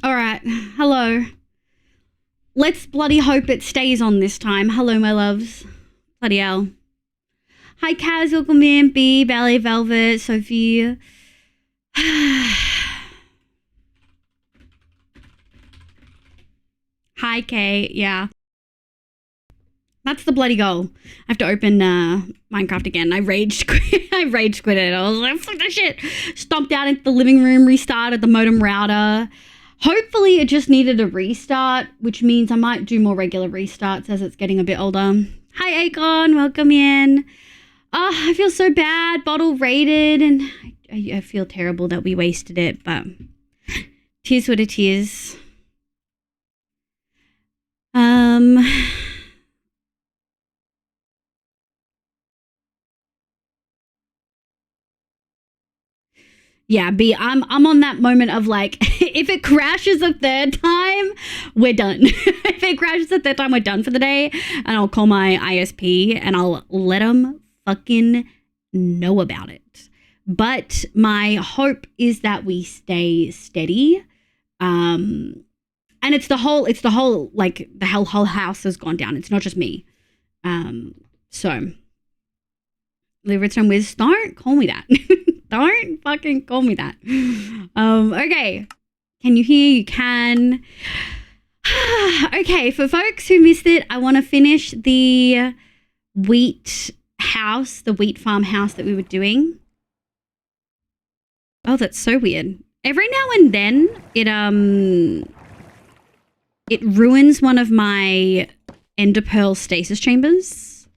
All right. Hello. Let's bloody hope it stays on this time. Hello, my loves. Bloody hell. Hi, Kaz. Welcome in. B, Ballet, Velvet, Sophie. Hi, Kate. Yeah. That's the bloody goal. I have to open Minecraft again. I rage quit. I rage quit it. I was like, fuck that shit. Stomped out into the living room, restarted the modem router. Hopefully it just needed a restart, which means I might do more regular restarts as it's getting a bit older. Hi, Akon. Welcome in. Oh, I feel so bad. Bottle rated, and I feel terrible that we wasted it, but tears what it is. Yeah, B, I'm on that moment of like, if it crashes a third time, we're done. If it crashes a third time, we're done for the day. And I'll call my ISP and I'll let them fucking know about it. But my hope is that we stay steady. And it's the whole, like the whole house has gone down. It's not just me. So, Liverton Wiz, don't call me that. Don't fucking call me that. Okay. Can you hear? You can. Okay, for folks who missed it, I want to finish the wheat house, the wheat farm house that we were doing. Oh, that's so weird. Every now and then it ruins one of my ender pearl stasis chambers,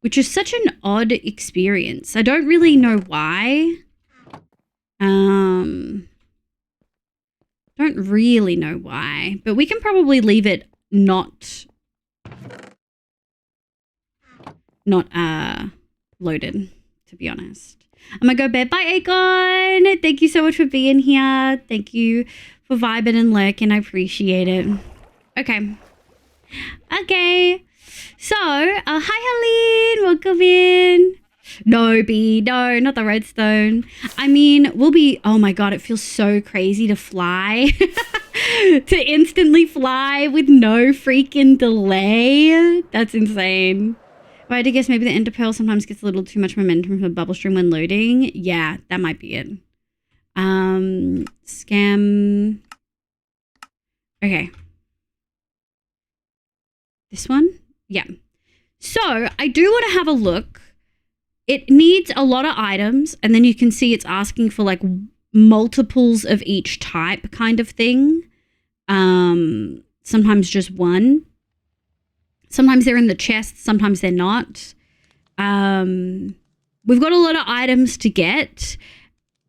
which is such an odd experience. I don't really know why. Don't really know why, but we can probably leave it not loaded, to be honest. I'm gonna go bed. Bye, Akon. Thank you so much for being here. Thank you for vibing and lurking. I appreciate it. Okay. So, hi, Helene. Welcome in. No, B, no, not the redstone. I mean, we'll be, oh my God, it feels so crazy to fly. To instantly fly with no freaking delay. That's insane. If I had to guess, maybe the ender pearl sometimes gets a little too much momentum from the bubble stream when loading. Yeah, that might be it. Scam. Okay. This one? Yeah. So I do want to have a look. It needs a lot of items, and then you can see it's asking for like multiples of each type kind of thing. Sometimes just one. Sometimes they're in the chest, sometimes they're not. We've got a lot of items to get.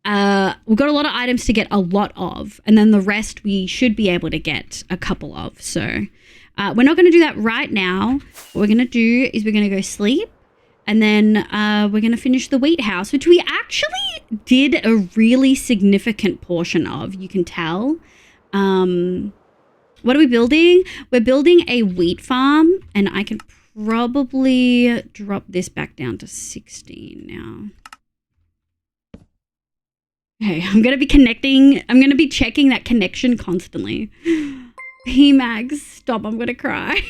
We've got a lot of items to get a lot of, and then the rest we should be able to get a couple of. So we're not going to do that right now. What we're going to do is we're going to go sleep. And then we're going to finish the wheat house, which we actually did a really significant portion of, you can tell. What are we building? We're building a wheat farm, and I can probably drop this back down to 16 now. Okay, I'm going to be connecting. I'm going to be checking that connection constantly. P-Mags, stop, I'm going to cry.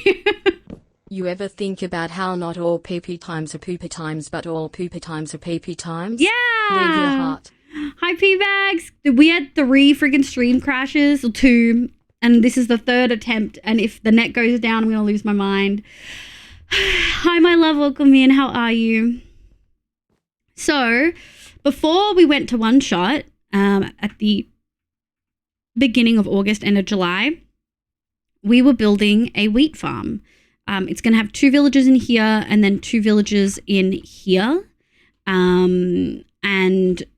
You ever think about how not all PP times are pooper times, but all pooper times are PP times? Yeah. Leave your heart. Hi, P-Bags. We had 3 freaking stream crashes, or 2, and this is the 3rd attempt. And if the net goes down, I'm going to lose my mind. Hi, my love. Welcome in. How are you? So, before we went to One Shot at the beginning of August, end of July, we were building a wheat farm. It's going to have 2 villages in here and then 2 villages in here. And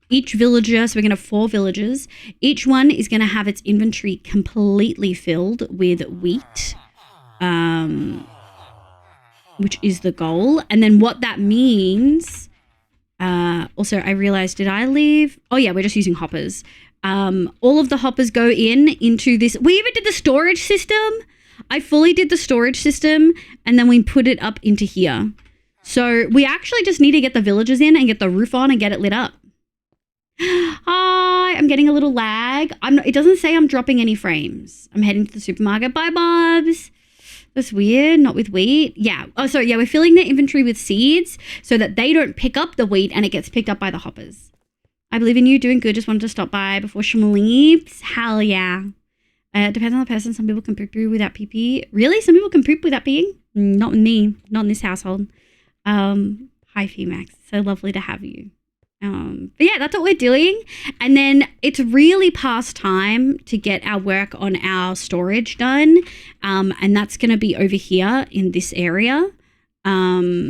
each villager, so we're going to have 4 villages. Each one is going to have its inventory completely filled with wheat, which is the goal. And then what that means, also I realized, did I leave? Oh yeah, we're just using hoppers. All of the hoppers go into this. We even did the storage system. I fully did the storage system, and then we put it up into here. So we actually just need to get the villagers in and get the roof on and get it lit up. Hi, I'm getting a little lag. It doesn't say I'm dropping any frames. I'm heading to the supermarket. Bye, Bobs. That's weird. Not with wheat. Yeah. Oh, sorry. Yeah, we're filling the inventory with seeds so that they don't pick up the wheat and it gets picked up by the hoppers. I believe in you. Doing good. Just wanted to stop by before sleeps. Hell yeah. Depends on the person. Some people can poop without pee. Really? Some people can poop without peeing? Not me. Not in this household. Hi, Fmax. So lovely to have you. But yeah, that's what we're doing. And then it's really past time to get our work on our storage done. And that's going to be over here in this area. Yeah,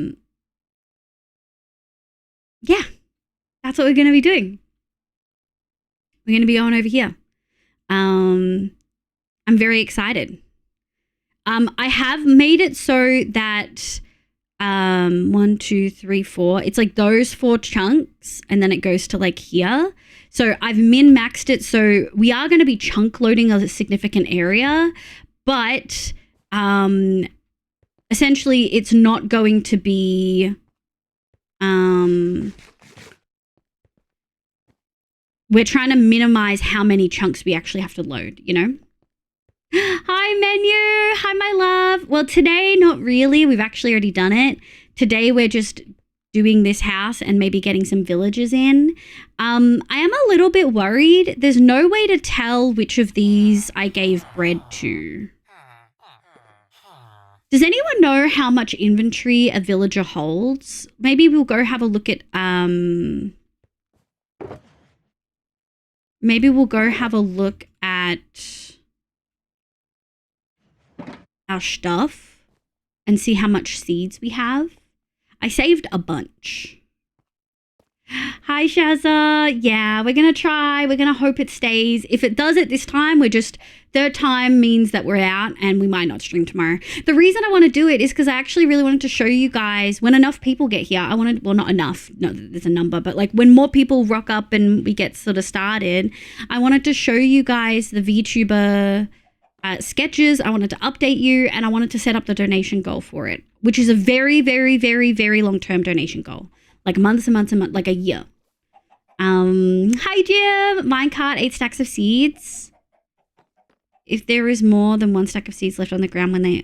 that's what we're going to be doing. We're going to be going over here. I'm very excited. I have made it so that 1, 2, 3, 4. It's like those 4 chunks, and then it goes to like here. So I've min-maxed it, so we are going to be chunk loading a significant area, but essentially it's not going to be we're trying to minimize how many chunks we actually have to load, you know? Hi, menu. Hi, my love. Well, today, not really. We've actually already done it. Today, we're just doing this house and maybe getting some villagers in. I am a little bit worried. There's no way to tell which of these I gave bread to. Does anyone know how much inventory a villager holds? Maybe we'll go have a look at, maybe we'll go have a look at our stuff and see how much seeds we have. I saved a bunch. Hi, Shazza. Yeah, we're going to try. We're going to hope it stays. If it does it this time, we're just, third time means that we're out and we might not stream tomorrow. The reason I want to do it is because I actually really wanted to show you guys when enough people get here. I wanted, well, not enough. No, there's a number, but like when more people rock up and we get sort of started, I wanted to show you guys the VTuber sketches. I wanted to update you and I wanted to set up the donation goal for it, which is a very, very, very, very long-term donation goal. Like months and months and months, like a year. Hi, Jim. Minecart, 8 stacks of seeds. If there is more than 1 stack of seeds left on the ground when they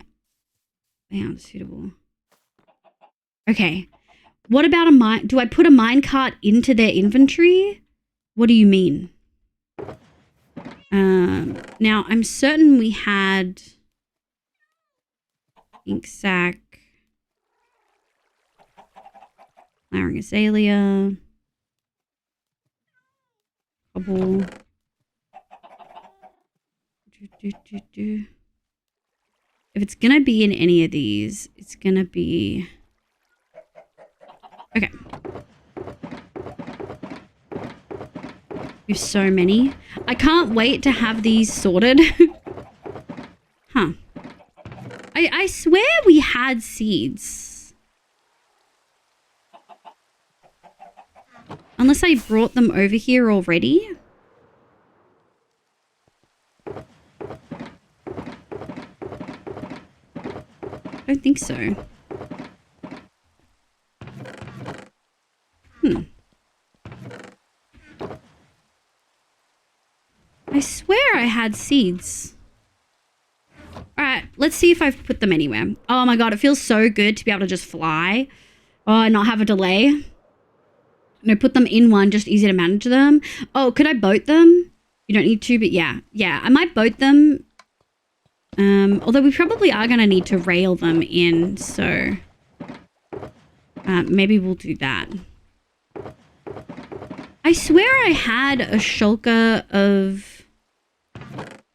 aren't suitable. Okay. What about a mine? Do I put a minecart into their inventory? What do you mean? Now, I'm certain we had ink sac, flowering azalea, cobble. If it's gonna be in any of these, it's gonna be... Okay. We have so many. I can't wait to have these sorted. Huh. I swear we had seeds. Unless I brought them over here already. I don't think so. I swear I had seeds. Alright, let's see if I've put them anywhere. Oh my god, it feels so good to be able to just fly. Oh, and not have a delay. No, put them in one, just easy to manage them. Oh, could I boat them? You don't need to, but yeah. Yeah, I might boat them. Although we probably are going to need to rail them in, so... maybe we'll do that. I swear I had a shulker of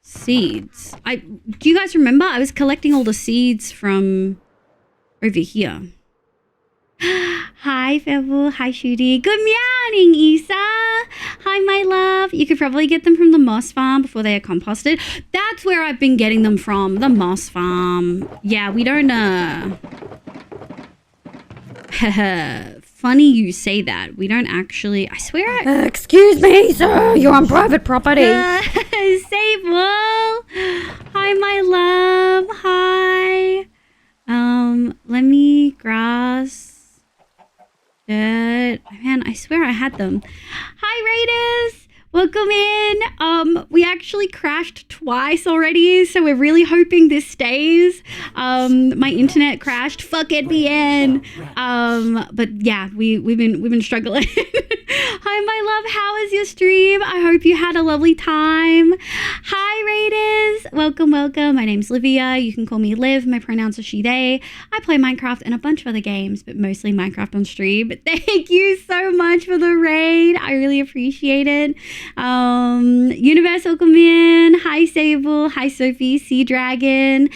seeds. Do you guys remember? I was collecting all the seeds from over here. Hi, Fevel. Hi, Shooty. Good morning, Isa. Hi, my love. You could probably get them from the moss farm before they are composted. That's where I've been getting them from, the moss farm. Yeah, we don't, funny you say that. We don't actually... I swear excuse me, sir. You're on private property. Save Wool. Hi, my love. Hi. Let me grass. Man, I swear I had them. Hi, Raiders! Welcome in. We actually crashed twice already, so we're really hoping this stays. My internet crashed. Fuck NBN. But yeah, we've been struggling. Hi, my love. How was your stream? I hope you had a lovely time. Hi, Raiders. Welcome. My name's Livia. You can call me Liv. My pronouns are she, they. I play Minecraft and a bunch of other games, but mostly Minecraft on stream. Thank you so much for the raid. I really appreciate it. Universe, welcome in. Hi, Sable. Hi, Sophie. Sea Dragon.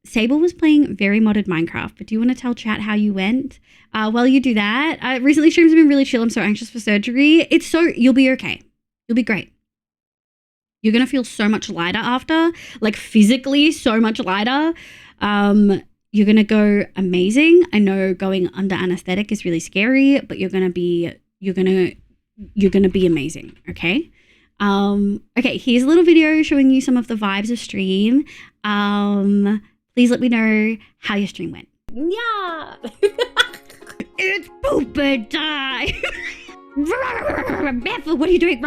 Sable was playing very modded Minecraft, but do you want to tell chat how you went? While you do that, recently streams have been really chill. I'm so anxious for surgery. You'll be okay. You'll be great. You're going to feel so much lighter after, like physically so much lighter. You're going to go amazing. I know going under anesthetic is really scary, but you're going to be amazing. Okay. Okay. Here's a little video showing you some of the vibes of stream. Please let me know how your stream went. Yeah. It's pooper time. Barefoot, what are you doing?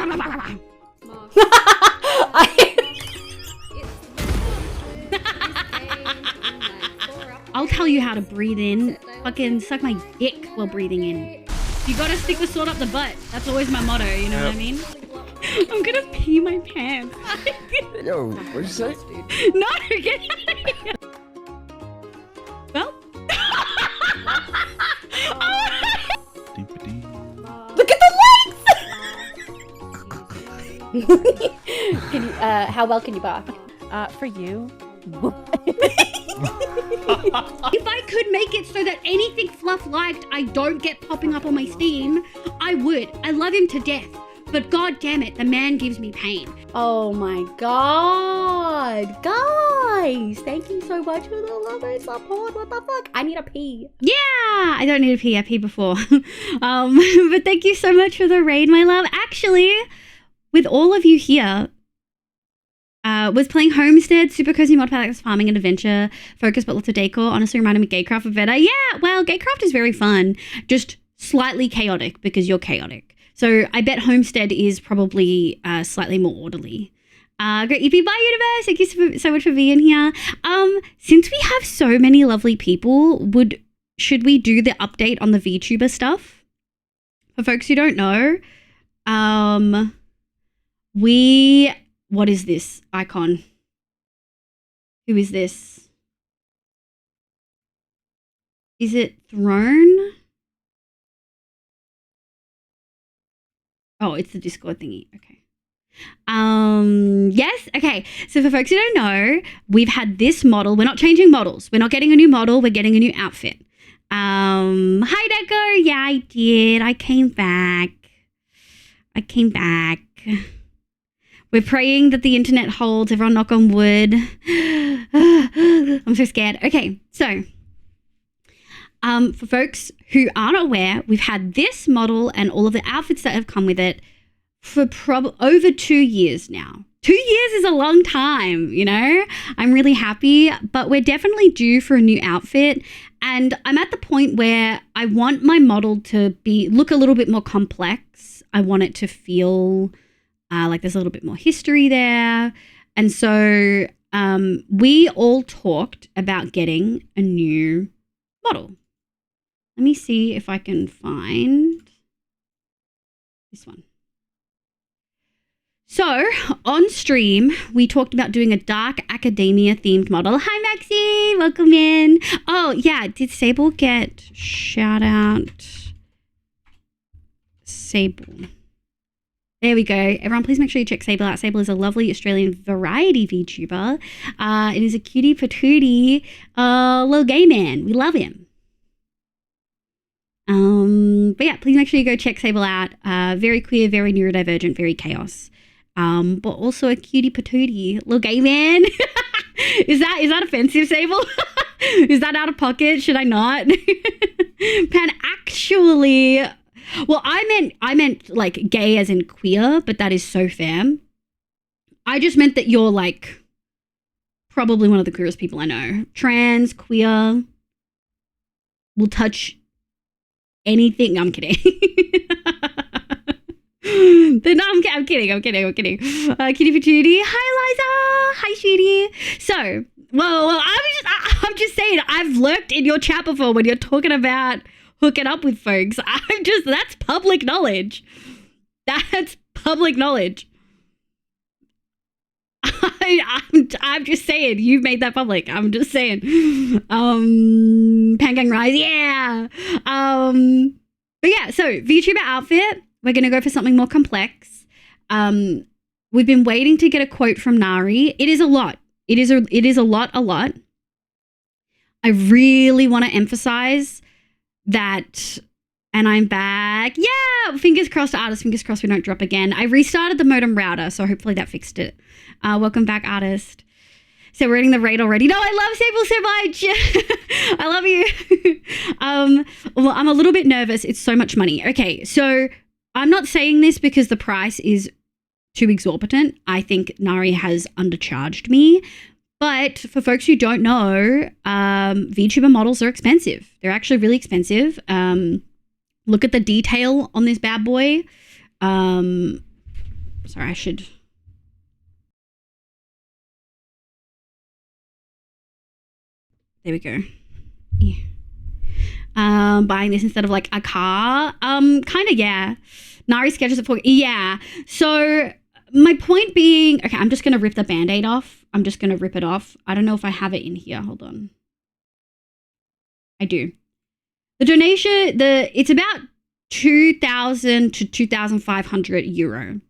I'll tell you how to breathe in. Fucking suck my dick while breathing in. You gotta stick the sword up the butt. That's always my motto, you know what I mean? I'm gonna pee my pants. Yo, what'd you say? No, get out of here. Well. Look at the legs! Can you, how well can you bark? For you. If I could make it so that anything Fluff liked I don't get popping up on my Steam, I would. I love him to death. But god damn it, the man gives me pain. Oh my god. Guys, thank you so much for the love and support. What the fuck? I need a pee. Yeah, I don't need to pee. I peed before. But thank you so much for the raid, my love. Actually, with all of you here, was playing Homestead, super cozy mod packs, farming and adventure, focus but lots of decor. Honestly reminded me Gatecraft were better. Yeah, well, Gatecraft is very fun, just slightly chaotic because you're chaotic. So I bet Homestead is probably slightly more orderly. Great EP, bye Universe. Thank you so much for being here. Since we have so many lovely people, should we do the update on the VTuber stuff? For folks who don't know, what is this icon? Who is this? Is it Throne? Oh, it's the Discord thingy. Okay. Yes. Okay. So for folks who don't know, we've had this model. We're not changing models. We're not getting a new model. We're getting a new outfit. Hi Deco. Yeah, I did. I came back. We're praying that the internet holds. Everyone knock on wood. I'm so scared. Okay. So, for folks who aren't aware, we've had this model and all of the outfits that have come with it for over 2 years now. 2 years is a long time, you know? I'm really happy, but we're definitely due for a new outfit. And I'm at the point where I want my model to look a little bit more complex. I want it to feel like there's a little bit more history there. And so we all talked about getting a new model. Let me see if I can find this one. So on stream, we talked about doing a dark academia themed model. Hi, Maxie. Welcome in. Oh, yeah. Did Sable get shout out? Sable. There we go. Everyone, please make sure you check Sable out. Sable is a lovely Australian variety VTuber. It is a cutie patootie little gay man. We love him. But yeah, please make sure you go check Sable out. Very queer, very neurodivergent, very chaos. But also a cutie patootie little gay man. Is that offensive, Sable? Is that out of pocket? Should I not? Pan, actually, well, I meant like gay as in queer, but that is so fam. I just meant that you're like probably one of the queerest people I know. Trans, queer, will touch anything. No, I'm kidding. I'm kidding. Kitty Patootie. Hi, Liza. Hi, Shooty. So, well, I'm just saying, I've lurked in your chat before when you're talking about hooking up with folks. That's public knowledge. That's public knowledge. I'm just saying, you've made that public. I'm just saying. Pangang Rise, yeah. But yeah, so VTuber outfit, we're going to go for something more complex. We've been waiting to get a quote from Nari. It is a lot. It is a lot. I really want to emphasize that, and I'm back. Yeah, fingers crossed, artist. Fingers crossed we don't drop again. I restarted the modem router, so hopefully that fixed it. Welcome back, artist. So we're reading the raid already. No, I love Sable so much. I love you. Well, I'm a little bit nervous. It's so much money. Okay, so I'm not saying this because the price is too exorbitant. I think Nari has undercharged me. But for folks who don't know, VTuber models are expensive. They're actually really expensive. Look at the detail on this bad boy. Sorry, I should... There we go. Yeah. Buying this instead of like a car. Kind of, yeah. Nari sketches it for... Yeah. So my point being... Okay, I'm just going to rip the Band-Aid off. I'm just going to rip it off. I don't know if I have it in here. Hold on. I do. The donation, it's about 2,000 to 2,500 euro.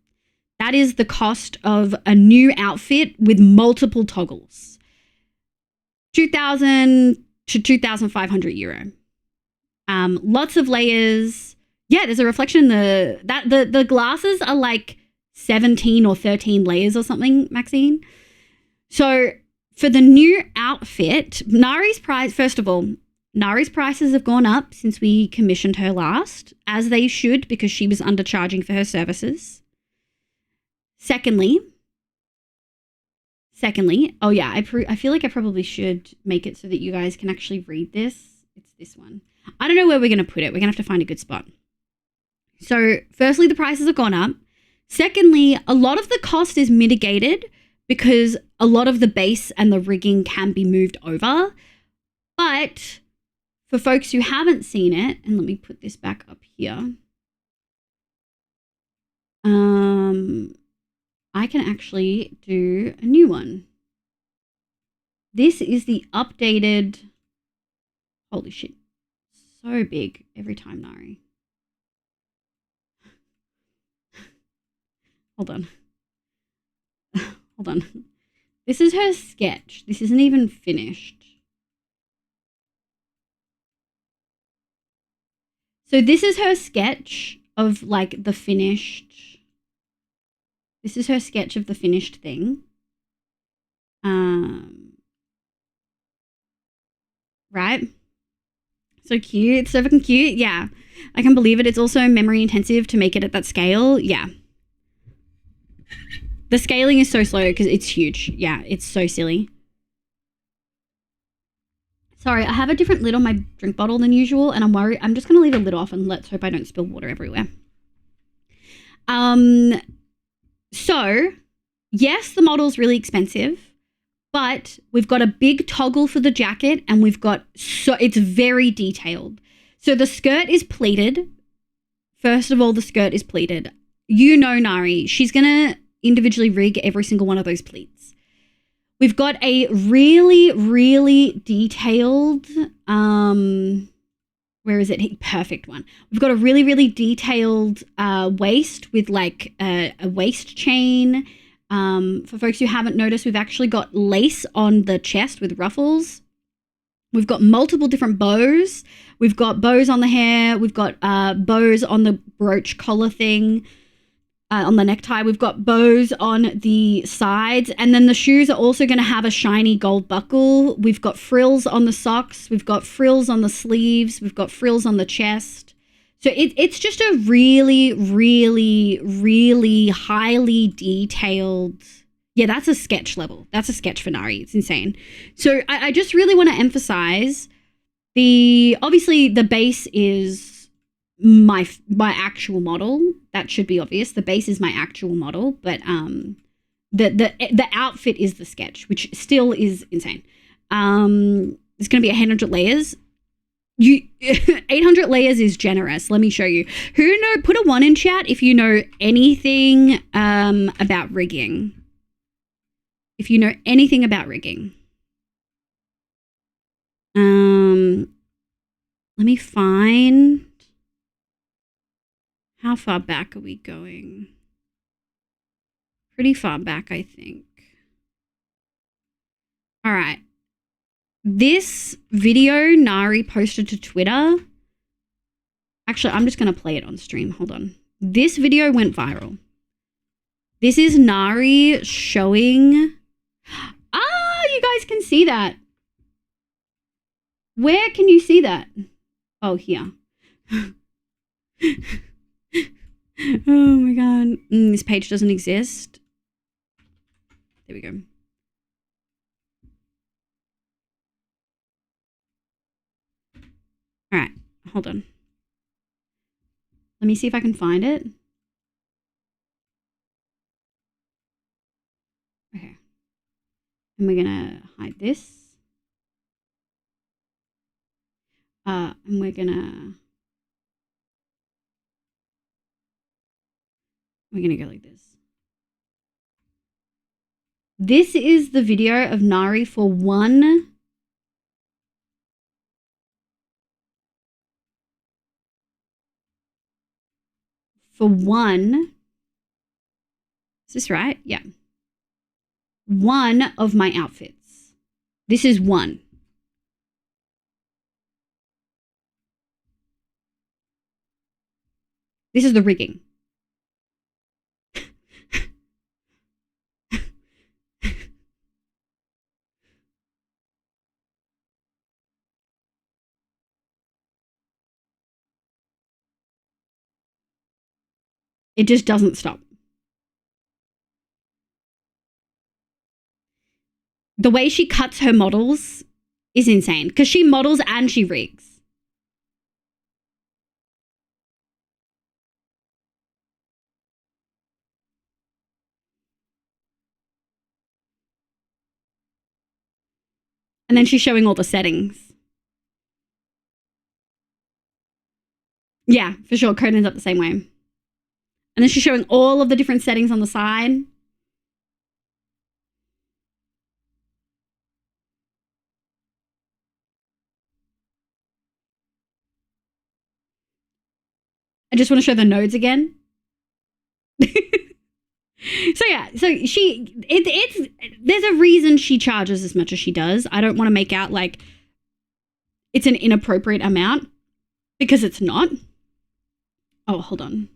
That is the cost of a new outfit with multiple toggles. 2,000 to 2,500 euro. Lots of layers. Yeah, there's a reflection. The glasses are like 17 or 13 layers or something, Maxine. So for the new outfit, Nari's price, first of all, Nari's prices have gone up since we commissioned her last, as they should, because she was undercharging for her services. Secondly, oh yeah, I feel like I probably should make it so that you guys can actually read this. It's this one. I don't know where we're going to put it. We're going to have to find a good spot. So firstly, the prices have gone up. Secondly, a lot of the cost is mitigated because a lot of the base and the rigging can be moved over. But for folks who haven't seen it, and let me put this back up here. I can actually do a new one. This is the updated... Holy shit. So big every time, Nari. Hold on. Hold on. This is her sketch. This isn't even finished. So this is her sketch of like the finished... This is her sketch of the finished thing. Right? So cute. So fucking cute. Yeah. I can believe it. It's also memory intensive to make it at that scale. Yeah. The scaling is so slow because it's huge. Yeah, it's so silly. Sorry, I have a different lid on my drink bottle than usual, and I'm worried. I'm just going to leave the lid off and let's hope I don't spill water everywhere. So, yes, the model's really expensive, but we've got a big toggle for the jacket and it's very detailed. So the skirt is pleated. First of all, the skirt is pleated. You know Nari, she's going to individually rig every single one of those pleats. We've got a really, really detailed, where is it? Perfect one. We've got a really, really detailed waist with like a waist chain. For folks who haven't noticed, we've actually got lace on the chest with ruffles. We've got multiple different bows. We've got bows on the hair. We've got bows on the brooch collar thing, on the necktie. We've got bows on the sides. And then the shoes are also going to have a shiny gold buckle. We've got frills on the socks. We've got frills on the sleeves. We've got frills on the chest. So it's just a really, really, really highly detailed... Yeah, that's a sketch level. That's a sketch for Nari. It's insane. So I just really want to emphasize obviously the base is my actual model. That should be obvious. The base is my actual model, but the outfit is the sketch, which still is insane. It's going to be 100 layers. 800 layers is generous. Let me show you. Put a 1 in chat if you know anything about rigging. If you know anything about rigging. Let me find. How far back are we going? Pretty far back, I think. All right. This video Nari posted to Twitter. Actually, I'm just going to play it on stream. Hold on. This video went viral. This is Nari showing. Ah, you guys can see that. Where can you see that? Oh, here. Oh my god. This page doesn't exist. There we go. All right, hold on. Let me see if I can find it. Okay. And we're gonna hide this. And we're gonna go like this. This is the video of Nari for one. Is this right? Yeah. One of my outfits. This is one. This is the rigging. It just doesn't stop. The way she cuts her models is insane because she models and she rigs. And then she's showing all the settings. Yeah, for sure. Conan's up the same way. And then she's showing all of the different settings on the side. I just want to show the nodes again. So yeah, so there's a reason she charges as much as she does. I don't want to make out like it's an inappropriate amount because it's not. Oh, hold on.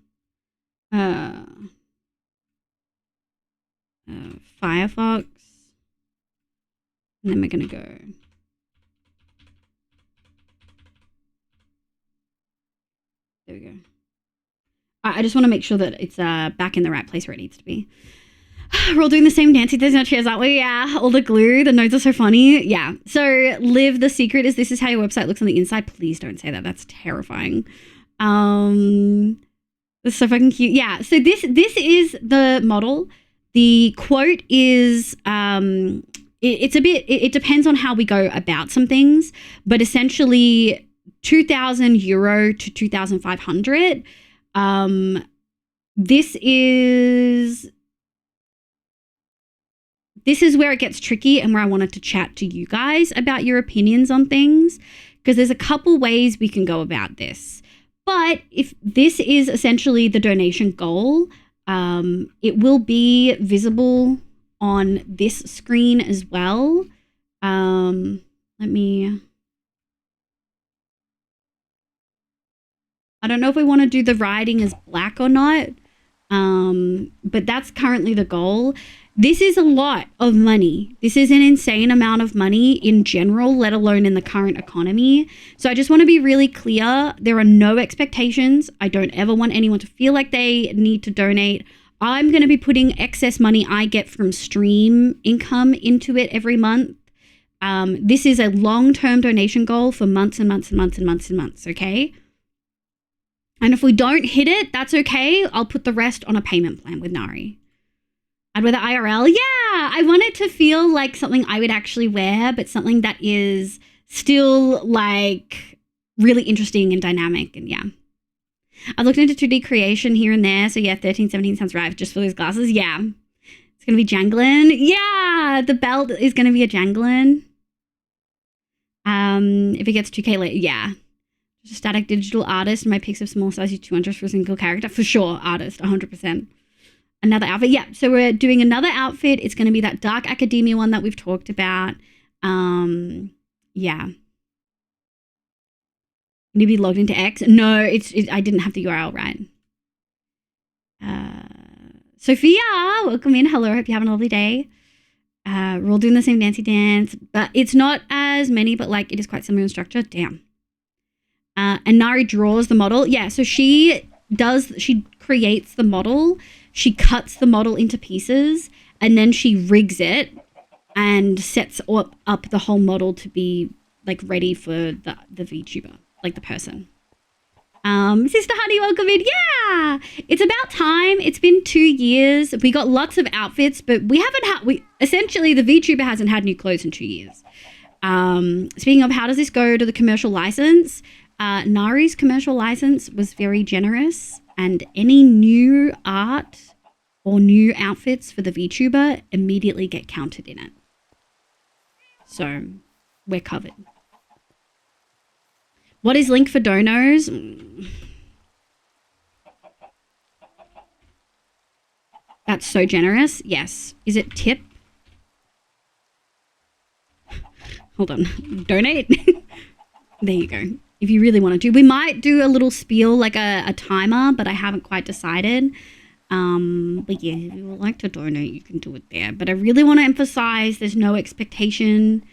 Firefox. And then we're going to go. There we go. I just want to make sure that it's back in the right place where it needs to be. We're all doing the same dancing things in our chairs, aren't we? Yeah. All the glue. The nodes are so funny. Yeah. So, Liv, the secret is this is how your website looks on the inside. Please don't say that. That's terrifying. That's so fucking cute. Yeah. So this is the model. The quote is it's a bit. It depends on how we go about some things, but essentially €2,000 to 2,500. This is where it gets tricky and where I wanted to chat to you guys about your opinions on things, because there's a couple ways we can go about this. But if this is essentially the donation goal, it will be visible on this screen as well. I don't know if we want to do the writing as black or not, but that's currently the goal. This is a lot of money. This is an insane amount of money in general, let alone in the current economy. So I just want to be really clear. There are no expectations. I don't ever want anyone to feel like they need to donate. I'm going to be putting excess money I get from stream income into it every month. This is a long-term donation goal for months and months and months and months and months, okay? And if we don't hit it, that's okay. I'll put the rest on a payment plan with Nari. I'd wear the IRL. Yeah, I want it to feel like something I would actually wear, but something that is still like really interesting and dynamic. And yeah, I've looked into 2D creation here and there. So yeah, 13, 17 sounds right just for those glasses. Yeah, it's going to be Janglin. Yeah, the belt is going to be a Janglin. If it gets 2K later, yeah. Just a static digital artist. My pics of small size 200 for a single character. For sure, artist, 100%. Another outfit. Yeah, so we're doing another outfit. It's going to be that dark academia one that we've talked about. Yeah. You need to be logged into X? No, I didn't have the URL right. Sophia, welcome in. Hello, hope you're having a lovely day. We're all doing the same Nancy dance, but it's not as many, but like it is quite similar in structure. Damn. And Nari draws the model. Yeah, so she creates the model. She cuts the model into pieces and then she rigs it and sets up the whole model to be like ready for the VTuber, like the person. Sister Honey, welcome in. Yeah, it's about time. It's been 2 years. We got lots of outfits, but essentially the VTuber hasn't had new clothes in 2 years. Speaking of, how does this go to the commercial license? Nari's commercial license was very generous, and any new art or new outfits for the VTuber immediately get counted in it. So we're covered. What is link for donos? That's so generous. Yes. Is it tip? Hold on. Donate? There you go. If you really want to do. We might do a little spiel, like a timer, but I haven't quite decided. But yeah, if you would like to donate, you can do it there. But I really want to emphasize there's no expectation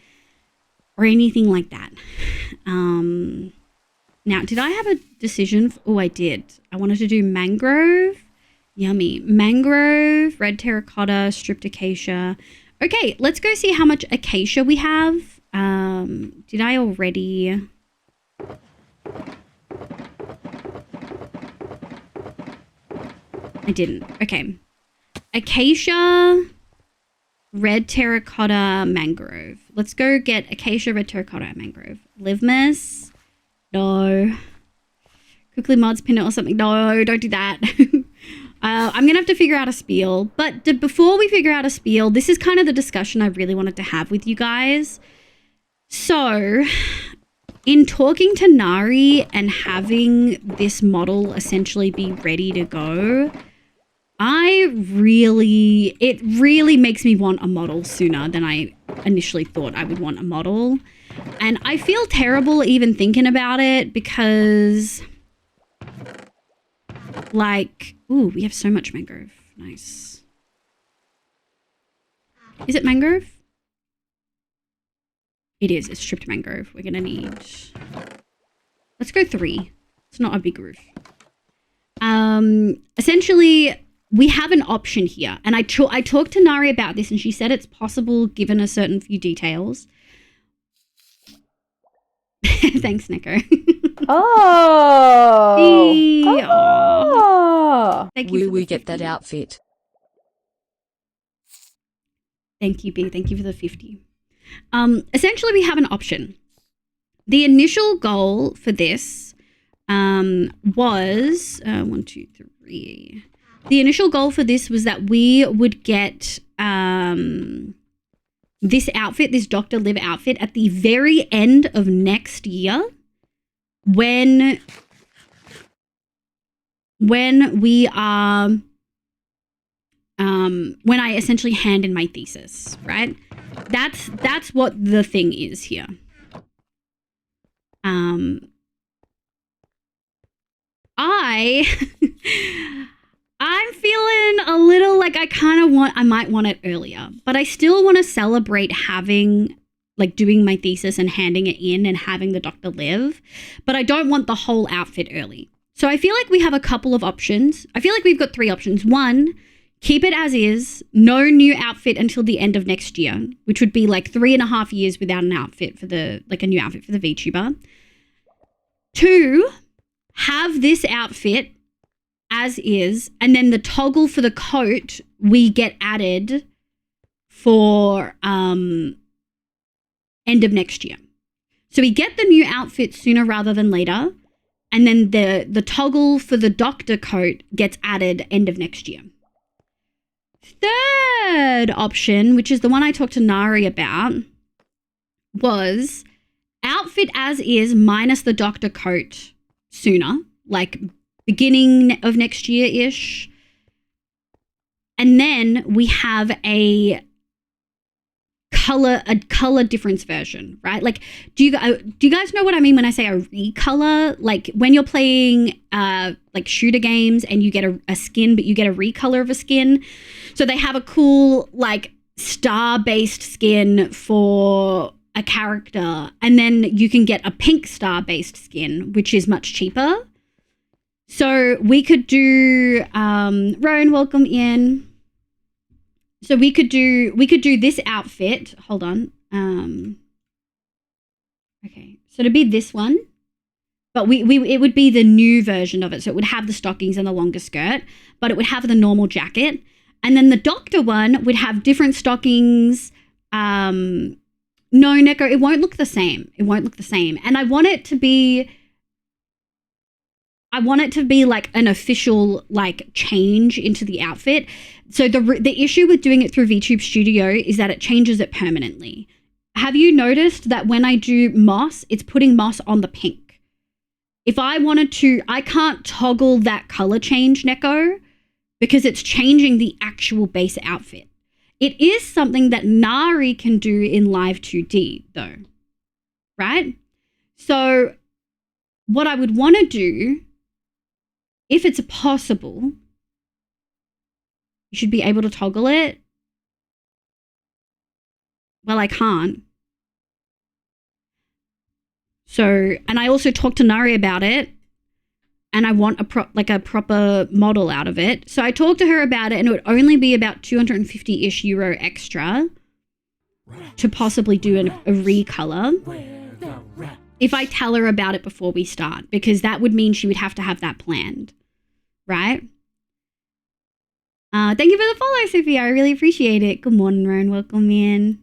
or anything like that. Now, did I have a decision? Oh, I did. I wanted to do mangrove. Yummy. Mangrove, red terracotta, stripped acacia. Okay, let's go see how much acacia we have. Did I already... I didn't. Okay. Acacia, red terracotta, mangrove. Let's go get acacia, red terracotta, mangrove. Livmas. No. Quickly mods, pin it or something. No, don't do that. I'm going to have to figure out a spiel. But before we figure out a spiel, this is kind of the discussion I really wanted to have with you guys. So... in talking to Nari and having this model essentially be ready to go, it really makes me want a model sooner than I initially thought I would want a model. And I feel terrible even thinking about it because, like, ooh, we have so much mangrove. Nice. Is it mangrove? It is. It's stripped mangrove. We're going to need... Let's go 3. It's not a big roof. Essentially, we have an option here. And I talked to Nari about this and she said it's possible given a certain few details. Thanks, Neko. Oh! Thank you. Will we get that outfit? Thank you, B. Thank you for the 50. Essentially, we have an option. The initial goal for this was 1, 2, 3. The initial goal for this was that we would get this outfit, this Dr. Liv outfit, at the very end of next year, when we are when I essentially hand in my thesis, right? That's what the thing is here. I'm feeling a little like I might want it earlier, but I still want to celebrate having, like, doing my thesis and handing it in and having the Dr. Liv, but I don't want the whole outfit early. So I feel like we have a couple of options. I feel like we've got 3 options. 1, keep it as is, no new outfit until the end of next year, which would be like 3.5 years without an outfit for a new outfit for the VTuber. 2, have this outfit as is, and then the toggle for the coat we get added for end of next year. So we get the new outfit sooner rather than later, and then the toggle for the doctor coat gets added end of next year. Third option, which is the one I talked to Nari about, was outfit as is minus the doctor coat sooner, like beginning of next year-ish. And then we have a color difference version, right? Like, do you guys know what I mean when I say a recolor? Like when you're playing like shooter games and you get a skin, but you get a recolor of a skin. So they have a cool like star-based skin for a character, and then you can get a pink star-based skin, which is much cheaper. So we could do Rowan, welcome in. So we could do this outfit. Hold on. Okay. So to be this one, but it would be the new version of it. So it would have the stockings and the longer skirt, but it would have the normal jacket. And then the doctor one would have different stockings. No, Neko, it won't look the same. It won't look the same. And I want it to be like an official like change into the outfit. So the issue with doing it through VTube Studio is that it changes it permanently. Have you noticed that when I do moss, it's putting moss on the pink? If I wanted to, I can't toggle that color change, Neko, because it's changing the actual base outfit. It is something that Nari can do in Live 2D though, right? So what I would want to do, if it's possible, you should be able to toggle it. Well, I can't. So, and I also talked to Nari about it, and I want a proper model out of it. So I talked to her about it, and it would only be about 250-ish euro extra to possibly do a recolor. If I tell her about it before we start, because that would mean she would have to have that planned, right? Thank you for the follow, Sophia. I really appreciate it. Good morning, Rowan. Welcome in.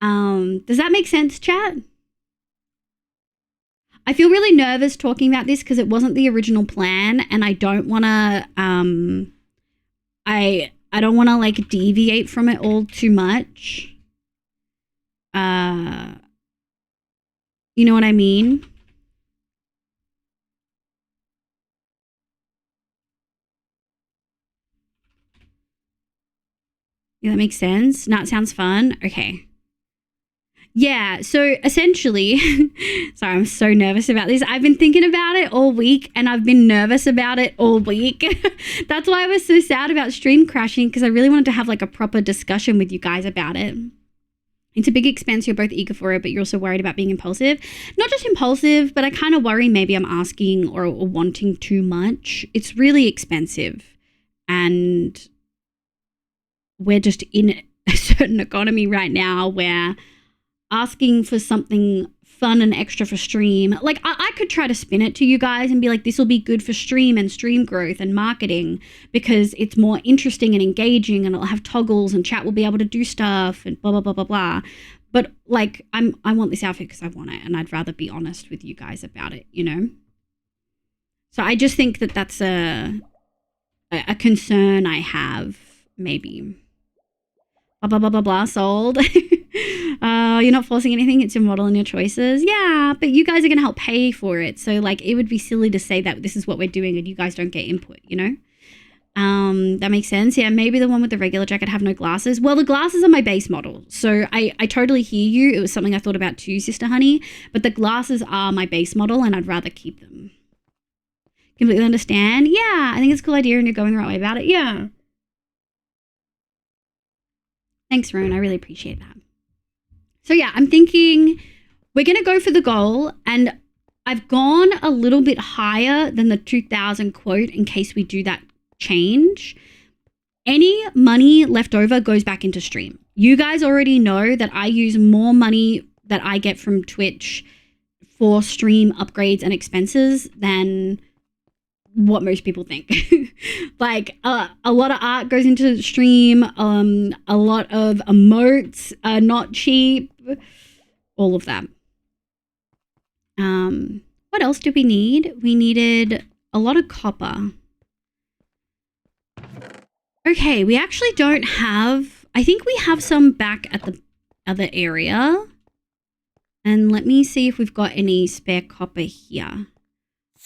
Does that make sense, chat? I feel really nervous talking about this because it wasn't the original plan, and I don't want to I don't want to like deviate from it all too much. You know what I mean? Yeah, that makes sense. No, it sounds fun. Okay. Yeah, so essentially, sorry, I'm so nervous about this. I've been thinking about it all week, and I've been nervous about it all week. That's why I was so sad about stream crashing, because I really wanted to have like a proper discussion with you guys about it. It's a big expense. You're both eager for it, but you're also worried about being impulsive. Not just impulsive, but I kind of worry maybe I'm asking or wanting too much. It's really expensive, and we're just in a certain economy right now where asking for something fun and extra for stream, like I could try to spin it to you guys and be like, this will be good for stream and stream growth and marketing because it's more interesting and engaging, and it'll have toggles and chat will be able to do stuff and blah, blah, blah, blah, blah. But like, I want this outfit because I want it, and I'd rather be honest with you guys about it, you know? So I just think that that's a concern I have, maybe. Blah, blah, blah, blah, blah, sold. You're not forcing anything. It's your model and your choices. Yeah, but you guys are going to help pay for it. So like, it would be silly to say that this is what we're doing and you guys don't get input, you know? That makes sense. Yeah, maybe the one with the regular jacket have no glasses. Well, the glasses are my base model. So I totally hear you. It was something I thought about too, Sister Honey. But the glasses are my base model, and I'd rather keep them. Completely understand. Yeah, I think it's a cool idea and you're going the right way about it. Yeah. Thanks, Rowan. I really appreciate that. So yeah, I'm thinking we're going to go for the goal, and I've gone a little bit higher than the 2,000 quote in case we do that change. Any money left over goes back into stream. You guys already know that I use more money that I get from Twitch for stream upgrades and expenses than what most people think. Like a lot of art goes into the stream. A lot of emotes are not cheap. All of that. What else did we need? We needed a lot of copper. Okay, we actually don't have... I think we have some back at the other area. And let me see if we've got any spare copper here.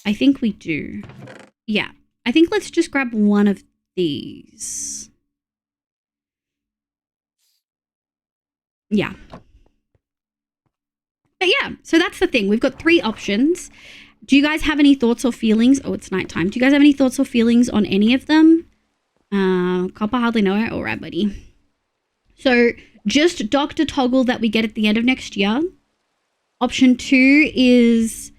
I think we do. Yeah. I think let's just grab one of these. Yeah. But yeah, so that's the thing. We've got 3 options. Do you guys have any thoughts or feelings? Oh, it's nighttime. Do you guys have any thoughts or feelings on any of them? Copper, hardly know it. All right, buddy. So just Dr. Toggle that we get at the end of next year. Option 2 is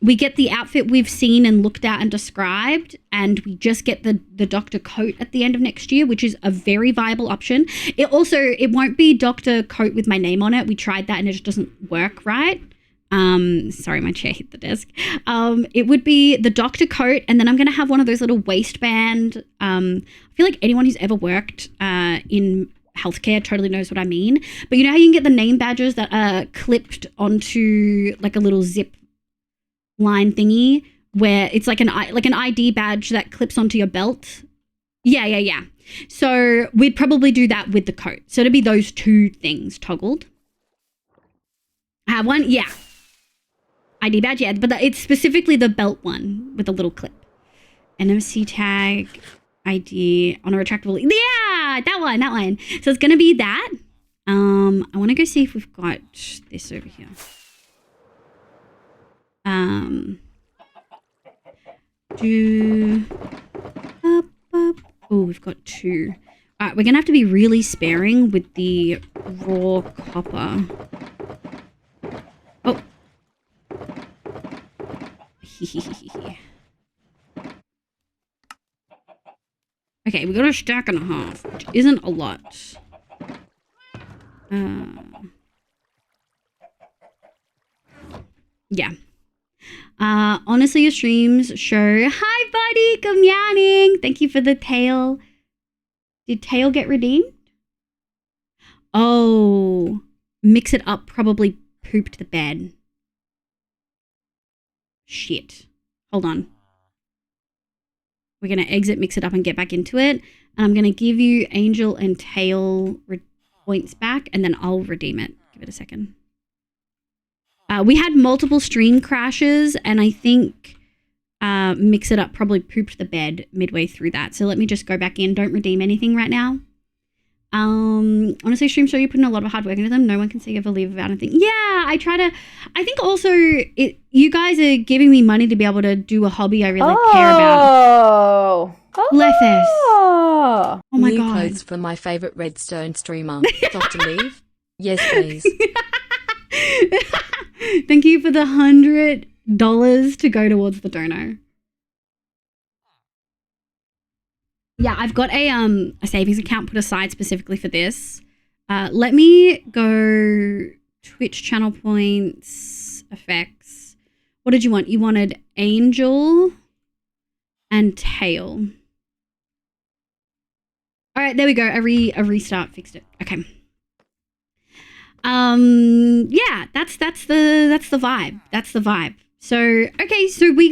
we get the outfit we've seen and looked at and described, and we just get the Dr. coat at the end of next year, which is a very viable option. It won't be Dr. coat with my name on it. We tried that and it just doesn't work right. Sorry, my chair hit the desk. It would be the Dr. coat, and then I'm going to have one of those little waistband. I feel like anyone who's ever worked in healthcare totally knows what I mean. But you know how you can get the name badges that are clipped onto like a little zip line thingy where it's like an ID badge that clips onto your belt? Yeah. So we'd probably do that with the coat. So it'd be those 2 things toggled. I have one, yeah. ID badge, yeah, but it's specifically the belt one with a little clip. NFC tag, ID on a retractable. Yeah, that one. So it's gonna be that. I want to go see if we've got this over here. Oh, we've got 2. All right, we're gonna have to be really sparing with the raw copper. Oh. Okay, we got a stack and a half, which isn't a lot. Yeah. Honestly, your streams show. Hi, buddy. Good morning. Thank you for the tail. Did tail get redeemed? Oh, mix it up. Probably pooped the bed. Shit. Hold on. We're going to exit, mix it up, and get back into it. And I'm going to give you Angel and Tail points back, and then I'll redeem it. Give it a second. We had multiple stream crashes, and I think Mix It Up probably pooped the bed midway through that. So let me just go back in. Don't redeem anything right now. Honestly, stream show you put in a lot of hard work into them. No one can say you ever leave about anything. Yeah, I think also you guys are giving me money to be able to do a hobby I really care about. Lefes. Oh my New God. clothes for my favorite Redstone streamer. Dr. Leave? Yes, please. Thank you for the $100 to go towards the dono. Yeah, I've got a savings account put aside specifically for this. Let me go Twitch channel points, effects. What did you want? You wanted Angel and Tail. All right, there we go. A restart fixed it. Okay. Yeah, that's the vibe. That's the vibe. So, okay, so we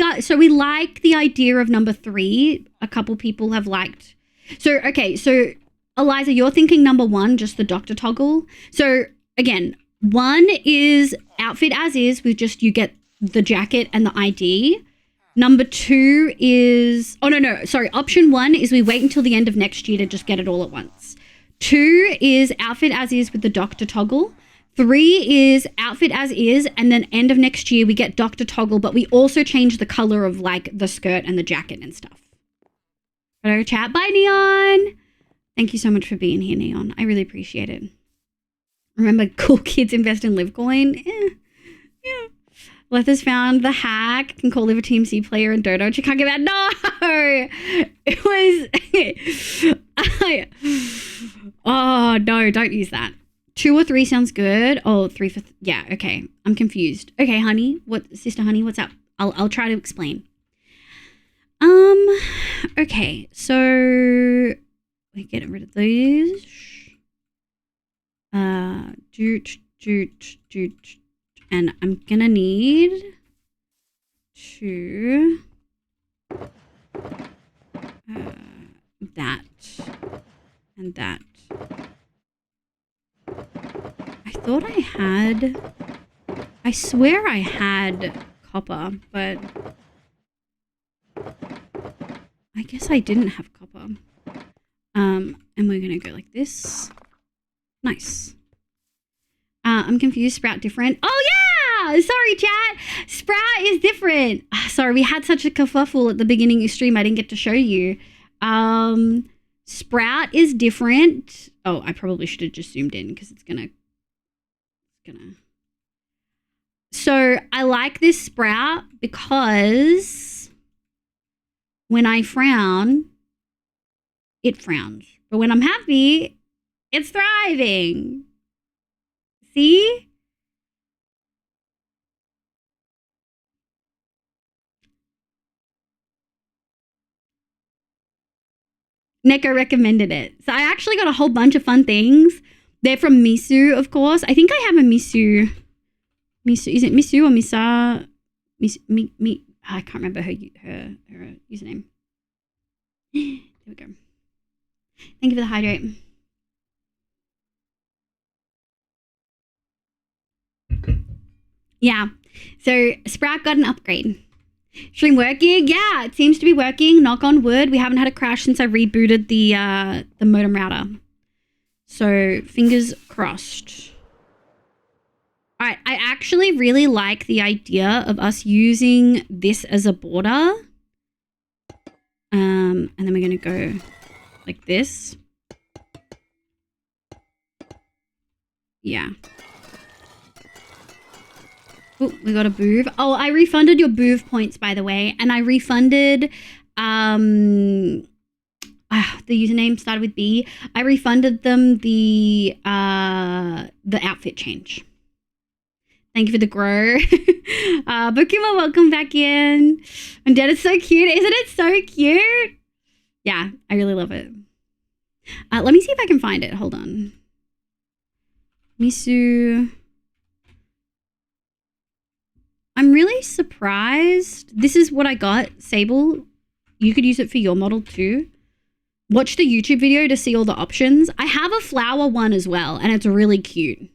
like the idea of number 3. A couple people have liked. So, okay, so Eliza, you're thinking number 1, just the Dr. toggle. So, again, 1 is outfit as is with just you get the jacket and the ID. Number 2 is, option 1 is we wait until the end of next year to just get it all at once. 2 is outfit as is with the Dr. toggle. 3 is outfit as is, and then end of next year we get Dr. Toggle, but we also change the color of like the skirt and the jacket and stuff. Hello, chat. Bye, Neon. Thank you so much for being here, Neon. I really appreciate it. Remember, cool kids invest in Livecoin? Yeah. Letha's found the hack. Can call Live a Team C player and Dodo. She can't get out. No! It was... Oh, no, don't use that. 2 or 3 sounds good. Oh, 3 for... yeah, okay. I'm confused. Okay, honey. Sister honey, what's up? I'll try to explain. Okay, so we're getting rid of these. And I'm gonna need to that and that. I swear I had copper, but I guess I didn't have copper. And we're gonna go like this. Nice. I'm confused. Sprout different. Oh yeah! Sorry, chat. Sprout is different. Sorry, we had such a kerfuffle at the beginning of stream. I didn't get to show you. Sprout is different. Oh, I probably should have just zoomed in because it's gonna. So I like this sprout because when I frown, it frowns. But when I'm happy, it's thriving. See? Neko recommended it. So I actually got a whole bunch of fun things. They're from Misu, of course. I think I have a Misu. Is it Misu or Misa? I can't remember her username. There we go. Thank you for the hydrate. Yeah. So Sprout got an upgrade. Stream working? Yeah, it seems to be working. Knock on wood. We haven't had a crash since I rebooted the modem router. So fingers crossed. All right, I actually really like the idea of us using this as a border. And then we're gonna go like this. Yeah. Oh, we got a booth. Oh, I refunded your booth points, by the way, and I refunded the username started with B. I refunded them the outfit change. Thank you for the grow. Bokuma, welcome back in. And Dad is so cute. Isn't it so cute? Yeah, I really love it. Let me see if I can find it. Hold on. Misu. I'm really surprised. This is what I got. Sable, you could use it for your model too. Watch the YouTube video to see all the options. I have a flower one as well, and it's really cute.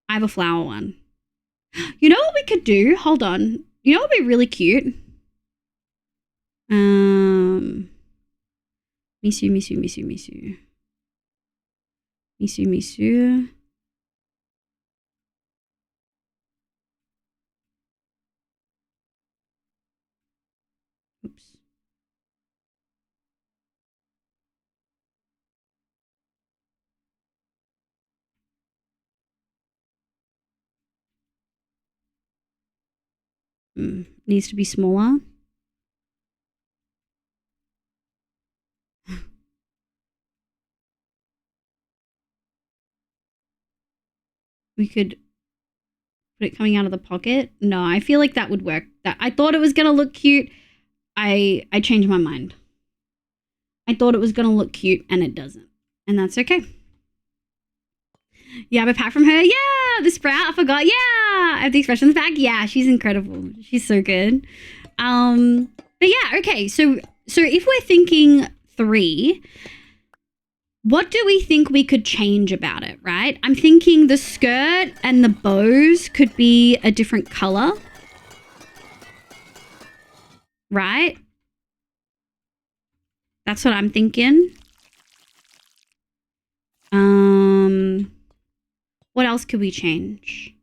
I have a flower one. You know what we could do? Hold on. You know what would be really cute? Misu. Oops. Needs to be smaller. We could put it coming out of the pocket. No, I feel like that would work. I thought it was gonna look cute. I changed my mind. I thought it was gonna look cute and it doesn't. And that's okay. You have a pack from her? Yeah, the sprout, I forgot. Yeah, I have the expressions pack. Yeah, she's incredible. She's so good. But yeah, okay. So if we're thinking 3, what do we think we could change about it, right? I'm thinking the skirt and the bows could be a different color. Right? That's what I'm thinking. What else could we change?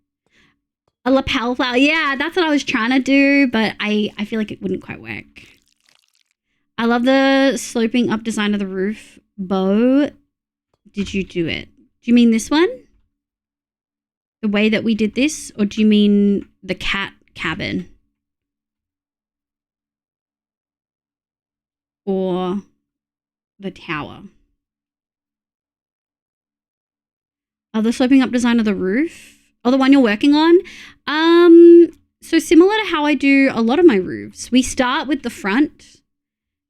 A lapel flower. Yeah, that's what I was trying to do, but I feel like it wouldn't quite work. I love the sloping up design of the roof. Bow, did you do it? Do you mean this one? The way that we did this? Or do you mean the cat cabin? Or the tower? Oh, the sloping up design of the roof? Oh, the one you're working on? so similar to how I do a lot of my roofs. We start with the front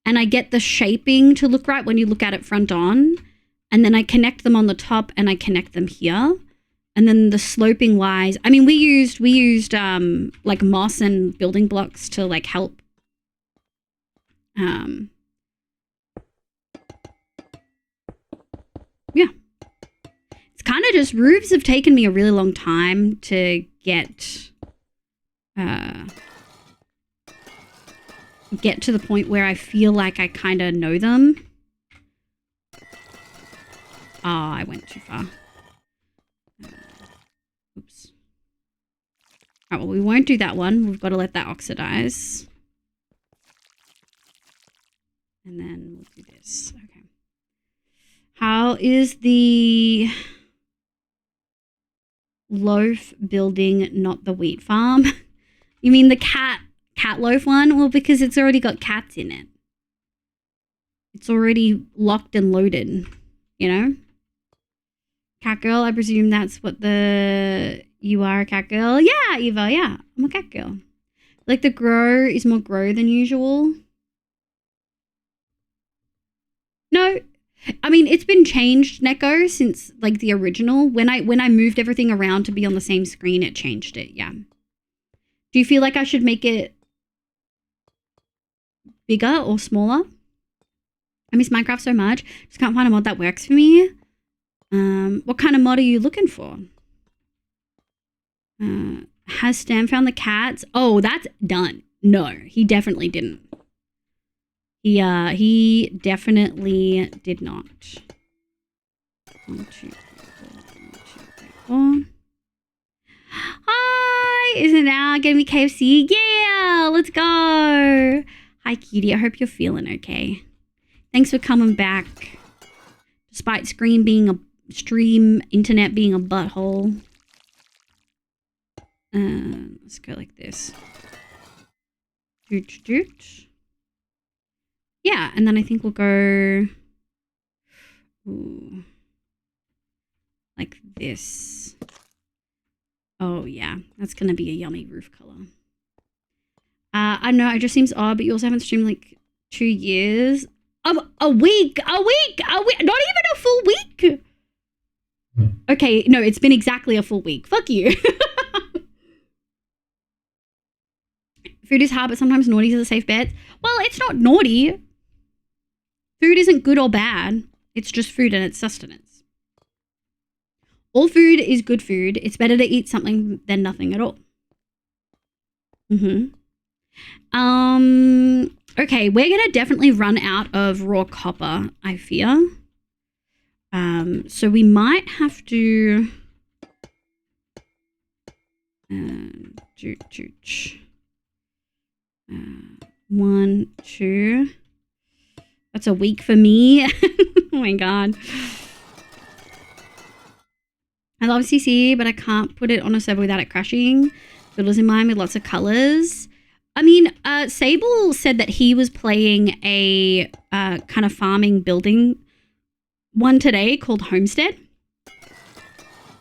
and I get the shaping to look right when you look at it front on. And then I connect them on the top and I connect them here. And then the sloping wise, I mean, we used like moss and building blocks to like help. Yeah. It's kind of just, roofs have taken me a really long time to get to the point where I feel like I kind of know them. Oh, I went too far. Oops. All right, well, we won't do that one. We've got to let that oxidize. And then we'll do this. Okay. How is the loaf building, not the wheat farm? You mean the cat loaf one? Well, because it's already got cats in it. It's already locked and loaded, you know? Cat girl, I presume that's what you are, a cat girl. Yeah, Eva, yeah. I'm a cat girl. Like the grow is more grow than usual. No, I mean, it's been changed, Neko, since like the original. When I moved everything around to be on the same screen, it changed it, yeah. Do you feel like I should make it bigger or smaller? I miss Minecraft so much. Just can't find a mod that works for me. What kind of mod are you looking for? Has Stan found the cats? Oh, that's done. No, he definitely didn't. He definitely did not. 1, 2, 3, 4. 1, 2, 3, 4. Hi, is it now gonna be KFC? Yeah, let's go. Hi, Kitty. I hope you're feeling okay. Thanks for coming back. Despite stream internet being a butthole. Let's go like this. Doot, doot. Yeah, and then I think we'll go like this. Oh yeah, that's gonna be a yummy roof color. I know it just seems odd, but you also haven't streamed like 2 years. A week, not even a full week. Okay, no, it's been exactly a full week. Fuck you. Food is hard, but sometimes naughty is a safe bet. Well, it's not naughty. Food isn't good or bad. It's just food and it's sustenance. All food is good food. It's better to eat something than nothing at all. Okay, we're gonna definitely run out of raw copper, I fear. So we might have to 1, 2. That's a week for me. Oh my god. I love CC, but I can't put it on a server without it crashing. Fiddles in mind with lots of colors. I mean, Sable said that he was playing a kind of farming building one today called Homestead.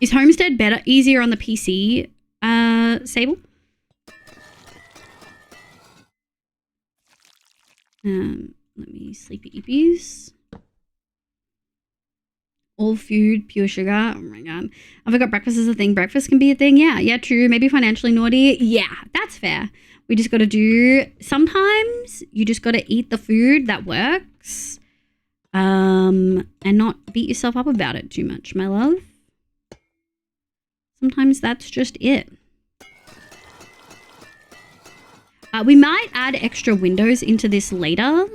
Is Homestead easier on the PC, Sable? Let me sleepy eepies. All food, pure sugar. Oh my god. I forgot breakfast is a thing. Breakfast can be a thing. Yeah, true. Maybe financially naughty. Yeah, that's fair. We just got to do, sometimes you just got to eat the food that works. And not beat yourself up about it too much, my love. Sometimes that's just it. We might add extra windows into this later.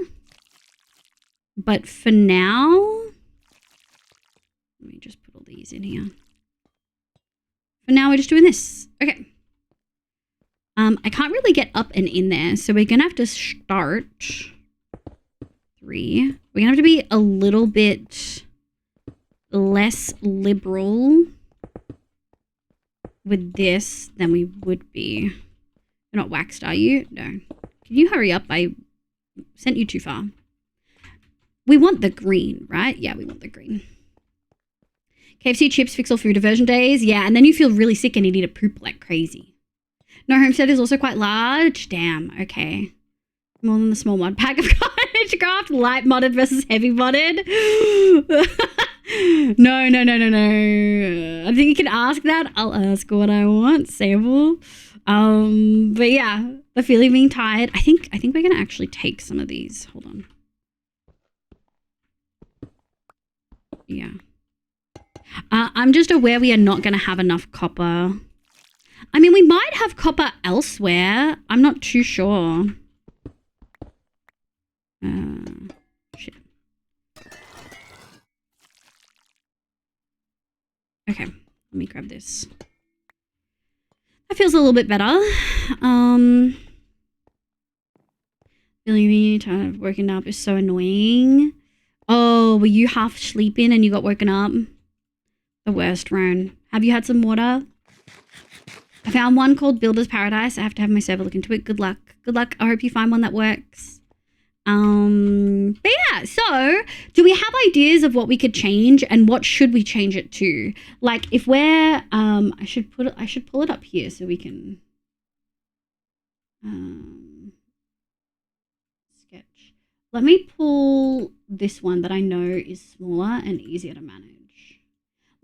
But for now, let me just put all these in here. For now, we're just doing this. Okay. I can't really get up and in there, so we're going to have to start 3. We're going to have to be a little bit less liberal with this than we would be. You're not waxed, are you? No. Can you hurry up? I sent you too far. We want the green, right? Yeah, we want the green. KFC chips fix all food aversion days. Yeah, and then you feel really sick and you need to poop like crazy. No, homestead is also quite large. Damn, okay. More than the small mod pack of cottage craft. Light modded versus heavy modded. No. I think you can ask that. I'll ask what I want. Sample. But yeah, the feeling of being tired. I think we're gonna actually take some of these. Hold on. Yeah. I'm just aware we are not gonna have enough copper. I mean, we might have copper elsewhere. I'm not too sure. Shit. Okay, let me grab this. That feels a little bit better. Feeling me tired of waking up is so annoying. Oh, were you half sleeping and you got woken up? The worst, Roan. Have you had some water? I found one called Builder's Paradise. I have to have my server look into it. Good luck. Good luck. I hope you find one that works. But yeah, so do we have ideas of what we could change and what should we change it to? Like if we're, I should pull it up here so we can, sketch. Let me pull this one that I know is smaller and easier to manage.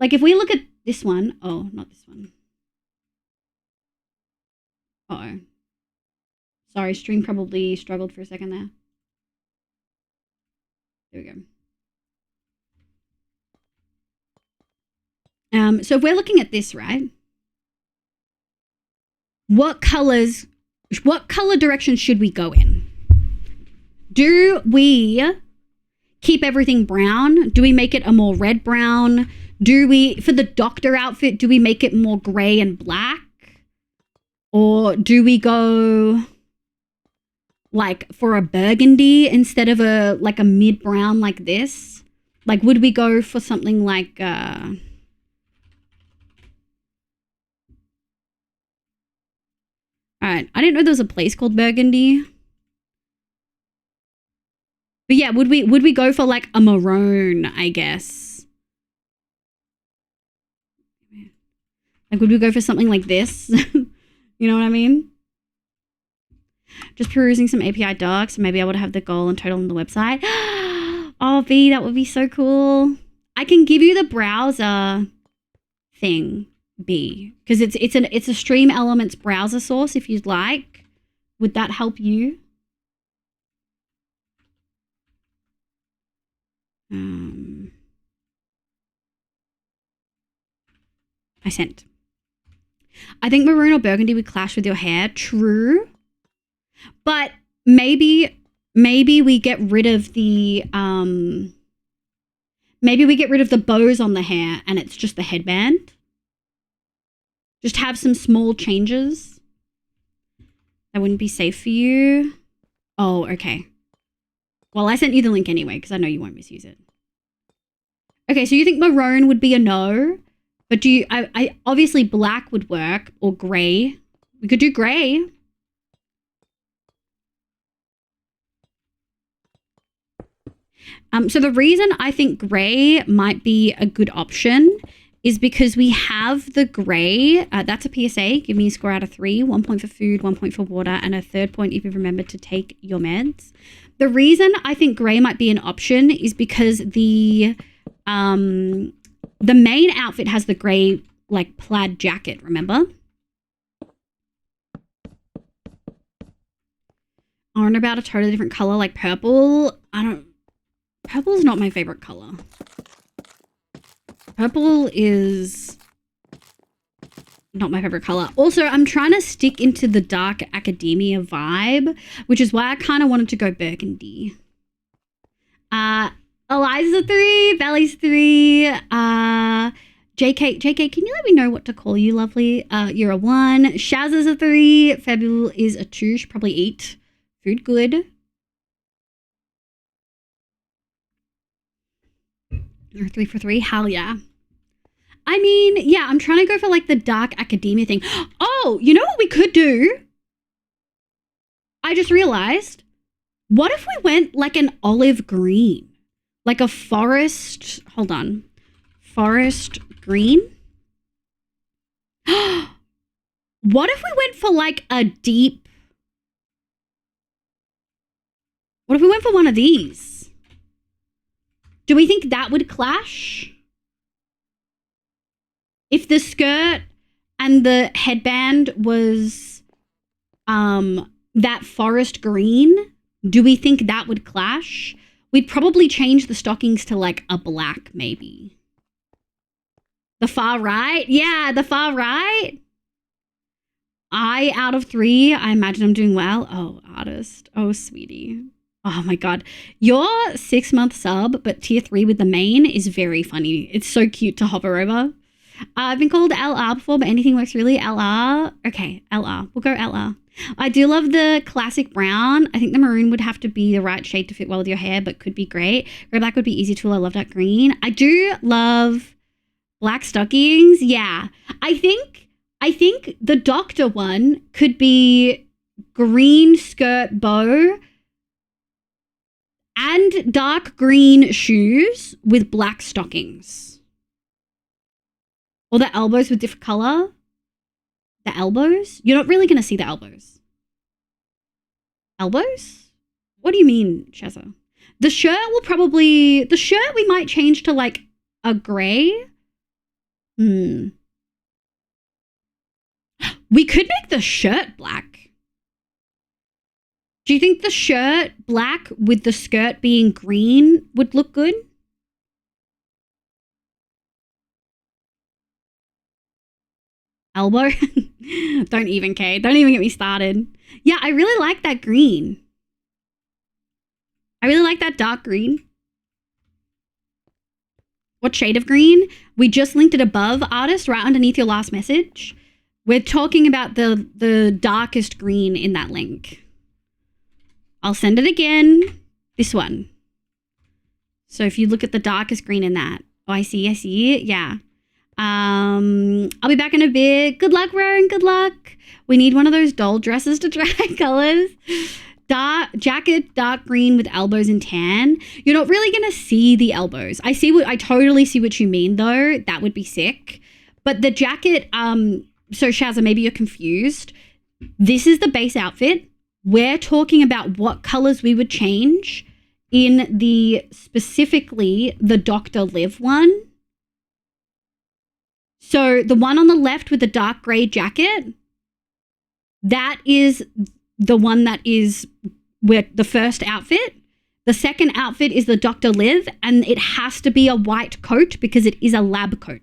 Like if we look at this one, oh, not this one. Uh-oh. Sorry, stream probably struggled for a second there. There we go. So if we're looking at this, right? What color direction should we go in? Do we keep everything brown? Do we make it a more red brown? Do we, for the doctor outfit, do we make it more gray and black? Or do we go like for a burgundy instead of a mid brown like this? Like would we go for something like all right, I didn't know there was a place called Burgundy. But yeah, would we go for like a maroon, I guess? Like would we go for something like this? You know what I mean? Just perusing some API docs, maybe I would have the goal and total on the website. Oh, V, that would be so cool. I can give you the browser thing, B, because it's a Stream Elements browser source if you'd like. Would that help you? I sent. I think maroon or burgundy would clash with your hair. True. But maybe we get rid of the maybe we get rid of the bows on the hair and it's just the headband. Just have some small changes. That wouldn't be safe for you. Oh, okay. Well, I sent you the link anyway because I know you won't misuse it. Okay, so you think maroon would be a no? But do you, I obviously black would work or gray. We could do gray. So the reason I think gray might be a good option is because we have the gray. That's a PSA. Give me a score out of 3. 1 point for food, 1 point for water, and a 3rd point if you've remembered to take your meds. The reason I think gray might be an option is because the main outfit has the gray like plaid jacket, remember? Aren't about a totally different color like purple. Purple is not my favorite color. Purple is not my favorite color. Also, I'm trying to stick into the dark academia vibe, which is why I kind of wanted to go burgundy. Eliza's a 3, Belly's 3, JK, can you let me know what to call you, lovely? You're a 1. Shaz is a 3, Fabul is a 2, should probably eat food good. Or 3 for 3, hell yeah. I mean, yeah, I'm trying to go for like the dark academia thing. Oh, you know what we could do? I just realized, what if we went like an olive green? Like a forest, hold on, forest green? What if we went for like a deep... What if we went for one of these? Do we think that would clash? If the skirt and the headband was that forest green, do we think that would clash? We'd probably change the stockings to like a black maybe. The far right? Yeah, the far right. Out of 3, I imagine I'm doing well. Oh, artist. Oh, sweetie. Oh my God. Your 6-month sub, but tier 3 with the main is very funny. It's so cute to hover over. I've been called LR before, but anything works really. LR. Okay, LR. We'll go LR. I do love the classic brown. I think the maroon would have to be the right shade to fit well with your hair, but could be great. Gray black would be easy too. I love that green. I do love black stockings. Yeah. I think the doctor one could be green skirt bow and dark green shoes with black stockings. Or the elbows with different color. The elbows? You're not really going to see the elbows. Elbows? What do you mean, Shazza? The shirt we might change to like a gray. We could make the shirt black. Do you think the shirt black with the skirt being green would look good? Elbow? Don't even, Kate. Don't even get me started. Yeah, I really like that green. I really like that dark green. What shade of green? We just linked it above, artist, right underneath your last message. We're talking about the darkest green in that link. I'll send it again. This one. So if you look at the darkest green in that. Oh, I see it. Yeah. I'll be back in a bit. Good luck, Rowan. Good luck. We need one of those doll dresses to try colors. Dark jacket, dark green with elbows and tan. You're not really gonna see the elbows. I totally see what you mean though. That would be sick. But the jacket, so Shazza, maybe you're confused. This is the base outfit. We're talking about what colors we would change in specifically the Dr. Liv one. So the one on the left with the dark gray jacket, that is the one that is with the first outfit. The second outfit is the Dr. Liv, and it has to be a white coat because it is a lab coat.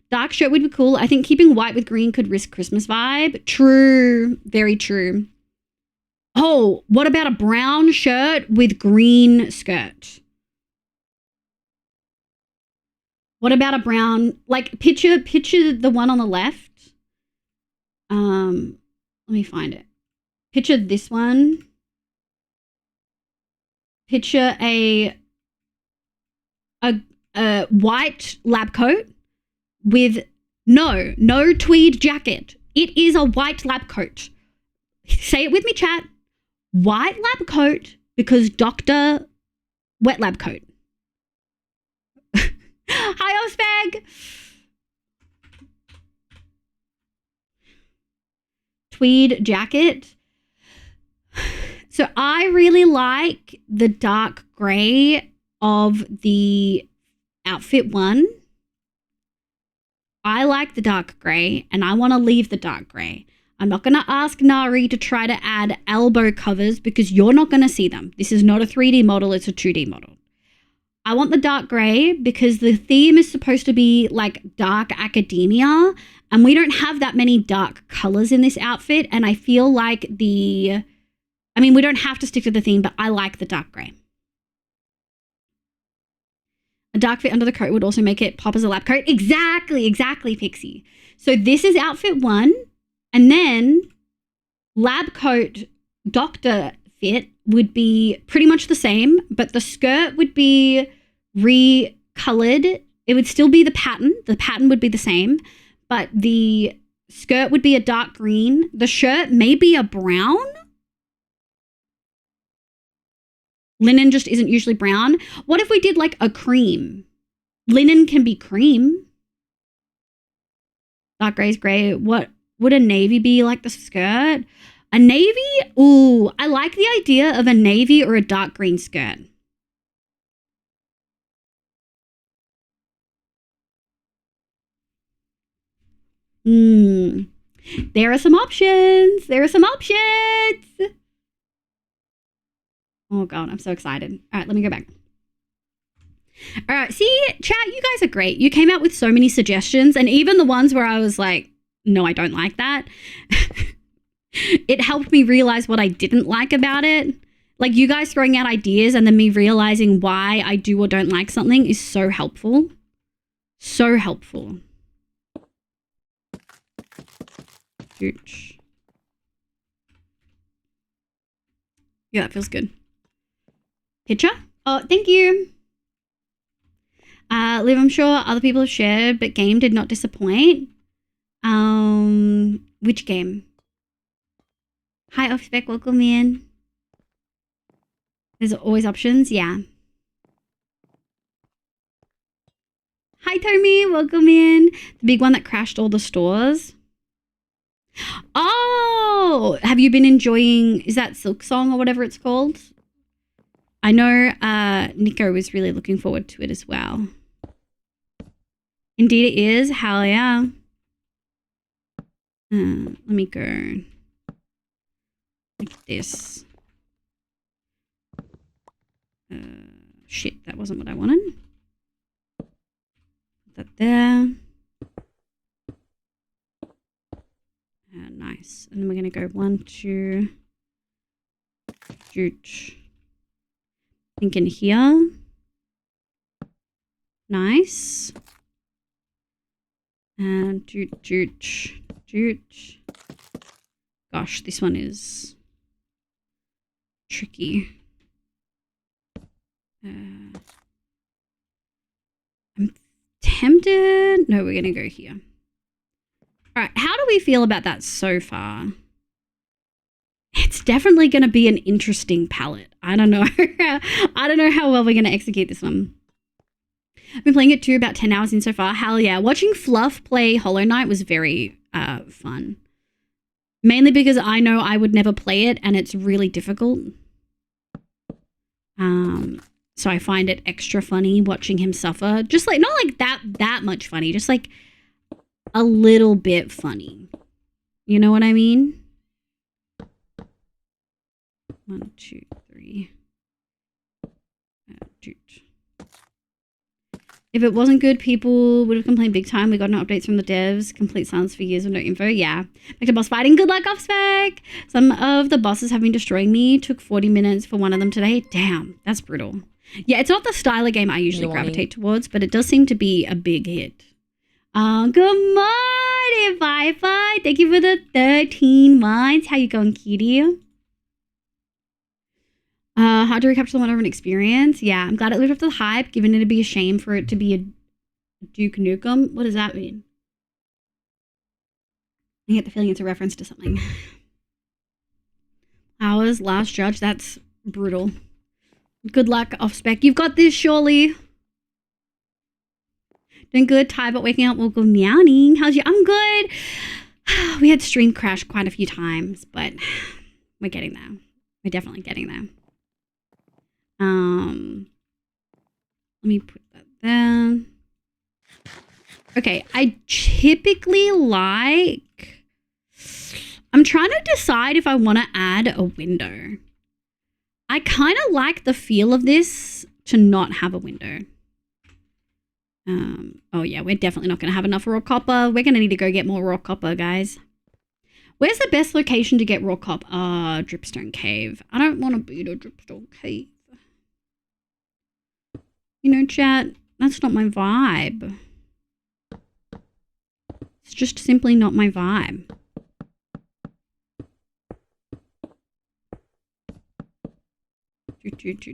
Dark shirt would be cool. I think keeping white with green could risk Christmas vibe. True. Very true. Oh, what about a brown shirt with green skirt? What about a brown, like picture the one on the left. Let me find it. Picture this one. Picture a white lab coat with no tweed jacket. It is a white lab coat. Say it with me, chat. White lab coat because Dr. Wet lab coat. Hi, Osbag. Tweed jacket. So I really like the dark gray of the outfit one. I like the dark gray and I want to leave the dark gray. I'm not going to ask Nari to try to add elbow covers because you're not going to see them. This is not a 3D model, it's a 2D model. I want the dark gray because the theme is supposed to be like dark academia and we don't have that many dark colors in this outfit. And I feel like we don't have to stick to the theme, but I like the dark gray. A dark fit under the coat would also make it pop as a lab coat. Exactly, Pixie. So this is outfit 1 and then lab coat doctor fit would be pretty much the same, but the skirt would be recolored. It would still be the pattern. The pattern would be the same, but the skirt would be a dark green. The shirt may be a brown. Linen just isn't usually brown. What if we did like a cream? Linen can be cream. Dark grey is great. What would a navy be like the skirt? A navy? Ooh, I like the idea of a navy or a dark green skirt. There are some options. There are some options. Oh God, I'm so excited. All right, let me go back. All right, see, chat, you guys are great. You came out with so many suggestions, and even the ones where I was like, no, I don't like that. It helped me realize what I didn't like about it. Like, you guys throwing out ideas and then me realizing why I do or don't like something is so helpful. So helpful. Yeah, that feels good. Picture? Oh, thank you. Liv, I'm sure other people have shared, but game did not disappoint. Which game? Hi, Offspec, welcome in. There's always options, yeah. Hi, Tommy, welcome in. The big one that crashed all the stores. Oh, have you been enjoying, is that Silk Song or whatever it's called? I know Nico was really looking forward to it as well. Indeed it is. Hell yeah. Let me go like this. Shit, that wasn't what I wanted. Put that there. Nice. And then we're going to go 1, 2, shoot. Think in here. Nice. And doot. Gosh, this one is tricky. I'm tempted. No, we're going to go here. All right, how do we feel about that so far? It's definitely going to be an interesting palette. I don't know. I don't know how well we're going to execute this one. I've been playing it too, about 10 hours in so far. Hell yeah. Watching Fluff play Hollow Knight was very fun. Mainly because I know I would never play it and it's really difficult. So I find it extra funny watching him suffer. Just like, not like that much funny, just like a little bit funny. You know what I mean? 1, 2, 3. Dude. If it wasn't good, people would have complained big time. We got no updates from the devs. Complete silence for years with no info. Yeah. Back to boss fighting. Good luck, off-spec. Some of the bosses have been destroying me. Took 40 minutes for one of them today. Damn, that's brutal. Yeah, it's not the style of game I usually gravitate towards, but it does seem to be a big hit. Good morning, Bye-Bye. Thank you for the 13 months. How you going, cutie? Hard to recapture the one over an experience. Yeah, I'm glad it lived up to the hype, given it'd be a shame for it to be a Duke Nukem. What does that mean? I get the feeling it's a reference to something. Hours, last judge. That's brutal. Good luck, off-spec. You've got this, surely. Doing good. Tired but waking up. We'll go meowing. How's you? I'm good. We had stream crash quite a few times, but we're getting there. We're definitely getting there. Let me put that there. Okay, I typically like... I'm trying to decide if I want to add a window. I kind of like the feel of this to not have a window. Oh yeah, we're definitely not going to have enough raw copper. We're going to need to go get more raw copper, guys. Where's the best location to get raw copper? Dripstone Cave. I don't want to be the Dripstone Cave. You know, chat, that's not my vibe. It's just simply not my vibe. It's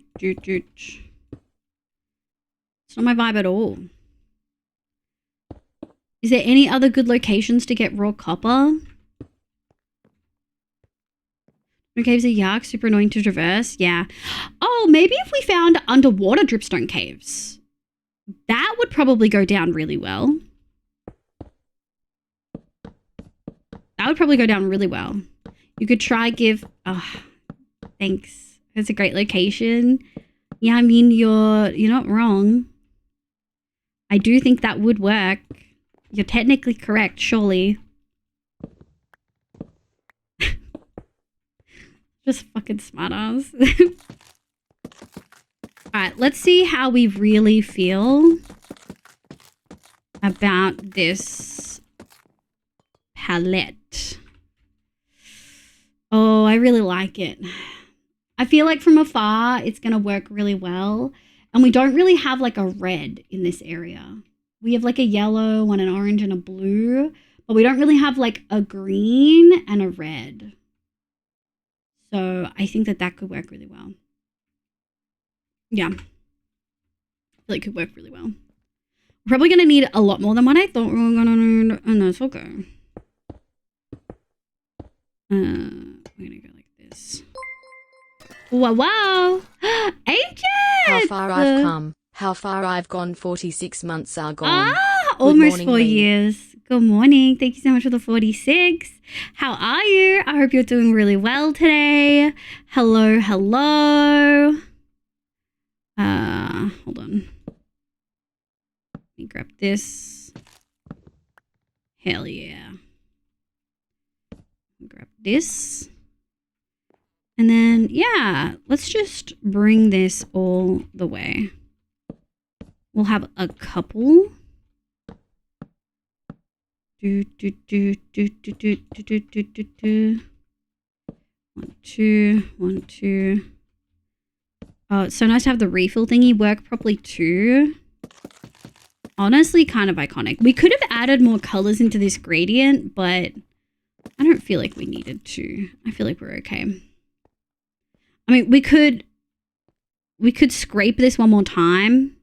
not my vibe at all. Is there any other good locations to get raw copper? Caves are yuck, super annoying to traverse. Yeah. Oh, maybe if we found underwater dripstone caves. That would probably go down really well. probably go down really well. You could try give... Oh, thanks. It's a great location. Yeah, I mean, you're not wrong. I do think that would work. You're technically correct, surely. Just fucking smartass. Alright, let's see how we really feel about this palette. Oh, I really like it. I feel like from afar, it's going to work really well. And we don't really have like a red in this area. We have like a yellow and an orange and a blue, but we don't really have like a green and a red. So I think that that could work really well. Yeah. I feel like it could work really well. We're probably going to need a lot more than what I thought we were going to need. And that's okay. We're going to go like this. Wow, wow. Agent! How far I've come. How far I've gone. 46 months are gone. Ah, Good almost morning, 4 Lee. years. Good morning. Thank you so much for the 46. How are you? I hope you're doing really well today. Hello, hello. Hold on. Let me grab this. Hell yeah. Grab this. And then, yeah, let's just bring this all the way. We'll have a couple. Do, do, do, do, do, do, do, do, do, do. 1, 2, 1, 2. Oh, it's so nice to have the refill thingy work properly too. Honestly, kind of iconic. We could have added more colors into this gradient, but I don't feel like we needed to. I feel like we're okay. I mean, we could scrape this one more time,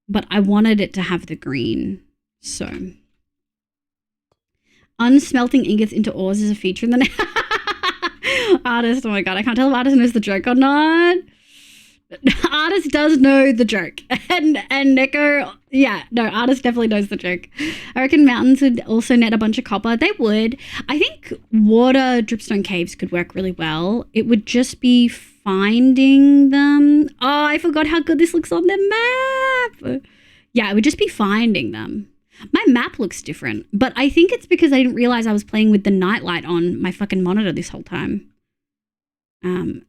but I wanted it to have the green. So, unsmelting ingots into ores is a feature in the artist. Oh my god, I can't tell if artist knows the joke or not. Artist does know the joke, and Neko, yeah, no, artist definitely knows the joke. I reckon mountains would also net a bunch of copper. They would. I think water dripstone caves could work really well. It would just be finding them. Oh, I forgot how good this looks on the map. Yeah, it would just be finding them. My map looks different, but I think it's because I didn't realize I was playing with the nightlight on my fucking monitor this whole time.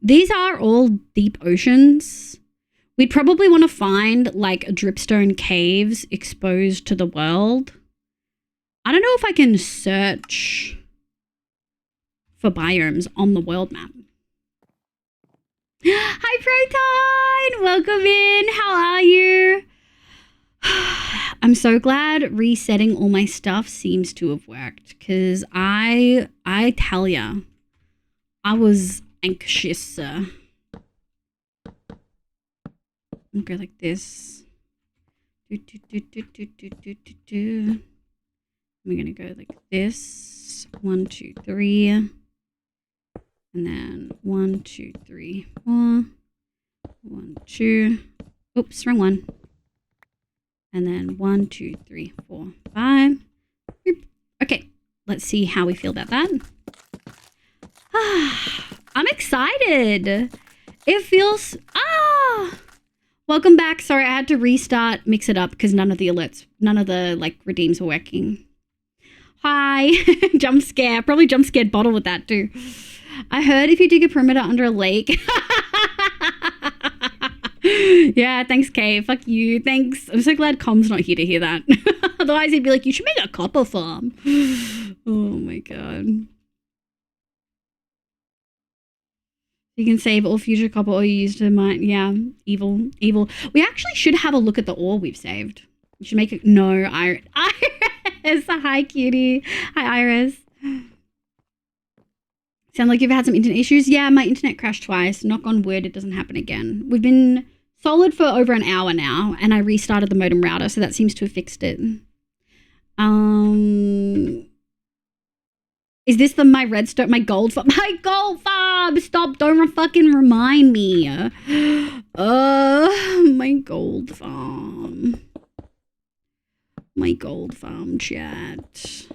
These are all deep oceans. We'd probably want to find like dripstone caves exposed to the world. I don't know if I can search for biomes on the world map. Hi, Proton! Welcome in. How are you? I'm so glad resetting all my stuff seems to have worked, because I tell ya, I was anxious. I'll go like this. We're gonna go like this. 1, 2, 3. And then 1, 2, 3, 4. 1, 2. Oops, wrong one. And then 1, 2, 3, 4, 5. Okay, let's see how we feel about that. I'm excited. It feels... Welcome back. Sorry, I had to restart, mix it up, because none of the alerts, none of the, like, redeems were working. Hi. Jump scare. Probably jump scared bottle with that, too. I heard if you dig a perimeter under a lake... Yeah, thanks, Kay. Fuck you. Thanks. I'm so glad Com's not here to hear that. Otherwise, he'd be like, you should make a copper farm. Oh, my God. You can save all future copper ore you use to mine. Yeah, evil. We actually should have a look at the ore we've saved. You should make it. No, Iris. Hi, cutie. Hi, Iris. Sound like you've had some internet issues? Yeah, my internet crashed twice. Knock on wood, it doesn't happen again. We've been solid for over an hour now, and I restarted the modem router, so that seems to have fixed it. Is this my redstone, my gold farm? My gold farm! Stop, don't fucking remind me. My gold farm. My gold farm, chat.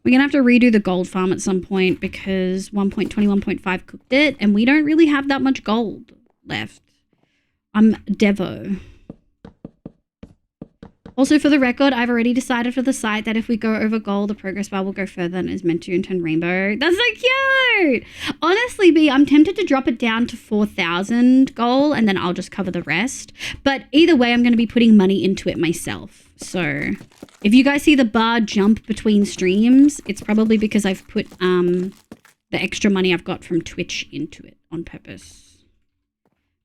We're going to have to redo the gold farm at some point because 1.21.5 cooked it and we don't really have that much gold left. I'm Devo. Also, for the record, I've already decided for the site that if we go over gold, the progress bar will go further than it's meant to and turn rainbow. That's so cute! Honestly, B, I'm tempted to drop it down to 4,000 gold and then I'll just cover the rest. But either way, I'm going to be putting money into it myself. So if you guys see the bar jump between streams, it's probably because I've put the extra money I've got from Twitch into it on purpose.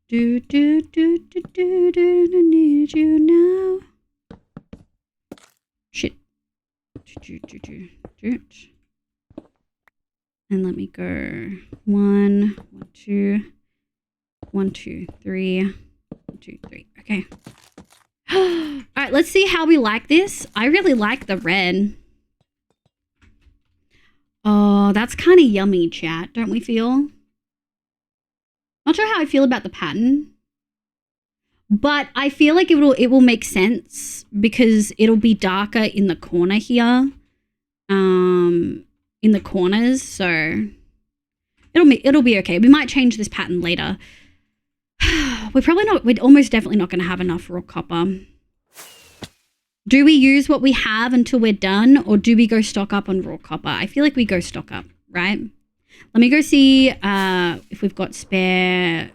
Do, do, do, do, do, do, do, need you now. Shit. And let me go 1, 2, 1, 2, 3, 1, 2, 3. Okay. All right, let's see how we like this. I really like the red. Oh, that's kind of yummy, chat. Don't we feel? Not sure how I feel about the pattern. But I feel like it will make sense because it'll be darker in the corner here. In the corners, so it'll be okay. We might change this pattern later. We're almost definitely not going to have enough raw copper. Do we use what we have until we're done or do we go stock up on raw copper? I feel like we go stock up, right? Let me go see if we've got spare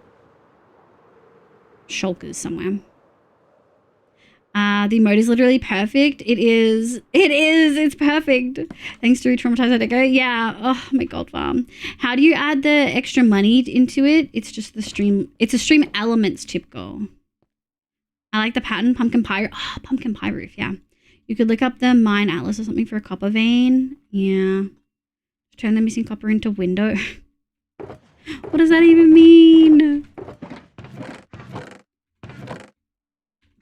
shulkers somewhere. The emote is literally perfect. It is. It's perfect. Thanks to Traumatized Echo. Yeah. Oh my god, farm. How do you add the extra money into it? It's just the stream. It's a stream elements tip goal. I like the pattern. Pumpkin pie. Oh, pumpkin pie roof. Yeah. You could look up the mine atlas or something for a copper vein. Yeah. Turn the missing copper into window. What does that even mean?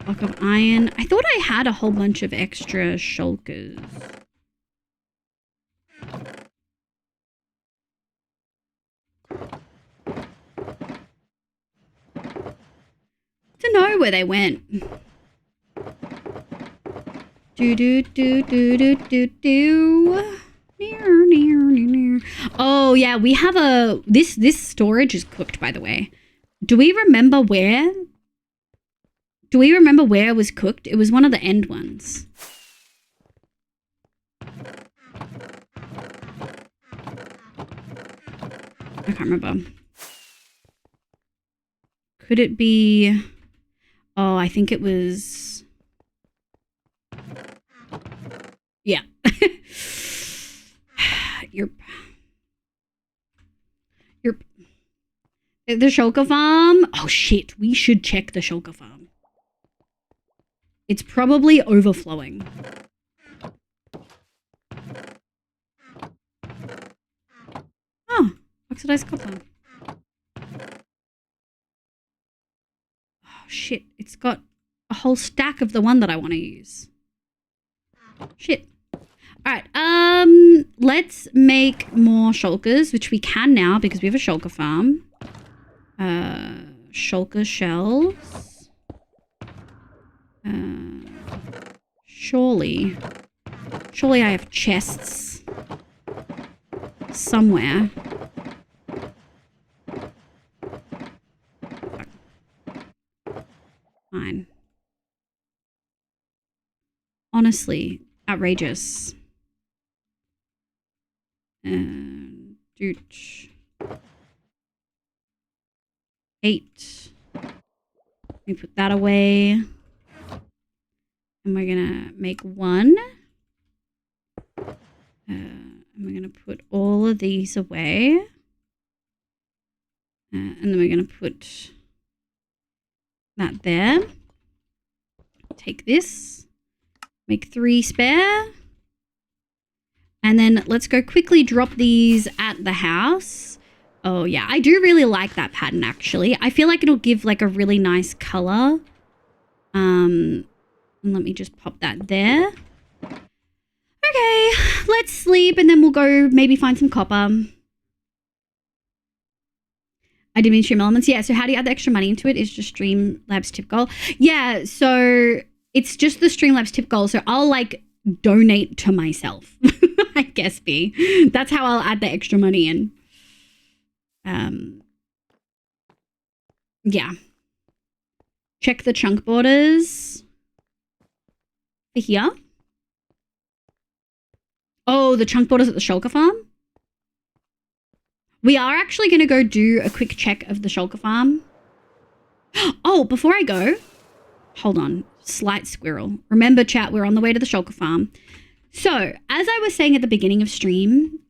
Block of iron. I thought I had a whole bunch of extra shulkers. To know where they went. Do do do do do do do. Near, near, near, near. Oh yeah, we have a this storage is cooked, by the way. Do we remember where? Do we remember where it was cooked? It was one of the end ones. I can't remember. Could it be... Oh, I think it was... Yeah. You're... The shulker farm? Oh shit, we should check the shulker farm. It's probably overflowing. Oh, oxidized copper. Oh shit, it's got a whole stack of the one that I want to use. Shit. Alright, let's make more shulkers, which we can now because we have a shulker farm. Shulker shells. Surely I have chests somewhere. Fine. Honestly, outrageous. Dude. 8. Let me put that away. And we're gonna make 1. And we're gonna put all of these away. And then we're gonna put that there. Take this. Make 3 spare. And then let's go quickly drop these at the house. Oh yeah, I do really like that pattern actually. I feel like it'll give like a really nice color. And let me just pop that there. Okay, let's sleep and then we'll go maybe find some copper. I did mean stream elements. Yeah, so how do you add the extra money into it? Is just Streamlabs tip goal. Yeah, so it's just the Streamlabs tip goal. So I'll like donate to myself. I guess B. That's how I'll add the extra money in. Yeah. Check the chunk borders for here. Oh, the chunk borders at the shulker farm. We are actually going to go do a quick check of the shulker farm. Oh, before I go, hold on. Slight squirrel. Remember, chat, we're on the way to the shulker farm. So, as I was saying at the beginning of stream,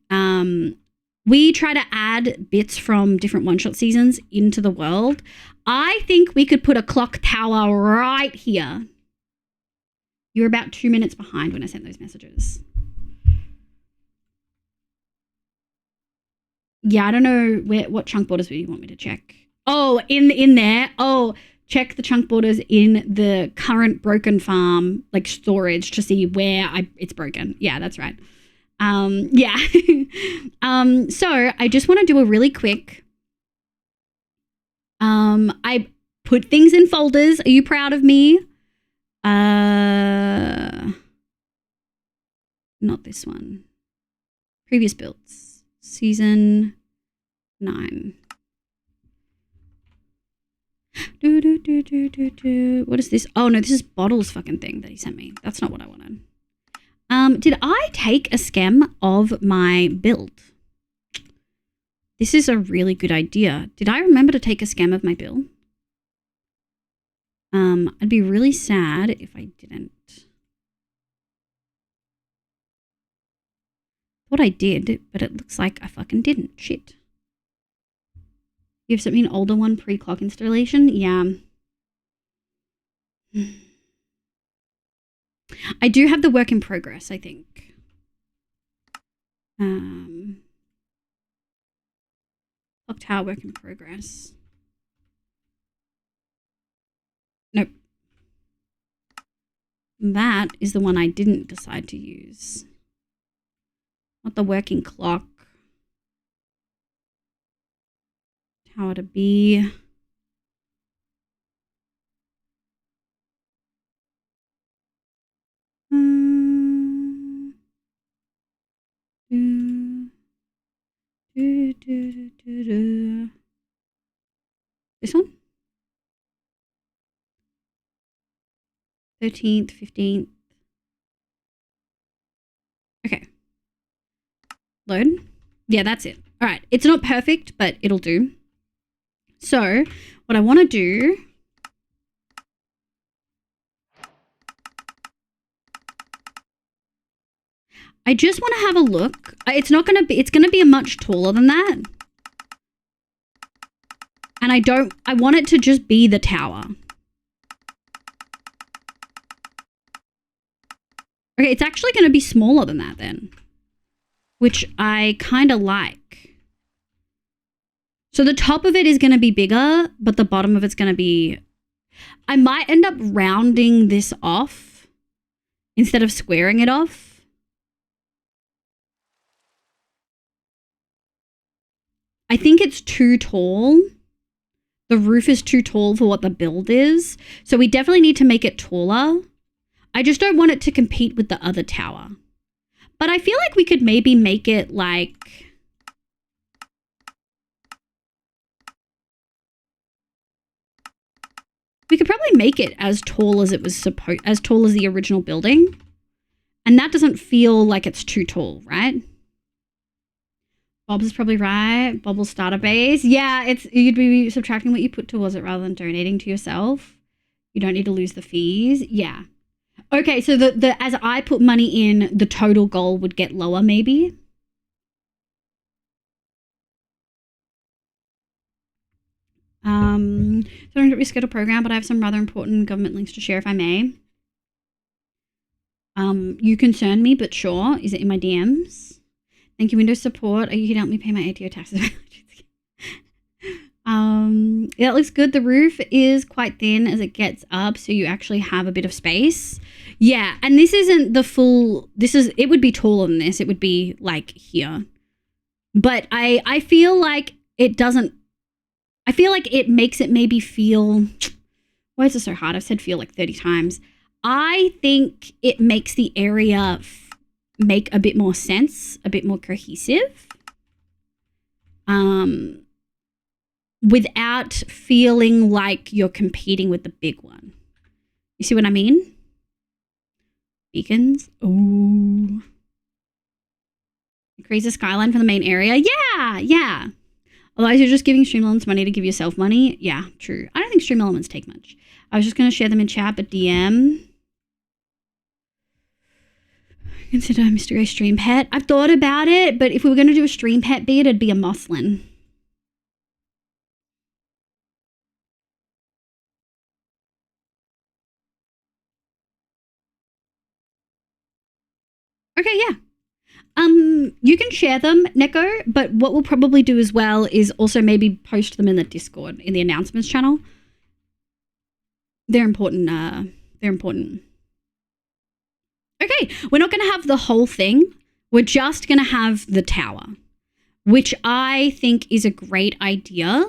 we try to add bits from different one-shot seasons into the world. I think we could put a clock tower right here. You were about 2 minutes behind when I sent those messages. Yeah, I don't know what chunk borders you want me to check. Oh, in there. Oh, check the chunk borders in the current broken farm, like storage, to see where it's broken. Yeah, that's right. Yeah. So I just want to do a really quick. I put things in folders. Are you proud of me? Not this one. Previous builds. Season 9. What is this? Oh no, this is Bottle's fucking thing that he sent me. That's not what I wanted. Did I take a skem of my build? This is a really good idea. Did I remember to take a skem of my build? I'd be really sad if I didn't. Thought I did, but it looks like I fucking didn't. Shit. You've sent me an older one pre-clock installation? Yeah. I do have the work in progress, I think. Clock tower work in progress. Nope. That is the one I didn't decide to use. Not the working clock. Tower to be. This one? 13th, 15th. Okay. Load. Yeah, that's it. All right. It's not perfect, but it'll do. So what I want to do I just want to have a look. It's going to be much taller than that. And I want it to just be the tower. Okay, it's actually going to be smaller than that then, which I kind of like. So the top of it is going to be bigger, but the bottom of it's going to be... I might end up rounding this off instead of squaring it off. I think it's too tall. The roof is too tall for what the build is. So we definitely need to make it taller. I just don't want it to compete with the other tower. But I feel like we could maybe make it like... We could probably make it as tall as it was as tall as the original building. And that doesn't feel like it's too tall, right? Bob's is probably right. Bob will start a base. Yeah, you'd be subtracting what you put towards it rather than donating to yourself. You don't need to lose the fees. Yeah. Okay, so as I put money in, the total goal would get lower maybe. So I don't reschedule program, but I have some rather important government links to share if I may. You concern me, but sure. Is it in my DMs? Thank you, Windows support. You can help me pay my ATO taxes. Yeah, it looks good. The roof is quite thin as it gets up, so you actually have a bit of space. Yeah, and this isn't the full... It would be taller than this. It would be like here. But I feel like it doesn't... I feel like it makes it maybe feel... Why is it so hard? I've said feel like 30 times. I think it makes the area make a bit more sense, a bit more cohesive, without feeling like you're competing with the big one. You see what I mean? Beacons. Oh. Increase the skyline for the main area. Yeah. Otherwise, you're just giving Stream Elements money to give yourself money. Yeah, true. I don't think Stream Elements take much. I was just going to share them in chat, but DM. Consider Mr. A stream pet. I've thought about it, but if we were going to do a stream pet beard, it'd be a Moslin. Okay, yeah. You can share them, Neko, but what we'll probably do as well is also maybe post them in the Discord, in the announcements channel. They're important. Okay, we're not going to have the whole thing. We're just going to have the tower, which I think is a great idea.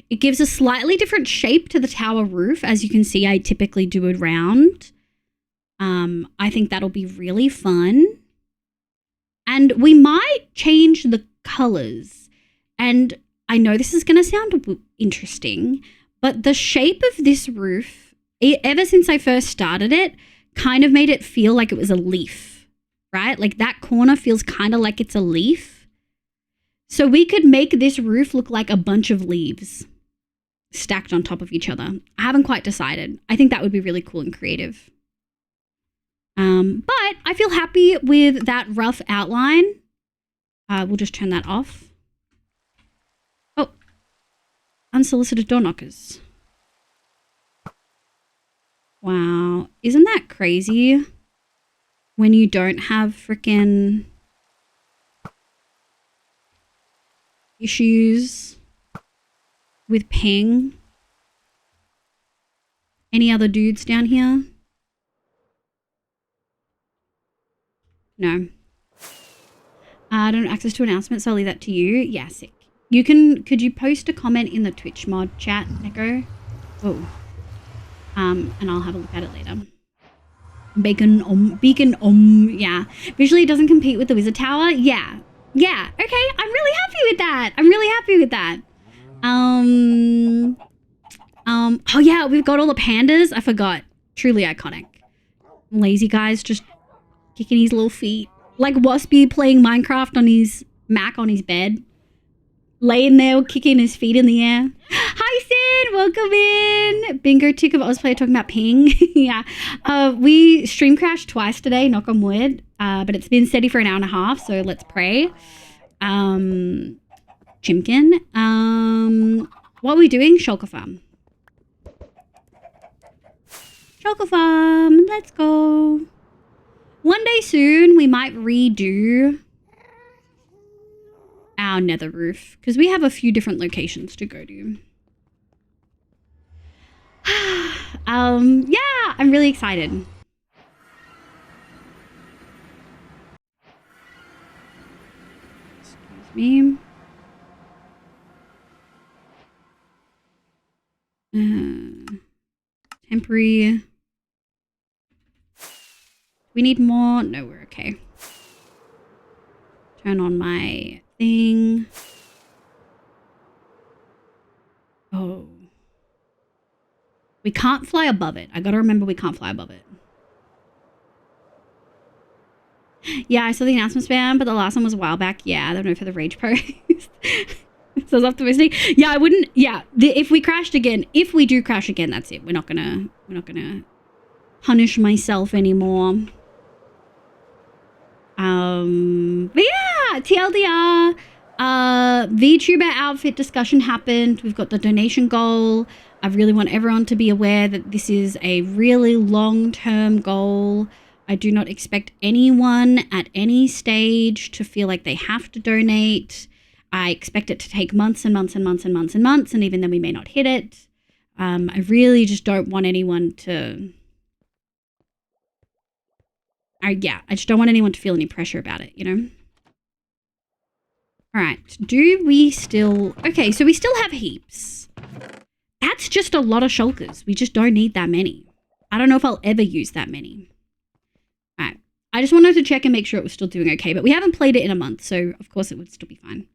It gives a slightly different shape to the tower roof. As you can see, I typically do it round. I think that'll be really fun. And we might change the colors. And I know this is going to sound interesting, but the shape of this roof, ever since I first started it, kind of made it feel like it was a leaf, right? Like that corner feels kind of like it's a leaf. So we could make this roof look like a bunch of leaves stacked on top of each other. I haven't quite decided. I think that would be really cool and creative. But I feel happy with that rough outline. We'll just turn that off. Oh, unsolicited door knockers. Wow, isn't that crazy? When you don't have frickin' issues with ping. Any other dudes down here? No. I don't have access to announcements, so I'll leave that to you. Yeah, sick. Could you post a comment in the Twitch mod chat, Neko? Oh. And I'll have a look at it later. Beacon, yeah. Visually, it doesn't compete with the Wizard Tower. Yeah. Yeah, okay. I'm really happy with that. Oh yeah, we've got all the pandas. I forgot. Truly iconic. Lazy guy's just kicking his little feet. Like Waspy playing Minecraft on his Mac on his bed. Laying there, kicking his feet in the air. Hi, Sid! Welcome in! Bingo tick of Osplay talking about ping. Yeah. We stream crashed twice today, knock on wood. But it's been steady for an hour and a half, so let's pray. Chimkin. What are we doing? Shulker Farm. Shulker Farm. Let's go. One day soon, we might redo our nether roof because we have a few different locations to go to. Yeah, I'm really excited. Excuse me. Temporary. We need more. No, we're okay. Turn on my thing. Oh. We can't fly above it. I gotta remember we can't fly above it. Yeah, I saw the announcement spam, but the last one was a while back. Yeah, I don't know for the rage post. So it's optimistic. Yeah, I wouldn't. Yeah, if we crashed again, if we do crash again, that's it. We're not gonna punish myself anymore. But yeah, TLDR, VTuber outfit discussion happened. We've got the donation goal. I really want everyone to be aware that this is a really long-term goal. I do not expect anyone at any stage to feel like they have to donate. I expect it to take months and months and months and months and months, and even then we may not hit it. I really just don't want anyone to... I just don't want anyone to feel any pressure about it, you know? All right, do we still... Okay, so we still have heaps. That's just a lot of shulkers. We just don't need that many. I don't know if I'll ever use that many. All right. I just wanted to check and make sure it was still doing okay, but we haven't played it in a month, so of course it would still be fine.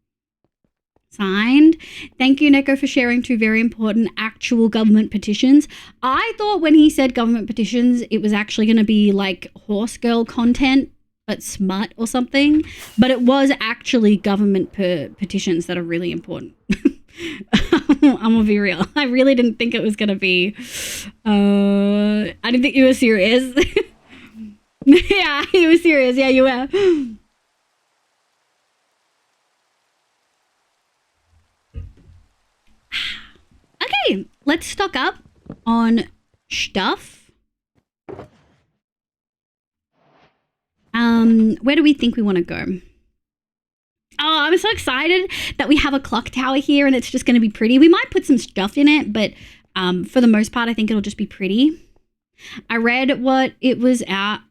Signed. Thank you, Neko, for sharing 2 very important actual government petitions. I thought when he said government petitions, it was actually going to be like horse girl content, but smut or something. But it was actually government petitions that are really important. I'm gonna be real. I really didn't think it was going to be. I didn't think you were serious. Yeah, you were serious. Yeah, you were. Okay, let's stock up on stuff. Where do we think we want to go? Oh, I'm so excited that we have a clock tower here and it's just going to be pretty. We might put some stuff in it, but for the most part, I think it'll just be pretty. I read what it was about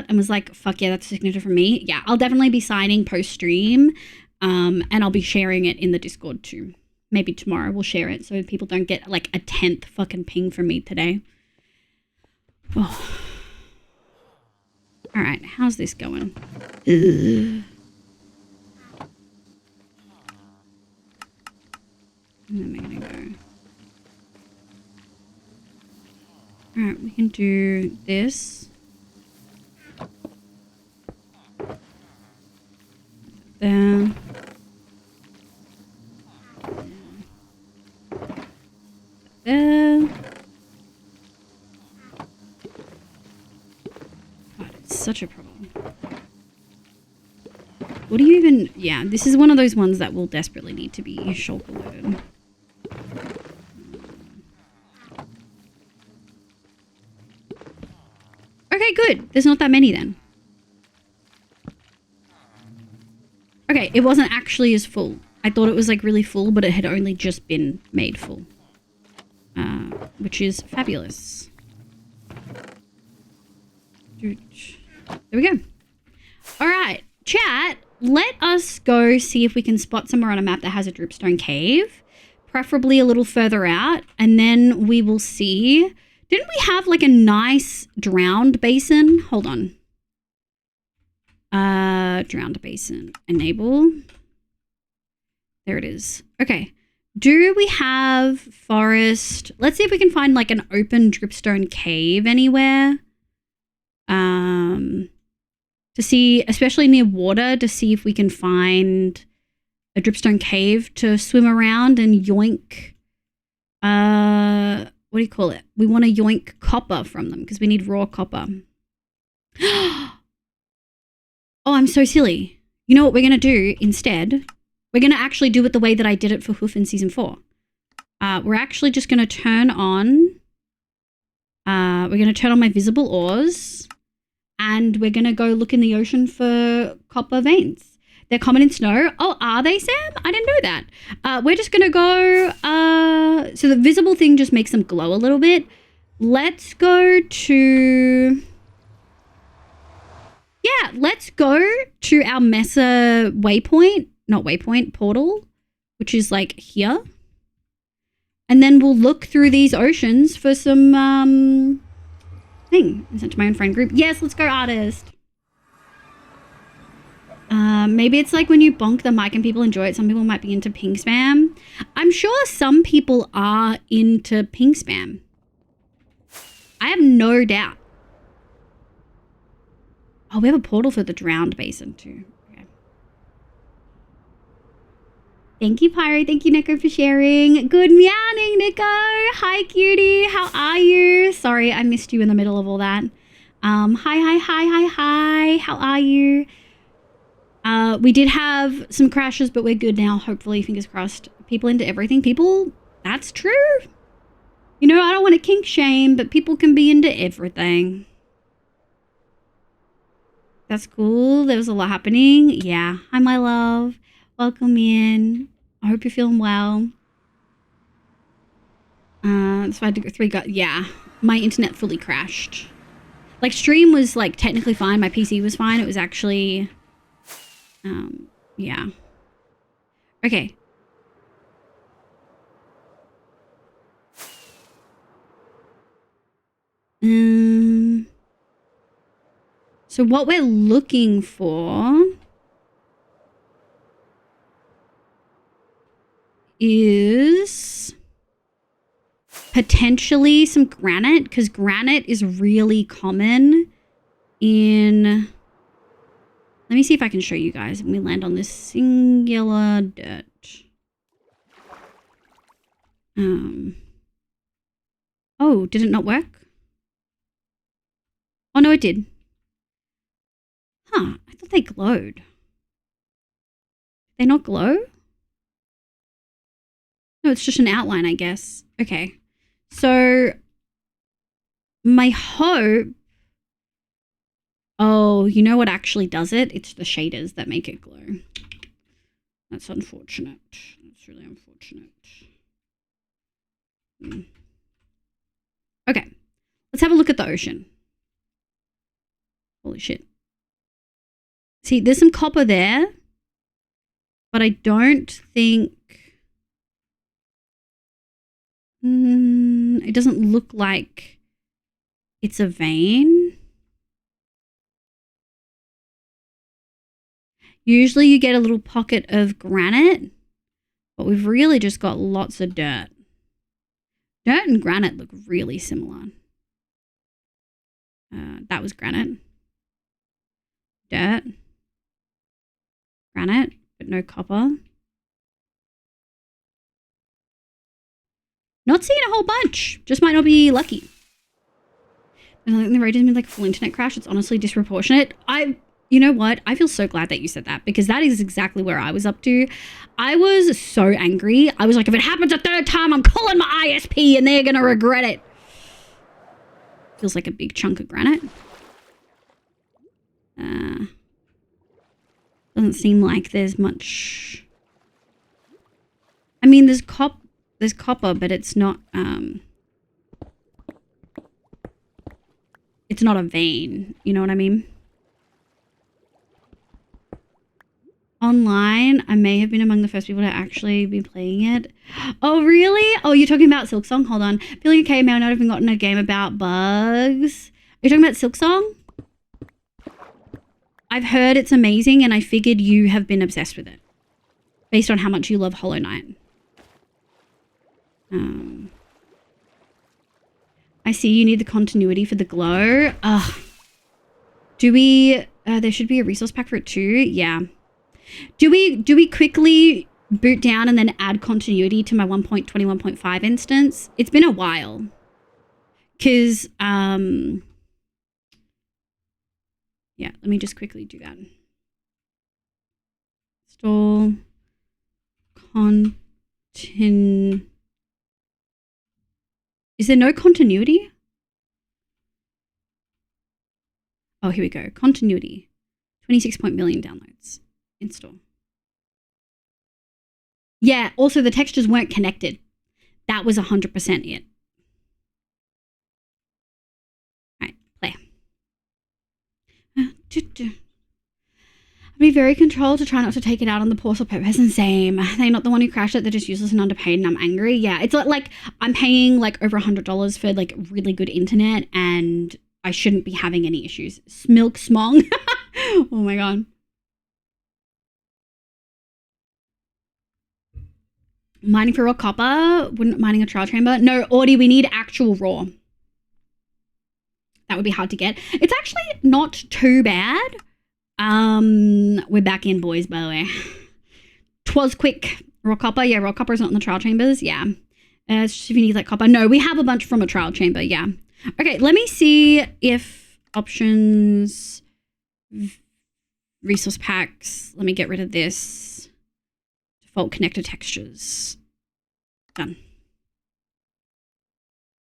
and was like, fuck yeah, that's a signature for me. Yeah, I'll definitely be signing post-stream and I'll be sharing it in the Discord too. Maybe tomorrow we'll share it so people don't get like a 10th fucking ping from me today. Oh. All right, how's this going? Ugh. And then we're gonna go. All right, we can do this. There. There. God, it's such a problem. What do you even... Yeah, this is one of those ones that will desperately need to be shulk alerted. Okay, good. There's not that many then. Okay, it wasn't actually as full. I thought it was like really full, but it had only just been made full. Which is fabulous. There we go. All right, chat, let us go see if we can spot somewhere on a map that has a dripstone cave, preferably a little further out, and then we will see. Didn't we have like a nice drowned basin? Hold on. Drowned basin. Enable. There it is. Okay. Do we have forest? Let's see if we can find like an open dripstone cave anywhere. To see, especially near water, to see if we can find a dripstone cave to swim around and yoink. What do you call it? We want to yoink copper from them because we need raw copper. Oh, I'm so silly. You know what we're going to do instead? We're going to actually do it the way that I did it for Hoof in Season 4. We're actually just going to turn on... we're going to turn on my visible ores. And we're going to go look in the ocean for copper veins. They're common in snow. Oh, are they, Sam? I didn't know that. We're just going to go... so the visible thing just makes them glow a little bit. Let's go to... Yeah, let's go to our Mesa waypoint. Not waypoint, portal. Which is like here. And then we'll look through these oceans for some... thing. I sent to my own friend group. Yes, let's go, artist. Maybe it's like when you bonk the mic and people enjoy it. Some people might be into ping spam. I'm sure some people are into ping spam. I have no doubt. Oh, we have a portal for the drowned basin too. Okay. Thank you, Pyro. Thank you, Nico, for sharing. Good meowing, Nico. Hi, cutie. How are you? Sorry, I missed you in the middle of all that. Hi. How are you? We did have some crashes, but we're good now. Hopefully, fingers crossed. People into everything. People, that's true. You know, I don't want to kink shame, but people can be into everything. That's cool. There was a lot happening. Yeah. Hi, my love. Welcome in. I hope you're feeling well. That's why I had to go 3 got. Yeah. My internet fully crashed. Like, stream was, like, technically fine. My PC was fine. It was actually... yeah. Okay. So what we're looking for is potentially some granite, because granite is really common in... Let me see if I can show you guys when we land on this singular dirt. Oh, did it not work? Oh, no, it did. Huh, I thought they glowed. They not glow? No, it's just an outline, I guess. Okay. So, my hope... Oh, you know what actually does it? It's the shaders that make it glow. That's unfortunate. That's really unfortunate. Okay. Let's have a look at the ocean. Holy shit. See, there's some copper there, but I don't think... it doesn't look like it's a vein. Usually you get a little pocket of granite, but we've really just got lots of dirt. Dirt and granite look really similar. That was granite. Dirt. Granite, but no copper. Not seeing a whole bunch. Just might not be lucky. And the radio's been like a full internet crash. It's honestly disproportionate. You know what? I feel so glad that you said that, because that is exactly where I was up to. I was so angry. I was like, if it happens a third time, I'm calling my ISP and they're going to regret it. Feels like a big chunk of granite. Doesn't seem like there's much. I mean, there's copper, but it's not a vein. You know what I mean? Online, I may have been among the first people to actually be playing it. Oh, really? Oh, you're talking about Silksong? Hold on. Feeling okay, may not have gotten a game about bugs. Are you talking about Silksong? I've heard it's amazing, and I figured you have been obsessed with it based on how much you love Hollow Knight. I see you need the continuity for the glow. Do we... there should be a resource pack for it too. Yeah. Do we quickly boot down and then add continuity to my 1.21.5 instance? It's been a while. Because, yeah, let me just quickly do that. Install Is there no continuity? Oh, here we go. Continuity. 26 million downloads. Install. Yeah, also the textures weren't connected. That was 100% it. All right, play. I'd be very controlled to try not to take it out on the poor purpose, and same. They're not the one who crashed it. They're just useless and underpaid, and I'm angry. Yeah, it's like I'm paying like over $100 for like really good internet, and I shouldn't be having any issues. Smilk smong. Oh my god. Mining for raw copper? Wouldn't mining a trial chamber? No, Audie, we need actual raw. That would be hard to get. It's actually not too bad. We're back in, boys, by the way. 'Twas quick. Raw copper? Yeah, raw copper is not in the trial chambers. Yeah. It's just if you need like copper. No, we have a bunch from a trial chamber. Yeah. Okay, let me see if options, resource packs. Let me get rid of this. Default connector textures. Done.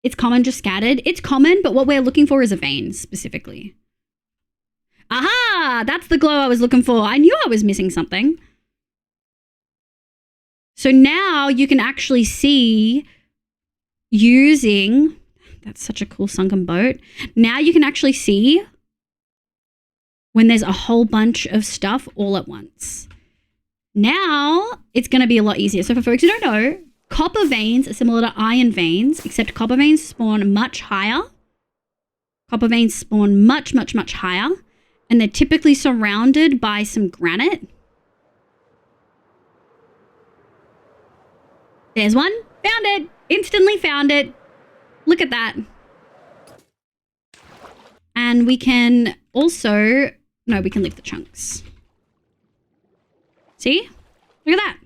It's common, just scattered. It's common, but what we're looking for is a vein specifically. Aha! That's the glow I was looking for. I knew I was missing something. So now you can actually see using... That's such a cool sunken boat. Now you can actually see when there's a whole bunch of stuff all at once. Now it's going to be a lot easier. So for folks who don't know, copper veins are similar to iron veins, except copper veins spawn much higher. Copper veins spawn much, much, much higher. And they're typically surrounded by some granite. There's one. Found it. Instantly found it. Look at that. And we can also... No, we can leave the chunks. See? Look at that.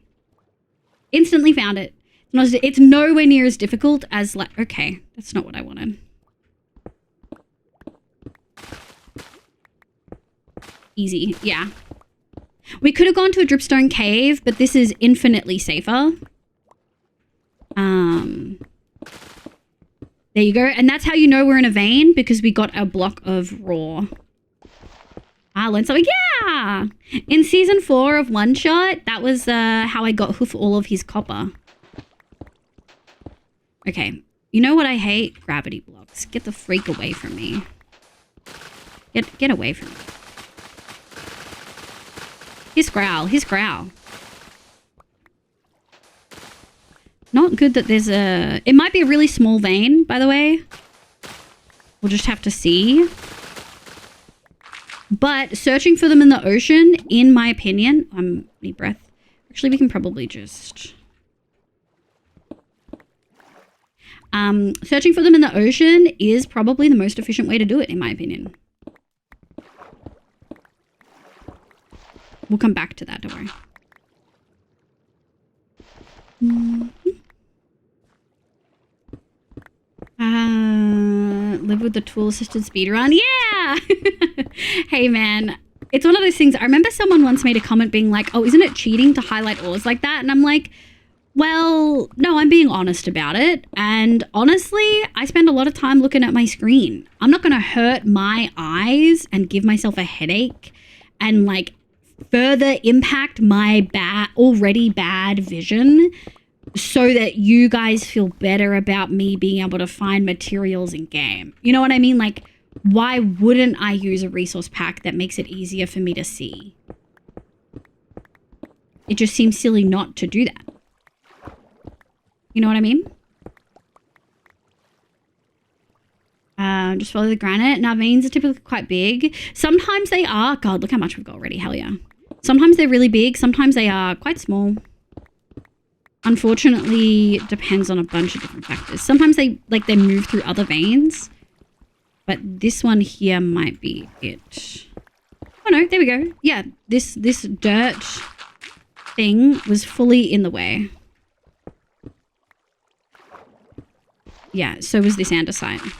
Instantly found it. It's nowhere near as difficult as like... Okay, that's not what I wanted. Easy, yeah. We could have gone to a dripstone cave, but this is infinitely safer. There you go. And that's how you know we're in a vein, because we got a block of raw. I learned something. Yeah! In season 4 of One Shot, that was how I got Hoof all of his copper. Okay. You know what I hate? Gravity blocks. Get the freak away from me. Get away from me. His growl. His growl. Not good that there's a... It might be a really small vein, by the way. We'll just have to see. But searching for them in the ocean, in my opinion... need breath. Actually, we can probably just... searching for them in the ocean is probably the most efficient way to do it, in my opinion. We'll come back to that, don't worry. Live with the tool-assisted speedrun. Yeah! Hey, man. It's one of those things. I remember someone once made a comment being like, oh, isn't it cheating to highlight ores like that? And I'm like, well, no, I'm being honest about it. And honestly, I spend a lot of time looking at my screen. I'm not going to hurt my eyes and give myself a headache and like further impact my already bad vision so that you guys feel better about me being able to find materials in game. You know what I mean? Like, why wouldn't I use a resource pack that makes it easier for me to see? It just seems silly not to do that. You know what I mean? Just follow the granite. Now, veins are typically quite big. Sometimes they are. God, look how much we've got already. Hell yeah. Sometimes they're really big. Sometimes they are quite small. Unfortunately, it depends on a bunch of different factors. Sometimes they move through other veins. But this one here might be it. Oh no, there we go. Yeah, this dirt thing was fully in the way. Yeah, so was this andesite.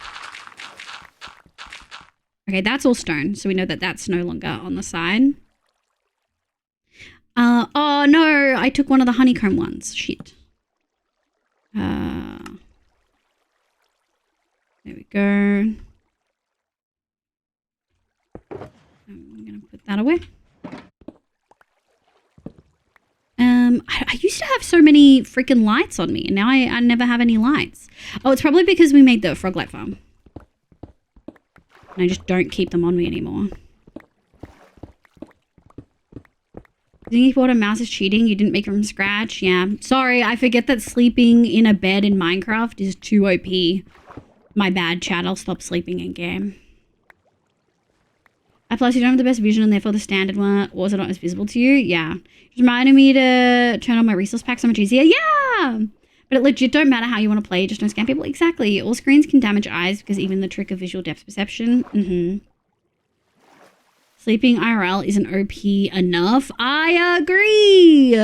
Okay, that's all stone, so we know that that's no longer on the side. Oh no, I took one of the honeycomb ones. Shit. There we go. I'm gonna put that away. I used to have so many freaking lights on me, and now I never have any lights. Oh, it's probably because we made the frog light farm. And I just don't keep them on me anymore. Thinking if you bought a mouse is cheating, you didn't make it from scratch. Yeah, sorry, I forget that sleeping in a bed in Minecraft is too OP. My bad, chat. I'll stop sleeping in game. Plus, you don't have the best vision, and therefore the standard one also not as visible to you. Yeah. Just reminded me to turn on my resource pack so much easier. Yeah! But it legit don't matter how you want to play, just don't scam people. Exactly. All screens can damage eyes because even the trick of visual depth perception. Sleeping IRL isn't OP enough. I agree!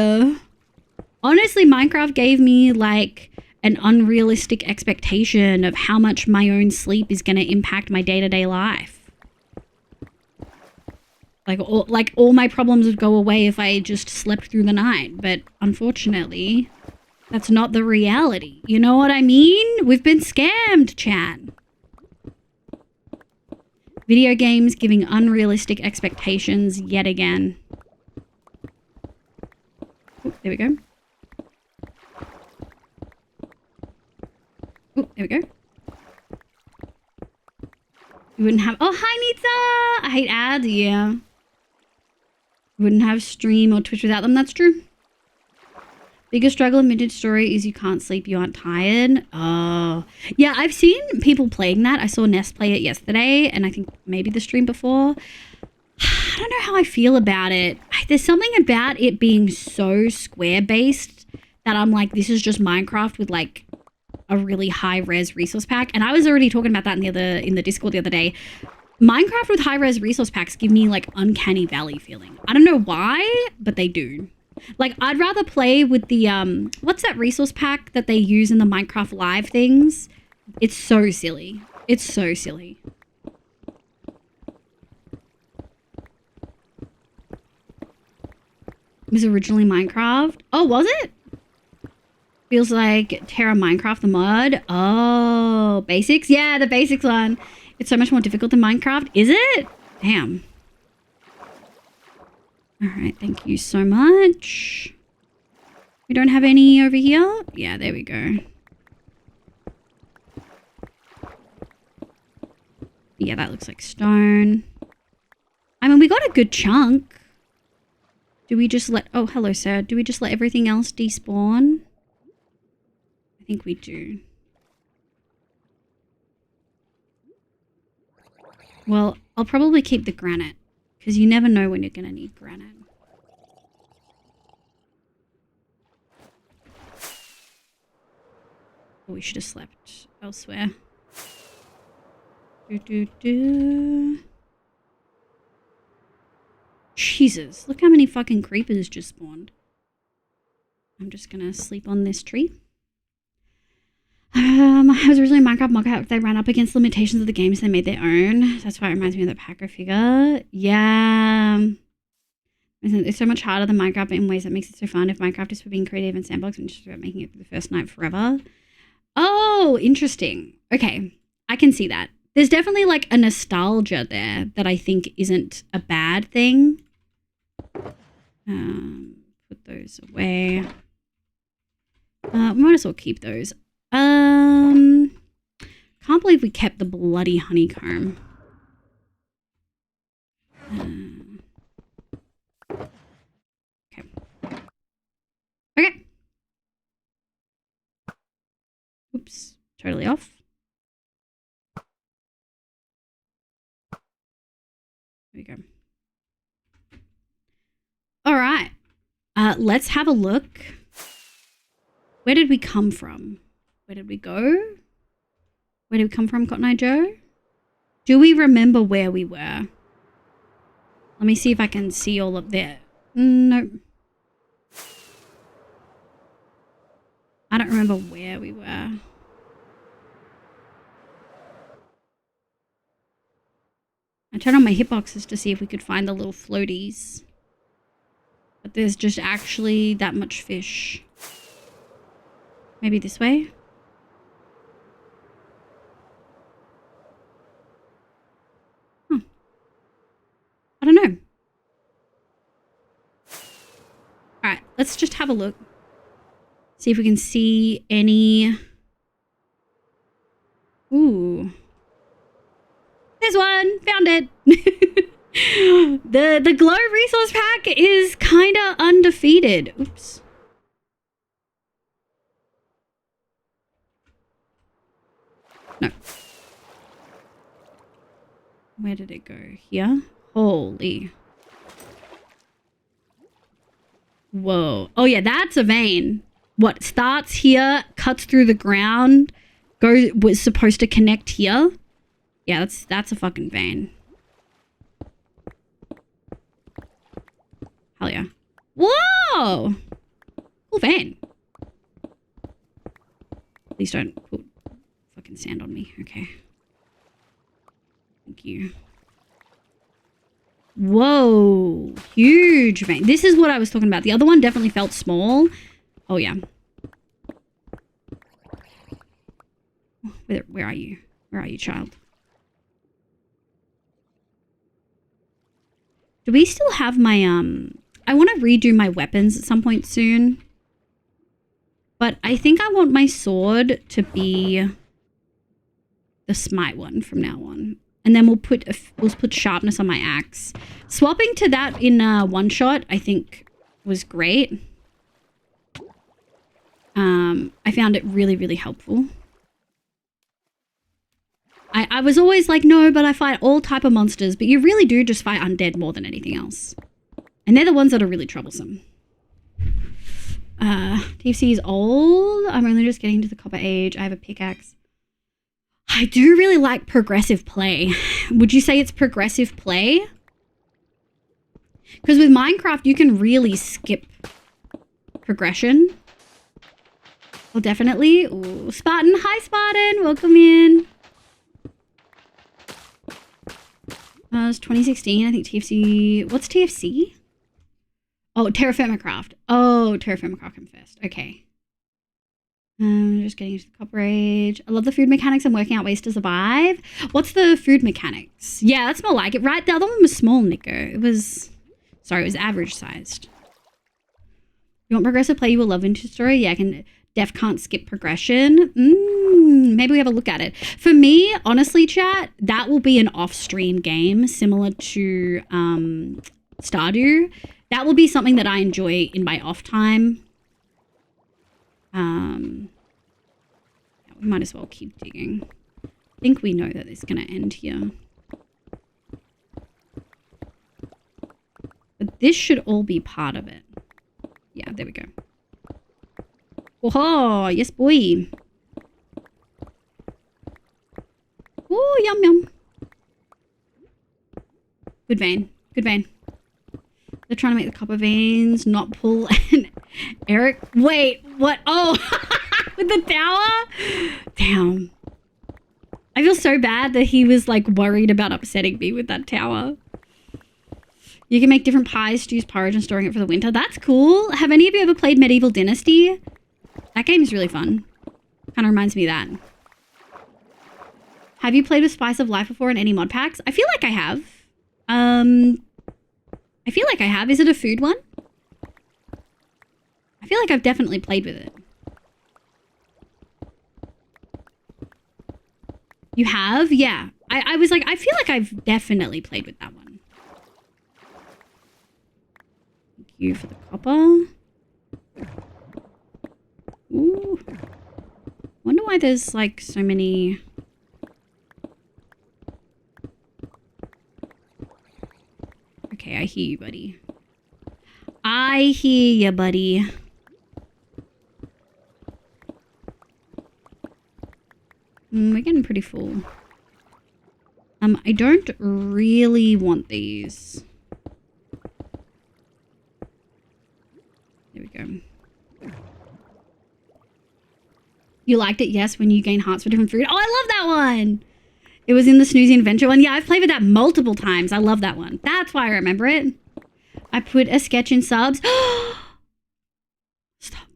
Honestly, Minecraft gave me, like, an unrealistic expectation of how much my own sleep is going to impact my day-to-day life. Like all my problems would go away if I just slept through the night. But unfortunately, that's not the reality. You know what I mean? We've been scammed, chat. Video games giving unrealistic expectations yet again. Oh, there we go. Oh, there we go. You wouldn't have... Oh, hi, Nitsa! I hate ads, yeah. Wouldn't have stream or Twitch without them. That's true. Biggest struggle in Midget Story is you can't sleep, you aren't tired. Oh. Yeah, I've seen people playing that. I saw Ness play it yesterday, and I think maybe the stream before. I don't know how I feel about it. There's something about it being so square based that I'm like, this is just Minecraft with like a really high res resource pack. And I was already talking about that in the Discord the other day. Minecraft with high res resource packs give me like uncanny valley feeling. I don't know why, but they do. Like I'd rather play with the what's that resource pack that they use in the Minecraft Live things? It's so silly. It's so silly. It was originally Minecraft. Oh, was it? Feels like Terra Minecraft the mod. Oh, basics? Yeah, the basics one. It's so much more difficult than Minecraft. Is it? Damn. All right, thank you so much. We don't have any over here? Yeah, there we go. Yeah, that looks like stone. I mean, we got a good chunk. Do we just let... Oh, hello, sir. Do we just let everything else despawn? I think we do. Well, I'll probably keep the granite. Because you never know when you're going to need granite. Oh, we should have slept elsewhere. Jesus, look how many fucking creepers just spawned. I'm just gonna sleep on this tree. I was originally Minecraft mockup. They ran up against limitations of the game, so they made their own. That's why it reminds me of the Packer figure. Yeah. It's so much harder than Minecraft in ways that makes it so fun. If Minecraft is for being creative and sandbox, and just about making it the first night forever. Oh, interesting. Okay, I can see that. There's definitely like a nostalgia there that I think isn't a bad thing. Put those away. We might as well keep those. Can't believe we kept the bloody honeycomb. Okay. Okay. Oops, totally off. There we go. All right. Let's have a look. Where did we come from? Where did we go? Where did we come from, Cotton Eye Joe? Do we remember where we were? Let me see if I can see all of that. Nope. I don't remember where we were. I turned on my hitboxes to see if we could find the little floaties. But there's just actually that much fish. Maybe this way? Huh. I don't know. Alright, let's just have a look. See if we can see any... Ooh. There's one! Found it! The glow resource pack is kinda undefeated. Oops. No. Where did it go? Here? Holy. Whoa. Oh yeah, that's a vein. What starts here, cuts through the ground, was supposed to connect here. Yeah, that's a fucking vein. Hell yeah. Whoa! Cool vein. Please don't put fucking sand on me. Okay. Thank you. Whoa. Huge vein. This is what I was talking about. The other one definitely felt small. Oh, yeah. Where are you? Where are you, child? Do we still have my, I want to redo my weapons at some point soon. But I think I want my sword to be the smite one from now on. And then we'll put sharpness on my axe. Swapping to that in one shot, I think, was great. I found it really, really helpful. I was always like, no, but I fight all type of monsters. But you really do just fight undead more than anything else. And they're the ones that are really troublesome. TFC is old. I'm only just getting to the copper age. I have a pickaxe. I do really like progressive play. Would you say it's progressive play? Because with Minecraft, you can really skip progression. Well, definitely. Ooh, Spartan. Hi, Spartan. Welcome in. It's 2016. I think TFC... What's TFC? Oh, Terra Firma Craft. Oh, Terra Firma Craft came first. Okay. Just getting into the copper age. I love the food mechanics and working out ways to survive. What's the food mechanics? Yeah, that's more like it, right? The other one was small, Nico. It was... Sorry, it was average sized. You want progressive play? You will love Vintage Story? Yeah, I can... Def can't skip progression. Maybe we have a look at it. For me, honestly, chat, that will be an off-stream game similar to Stardew. That will be something that I enjoy in my off time. We might as well keep digging. I think we know that it's going to end here. But this should all be part of it. Yeah, there we go. Oh, yes, boy. Oh, yum, yum. Good vein. Good vein. They're trying to make the copper veins not pull and Eric. Wait, what? Oh, with the tower? Damn. I feel so bad that he was like worried about upsetting me with that tower. You can make different pies, stews, porridge, and storing it for the winter. That's cool. Have any of you ever played Medieval Dynasty? That game is really fun. Kind of reminds me of that. Have you played with Spice of Life before in any mod packs? I feel like I have. I feel like I have. Is it a food one? I feel like I've definitely played with it. You have? Yeah. I was like, I feel like I've definitely played with that one. Thank you for the copper. Ooh. Wonder why there's like so many... Okay, I hear you, buddy. I hear you, buddy. We're getting pretty full. I don't really want these. There we go. You liked it, yes, when you gain hearts for different food. Oh, I love that one. It was in the Snoozy Adventure one. Yeah, I've played with that multiple times. I love that one. That's why I remember it. I put a sketch in subs. Stop.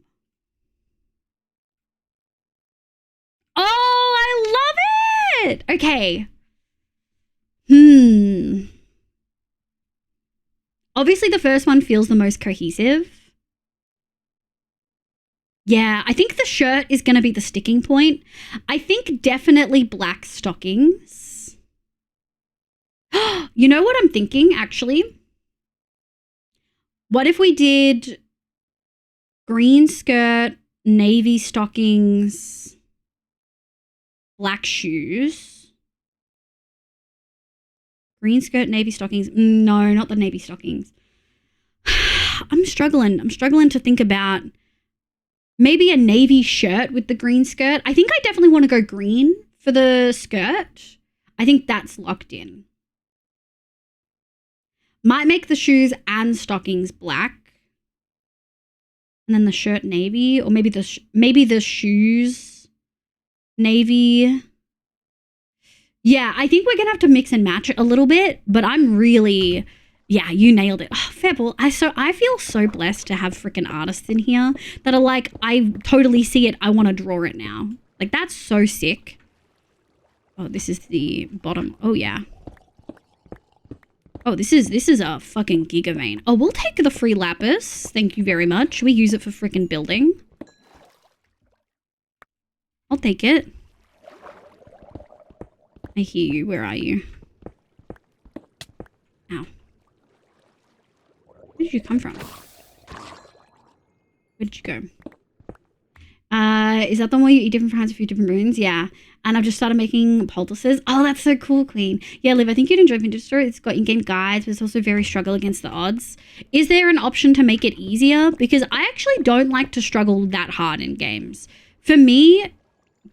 Oh, I love it. Okay. Obviously, the first one feels the most cohesive. Yeah, I think the shirt is going to be the sticking point. I think definitely black stockings. You know what I'm thinking, actually? What if we did green skirt, navy stockings, black shoes? Green skirt, navy stockings. No, not the navy stockings. I'm struggling. I'm struggling to think about... Maybe a navy shirt with the green skirt. I think I definitely want to go green for the skirt. I think that's locked in. Might make the shoes and stockings black. And then the shirt navy. Or maybe the shoes navy. Yeah, I think we're going to have to mix and match it a little bit. But I'm really... Yeah, you nailed it. Oh, Febble, I feel so blessed to have freaking artists in here that are like, I totally see it. I want to draw it now. Like, that's so sick. Oh, this is the bottom. Oh, yeah. Oh, this is a fucking giga vein. Oh, we'll take the free lapis. Thank you very much. We use it for freaking building. I'll take it. I hear you. Where are you? Ow. Where did you come from? Where did you go? Is that the one where you eat different kinds of food, different runes? Yeah. And I've just started making poultices. Oh, that's so cool, Queen. Yeah, Liv, I think you'd enjoy Vintage Store. It's got in-game guides, but it's also very struggle against the odds. Is there an option to make it easier? Because I actually don't like to struggle that hard in games. For me,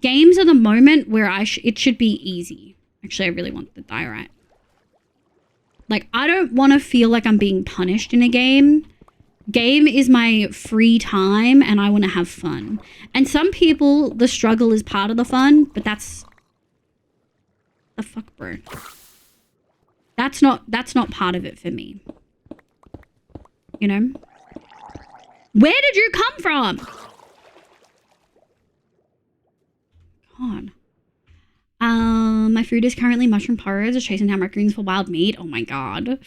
games are the moment where it should be easy. Actually, I really want the diorite. Like, I don't want to feel like I'm being punished in a game. Game is my free time and I want to have fun. And some people, the struggle is part of the fun, but that's... The fuck, bro? That's not part of it for me. You know? Where did you come from? God. My food is currently mushroom porridge, chasing down raccoons for wild meat. Oh my god.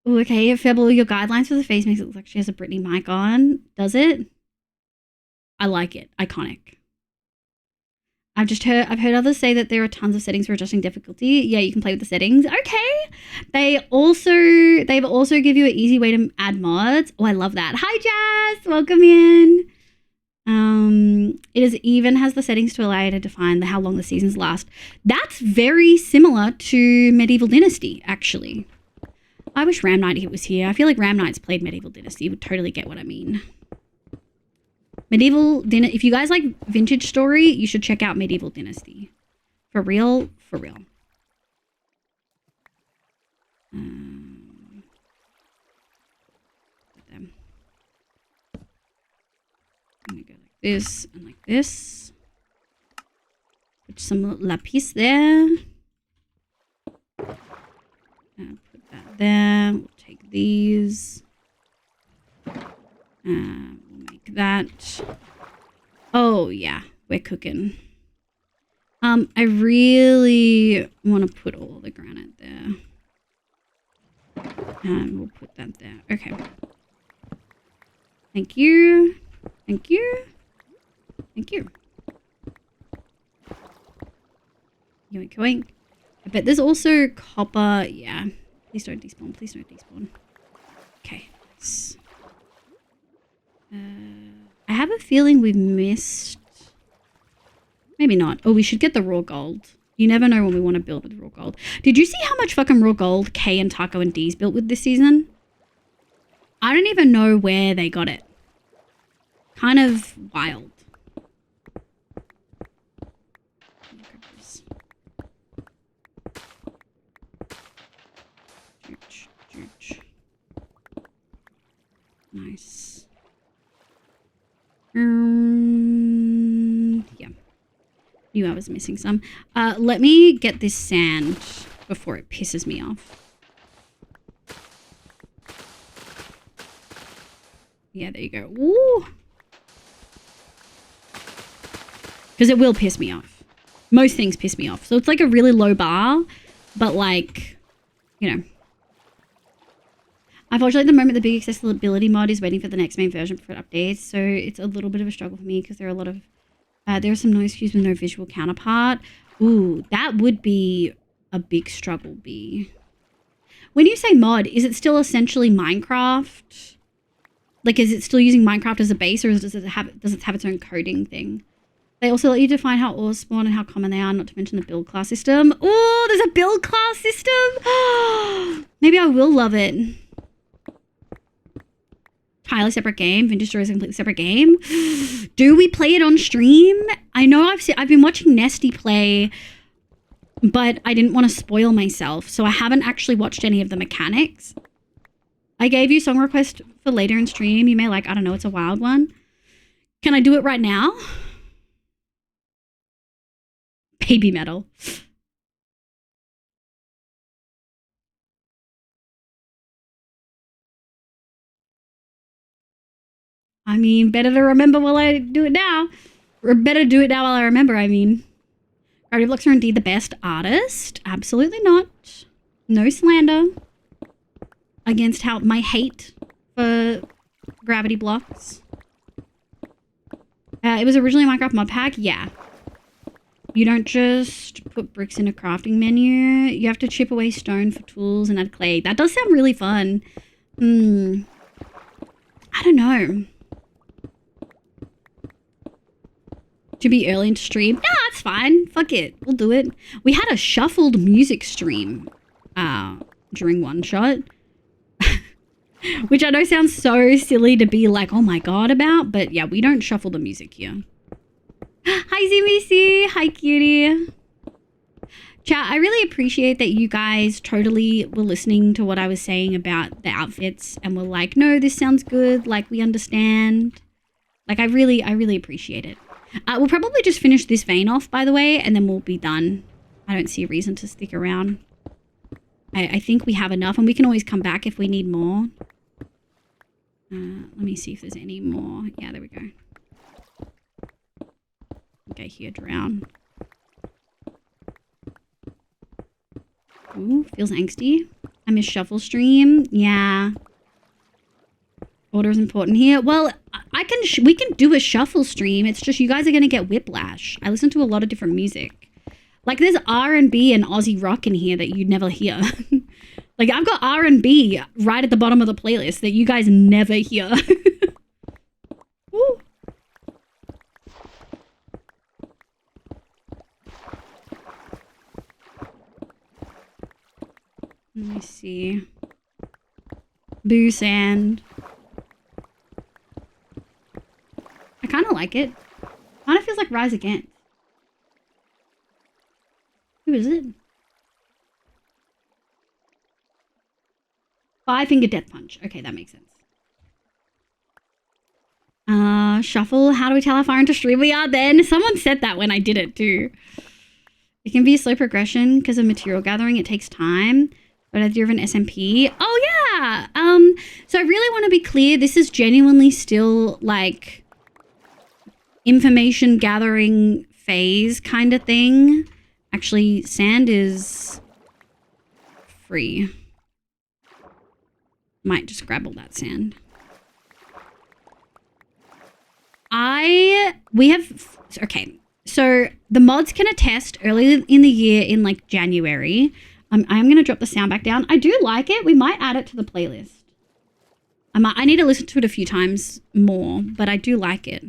Ooh, okay, Febble, your guidelines for the face makes it look like she has a Britney mic on. Does it? I like it. Iconic. I've heard others say that there are tons of settings for adjusting difficulty. Yeah, you can play with the settings. Okay. They've also give you an easy way to add mods. Oh, I love that. Hi, Jazz. Welcome in. It even has the settings to allow you to define how long the seasons last. That's very similar to Medieval Dynasty, actually. I wish Ram Knight was here. I feel like Ram Knight's played Medieval Dynasty. Would totally get what I mean. If you guys like Vintage Story, you should check out Medieval Dynasty. For real, for real. I'm gonna go like this and like this. Put some lapis there. Put that there. We'll take these. We'll make that. Oh yeah, we're cooking. I really want to put all the granite there. And we'll put that there. Okay. Thank you. Thank you. Thank you. Yoink, yoink. I bet there's also copper. Yeah. Please don't despawn. Please don't despawn. Okay. Nice. I have a feeling we've missed... Maybe not. Oh, we should get the raw gold. You never know when we want to build with raw gold. Did you see how much fucking raw gold K and Taco and D's built with this season? I don't even know where they got it. Kind of wild. Nice. Yeah. Knew I was missing some. Let me get this sand before it pisses me off. Yeah, there you go. Ooh. Because it will piss me off. Most things piss me off. So it's like a really low bar, but like, you know. Unfortunately, at the moment, the big accessibility mod is waiting for the next main version for updates. So it's a little bit of a struggle for me because there are a lot of... there are some noise cues with no visual counterpart. Ooh, that would be a big struggle, B. When you say mod, is it still essentially Minecraft? Like, is it still using Minecraft as a base, or does it have its own coding thing? They also let you define how ores spawn and how common they are, not to mention the build class system. Oh, there's a build class system. Maybe I will love it. Entirely separate game. Vintage Story is a completely separate game. Do we play it on stream? I know I've been watching Nesty play, but I didn't want to spoil myself, so I haven't actually watched any of the mechanics. I gave you song request for later in stream. You may like, I don't know, it's a wild one. Can I do it right now? Baby metal. I mean, better to remember while I do it now. Or better do it now while I remember, I mean. Gravity blocks are indeed the best artist. Absolutely not. No slander against my hate for gravity blocks. It was originally a Minecraft mod pack. Yeah. You don't just put bricks in a crafting menu. You have to chip away stone for tools and add clay. That does sound really fun. I don't know. to be early into stream. Nah, it's fine. Fuck it. We'll do it. We had a shuffled music stream during one shot. Which I know sounds so silly to be like, oh my god about, but yeah, we don't shuffle the music here. Hi ZBC, hi cutie. Chat, I really appreciate that you guys totally were listening to what I was saying about the outfits and were like, no, this sounds good, like we understand. Like I really appreciate it. We'll probably just finish this vein off, by the way, and then we'll be done. I don't see a reason to stick around. I think we have enough, and we can always come back if we need more. Let me see if there's any more. Yeah, there we go. Okay, here, drown. Ooh, feels angsty. I miss shuffle stream. Yeah. Order is important here. Well, we can do a shuffle stream. It's just you guys are going to get whiplash. I listen to a lot of different music. Like there's R&B and Aussie rock in here that you'd never hear. Like I've got R&B right at the bottom of the playlist that you guys never hear. Woo. Let me see. Boo sand. I kind of like it. Kind of feels like Rise Against. Who is it? Five Finger Death Punch. Okay, that makes sense. Shuffle. How do we tell how far into stream we are then? Someone said that when I did it too. It can be a slow progression because of material gathering. It takes time. But idea of an SMP. Oh yeah. So I really want to be clear. This is genuinely still like information gathering phase kind of thing. Actually, sand is free. Might just grab all that sand. Okay. So the mods can attest early in the year in like January. I'm going to drop the sound back down. I do like it. We might add it to the playlist. I need to listen to it a few times more, but I do like it.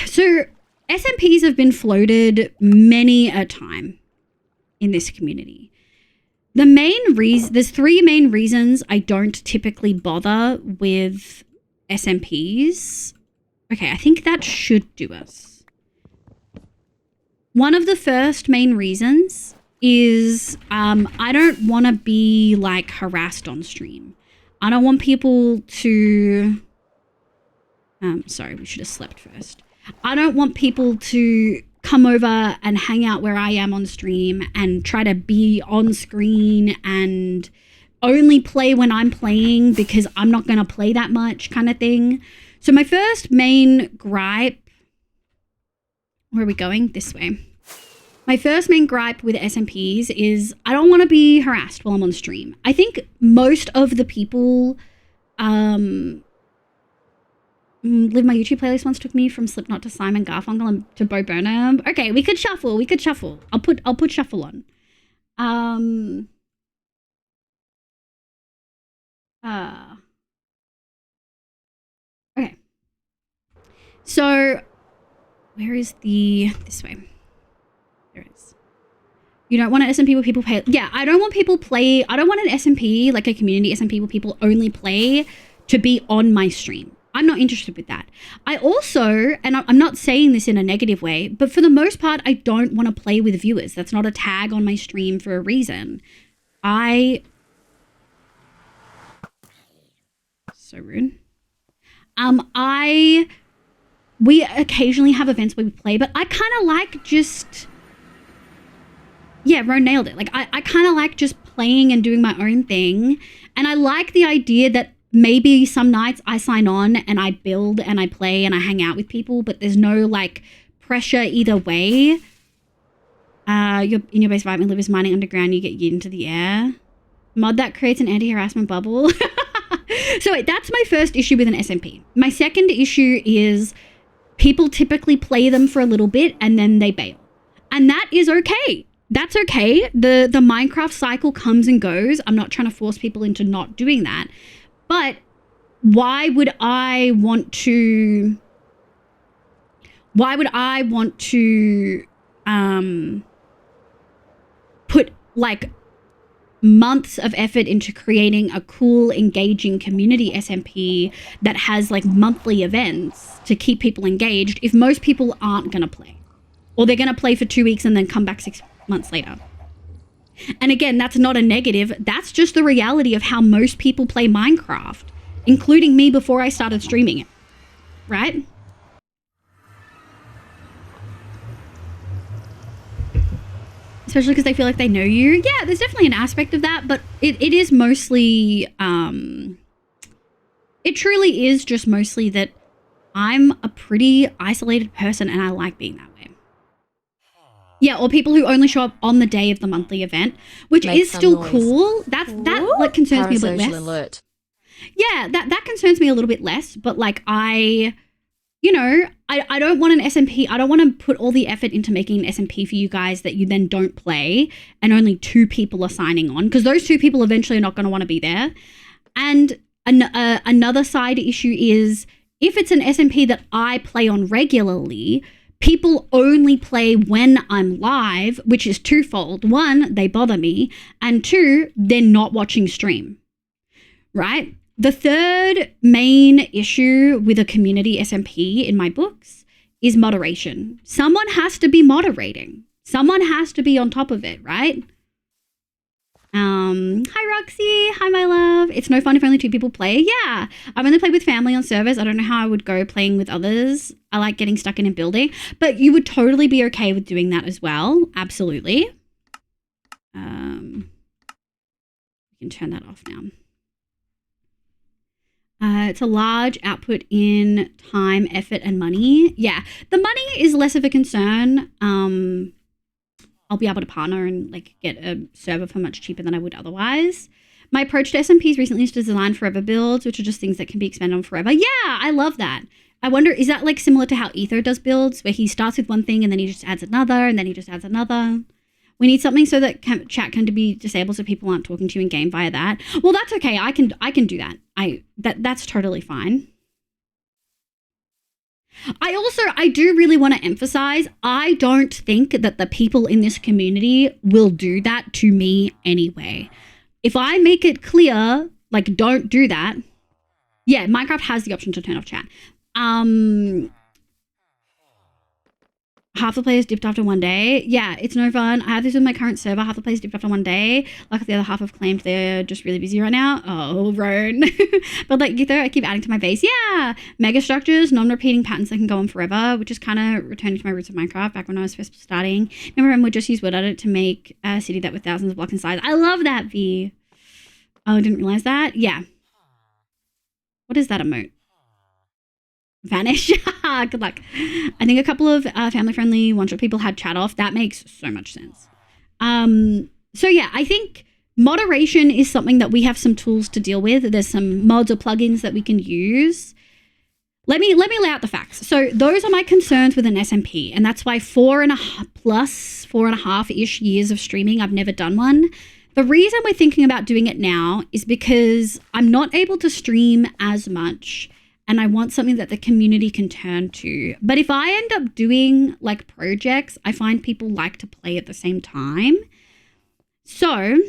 So SMPs have been floated many a time in this community. There's three main reasons I don't typically bother with SMPs. Okay, I think that should do us. One of the first main reasons is I don't want to be like harassed on stream. I don't want people to... sorry, we should have slept first. I don't want people to come over and hang out where I am on stream and try to be on screen and only play when I'm playing because I'm not going to play that much kind of thing. So my first main gripe... Where are we going? This way. My first main gripe with SMPs is I don't want to be harassed while I'm on stream. I think most of the people... Live My YouTube playlist once took me from Slipknot to Simon Garfunkel and to Bo Burnham. Okay, we could shuffle. I'll put shuffle on. Okay. So where is this way? There it is. You don't want an SMP where people play. Yeah, I don't want people play. I don't want an SMP, like a community SMP where people only play to be on my stream. I'm not interested with that. I also, and I'm not saying this in a negative way, but for the most part, I don't want to play with viewers. That's not a tag on my stream for a reason. So rude. We occasionally have events where we play, but I kind of like just... Yeah, Ron nailed it. Like, I kind of like just playing and doing my own thing. And I like the idea that maybe some nights I sign on and I build and I play and I hang out with people, but there's no like pressure either way. You're in your base vibe and live as mining underground, you get into the air. Mod that creates an anti-harassment bubble. So wait, that's my first issue with an SMP. My second issue is people typically play them for a little bit and then they bail. And that is okay. That's okay. The Minecraft cycle comes and goes. I'm not trying to force people into not doing that. But why would I want to put like months of effort into creating a cool, engaging community SMP that has like monthly events to keep people engaged if most people aren't going to play, or they're going to play for 2 weeks and then come back 6 months later? And again, that's not a negative. That's just the reality of how most people play Minecraft, including me before I started streaming it, right? Especially because they feel like they know you. Yeah, there's definitely an aspect of that, but it is mostly, it truly is just mostly that I'm a pretty isolated person and I like being that way. Yeah, or people who only show up on the day of the monthly event, which Make is some still noise. cool. That like concerns me a bit Parasocial less. alert. Yeah, that concerns me a little bit less, but like I don't want an SMP. I don't want to put all the effort into making an SMP for you guys that you then don't play and only 2 people are signing on, because those 2 people eventually are not going to want to be there. And another side issue is if it's an SMP that I play on regularly, people only play when I'm live, which is twofold. 1, they bother me, and 2, they're not watching stream, right? The third main issue with a community SMP in my books is moderation. Someone has to be moderating. Someone has to be on top of it, right? Hi Roxy, hi my love. It's no fun if only 2 people play. Yeah, I've only played with family on servers. I don't know how I would go playing with others. I like getting stuck in a building, but you would totally be okay with doing that as well. Absolutely. We can turn that off now. It's a large output in time, effort, and money. Yeah, the money is less of a concern. I'll be able to partner and like get a server for much cheaper than I would otherwise. My approach to SMPs recently is to design forever builds, which are just things that can be expanded on forever. Yeah, I love that. I wonder, is that like similar to how Etho does builds, where he starts with one thing and then he just adds another and then he just adds another? We need something so that chat can be disabled so people aren't talking to you in game via that. Well, that's okay. I can do that. That's totally fine. I do really want to emphasize, I don't think that the people in this community will do that to me anyway. If I make it clear, like, don't do that. Yeah, Minecraft has the option to turn off chat. Half the players dipped after 1 day. Yeah, it's no fun. I have this with my current server. Half the players dipped after 1 day. Like the other half have claimed they're just really busy right now. Oh, Roan. But like, I keep adding to my base. Yeah, mega structures, non-repeating patterns that can go on forever, which is kind of returning to my roots of Minecraft back when I was first starting. Remember, I would just use word edit to make a city that with thousands of blocks in size. I love that, V. Oh, I didn't realize that. Yeah. What is that emote? Vanish. Good luck. I think a couple of family-friendly one-shot people had chat off. That makes so much sense. So yeah, I think moderation is something that we have some tools to deal with. There's some mods or plugins that we can use. Let me lay out the facts. So those are my concerns with an SMP, and that's why 4.5-ish years of streaming, I've never done one. The reason we're thinking about doing it now is because I'm not able to stream as much, and I want something that the community can turn to. But if I end up doing like projects, I find people like to play at the same time. So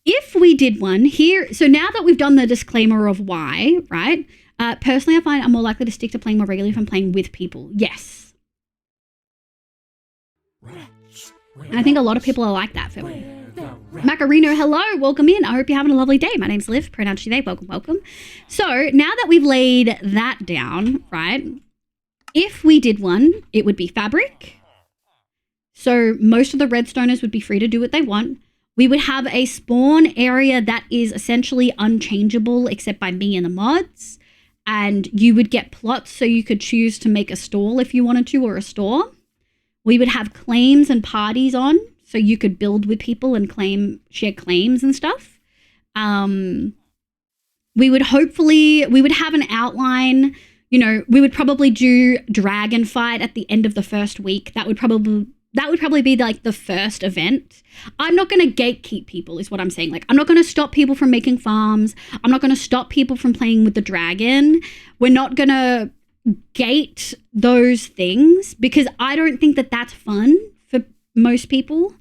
if we did one here, so now that we've done the disclaimer of why, right? Personally, I find I'm more likely to stick to playing more regularly if I'm playing with people. Yes. And I think a lot of people are like that for me. Macarino, hello, welcome in. I hope you're having a lovely day. My name's Liv, pronouns she, they, welcome. So now that we've laid that down, right, if we did one, it would be fabric. So most of the redstoners would be free to do what they want. We would have a spawn area that is essentially unchangeable except by me and the mods. And you would get plots so you could choose to make a stall if you wanted to, or a store. We would have claims and parties on, so you could build with people and share claims and stuff. We would have an outline. You know, we would probably do dragon fight at the end of the first week. That would probably that would probably be like the first event. I'm not going to gatekeep people is what I'm saying. Like, I'm not going to stop people from making farms. I'm not going to stop people from playing with the dragon. We're not going to gate those things because I don't think that that's fun for most people.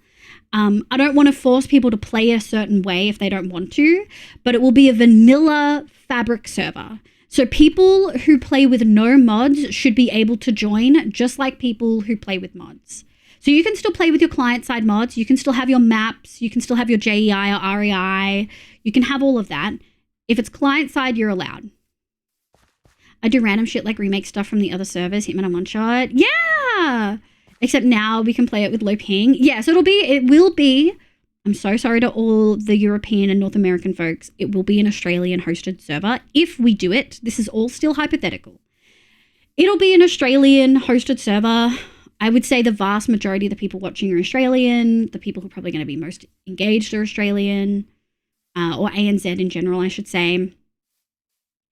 I don't want to force people to play a certain way if they don't want to, but it will be a vanilla fabric server. So people who play with no mods should be able to join just like people who play with mods. So you can still play with your client-side mods. You can still have your maps. You can still have your JEI or REI. You can have all of that. If it's client-side, you're allowed. I do random shit like remake stuff from the other servers, Hitman on one shot. Yeah! Except now we can play it with low ping. Yeah, so it will be, I'm so sorry to all the European and North American folks, it will be an Australian hosted server if we do it. This is all still hypothetical. It'll be an Australian hosted server. I would say the vast majority of the people watching are Australian. The people who are probably going to be most engaged are Australian, or ANZ in general, I should say.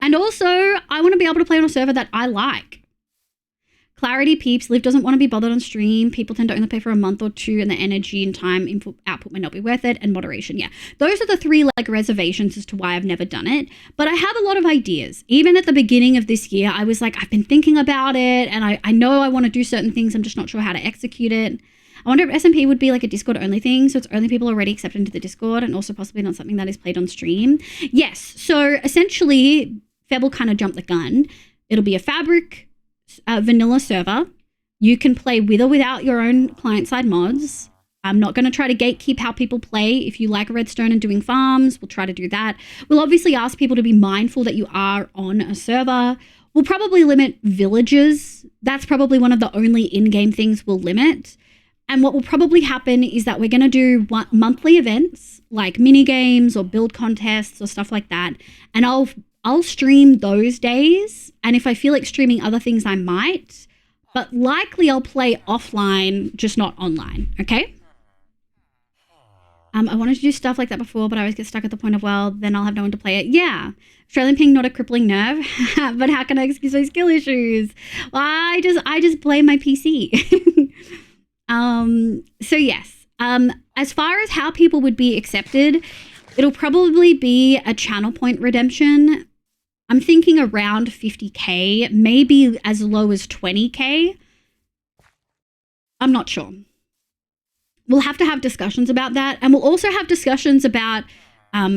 And also, I want to be able to play on a server that I like. Clarity peeps, Liv doesn't want to be bothered on stream. People tend to only play for a month or two and the energy and time input output may not be worth it, and moderation. Yeah, those are the three like reservations as to why I've never done it. But I have a lot of ideas. Even at the beginning of this year, I was like, I've been thinking about it and I know I want to do certain things. I'm just not sure how to execute it. I wonder if SMP would be like a Discord only thing. So it's only people already accepted into the Discord and also possibly not something that is played on stream. Yes. So essentially, Feb kind of jumped the gun. It'll be a fabric vanilla server. You can play with or without your own client-side mods. I'm not going to try to gatekeep how people play. If you like Redstone and doing farms, we'll try to do that. We'll obviously ask people to be mindful that you are on a server. We'll probably limit villages. That's probably one of the only in-game things we'll limit. And what will probably happen is that we're going to do monthly events like mini games or build contests or stuff like that. And I'll stream those days. And if I feel like streaming other things, I might. But likely I'll play offline, just not online. Okay? I wanted to do stuff like that before, but I always get stuck at the point of, well, then I'll have no one to play it. Yeah. Australian ping, not a crippling nerve. But how can I excuse my skill issues? Well, I just blame my PC. So yes. As far as how people would be accepted, it'll probably be a channel point redemption. I'm thinking around 50k, maybe as low as 20k. I'm not sure. We'll have to have discussions about that. And we'll also have discussions about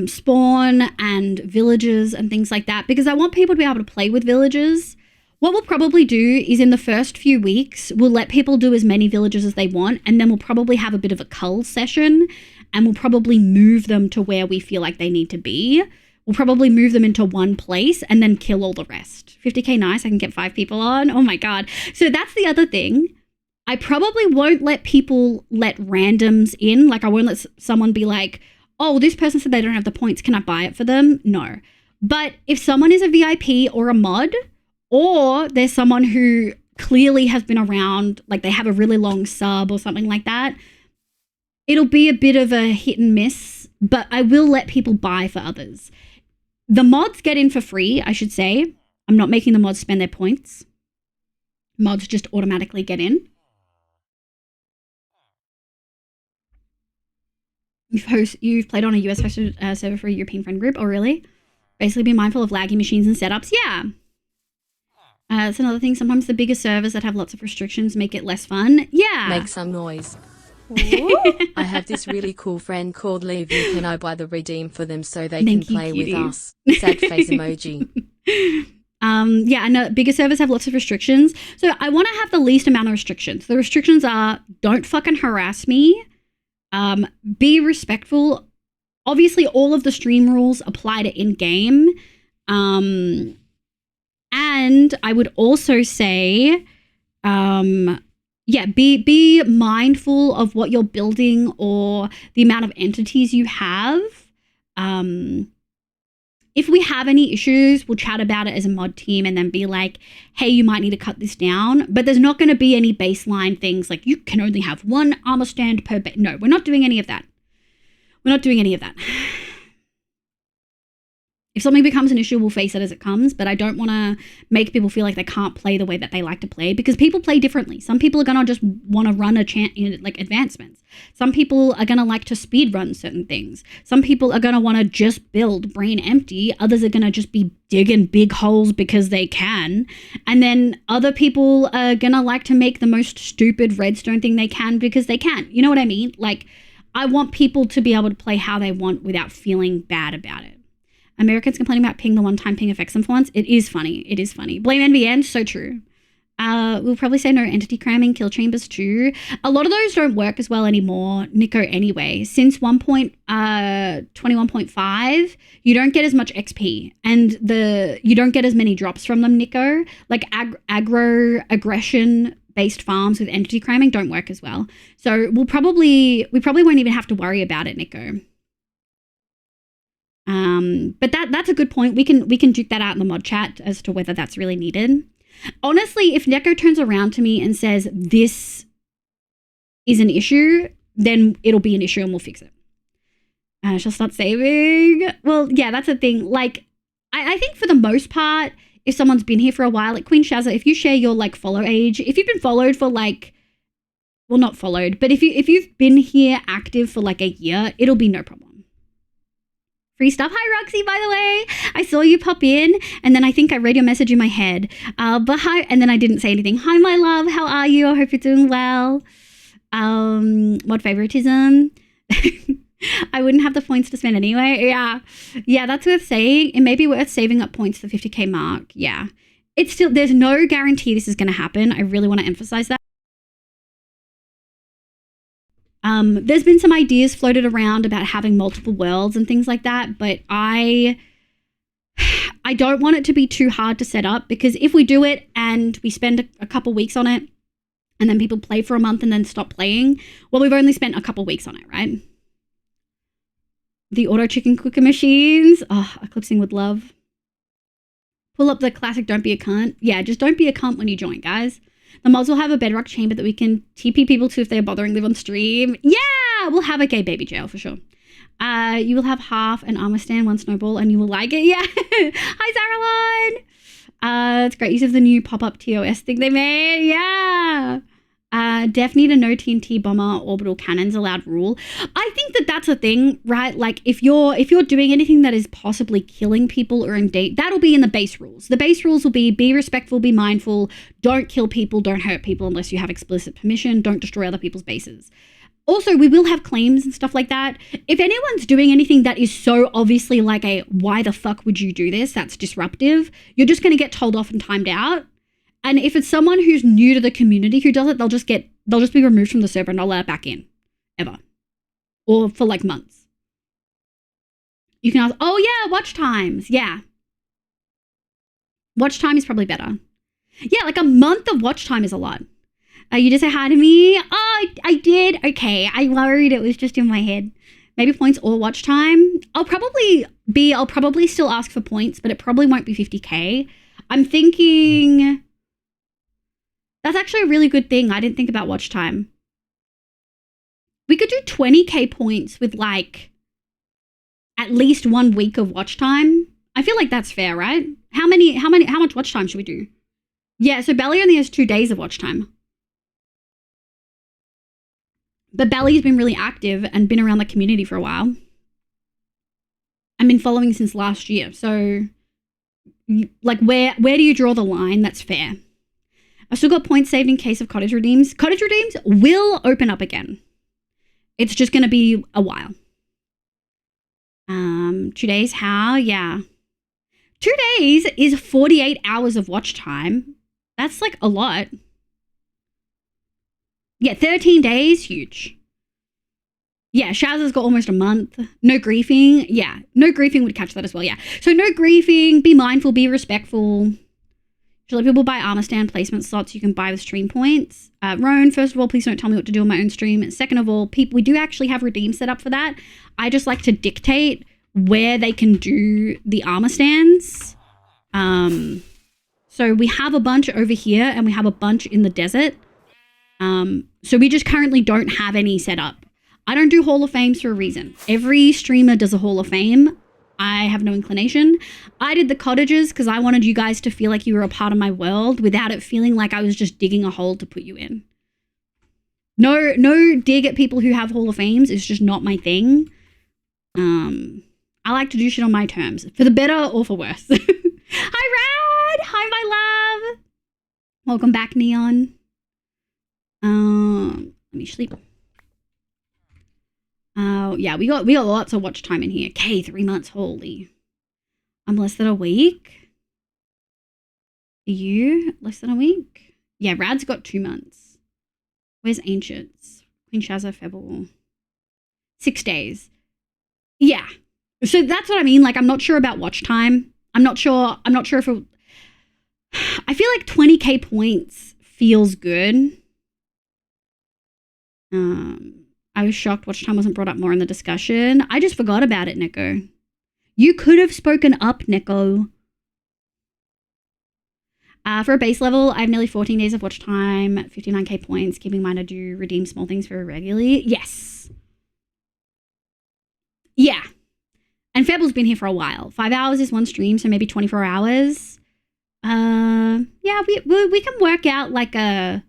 spawn and villages and things like that, because I want people to be able to play with villages. What we'll probably do is in the first few weeks, we'll let people do as many villages as they want, and then we'll probably have a bit of a cull session, and we'll probably move them to where we feel like they need to be. We'll probably move them into one place and then kill all the rest. 50k nice, I can get 5 people on. Oh my God. So that's the other thing. I probably won't let people let randoms in. Like I won't let someone be like, oh, this person said they don't have the points. Can I buy it for them? No. But if someone is a VIP or a mod, or there's someone who clearly has been around, like they have a really long sub or something like that, it'll be a bit of a hit and miss, but I will let people buy for others. The mods get in for free, I should say. I'm not making the mods spend their points. Mods just automatically get in. You've played on a US hosted server for a European friend group. Oh, really? Basically be mindful of laggy machines and setups. Yeah. It's another thing. Sometimes the bigger servers that have lots of restrictions make it less fun. Yeah. Make some noise. I have this really cool friend called Liv. You can buy the redeem for them so they can play with us. Sad face emoji. Yeah, I know bigger servers have lots of restrictions. So I want to have the least amount of restrictions. The restrictions are don't fucking harass me. Be respectful. Obviously, all of the stream rules apply to in-game. And I would also say, yeah, be mindful of what you're building or the amount of entities you have. If we have any issues, we'll chat about it as a mod team and then be like, hey, you might need to cut this down. But there's not going to be any baseline things like you can only have one armor stand per no, we're not doing any of that. We're not doing any of that. If something becomes an issue, we'll face it as it comes, but I don't want to make people feel like they can't play the way that they like to play, because people play differently. Some people are going to just want to run like advancements. Some people are going to like to speed run certain things. Some people are going to want to just build brain empty. Others are going to just be digging big holes because they can. And then other people are going to like to make the most stupid redstone thing they can because they can. You know what I mean? Like, I want people to be able to play how they want without feeling bad about it. Americans complaining about ping, the one-time ping affects them for once. It is funny. It is funny. Blame NVN, so true. We'll probably say no entity cramming, kill chambers too. A lot of those don't work as well anymore, Nico, anyway. Since 1.21.5, you don't get as much XP, and you don't get as many drops from them, Nico. Like aggression-based farms with entity cramming don't work as well. So we probably won't even have to worry about it, Nico. But that's a good point. We can duke that out in the mod chat as to whether that's really needed. Honestly, if Neko turns around to me and says this is an issue, then it'll be an issue and we'll fix it. She'll start saving. Well, yeah, that's the thing. Like, I think for the most part, if someone's been here for a while, like Queen Shazza, if you share your like follow age, if you've been followed for like, well, not followed, but if you've been here active for like a year, it'll be no problem. Free stuff. Hi, Roxy, by the way. I saw you pop in, and then I think I read your message in my head. But hi, and then I didn't say anything. Hi, my love. How are you? I hope you're doing well. What favoritism? I wouldn't have the points to spend anyway. Yeah, that's worth saying. It may be worth saving up points for the 50k mark. Yeah. It's still, there's no guarantee this is going to happen. I really want to emphasize that. There's been some ideas floated around about having multiple worlds and things like that, but I don't want it to be too hard to set up, because if we do it and we spend a couple weeks on it and then people play for a month and then stop playing, well, we've only spent a couple weeks on it, right? The auto chicken cooker machines. Oh, Eclipsing would love. Pull up the classic don't be a cunt. Yeah, just don't be a cunt when you join, guys. The mods will have a bedrock chamber that we can TP people to if they're bothering live on stream. Yeah, we'll have a gay baby jail for sure. You will have half an armor stand, one snowball, and you will like it. Yeah. Hi, Saraline. It's great use of the new pop-up TOS thing they made. Yeah. Def need a no TNT bomber orbital cannons allowed rule. I think that's a thing, right? Like if you're doing anything that is possibly killing people or indeed, that'll be in the base rules. The base rules will be respectful, be mindful, don't kill people, don't hurt people unless you have explicit permission, don't destroy other people's bases. Also, we will have claims and stuff like that. If anyone's doing anything that is so obviously like a why the fuck would you do this, that's disruptive, you're just going to get told off and timed out. And if it's someone who's new to the community who does it, they'll just be removed from the server and not let it back in. Ever. Or for like months. You can ask, oh yeah, watch times. Yeah. Watch time is probably better. Yeah, like a month of watch time is a lot. You just say hi to me? Oh, I did. Okay, I worried it was just in my head. Maybe points or watch time. I'll probably still ask for points, but it probably won't be 50k. I'm thinking... That's actually a really good thing. I didn't think about watch time. We could do 20k points with like at least 1 week of watch time. I feel like that's fair, right? How much watch time should we do? Yeah, so Belly only has 2 days of watch time. But Belly's been really active and been around the community for a while. I've been following since last year. So like where do you draw the line? That's fair. I've still got points saved in case of cottage redeems. Cottage redeems will open up again. It's just going to be a while. 2 days, how? Yeah. 2 days is 48 hours of watch time. That's like a lot. Yeah, 13 days, huge. Yeah, Shazza's got almost a month. No griefing. Yeah, no griefing would catch that as well, yeah. So no griefing, be mindful, be respectful. Should let people buy armor stand placement slots you can buy with stream points. Roan, first of all, please don't tell me what to do on my own stream. Second of all, we do actually have redeem set up for that. I just like to dictate where they can do the armor stands. So we have a bunch over here and we have a bunch in the desert. So we just currently don't have any set up. I don't do Hall of Fames for a reason. Every streamer does a Hall of Fame. I have no inclination. I did the cottages because I wanted you guys to feel like you were a part of my world without it feeling like I was just digging a hole to put you in. No dig at people who have Hall of Fames. It's just not my thing. I like to do shit on my terms, for the better or for worse. Hi, Rad! Hi, my love! Welcome back, Neon. Let me sleep. Yeah, we got lots of watch time in here. Okay, 3 months, holy. I'm less than a week. Are you less than a week? Yeah, Rad's got 2 months. Where's Ancients? Queen Shazza, Febble. 6 days. Yeah. So that's what I mean. Like, I'm not sure about watch time. I'm not sure if it... I feel like 20k points feels good. I was shocked watch time wasn't brought up more in the discussion. I just forgot about it, Neko. You could have spoken up, Neko. For a base level, I have nearly 14 days of watch time, 59k points. Keeping in mind I do redeem small things very regularly. Yes. Yeah. And Febble's been here for a while. 5 hours is one stream, so maybe 24 hours. Yeah, we can work out like a...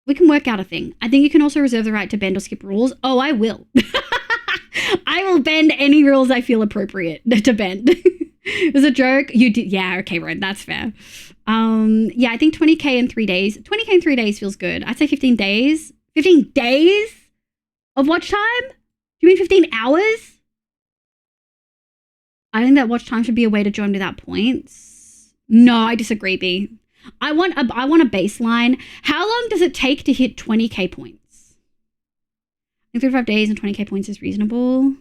We can work out a thing. I think you can also reserve the right to bend or skip rules. Oh, I will. I will bend any rules I feel appropriate to bend. It was a joke. You did. Yeah, okay, Red. That's fair. Yeah, I think 20k in 3 days. 20k in 3 days feels good. I'd say 15 days. 15 days of watch time? Do you mean 15 hours? I think that watch time should be a way to join without points. No, I disagree, B. I want a baseline. How long does it take to hit 20k points? I think 35 days and 20k points is reasonable.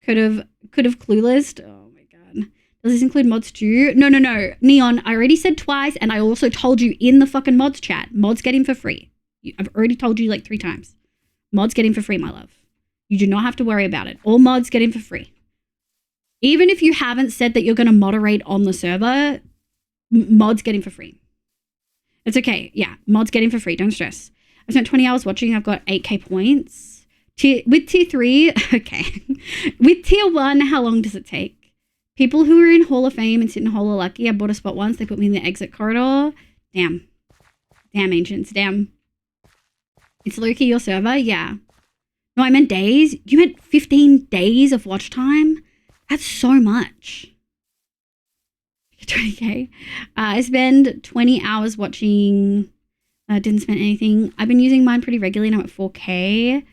Could have clueless. Oh my god. Does this include mods too? No. Neon, I already said twice, and I also told you in the fucking mods chat. Mods get him for free. I've already told you like 3 times. Mods get him for free, my love. You do not have to worry about it. All mods get him for free. Even if you haven't said that you're going to moderate on the server, mods get him for free. It's okay. Yeah, mods get him for free. Don't stress. I spent 20 hours watching. I've got 8k points. With tier 3, okay. With tier 1, how long does it take? People who are in Hall of Fame and sit in Hall of Lucky, I bought a spot once. They put me in the exit corridor. Damn. Damn, Ancients. Damn. It's low-key your server? Yeah. No, I meant days. You meant 15 days of watch time? That's so much. 20k. I spend 20 hours watching. Didn't spend anything. I've been using mine pretty regularly and I'm at 4k.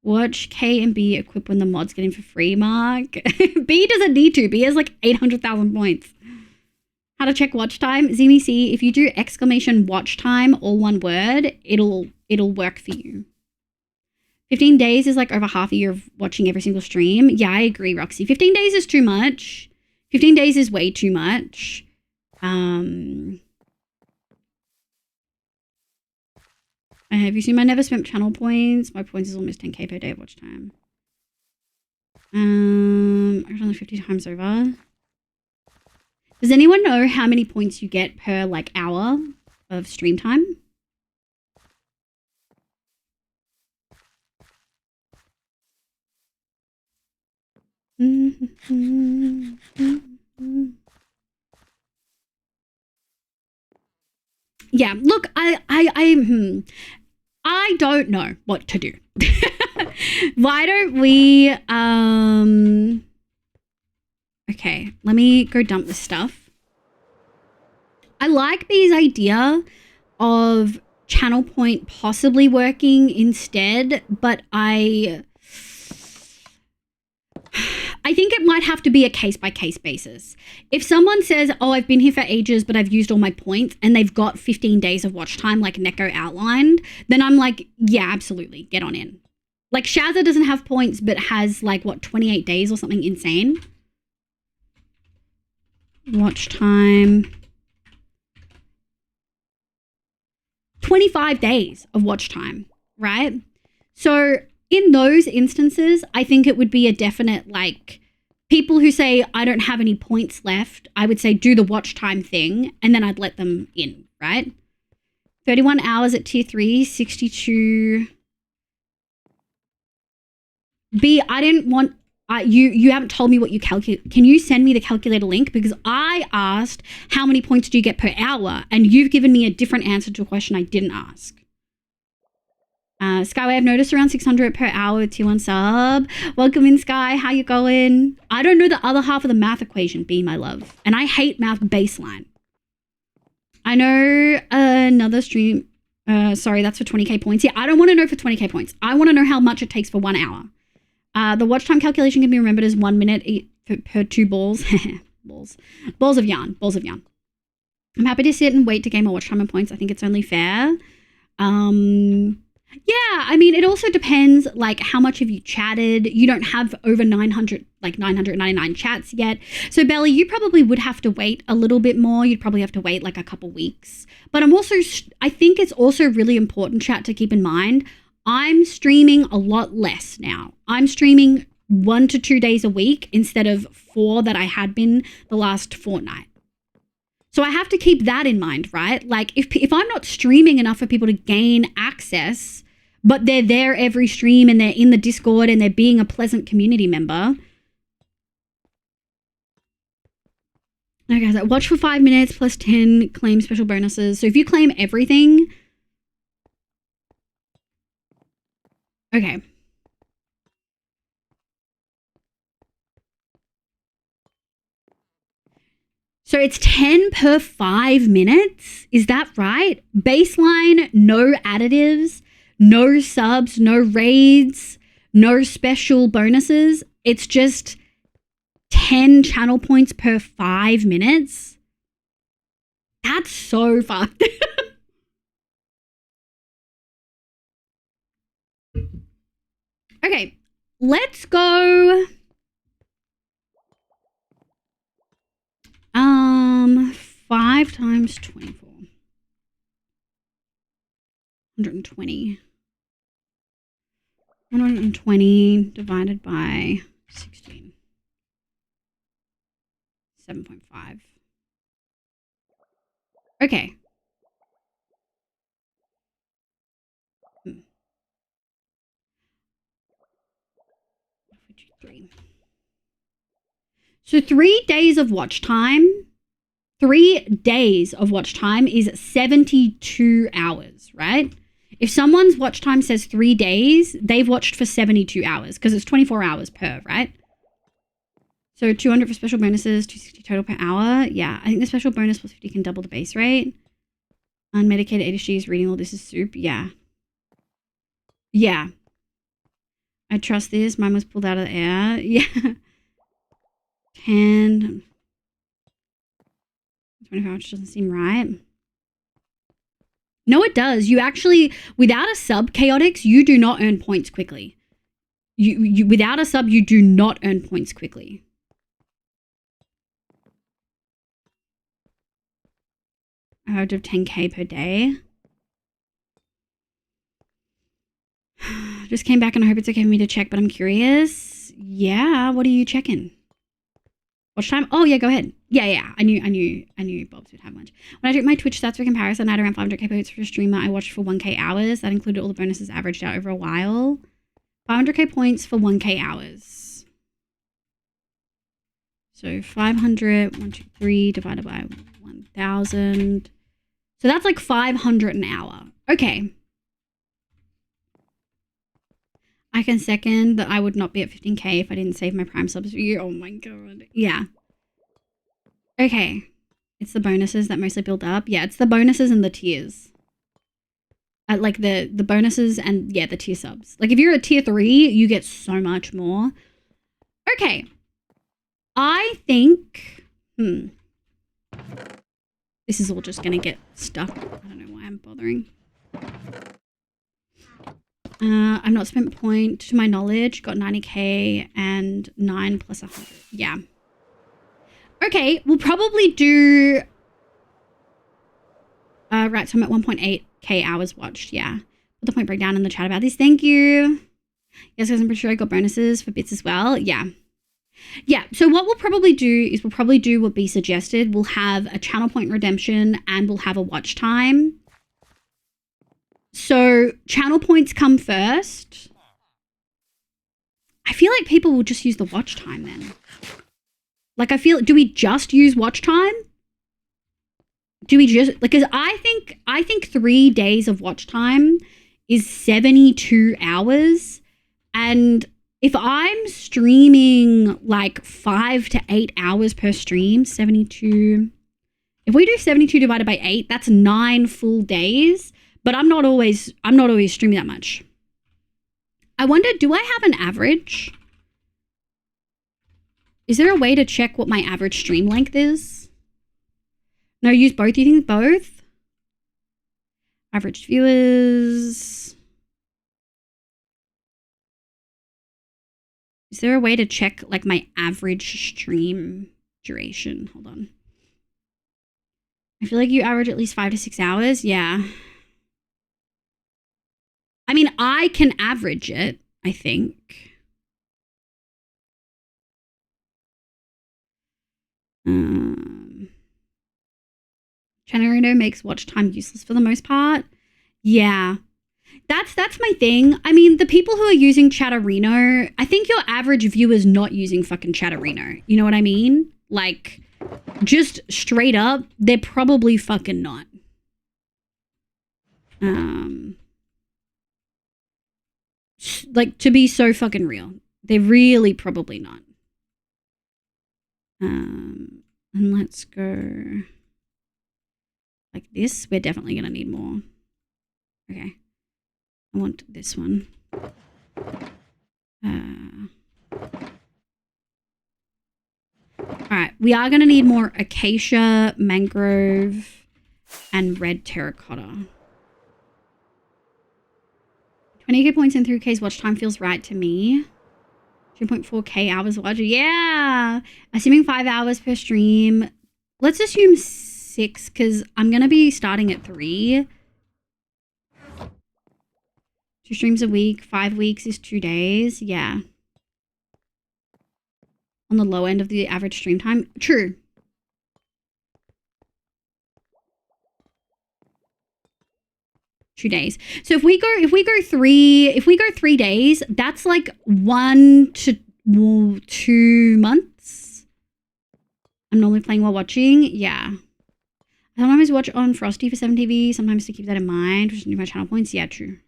Watch K and B equip when the mods get in for free, Mark. B doesn't need to. B has like 800,000 points. How to check watch time? ZMC, if you do exclamation watch time, all one word, it'll work for you. 15 days is like over half a year of watching every single stream. Yeah, I agree, Roxy. 15 days is too much. 15 days is way too much. Have you seen my never spent channel points? My points is almost 10k per day of watch time. I've only 50 times over. Does anyone know how many points you get per like hour of stream time? Yeah, look, I don't know what to do. Why don't we okay, let me go dump this stuff. I like B's idea of channel point possibly working instead, but I think it might have to be a case-by-case basis. If someone says, oh, I've been here for ages, but I've used all my points, and they've got 15 days of watch time, like Neko outlined, then I'm like, yeah, absolutely, get on in. Like, Shazza doesn't have points, but has, like, what, 28 days or something insane? Watch time. 25 days of watch time, right? So in those instances, I think it would be a definite, like, people who say, I don't have any points left, I would say, do the watch time thing, and then I'd let them in, right? 31 hours at tier 3, 62. B, I You haven't told me what you calculate. Can you send me the calculator link? Because I asked how many points do you get per hour, and you've given me a different answer to a question I didn't ask. Skyway, I've noticed around 600 per hour with tier 1 sub. Welcome in, Sky. How you going? I don't know the other half of the math equation, be my love. And I hate math baseline. I know another stream. Sorry, that's for 20k points. Yeah, I don't want to know for 20k points. I want to know how much it takes for 1 hour. The watch time calculation can be remembered as 1 minute per 2 balls. Balls of yarn. I'm happy to sit and wait to gain my watch time and points. I think it's only fair. Yeah, I mean, it also depends, like, how much have you chatted? You don't have over 999 chats yet. So, Belly, you probably would have to wait a little bit more. You'd probably have to wait, like, a couple weeks. But I think it's also really important, chat, to keep in mind, I'm streaming a lot less now. I'm streaming 1 to 2 days a week instead of 4 that I had been the last fortnight. So I have to keep that in mind, right? Like, if I'm not streaming enough for people to gain access, but they're there every stream and they're in the Discord and they're being a pleasant community member. Okay, so watch for 5 minutes plus 10, claim special bonuses. So if you claim everything... Okay. So it's 10 per 5 minutes. Is that right? Baseline, no additives, no subs, no raids, no special bonuses. It's just 10 channel points per 5 minutes. That's so fucked. Okay, let's go. 5 times 24. 120. 120 divided by 16. 7.5. Okay. So 3 days of watch time. 3 days of watch time is 72 hours, right? If someone's watch time says 3 days, they've watched for 72 hours because it's 24 hours per, right? So 200 for special bonuses, 260 total per hour. Yeah, I think the special bonus plus 50 can double the base rate. Unmedicated ADHD is reading all this is soup. Yeah. Yeah. I trust this. Mine was pulled out of the air. Yeah. 10. 24 hours doesn't seem right. No, it does. You actually, without a sub, Chaotix, you do not earn points quickly. You without a sub, you do not earn points quickly. Average of 10k per day. Just came back and I hope it's okay for me to check, but I'm curious. Yeah, what are you checking? Watch time? Oh yeah, go ahead. Yeah. I knew Bobs would have lunch. When I took my Twitch stats for comparison, I had around 500k points for a streamer I watched for 1k hours. That included all the bonuses averaged out over a while. 500k points for 1k hours. So 500, 123 divided by 1,000. So that's like 500 an hour. Okay. I can second that I would not be at 15k if I didn't save my prime subs for you. Oh my god. Yeah. Okay. It's the bonuses that mostly build up. Yeah, it's the bonuses and the tiers. Like the bonuses and, yeah, the tier subs. Like if you're a tier 3, you get so much more. Okay. I think... This is all just going to get stuck. I don't know why I'm bothering. I've not spent point to my knowledge. Got 90k and 9 plus 100. Yeah. Okay, we'll probably do... right, so I'm at 1.8k hours watched. Yeah. Put the point breakdown in the chat about this. Thank you. Yes, guys, I'm pretty sure I got bonuses for bits as well. Yeah. Yeah, so what we'll probably do is we'll probably do what B suggested. We'll have a channel point redemption and we'll have a watch time. So channel points come first. I feel like people will just use the watch time then. Like, do we just use watch time? Do we just, like, cause I think 3 days of watch time is 72 hours. And if I'm streaming like 5 to 8 hours per stream, 72, if we do 72 divided by 8, that's 9 full days. But I'm not always streaming that much. I wonder, do I have an average? Is there a way to check what my average stream length is? No, use both. You think both? Average viewers. Is there a way to check like my average stream duration? Hold on. I feel like you average at least 5 to 6 hours. Yeah. I mean, I can average it, I think. Chanarino makes watch time useless for the most part. Yeah. That's my thing. I mean, the people who are using Chatterino, I think your average viewer's not using fucking Chatterino. You know what I mean? Like, just straight up, they're probably fucking not. Like, to be so fucking real, they're really probably not. And let's go like this. We're definitely gonna need more. Okay, I want this one. All right, we are gonna need more acacia, mangrove, and red terracotta. 20k points and 3k's watch time feels right to me. 2.4k hours watch. Yeah. Assuming 5 hours per stream. Let's assume 6 because I'm going to be starting at 3. 2 streams a week. 5 weeks is 2 days. Yeah. On the low end of the average stream time. True. Days. So if we go 3 days, that's like 1 to 2 months. I'm normally playing while watching. Yeah. I sometimes watch on Frosty for 7TV, sometimes to keep that in mind, which is my channel points. Yeah, true.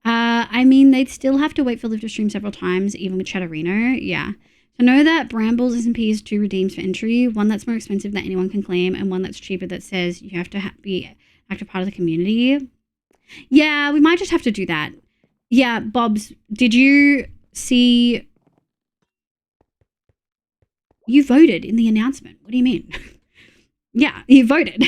I mean, they'd still have to wait for Live to stream several times, even with Chatterino. Yeah. So know that Brambles SMP is 2 redeems for entry, one that's more expensive that anyone can claim, and one that's cheaper that says you have to be an active part of the community. Yeah, we might just have to do that. Yeah, Bobs, did you see... You voted in the announcement. What do you mean? Yeah, you voted.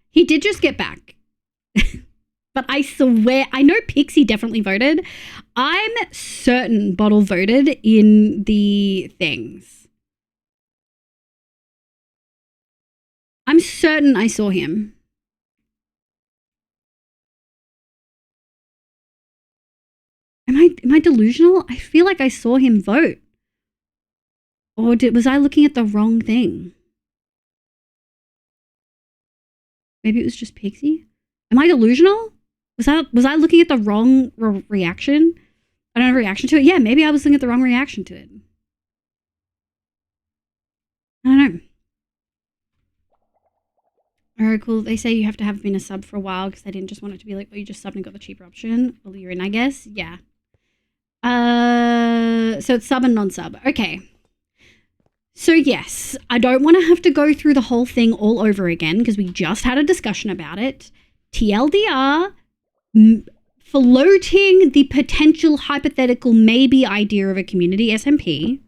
He did just get back. But I swear, I know Pixie definitely voted. I'm certain Bottle voted in the things. I'm certain I saw him. Am I delusional? I feel like I saw him vote. Or was I looking at the wrong thing? Maybe it was just Pixie? Am I delusional? Was I looking at the wrong reaction? I don't have a reaction to it? Yeah, maybe I was looking at the wrong reaction to it. I don't know. Alright, cool. They say you have to have been a sub for a while because they didn't just want it to be like, well, you just subbed and got the cheaper option. Well, you're in, I guess. Yeah. So it's sub and non-sub. Okay. So yes, I don't want to have to go through the whole thing all over again because we just had a discussion about it. TLDR, floating the potential hypothetical maybe idea of a community SMP.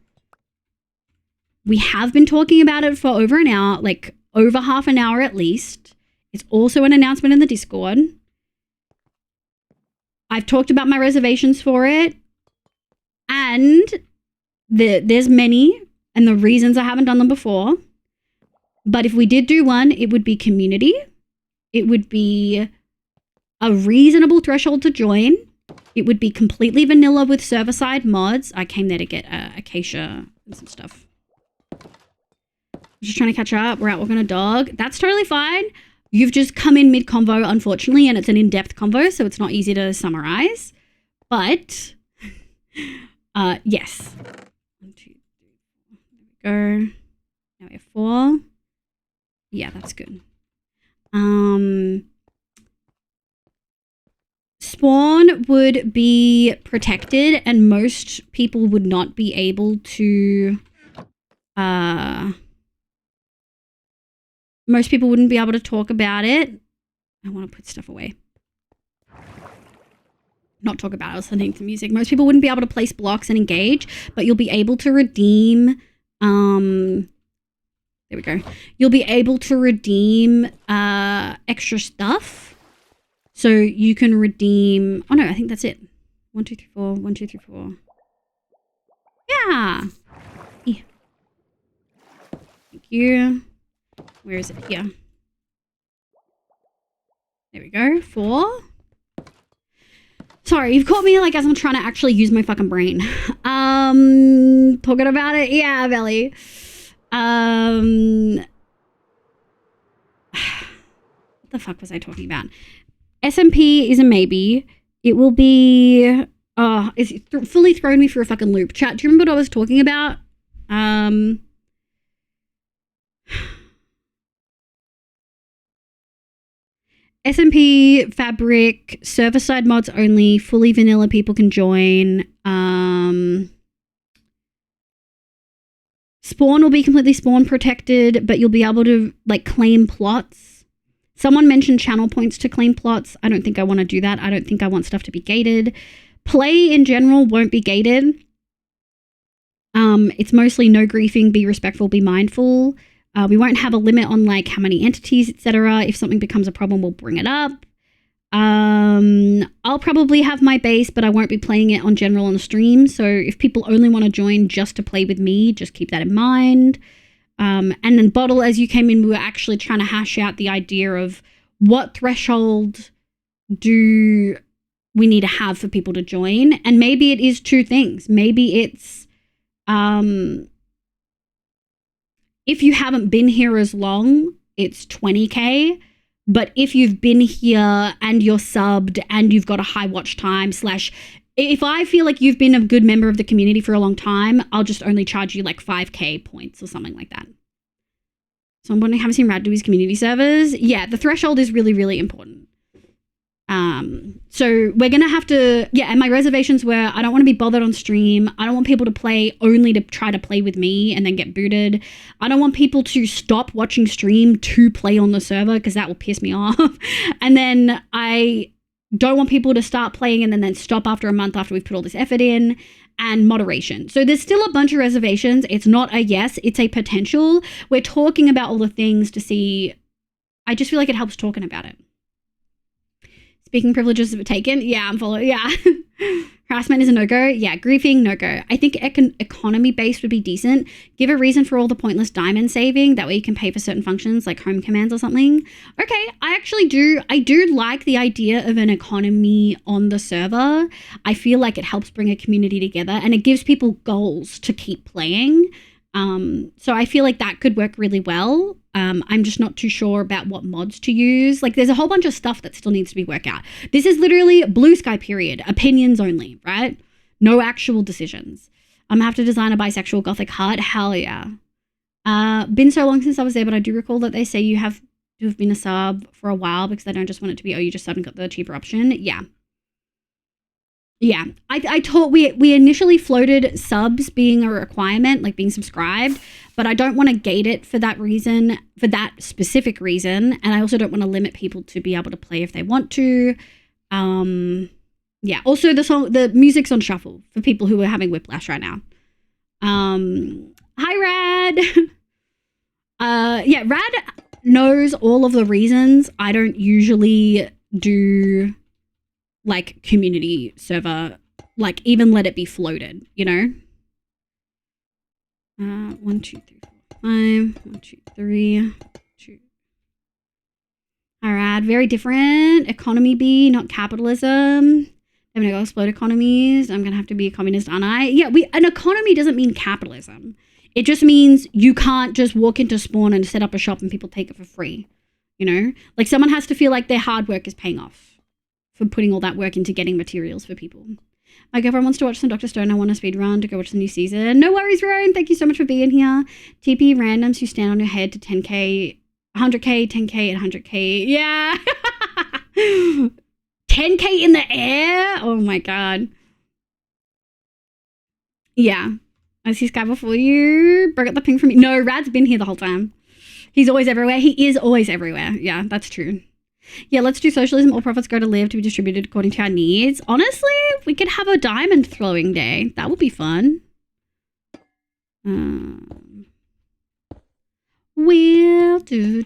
We have been talking about it for over an hour, like over half an hour at least. It's also an announcement in the Discord. I've talked about my reservations for it. And there's many, and the reasons I haven't done them before. But if we did do one, it would be community. It would be a reasonable threshold to join. It would be completely vanilla with server-side mods. I came there to get Acacia and some stuff. Just trying to catch up. We're out walking a dog. That's totally fine. You've just come in mid-convo, unfortunately, and it's an in-depth convo, so it's not easy to summarize. But, yes. 1, 2, 3, 4. There we go. Now we have 4. Yeah, that's good. Spawn would be protected, and most people would not be able to, most people wouldn't be able to talk about it. I want to put stuff away. Not talk about it, I was listening to music. Most people wouldn't be able to place blocks and engage, but you'll be able to redeem, there we go. You'll be able to redeem extra stuff. So you can redeem, oh no, I think that's it. 1, 2, 3, 4, 1, 2, 3, 4. Yeah. Thank you. Where is it? Here. There we go. 4. Sorry, you've caught me like as I'm trying to actually use my fucking brain. Talking about it. Yeah, Belly. What the fuck was I talking about? SMP is a maybe. It will be... Oh, it's fully thrown me for a fucking loop. Chat, do you remember what I was talking about? SMP, Fabric, server-side mods only, fully vanilla people can join. Spawn will be completely spawn protected, but you'll be able to like claim plots. Someone mentioned channel points to claim plots. I don't think I want to do that. I don't think I want stuff to be gated. Play in general won't be gated. It's mostly no griefing, be respectful, be mindful. We won't have a limit on like how many entities, etc. If something becomes a problem, we'll bring it up. I'll probably have my base, but I won't be playing it on general on the stream. So if people only want to join just to play with me, just keep that in mind. And then Bottle, as you came in, we were actually trying to hash out the idea of what threshold do we need to have for people to join. And maybe it is 2 things. Maybe it's if you haven't been here as long, it's 20k. But if you've been here and you're subbed and you've got a high watch time / if I feel like you've been a good member of the community for a long time, I'll just only charge you like 5k points or something like that. So I'm wondering, have you seen Rad do his community servers? Yeah, the threshold is really, really important. So we're going to have to, yeah, and my reservations were, I don't want to be bothered on stream. I don't want people to play only to try to play with me and then get booted. I don't want people to stop watching stream to play on the server because that will piss me off. And then I don't want people to start playing and then stop after a month after we've put all this effort in. And moderation. So there's still a bunch of reservations. It's not a yes, it's a potential. We're talking about all the things to see. I just feel like it helps talking about it. Speaking privileges are taken. Yeah, I'm following. Yeah. Harassment is a no-go. Yeah, griefing, no-go. I think economy-based would be decent. Give a reason for all the pointless diamond saving. That way you can pay for certain functions like home commands or something. Okay, I do like the idea of an economy on the server. I feel like it helps bring a community together and it gives people goals to keep playing. So I feel like that could work really well. I'm just not too sure about what mods to use. Like there's a whole bunch of stuff that still needs to be worked out. This is literally blue sky period, opinions only, right? No actual decisions. I'm gonna have to design a bisexual gothic heart. Hell yeah. Been so long since I was there, but I do recall that they say you have to have been a sub for a while because they don't just want it to be, oh, you just suddenly got the cheaper option. Yeah. Yeah, I taught we initially floated subs being a requirement, like being subscribed, but I don't want to gate it for that reason, for that specific reason, and I also don't want to limit people to be able to play if they want to. Yeah. Also, the music's on shuffle for people who are having whiplash right now. Hi, Rad. Yeah, Rad knows all of the reasons I don't usually do like community server, like even let it be floated, you know? 1, 2, 3, 4, 5, 1, 2, 3, 2. All right, very different. Economy B, not capitalism. I'm gonna go explode economies. I'm gonna have to be a communist, aren't I? Yeah, an economy doesn't mean capitalism. It just means you can't just walk into Spawn and set up a shop and people take it for free. You know? Like someone has to feel like their hard work is paying off for putting all that work into getting materials for people. My girlfriend wants to watch some Dr. Stone. I want a speed run to go watch the new season. No worries, Rowan. Thank you so much for being here. TP randoms who stand on your head to 10k, 100k, 10k, and 100k. Yeah. 10k in the air? Oh my god. Yeah. I see Sky before you. Broke up the ping from me. No, Rad's been here the whole time. He's always everywhere. He is always everywhere. Yeah, that's true. Yeah, let's do socialism. All profits go to live to be distributed according to our needs. Honestly, we could have a diamond throwing day. That would be fun. We'll do.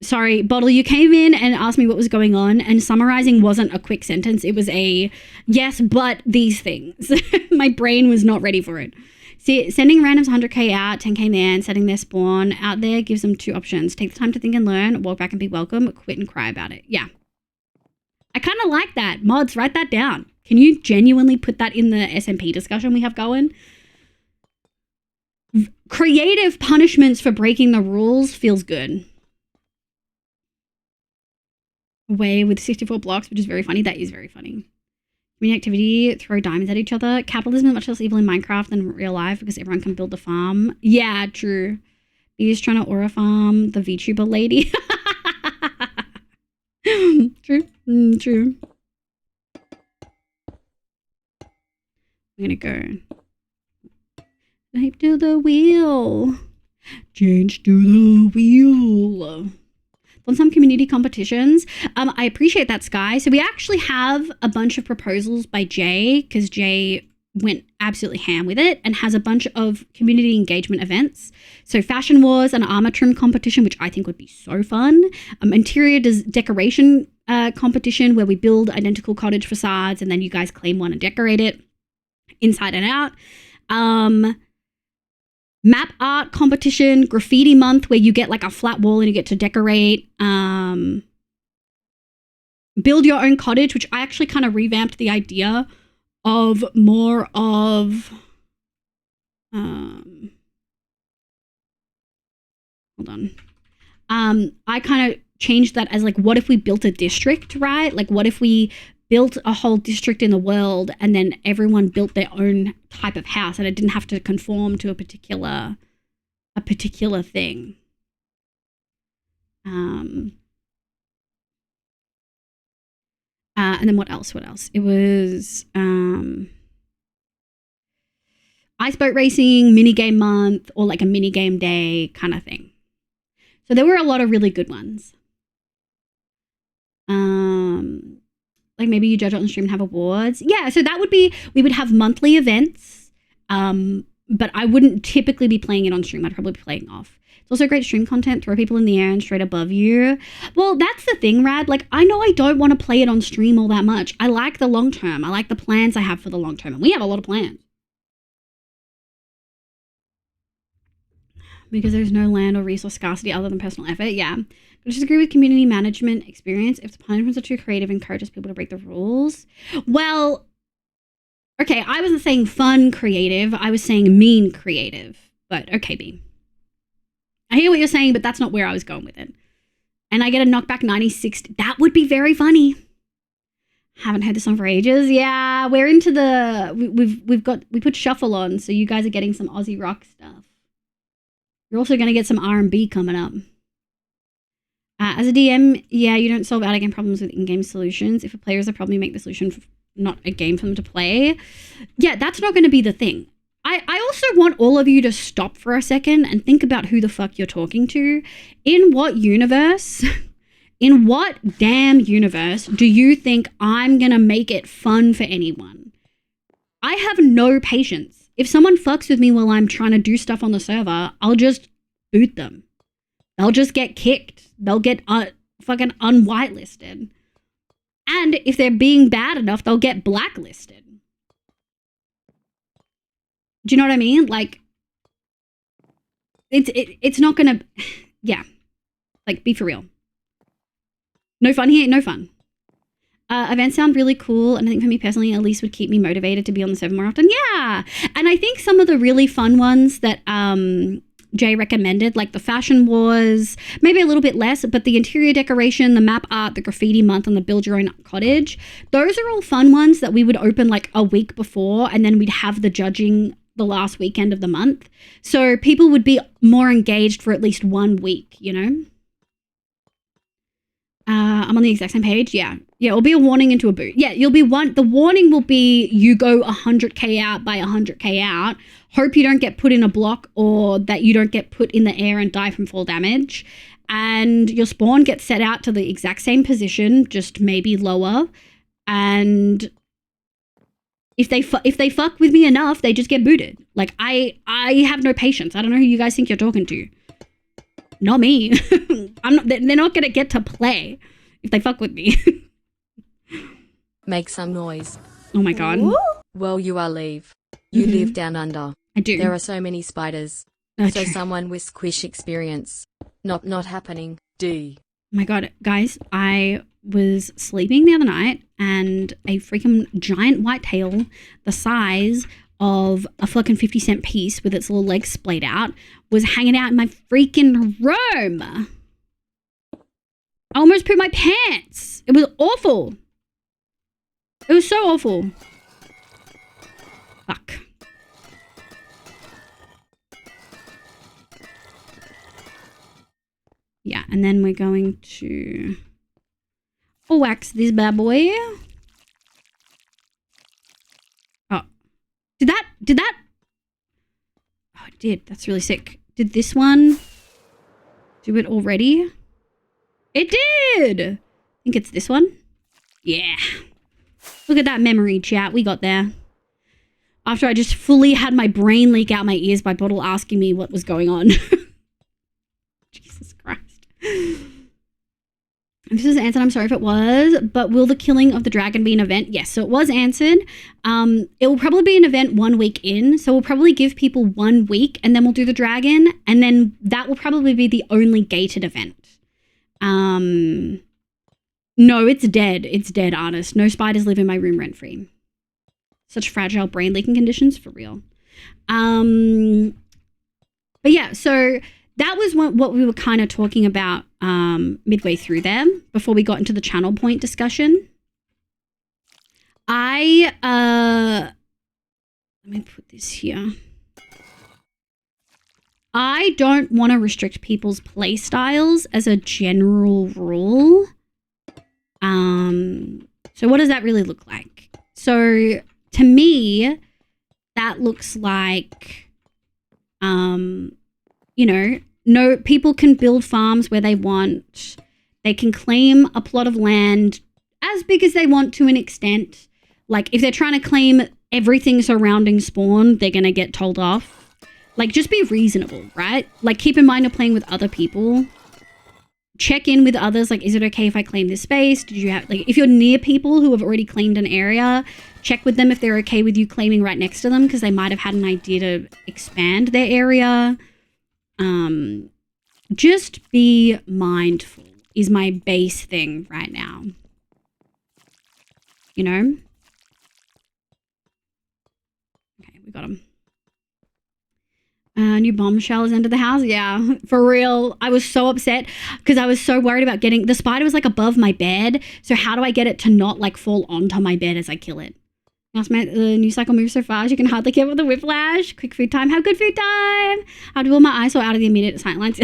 Sorry, Bottle, you came in and asked me what was going on, and summarizing wasn't a quick sentence. It was a yes, but these things. My brain was not ready for it. See, sending randoms 100k out, 10k man, setting their spawn out there gives them two options. Take the time to think and learn, walk back and be welcome, quit and cry about it. Yeah. I kind of like that. Mods, write that down. Can you genuinely put that in the SMP discussion we have going? Creative punishments for breaking the rules feels good. Away with 64 blocks, which is very funny. That is very funny. Community activity, throw diamonds at each other. Capitalism is much less evil in Minecraft than real life because everyone can build a farm. Yeah, true. He's trying to aura farm the VTuber lady. True. True. I'm gonna go. Type to the wheel. Change to the wheel. On some community competitions. I appreciate that, Sky. So we actually have a bunch of proposals by Jay, because Jay went absolutely ham with it and has a bunch of community engagement events. So Fashion Wars and armor trim competition, which I think would be so fun. Interior decoration competition where we build identical cottage facades and then you guys claim one and decorate it inside and out. Map art competition, graffiti month where you get like a flat wall and you get to decorate. Build your own cottage, which I actually kind of revamped the idea of more of hold on. I kind of changed that as like, what if we built a district, right? Like what if we built a whole district in the world and then everyone built their own type of house and it didn't have to conform to a particular thing. And then what else? It was ice boat racing, mini game month, or like a mini game day kind of thing. So there were a lot of really good ones. Like maybe you judge it on stream and have awards. Yeah, so that would be, we would have monthly events, but I wouldn't typically be playing it on stream. I'd probably be playing off. It's also great stream content, throw people in the air and straight above you. Well, that's the thing, Rad. Like, I know I don't want to play it on stream all that much. I like the long term. I like the plans I have for the long term, and we have a lot of plans. Because there's no land or resource scarcity other than personal effort. Yeah. I disagree with community management experience. If the punishments are too creative, encourages people to break the rules. Well, okay, I wasn't saying fun creative. I was saying mean creative. But okay, B. I hear what you're saying, but that's not where I was going with it. And I get a knockback 96. That would be very funny. Haven't heard this song for ages. Yeah, we're into the we put shuffle on, so you guys are getting some Aussie rock stuff. You're also going to get some R&B coming up. As a DM, yeah, you don't solve out-of-game problems with in-game solutions. If a player has a problem, you make the solution not a game for them to play. Yeah, that's not going to be the thing. I also want all of you to stop for a second and think about who the fuck you're talking to. In what universe, in what damn universe do you think I'm going to make it fun for anyone? I have no patience. If someone fucks with me while I'm trying to do stuff on the server, I'll just boot them. They'll just get kicked. They'll get fucking unwhitelisted. And if they're being bad enough, they'll get blacklisted. Do you know what I mean? Like, it's not gonna, yeah, like be for real. No fun here, no fun. Events sound really cool, and I think for me personally, at least would keep me motivated to be on the server more often. Yeah, and I think some of the really fun ones that Jay recommended, like the fashion wars, maybe a little bit less, but the interior decoration, the map art, the graffiti month, and the build your own cottage, those are all fun ones that we would open like a week before, and then we'd have the judging the last weekend of the month. So people would be more engaged for at least 1 week, you know? I'm on the exact same page. Yeah, it'll be a warning into a boot. Yeah, the warning will be you go 100k out by 100k out. Hope you don't get put in a block or that you don't get put in the air and die from fall damage. And your spawn gets set out to the exact same position, just maybe lower. And if they fuck with me enough, they just get booted. Like I have no patience. I don't know who you guys think you're talking to. Not me. They're not gonna get to play if they fuck with me. Make some noise. Oh my god. Ooh. Well, you are leave. You live down under. I do. There are so many spiders. Okay. So someone with squish experience. Not happening. D. Oh my god, guys, I was sleeping the other night and a freaking giant whitetail the size of a fucking 50-cent piece with its little legs splayed out was hanging out in my freaking room. I almost pooped my pants. It was awful. It was so awful. Fuck. Yeah, and then we're going to wax this bad boy. Oh. Did that? Oh, it did. That's really sick. Did this one do it already? It did! I think it's this one. Yeah. Look at that memory, chat. We got there. After I just fully had my brain leak out my ears by Bottle asking me what was going on. Jesus Christ. If this is answered, I'm sorry if it was, but will the killing of the dragon be an event? Yes, so it was answered. It will probably be an event 1 week in, so we'll probably give people 1 week and then we'll do the dragon, and then that will probably be the only gated event. No, it's dead. It's dead, artist. No spiders live in my room rent-free. Such fragile brain leaking conditions, for real. But yeah, so that was what we were kind of talking about midway through there before we got into the channel point discussion. Let me put this here. I don't want to restrict people's play styles as a general rule. So what does that really look like? So to me, that looks like, you know, no, people can build farms where they want. They can claim a plot of land as big as they want to an extent. Like if they're trying to claim everything surrounding spawn, they're going to get told off. Like just be reasonable, right? Like keep in mind you're playing with other people. Check in with others. Like, is it okay if I claim this space? Did you have, like, if you're near people who have already claimed an area, check with them if they're okay with you claiming right next to them because they might have had an idea to expand their area. Just be mindful is my base thing right now. You know? Okay, we got him. New bombshell has entered the house. Yeah, for real. I was so upset because I was so worried about getting... The spider was like above my bed. So how do I get it to not like fall onto my bed as I kill it? The new cycle moves so fast you can hardly keep up with the whiplash. Quick food time. Have good food time. How to build my ISO out of the immediate sight lines.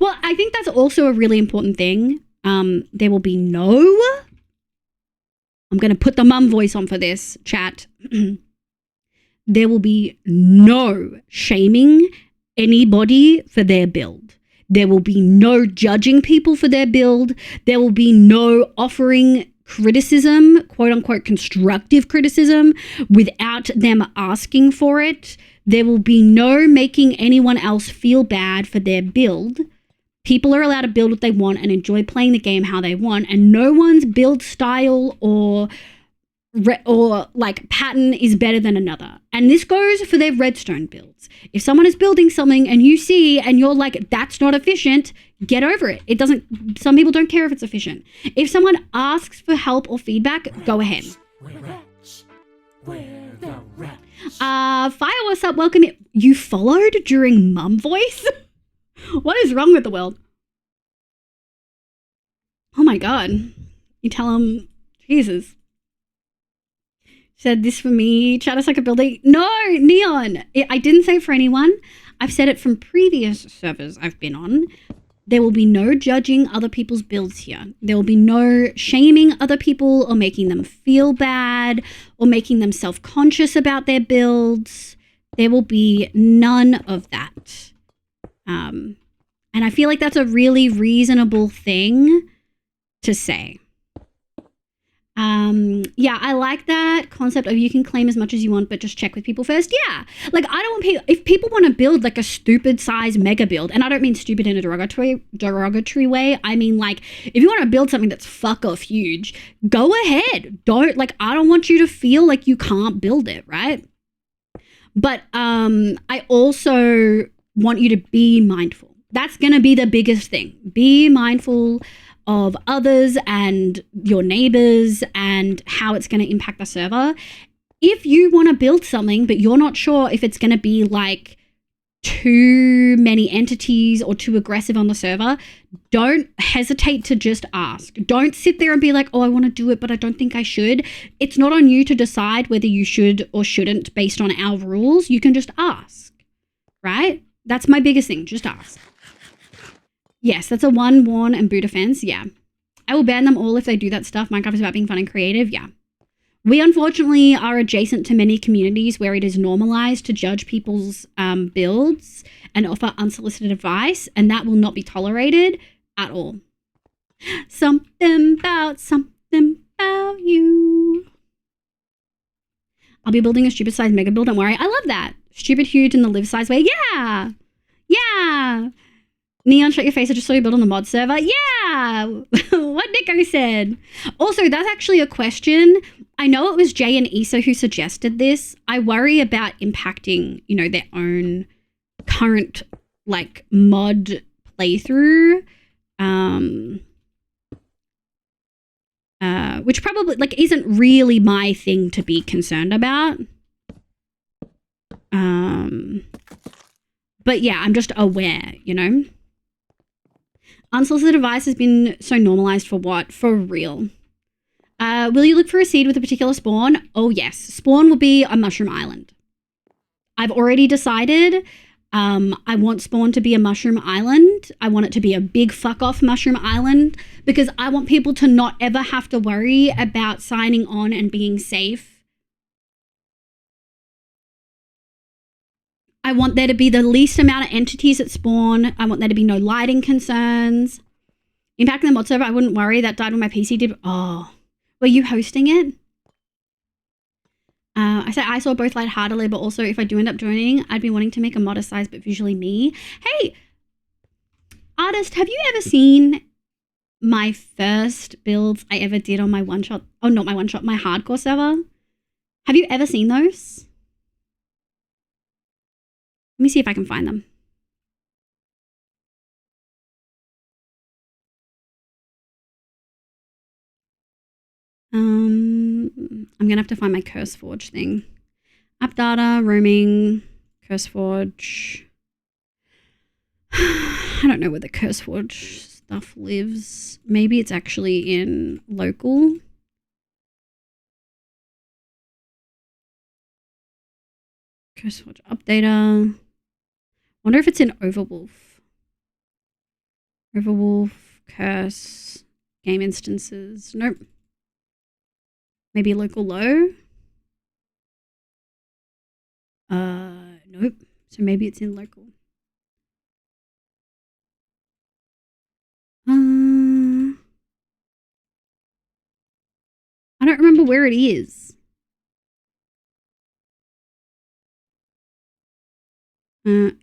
Well, I think that's also a really important thing. There will be no... I'm going to put the mum voice on for this, chat. There will be no shaming anybody for their build. There will be no judging people for their build. There will be no offering criticism, quote unquote constructive criticism, without them asking for it. There will be no making anyone else feel bad for their build. People are allowed to build what they want and enjoy playing the game how they want, and no one's build style or or like pattern is better than another. And this goes for their redstone builds. If someone is building something and you see and you're like, that's not efficient, get over it. It doesn't, some people don't care if it's efficient. If someone asks for help or feedback, go ahead. Fire, what's up? Welcome. You followed during mum voice? What is wrong with the world? Oh my God. You tell them, Jesus. Said this for me, chat us like a building. No, Neon. I didn't say it for anyone. I've said it from previous servers I've been on. There will be no judging other people's builds here. There will be no shaming other people or making them feel bad or making them self-conscious about their builds. There will be none of that. And I feel like that's a really reasonable thing to say. Yeah, I like that concept of you can claim as much as you want, but just check with people first. Yeah. Like, I don't want people, if people want to build like a stupid size mega build, and I don't mean stupid in a derogatory way. I mean, like, if you want to build something that's fuck off huge, go ahead. I don't want you to feel like you can't build it, right? But, I also want you to be mindful. That's going to be the biggest thing. Be mindful of others and your neighbors and how it's going to impact the server. If you want to build something, but you're not sure if it's going to be like too many entities or too aggressive on the server, don't hesitate to just ask. Don't sit there and be like, oh, I want to do it, but I don't think I should. It's not on you to decide whether you should or shouldn't based on our rules. You can just ask, right? That's my biggest thing. Just ask. Yes, that's a one, warn, and boot offense. Yeah. I will ban them all if they do that stuff. Minecraft is about being fun and creative. Yeah. We unfortunately are adjacent to many communities where it is normalized to judge people's builds and offer unsolicited advice, and that will not be tolerated at all. Something about you. I'll be building a stupid size mega build. Don't worry. I love that. Stupid huge in the live size way. Yeah. Yeah. Neon, shut your face. I just saw you build on the mod server. Yeah. What Nico said. Also, that's actually a question. I know it was Jay and Issa who suggested this. I worry about impacting, their own current, like, mod playthrough. Which probably, like, isn't really my thing to be concerned about. But yeah, I'm just aware, Unsolicited advice has been so normalized for what? For real. Will you look for a seed with a particular spawn? Oh, yes. Spawn will be a mushroom island. I've already decided I want spawn to be a mushroom island. I want it to be a big fuck off mushroom island because I want people to not ever have to worry about signing on and being safe. I want there to be the least amount of entities at spawn. I want there to be no lighting concerns. Impacting the mod server, I wouldn't worry. That died when my PC did. Oh, were you hosting it? I said I saw both lightheartedly, but also if I do end up joining, I'd be wanting to make a modest size, but visually me. Hey, artist, have you ever seen my first builds I ever did on my one-shot? Oh, not my one-shot, my hardcore server. Have you ever seen those? Let me see if I can find them. I'm going to have to find my CurseForge thing. App data, roaming, CurseForge. I don't know where the CurseForge stuff lives. Maybe it's actually in local. CurseForge updater. Wonder if it's in Overwolf. Overwolf, Curse, game instances. Nope. Maybe local low. Nope. So maybe it's in local. I don't remember where it is.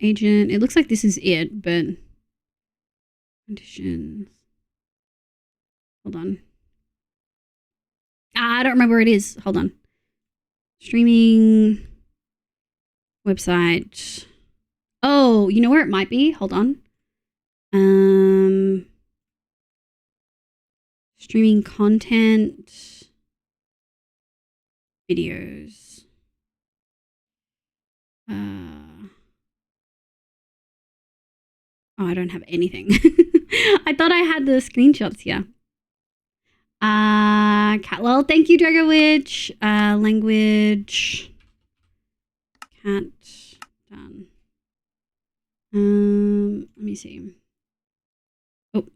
Agent. It looks like this is it, but conditions. Hold on. I don't remember where it is. Hold on. Streaming website. Oh, you know where it might be? Hold on. Streaming content. Videos. Oh, I don't have anything. I thought I had the screenshots here. Catwell, thank you, Drago Witch. Language. Cat done. Let me see. Oh.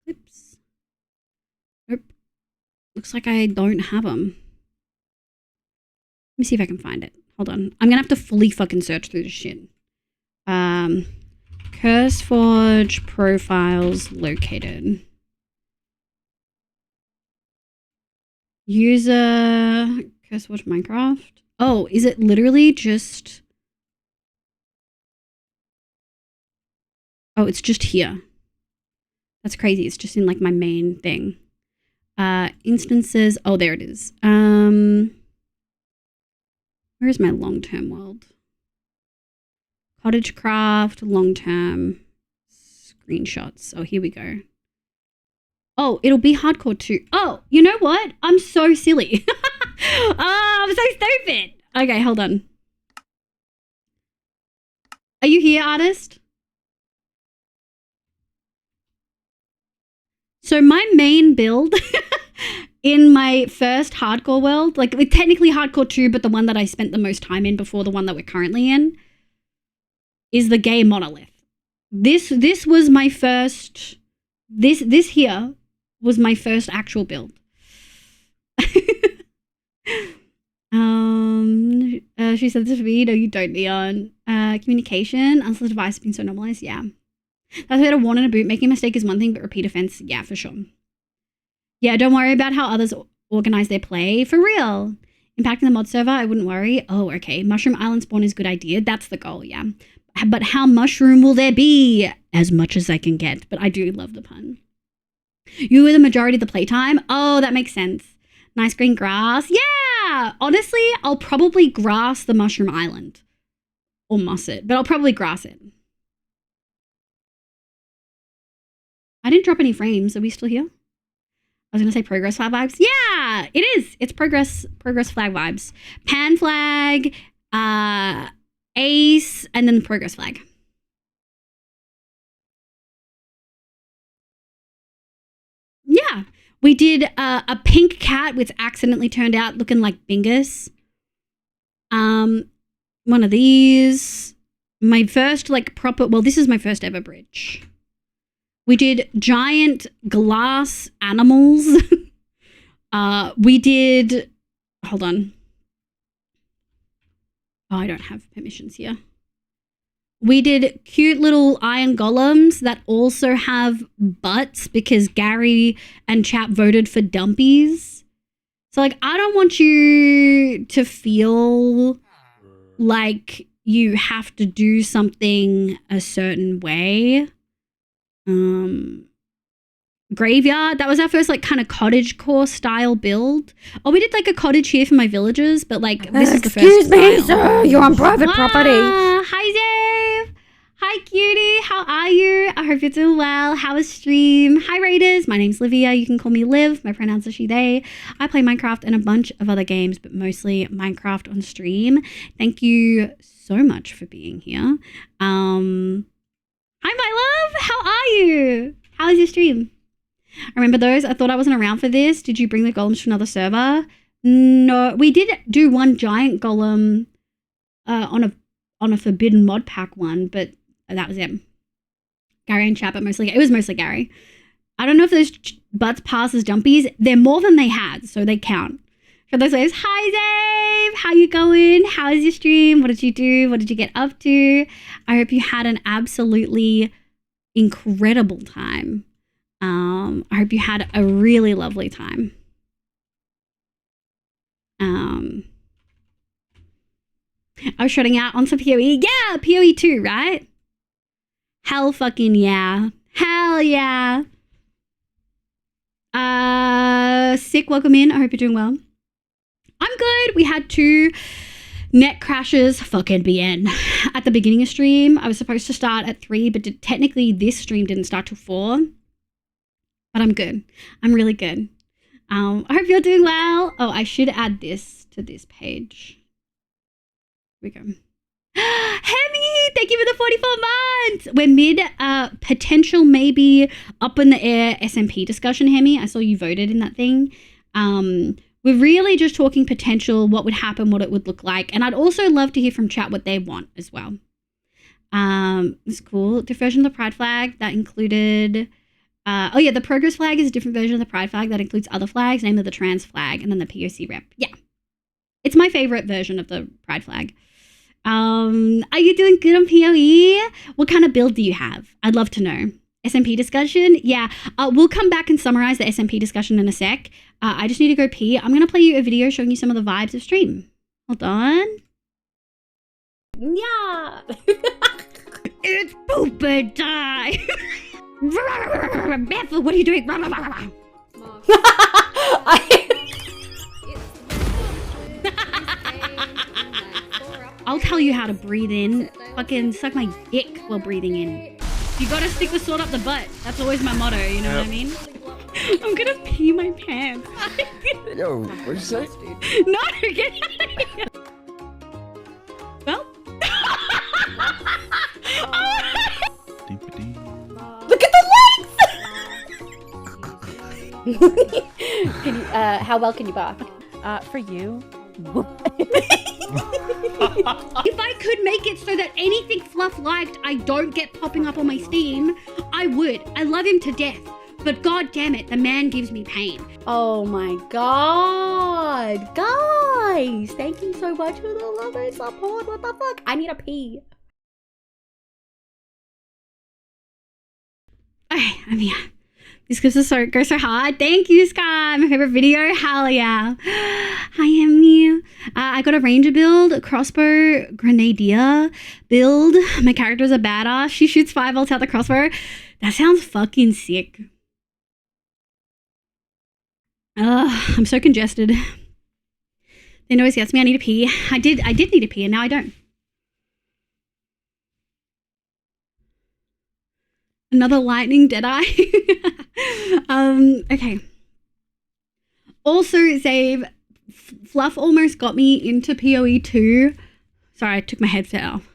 Clips. Nope. Looks like I don't have them. Let me see if I can find it. Hold on. I'm gonna have to fully fucking search through this shit. CurseForge profiles located. User CurseForge Minecraft. Oh, is it literally just... Oh, it's just here. That's crazy. It's just in like my main thing. Instances. Oh, there it is. Where is my long-term world? Cottagecraft, long-term, screenshots. Oh, here we go. Oh, it'll be hardcore too. Oh, you know what? I'm so silly. Oh, I'm so stupid. Okay, hold on. Are you here, artist? So my main build in my first hardcore world, like technically hardcore 2, but the one that I spent the most time in before the one that we're currently in, is the gay monolith. This was my first, this here was my first actual build. She said this for me. No, you don't, Leon. Communication, unless the device has been so normalized. Yeah. That's what I want in a boot. Making a mistake is one thing, but repeat offense, yeah, for sure. Yeah, don't worry about how others organize their play. For real. Impacting the mod server, I wouldn't worry. Oh, okay. Mushroom Island spawn is a good idea. That's the goal, yeah. But how mushroom will there be? As much as I can get. But I do love the pun. You were the majority of the playtime? Oh, that makes sense. Nice green grass. Yeah! Honestly, I'll probably grass the Mushroom Island. Or muss it. But I'll probably grass it. I didn't drop any frames. Are we still here? I was going to say progress flag vibes. Yeah, it is. It's progress flag vibes. Pan flag, ace, and then the progress flag. Yeah. We did a pink cat which accidentally turned out looking like Bingus. One of these. My first like proper, well, this is my first ever bridge. We did giant glass animals. We did, hold on. Oh, I don't have permissions here. We did cute little iron golems that also have butts because Gary and Chap voted for dumpies. So like, I don't want you to feel like you have to do something a certain way. Graveyard, that was our first like kind of cottage core style build. Oh, we did like a cottage here for my villagers, but like this is the first Excuse me, style. sir, you're on private property. Hi Dave. Hi cutie, how are you? I hope you're doing well. How was stream? Hi Raiders, my name's Livia. You can call me Liv. My pronouns are she, they. I play Minecraft and a bunch of other games, but mostly Minecraft on stream. Thank you so much for being here. Hi, my love. How are you? How was your stream? I remember those. I thought I wasn't around for this. Did you bring the golems to another server? No, we did do one giant golem on a forbidden mod pack one, but that was it. Gary and Chap, but it was mostly Gary. I don't know if those butts pass as dumpies. They're more than they had, so they count. For those ways, hi Dave, how you going? How is your stream? What did you do? What did you get up to? I hope you had an absolutely incredible time. I hope you had a really lovely time. I was shutting out on some PoE. Yeah, PoE 2, right? Hell fucking yeah. Hell yeah. Sick, welcome in. I hope you're doing well. I'm good. We had 2 net crashes, fucking BN. At the beginning of stream, I was supposed to start at 3, but technically this stream didn't start till 4. But I'm good. I'm really good. I hope you're doing well. Oh, I should add this to this page. Here we go. Hemi, thank you for the 44 months. We're mid potential maybe up in the air SMP discussion, Hemi. I saw you voted in that thing. We're really just talking potential, what would happen, what it would look like. And I'd also love to hear from chat what they want as well. It's cool. Different version of the pride flag that included the progress flag is a different version of the pride flag that includes other flags, namely the trans flag and then the POC rep. Yeah. It's my favorite version of the pride flag. Are you doing good on PoE? What kind of build do you have? I'd love to know. SMP discussion? Yeah. We'll come back and summarize the SMP discussion in a sec. I just need to go pee. I'm going to play you a video showing you some of the vibes of stream. Hold on. Yeah. It's pooper time. Beth, what are you doing? I'll tell you how to breathe in. Fucking suck my dick while breathing in. You gotta stick the sword up the butt. That's always my motto, you know what I mean? I'm gonna pee my pants. Yo, what'd you say? No, get out of here. Well. Look at the legs! Can you, how well can you bark? For you. If I could make it so that anything Fluff liked I don't get popping up on my Steam, I would. I love him to death. But god damn it, the man gives me pain. Oh my god. Guys, thank you so much for the love and support. What the fuck? I need a pee. Okay, I'm here. These clips are go so hard. Thank you, Sky. My favorite video. Hell yeah. Hi, Emmy. I got a ranger build, a crossbow grenadier build. My character's a badass. She shoots 5 volts out the crossbow. That sounds fucking sick. I'm so congested. It always gets me. I need to pee. I did need to pee, and now I don't. Another lightning deadeye. Okay. Also, Zave, Fluff almost got me into PoE 2. Sorry, I took my headset off.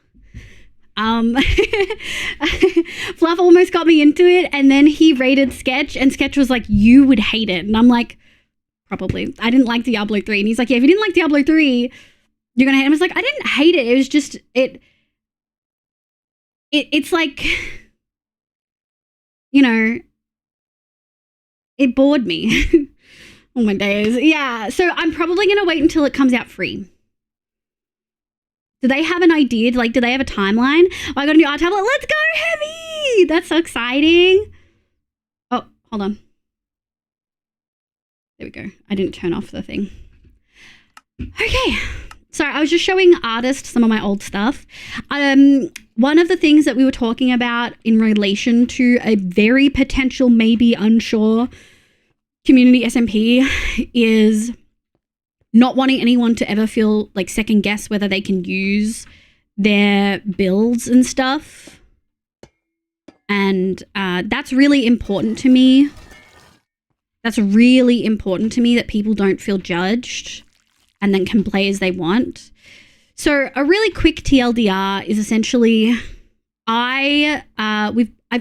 Fluff almost got me into it, and then he rated Sketch, and Sketch was like, you would hate it. And I'm like, probably. I didn't like Diablo 3. And he's like, yeah, if you didn't like Diablo 3, you're gonna hate it. I was like, I didn't hate it. It was just, it's like, you know, it bored me. Oh my days. Yeah. So I'm probably going to wait until it comes out free. Do they have an idea? Like, do they have a timeline? Oh, I got a new art tablet. Let's go, Heavy! That's so exciting. Oh, hold on. There we go. I didn't turn off the thing. Okay. Sorry, I was just showing artists some of my old stuff. One of the things that we were talking about in relation to a very potential, maybe unsure community SMP is not wanting anyone to ever feel like second guess whether they can use their builds and stuff. And that's really important to me. That's really important to me that people don't feel judged and then can play as they want. So a really quick TLDR is essentially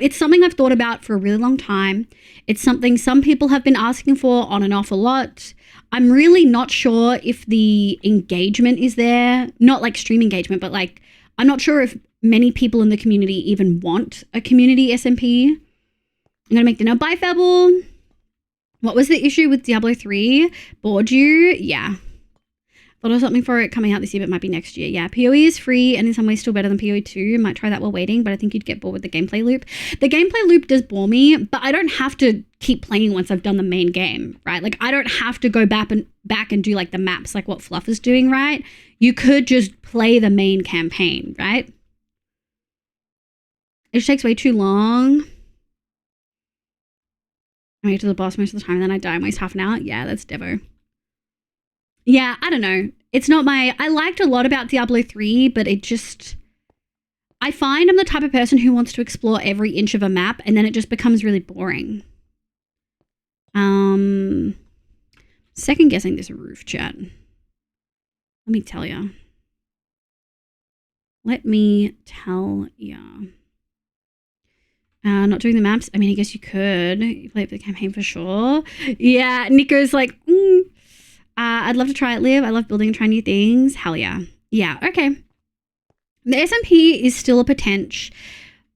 it's something I've thought about for a really long time. It's something some people have been asking for on and off a lot. I'm really not sure if the engagement is there, not like stream engagement, but like I'm not sure if many people in the community even want a community SMP. I'm gonna make the note. Bye, Fable. What was the issue with Diablo 3? Bored you? Yeah. Thought of something for it coming out this year, but it might be next year. Yeah, PoE is free and in some ways still better than PoE 2. Might try that while waiting, but I think you'd get bored with the gameplay loop. The gameplay loop does bore me, but I don't have to keep playing once I've done the main game, right? Like I don't have to go back and do like the maps like what Fluff is doing, right? You could just play the main campaign, right? It just takes way too long. I make it to the boss most of the time, and then I die and waste half an hour. Yeah, that's Devo. Yeah, I don't know. It's not I liked a lot about Diablo 3, but it just... I find I'm the type of person who wants to explore every inch of a map, and then it just becomes really boring. Second guessing this roof, chat. Let me tell ya. Not doing the maps. I mean, I guess you could. You play it for the campaign for sure. Yeah, Nico's like, I'd love to try it, Liv. I love building and trying new things. Hell yeah. Yeah, okay. The SMP is still a potential.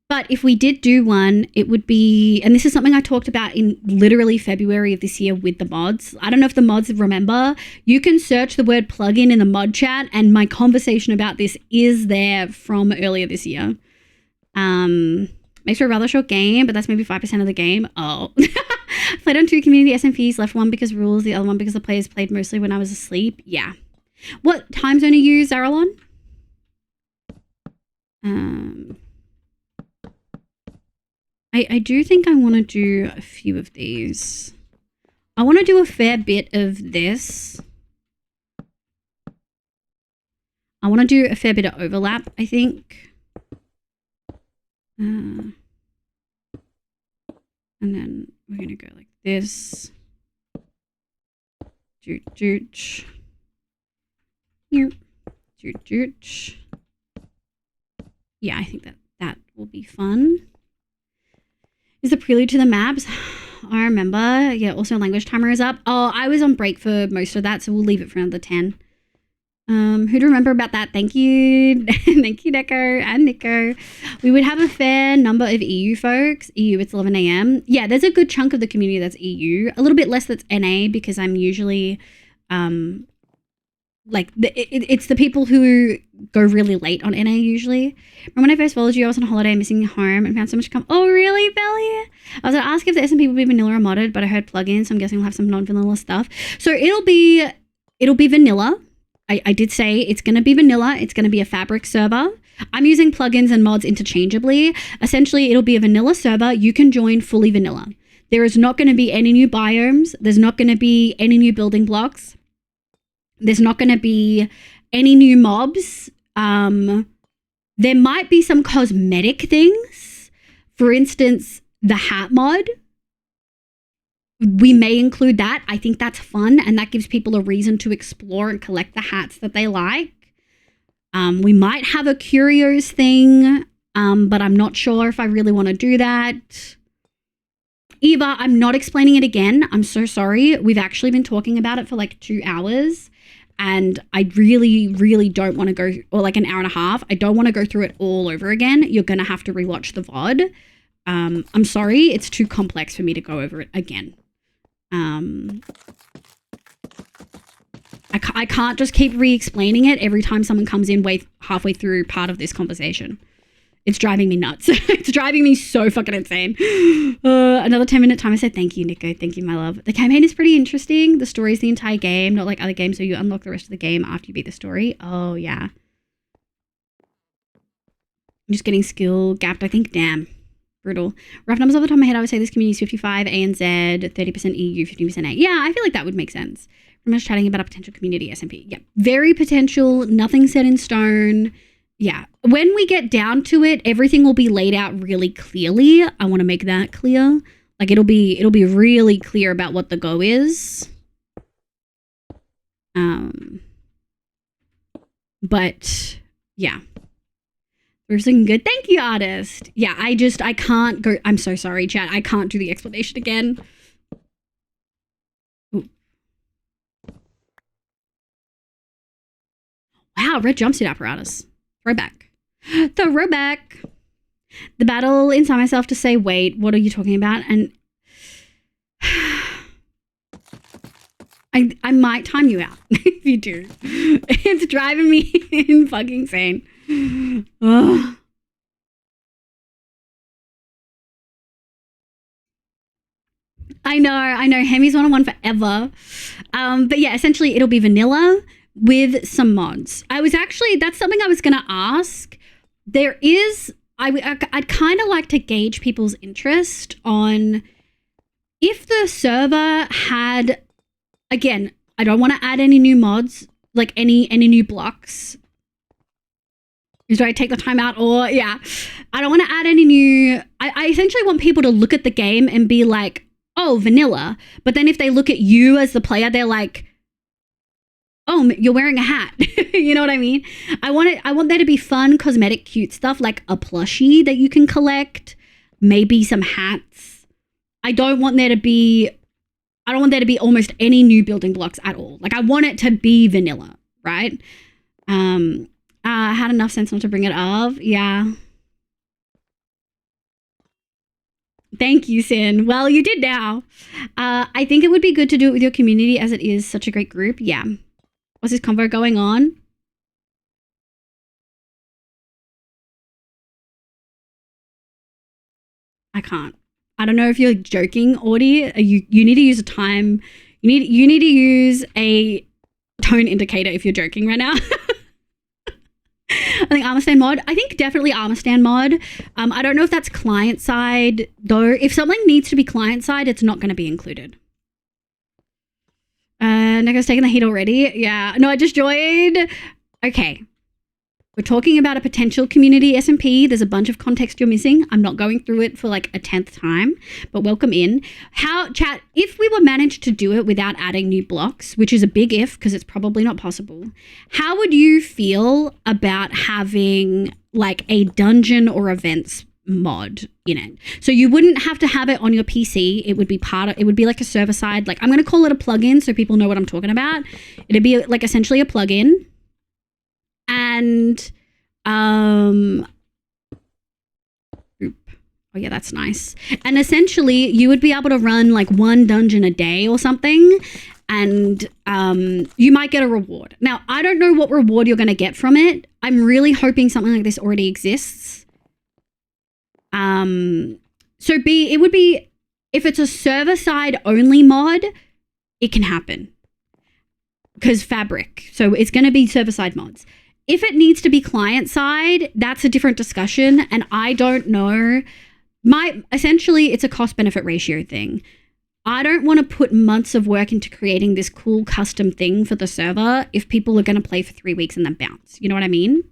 But if we did do one, it would be, and this is something I talked about in literally February of this year with the mods. I don't know if the mods remember. You can search the word plugin in the mod chat, and my conversation about this is there from earlier this year. Makes for a rather short game, but that's maybe 5% of the game. Oh. Played on 2 community SMPs, left one because rules, the other one because the players played mostly when I was asleep. Yeah. What time zone are you, Zaralon? I do think I want to do a few of these. I want to do a fair bit of this. I want to do a fair bit of overlap, I think. And then we're going to go like this. Doot, doot. Here. Doot, doot. Yeah, I think that will be fun. Is the prelude to the maps? I remember. Yeah, also language timer is up. Oh, I was on break for most of that, so we'll leave it for another 10. Who'd remember about that? Thank you. Thank you, Deco and Nico. We would have a fair number of EU folks. EU, it's 11 a.m. Yeah, there's a good chunk of the community that's EU. A little bit less that's NA because I'm usually... it's the people who go really late on NA usually. Remember when I first followed you, I was on holiday missing home and found so much Oh, really, Belly? I was going to ask if the SMP would be vanilla or modded, but I heard plugins, so I'm guessing we'll have some non-vanilla stuff. So it'll be vanilla. I did say it's going to be vanilla. It's going to be a fabric server. I'm using plugins and mods interchangeably. Essentially, it'll be a vanilla server. You can join fully vanilla. There is not going to be any new biomes. There's not going to be any new building blocks. There's not going to be any new mobs. There might be some cosmetic things. For instance, the hat mod. We may include that. I think that's fun, and that gives people a reason to explore and collect the hats that they like. We might have a curios thing, but I'm not sure if I really want to do that. Eva, I'm not explaining it again. I'm so sorry. We've actually been talking about it for like 2 hours. And I really, really don't want to go, or like an hour and a half. I don't want to go through it all over again. You're going to have to rewatch the VOD. I'm sorry. It's too complex for me to go over it again. I can't just keep re-explaining it every time someone comes in halfway through part of this conversation. It's driving me nuts. It's driving me so fucking insane. Another 10-minute time. I said, thank you, Nico. Thank you, my love. The campaign is pretty interesting. The story is the entire game, not like other games, so you unlock the rest of the game after you beat the story. Oh, yeah. I'm just getting skill gapped, I think. Damn. Brutal. Rough numbers off the top of my head, I would say this community is 55 ANZ, 30% EU, 15% A. Yeah, I feel like that would make sense. Pretty much chatting about a potential community SMP. Yeah, very potential. Nothing set in stone. Yeah, when we get down to it, everything will be laid out really clearly. I want to make that clear. Like it'll be really clear about what the go is. But yeah. We're looking good. Thank you, artist. Yeah, I can't go. I'm so sorry, chat. I can't do the explanation again. Ooh. Wow, red jumpsuit apparatus. Throwback. Throwback. The battle inside myself to say, wait, what are you talking about? And I might time you out if you do. It's driving me fucking insane. Ugh. I know. Hemi's one-on-one forever. But yeah, essentially it'll be vanilla with some mods. That's something I was going to ask. There is, I'd kind of like to gauge people's interest on if the server had, again, I don't want to add any new mods, like any new blocks. Do I take the time out or, yeah. I don't want to add any new, I essentially want people to look at the game and be like, oh, vanilla. But then if they look at you as the player, they're like, oh, you're wearing a hat. You know what I mean? I want there to be fun, cosmetic, cute stuff like a plushie that you can collect, maybe some hats. I don't want there to be almost any new building blocks at all. Like I want it to be vanilla, right? I had enough sense not to bring it up. Yeah. Thank you, Sin. Well, you did now. I think it would be good to do it with your community as it is such a great group. Yeah. What's this convo going on? I can't. I don't know if you're joking, Audie. You need to use a time. You need to use a tone indicator if you're joking right now. I think Armor Stand mod. I think definitely Armor Stand mod. I don't know if that's client side though. If something needs to be client side, it's not going to be included. Nico's taking the heat already. Yeah. No, I just joined. Okay. We're talking about a potential community SMP. There's a bunch of context you're missing. I'm not going through it for like a 10th time, but welcome in. Chat, if we were managed to do it without adding new blocks, which is a big if because it's probably not possible, how would you feel about having like a dungeon or events mod in it? So you wouldn't have to have it on your PC. It would be it would be like a server side. Like I'm going to call it a plugin so people know what I'm talking about. It'd be like essentially a plugin. And, oh yeah, that's nice. And essentially you would be able to run like one dungeon a day or something. And, you might get a reward. Now, I don't know what reward you're going to get from it. I'm really hoping something like this already exists. It would be, if it's a server side only mod, it can happen. Because Fabric. So it's going to be server side mods. If it needs to be client side, that's a different discussion. And I don't know. Essentially, it's a cost benefit ratio thing. I don't want to put months of work into creating this cool custom thing for the server if people are going to play for 3 weeks and then bounce. You know what I mean?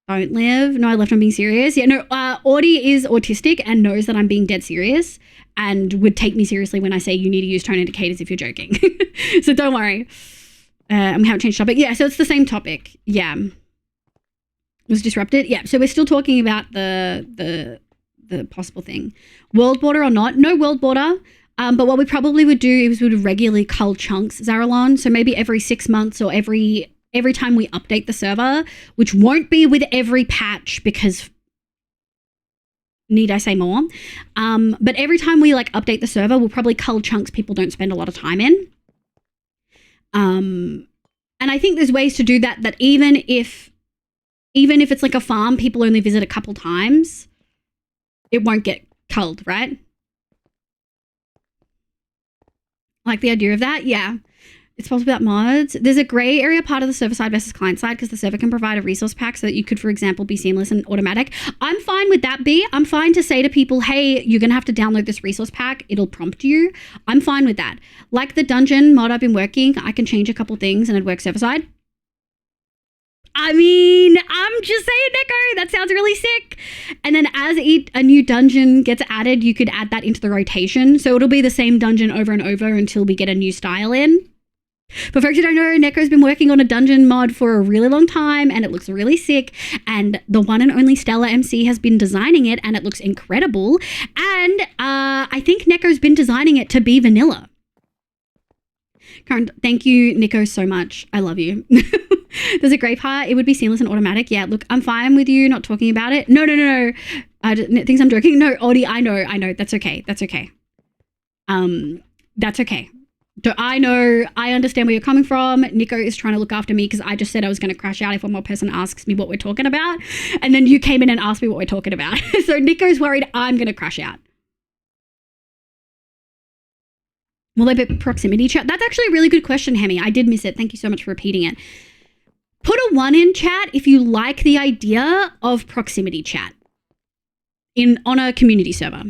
Don't live. No, I left. I'm being serious. Yeah, no, Audie is autistic and knows that I'm being dead serious and would take me seriously when I say you need to use tone indicators if you're joking. So don't worry. We haven't changed topic. Yeah, so it's the same topic. Yeah. Was disrupted? Yeah, so we're still talking about the possible thing. World border or not? No world border. But what we probably would do is we would regularly cull chunks, Zaralon. So maybe every 6 months or every time we update the server, which won't be with every patch because need I say more? But every time we like update the server, we'll probably cull chunks people don't spend a lot of time in. And I think there's ways to do that even if it's like a farm, people only visit a couple times, it won't get culled, right? Like the idea of that? Yeah. It's possible about mods. There's a gray area part of the server side versus client side because the server can provide a resource pack so that you could, for example, be seamless and automatic. I'm fine with that, B. I'm fine to say to people, hey, you're going to have to download this resource pack. It'll prompt you. I'm fine with that. Like the dungeon mod I've been working, I can change a couple things and it works server side. I mean, I'm just saying, Neko, that sounds really sick. And then as a new dungeon gets added, you could add that into the rotation. So it'll be the same dungeon over and over until we get a new style in. For folks who don't know, Neko's been working on a dungeon mod for a really long time and it looks really sick. And the one and only Stella MC has been designing it and it looks incredible. And I think Neko's been designing it to be vanilla. Thank you, Nico, so much. I love you. There's a gray part. It would be seamless and automatic. Yeah, look, I'm fine with you not talking about it. No. Thinks I'm joking. No, Audie, I know. That's okay. That's okay. I know, I understand where you're coming from. Nico is trying to look after me because I just said I was going to crash out if one more person asks me what we're talking about. And then you came in and asked me what we're talking about. So Nico's worried I'm going to crash out. Will there be proximity chat? That's actually a really good question, Hemi. I did miss it. Thank you so much for repeating it. Put a 1 in chat if you like the idea of proximity chat on a community server.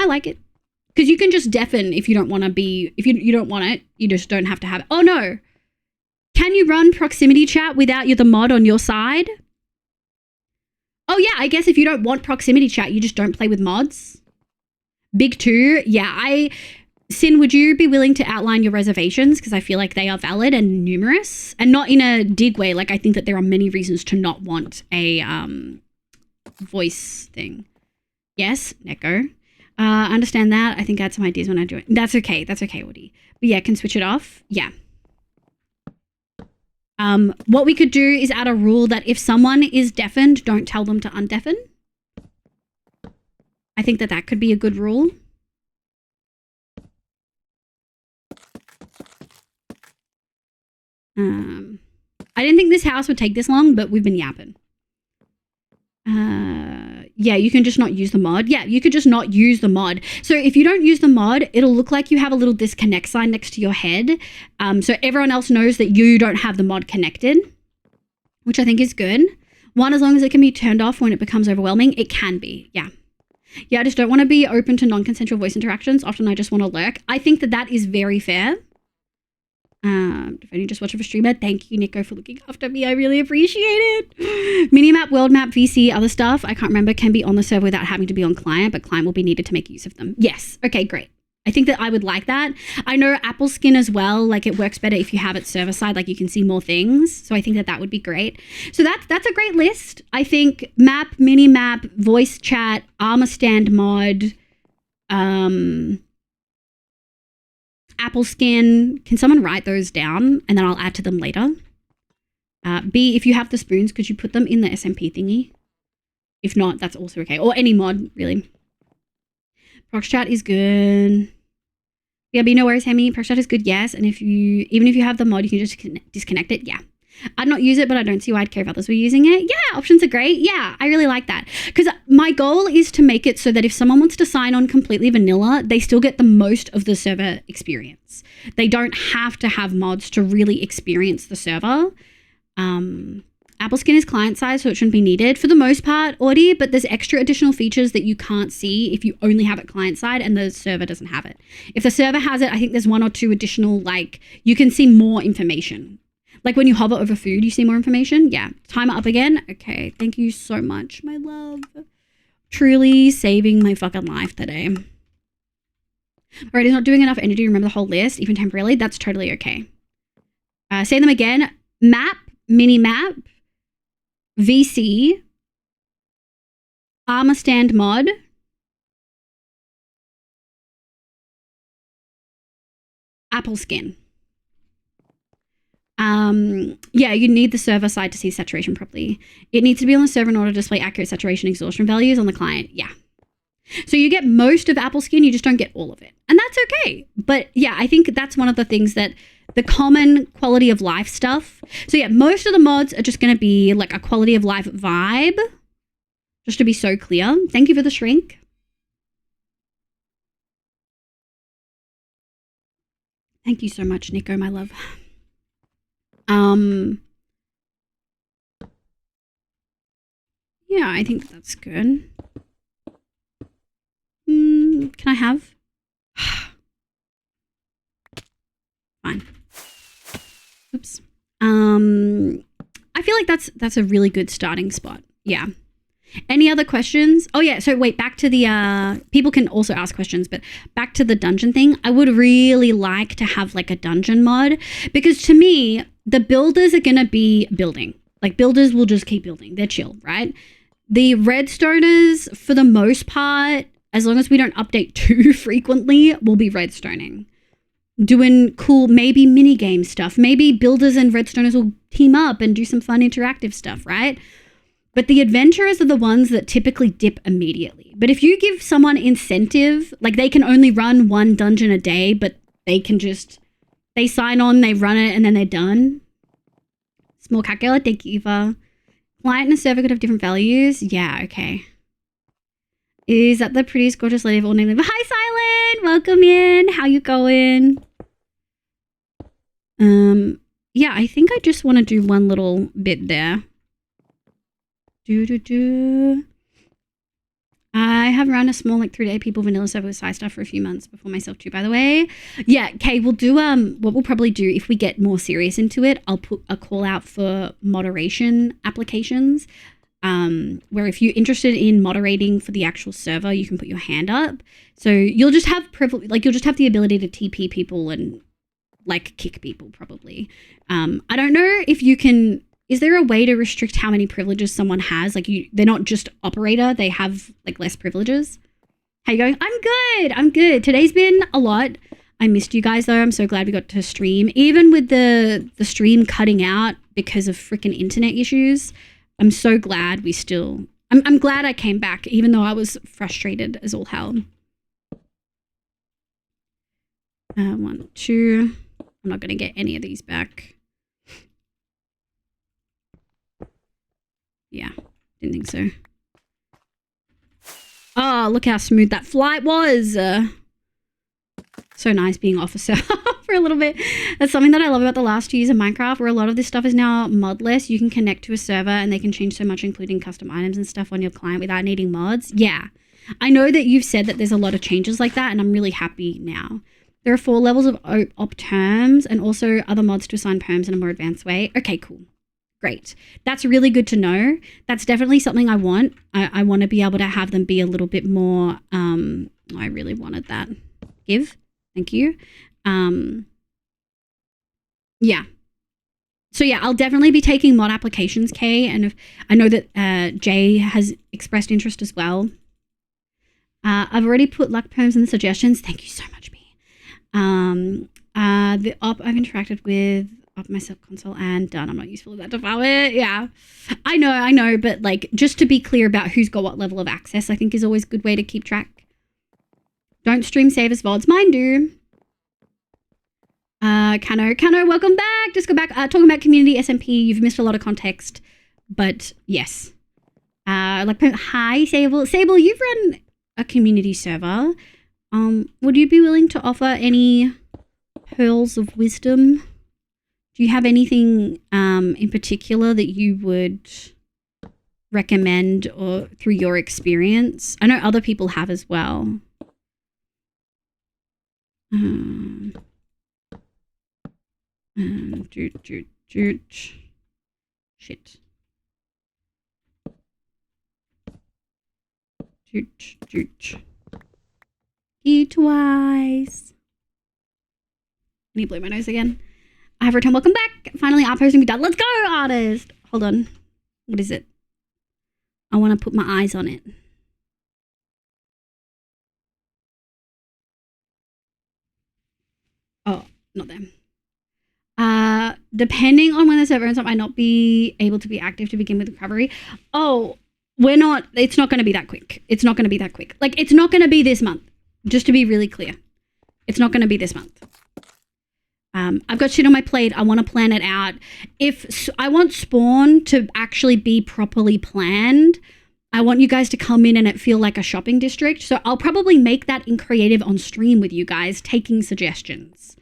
I like it. Because you can just deafen if you don't want to be, if you don't want it, you just don't have to have it. Oh no. Can you run proximity chat without the mod on your side? Oh yeah, I guess if you don't want proximity chat, you just don't play with mods. Big two, yeah. Sin, would you be willing to outline your reservations? Because I feel like they are valid and numerous, and not in a dig way. Like I think that there are many reasons to not want a voice thing. Yes, Neko. Understand that. I think I had some ideas when I do it. That's okay. That's okay, Woody. But yeah, can switch it off. Yeah. What we could do is add a rule that if someone is deafened, don't tell them to undeafen. I think that could be a good rule. I didn't think this house would take this long, but we've been yapping. Yeah, you can just not use the mod. Yeah, you could just not use the mod. So if you don't use the mod, it'll look like you have a little disconnect sign next to your head. So everyone else knows that you don't have the mod connected, which I think is good. One, as long as it can be turned off when it becomes overwhelming, it can be. Yeah. Yeah, I just don't want to be open to non-consensual voice interactions. Often I just want to lurk. I think that is very fair. If you just watch it for streamer, thank you, Nico, for looking after me. I really appreciate it. Minimap, world map, VC, other stuff, I can't remember, can be on the server without having to be on client, but client will be needed to make use of them. Yes. Okay, great. I think that I would like that. I know Apple Skin as well, like it works better if you have it server side, like you can see more things. So I think that would be great. So that's a great list. I think map, mini map, voice chat, armor stand mod, Apple Skin. Can someone write those down and then I'll add to them later? B, if you have the spoons, could you put them in the SMP thingy? If not, that's also okay. Or any mod, really. Prox chat is good. Yeah, but no worries, Hemi. Prox chat is good, yes. And even if you have the mod, you can just disconnect it. Yeah. I'd not use it, but I don't see why I'd care if others were using it. Yeah, options are great. Yeah, I really like that. Because my goal is to make it so that if someone wants to sign on completely vanilla, they still get the most of the server experience. They don't have to have mods to really experience the server. Apple Skin is client side, so it shouldn't be needed for the most part, Audie, but there's extra additional features that you can't see if you only have it client side and the server doesn't have it. If the server has it, I think there's 1 or 2 additional, like, you can see more information. Like when you hover over food, you see more information. Yeah. Timer up again. Okay. Thank you so much, my love. Truly saving my fucking life today. All right. It's not doing enough energy to remember the whole list, even temporarily. That's totally okay. Say them again. Map, mini map, VC, armor stand mod, Apple Skin. Yeah, you need the server side to see saturation properly. It needs to be on the server in order to display accurate saturation exhaustion values on the client. Yeah. So you get most of Apple Skin, you just don't get all of it. And that's okay. But yeah, I think that's one of the things that the common quality of life stuff. So yeah, most of the mods are just going to be like a quality of life vibe. Just to be so clear. Thank you for the shrink. Thank you so much, Nico, my love. Yeah, I think that's good. Can I have? Fine. Oops. I feel like that's a really good starting spot. Yeah. Any other questions? Oh yeah, so wait, back to the people can also ask questions, but back to the dungeon thing. I would really like to have like a dungeon mod, because to me, the builders are gonna be building. Like builders will just keep building. They're chill, right? The redstoners, for the most part, as long as we don't update too frequently, will be redstoning. Doing cool, maybe mini game stuff. Maybe builders and redstoners will team up and do some fun interactive stuff, right? But the adventurers are the ones that typically dip immediately. But if you give someone incentive, like they can only run 1 dungeon a day, but they sign on, they run it, and then they're done. Small calculator, thank you, Eva. Client and server could have different values. Yeah, okay. Is that the prettiest, gorgeous lady of all named? Hi, Silent! Welcome in. How you going? Yeah, I think I just want to do one little bit there. I have run a small, like 3-day people vanilla server with side stuff for a few months before myself too, by the way. Yeah, Kay, we'll do, what we'll probably do if we get more serious into it, I'll put a call out for moderation applications, where if you're interested in moderating for the actual server, you can put your hand up. So you'll just have you'll just have the ability to TP people and like kick people probably. I don't know if you can, is there a way to restrict how many privileges someone has? Like they're not just operator, they have like less privileges. How you going? I'm good. Today's been a lot. I missed you guys though. I'm so glad we got to stream. Even with the stream cutting out because of freaking internet issues, I'm so glad I'm glad I came back, even though I was frustrated as all hell. 1, 2. I'm not going to get any of these back. Yeah, didn't think so. Oh, look how smooth that flight was. So nice being off a server for a little bit. That's something that I love about the last 2 years of Minecraft, where a lot of this stuff is now modless. You can connect to a server and they can change so much, including custom items and stuff on your client without needing mods. Yeah, I know that you've said that there's a lot of changes like that, and I'm really happy now. There are 4 levels of op terms and also other mods to assign perms in a more advanced way. Okay, cool. Great. That's really good to know. That's definitely something I want. I want to be able to have them be a little bit more, I really wanted that. Give. Thank you. Yeah. So yeah, I'll definitely be taking mod applications, Kay, and if, I know that Jay has expressed interest as well. I've already put luck perms in the suggestions. Thank you so much, B. The op I've interacted with op myself console and done. I'm not useful at that department. Yeah, I know, but like just to be clear about who's got what level of access, I think is always a good way to keep track. Don't stream save as VODs. Mine do. Cano, welcome back. Just go back. Talking about community SMP. You've missed a lot of context, but yes. Hi, Sable. Sable, you've run a community server. Would you be willing to offer any pearls of wisdom? Do you have anything in particular that you would recommend or through your experience? I know other people have as well. Shit. You twice. I need to blow my nose again. I have returned. Welcome back. Finally, our posting be done. Let's go, artist. Hold on. What is it? I want to put my eyes on it. Oh, not them. Depending on when the server ends up, I might not be able to be active to begin with recovery. Oh, it's not going to be that quick. It's not going to be that quick. Like, it's not going to be this month. Just to be really clear. It's not going to be this month. I've got shit on my plate. I want to plan it out. If I want Spawn to actually be properly planned, I want you guys to come in and it feel like a shopping district. So I'll probably make that in creative on stream with you guys, taking suggestions.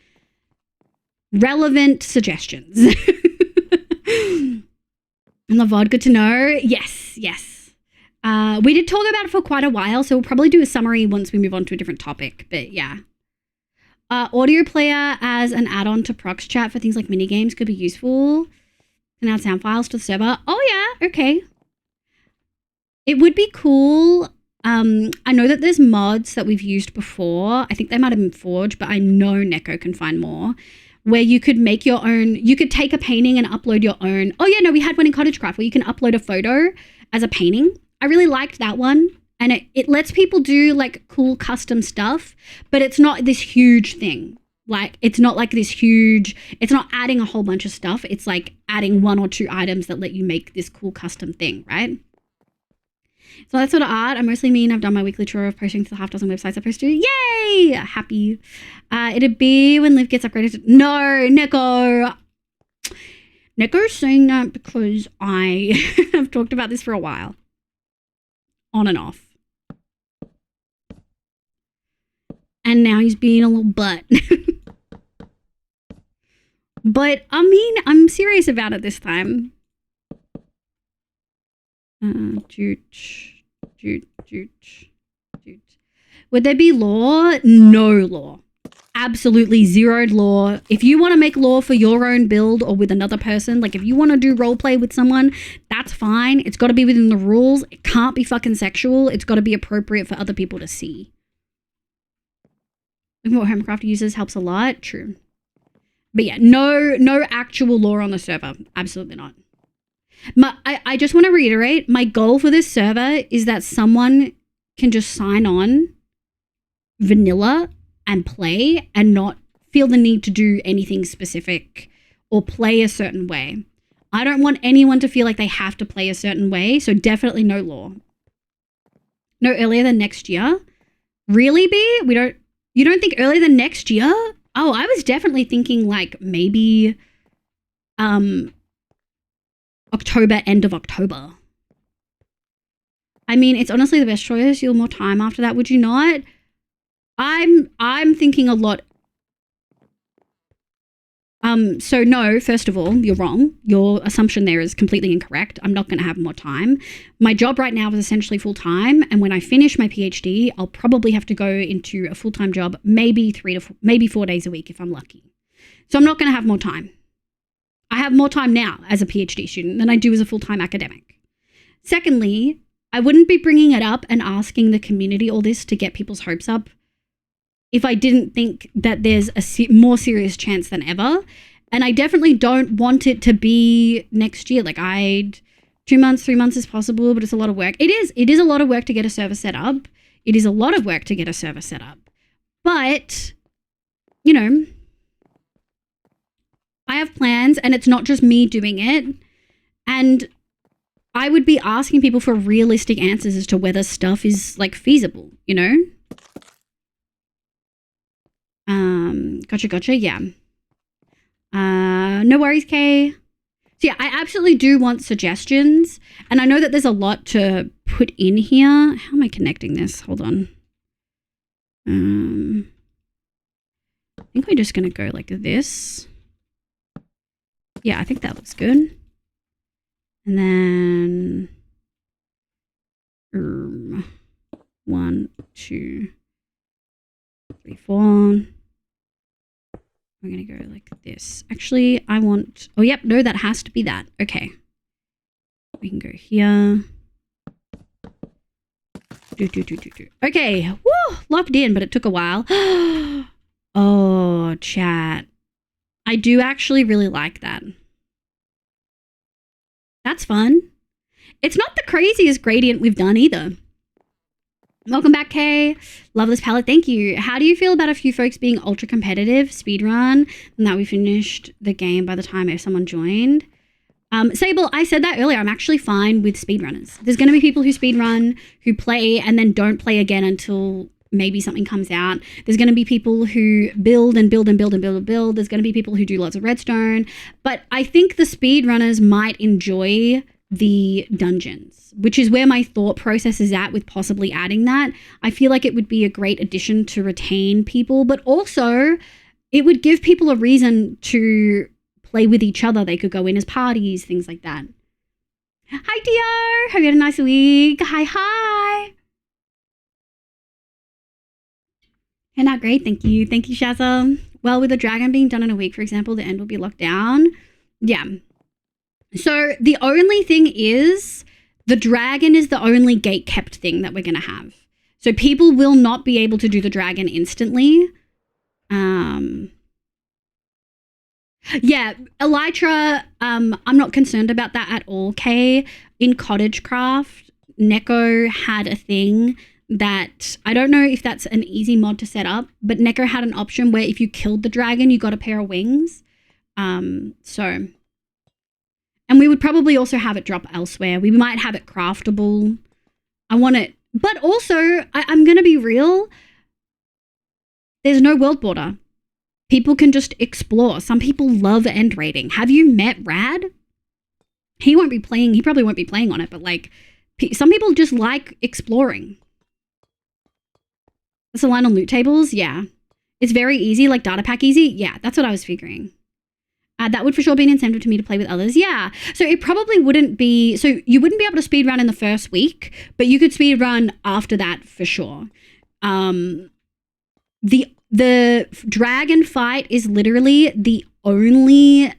Relevant suggestions. And the VOD, good to know. Yes. We did talk about it for quite a while, so we'll probably do a summary once we move on to a different topic. But yeah. Audio player as an add-on to prox chat for things like mini games could be useful. Can add sound files to the server. Oh yeah, okay. It would be cool. I know that there's mods that we've used before. I think they might have been forged, but I know Neko can find more. Where you could make your own, you could take a painting and upload your own. Oh yeah, no, we had one in Cottagecraft where you can upload a photo as a painting. I really liked that one. And it lets people do like cool custom stuff, but it's not this huge thing. Like, it's not like this huge, it's not adding a whole bunch of stuff. It's like adding 1 or 2 items that let you make this cool custom thing, right? So that sort of art, I mostly mean I've done my weekly tour of posting to the half dozen websites I post to. Yay! Happy. It'd be when Liv gets upgraded to, no, Neko. Neko's saying that because I have talked about this for a while. On and off. And now he's being a little butt. But, I mean, I'm serious about it this time. Would there be law? No law. Absolutely zero law. If you want to make law for your own build or with another person, like if you want to do roleplay with someone, that's fine. It's got to be within the rules. It can't be fucking sexual. It's got to be appropriate for other people to see. Looking at what Homecraft uses helps a lot. True. But yeah, no actual law on the server. Absolutely not. I just want to reiterate, my goal for this server is that someone can just sign on vanilla and play and not feel the need to do anything specific or play a certain way. I don't want anyone to feel like they have to play a certain way, so definitely no law. No earlier than next year. Really, B? You don't think earlier than next year? Oh, I was definitely thinking like maybe October, end of October. I mean, it's honestly the best choice. You'll have more time after that, would you not? I'm thinking a lot. So no, first of all, you're wrong. Your assumption there is completely incorrect. I'm not going to have more time. My job right now is essentially full-time, and when I finish my PhD, I'll probably have to go into a full-time job, maybe 4 days a week if I'm lucky. So I'm not going to have more time. I have more time now as a PhD student than I do as a full-time academic. Secondly, I wouldn't be bringing it up and asking the community all this to get people's hopes up if I didn't think that there's a more serious chance than ever. And I definitely don't want it to be next year. Like 2 months, 3 months is possible, but it's a lot of work. It is a lot of work to get a server set up. It is a lot of work to get a server set up. But, you know, I have plans and it's not just me doing it. And I would be asking people for realistic answers as to whether stuff is like feasible, you know? Gotcha. Yeah. No worries, Kay. So yeah, I absolutely do want suggestions. And I know that there's a lot to put in here. How am I connecting this? Hold on. I think we're just going to go like this. Yeah, I think that looks good. And then 1, 2, 3, 4. We're going to go like this. Actually, I want... Oh, yep. No, that has to be that. Okay. We can go here. Okay. Woo! Locked in, but it took a while. Oh, chat. I do actually really like that. That's fun. It's not the craziest gradient we've done either. Welcome back, Kay. Love this palette. Thank you. How do you feel about a few folks being ultra competitive, speedrun, and that we finished the game by the time if someone joined? Sable, I said that earlier. I'm actually fine with speedrunners. There's going to be people who speedrun, who play, and then don't play again until maybe something comes out. There's going to be people who build and build and build and build and build. There's going to be people who do lots of redstone. But I think the speedrunners might enjoy the dungeons, which is where my thought process is at with possibly adding that. I feel like it would be a great addition to retain people, but also it would give people a reason to play with each other. They could go in as parties, things like that. Hi, Dio. Hope you had a nice week. Hi. And not great. Thank you. Thank you, Shazza. Well, with the dragon being done in a week, for example, the end will be locked down. Yeah. So the only thing is the dragon is the only gate kept thing that we're going to have. So people will not be able to do the dragon instantly. Yeah, Elytra, I'm not concerned about that at all, Kay. In Cottagecraft, Neko had a thing that, I don't know if that's an easy mod to set up, but Neko had an option where if you killed the dragon, you got a pair of wings. And we would probably also have it drop elsewhere. We might have it craftable. I want it. But also, I'm going to be real. There's no world border. People can just explore. Some people love end raiding. Have you met Rad? He won't be playing. He probably won't be playing on it. But like, some people just like exploring. That's a line on loot tables. Yeah. It's very easy. Like data pack easy. Yeah, that's what I was figuring. That would for sure be an incentive to me to play with others. Yeah. So it probably wouldn't be, so you wouldn't be able to speed run in the first week, but you could speed run after that for sure. The dragon fight is literally the only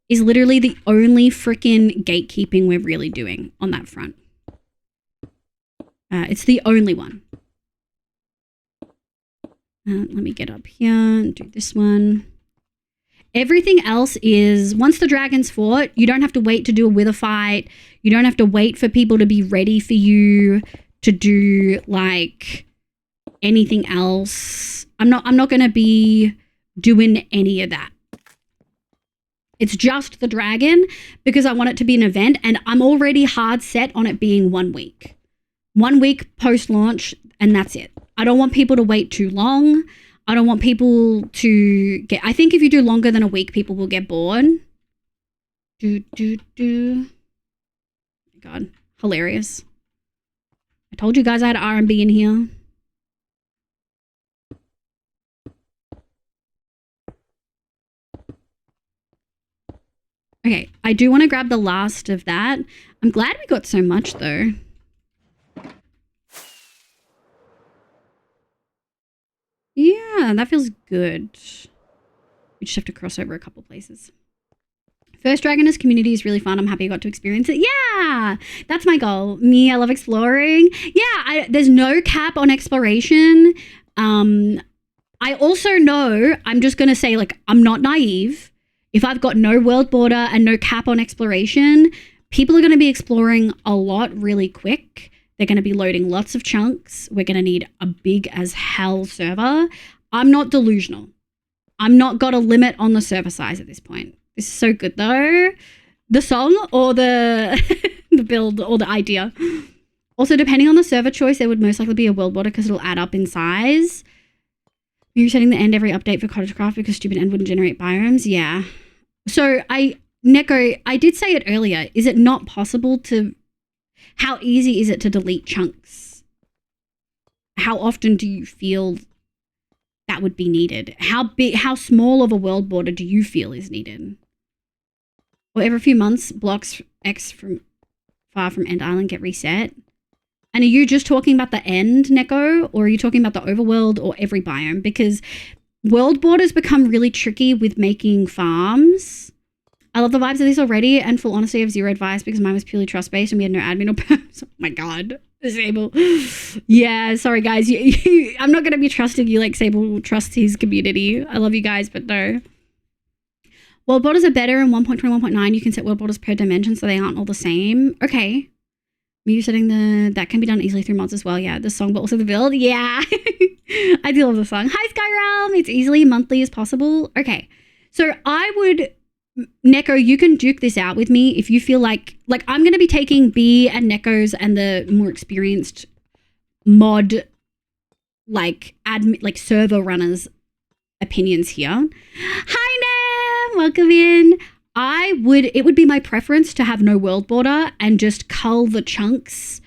freaking gatekeeping we're really doing on that front. It's the only one. Let me get up here and do this one. Everything else is, once the dragon's fought, you don't have to wait to do a wither fight. You don't have to wait for people to be ready for you to do like anything else. I'm not going to be doing any of that. It's just the dragon because I want it to be an event, and I'm already hard set on it being 1 week. 1 week post-launch, and that's it. I don't want people to wait too long. I don't want people to get... I think if you do longer than a week, people will get bored. God, hilarious. I told you guys I had R&B in here. Okay, I do want to grab the last of that. I'm glad we got so much, though. Yeah, that feels good. We just have to cross over a couple places. First Dragonist community is really fun. I'm happy I got to experience it. Yeah, that's my goal. Me, I love exploring. Yeah, there's no cap on exploration. I also know, I'm just going to say, like, I'm not naive. If I've got no world border and no cap on exploration, people are going to be exploring a lot really quick. They're going to be loading lots of chunks. We're going to need a big as hell server. I'm not delusional. I'm not got a limit on the server size at this point. This is so good though. The song or the the build or the idea. Also, depending on the server choice, there would most likely be a world border because it'll add up in size. You're setting the end every update for Cottagecraft because stupid end wouldn't generate biomes. Yeah. So Neko, I did say it earlier. Is it not possible to... How easy is it to delete chunks? How often do you feel that would be needed? How small of a world border do you feel is needed? Or every few months, blocks X from far from End Island get reset? And are you just talking about the end, Neko? Or are you talking about the overworld or every biome? Because world borders become really tricky with making farms. I love the vibes of this already, and full honesty, I have zero advice because mine was purely trust-based and we had no admin or perms. Oh my God, Sable. Yeah, sorry guys. I'm not going to be trusting you like Sable trusts his community. I love you guys, but no. World borders are better in 1.21.9. You can set world borders per dimension so they aren't all the same. Okay. Maybe setting that can be done easily through mods as well. Yeah, the song, but also the build. Yeah. I do love the song. Hi, Skyrealm. It's easily monthly as possible. Okay. So I would... Neko, you can duke this out with me if you feel like I'm going to be taking B and Neko's and the more experienced mod, like admin, like server runners opinions here. Hi, Nam, welcome in. It would be my preference to have no world border and just cull the chunks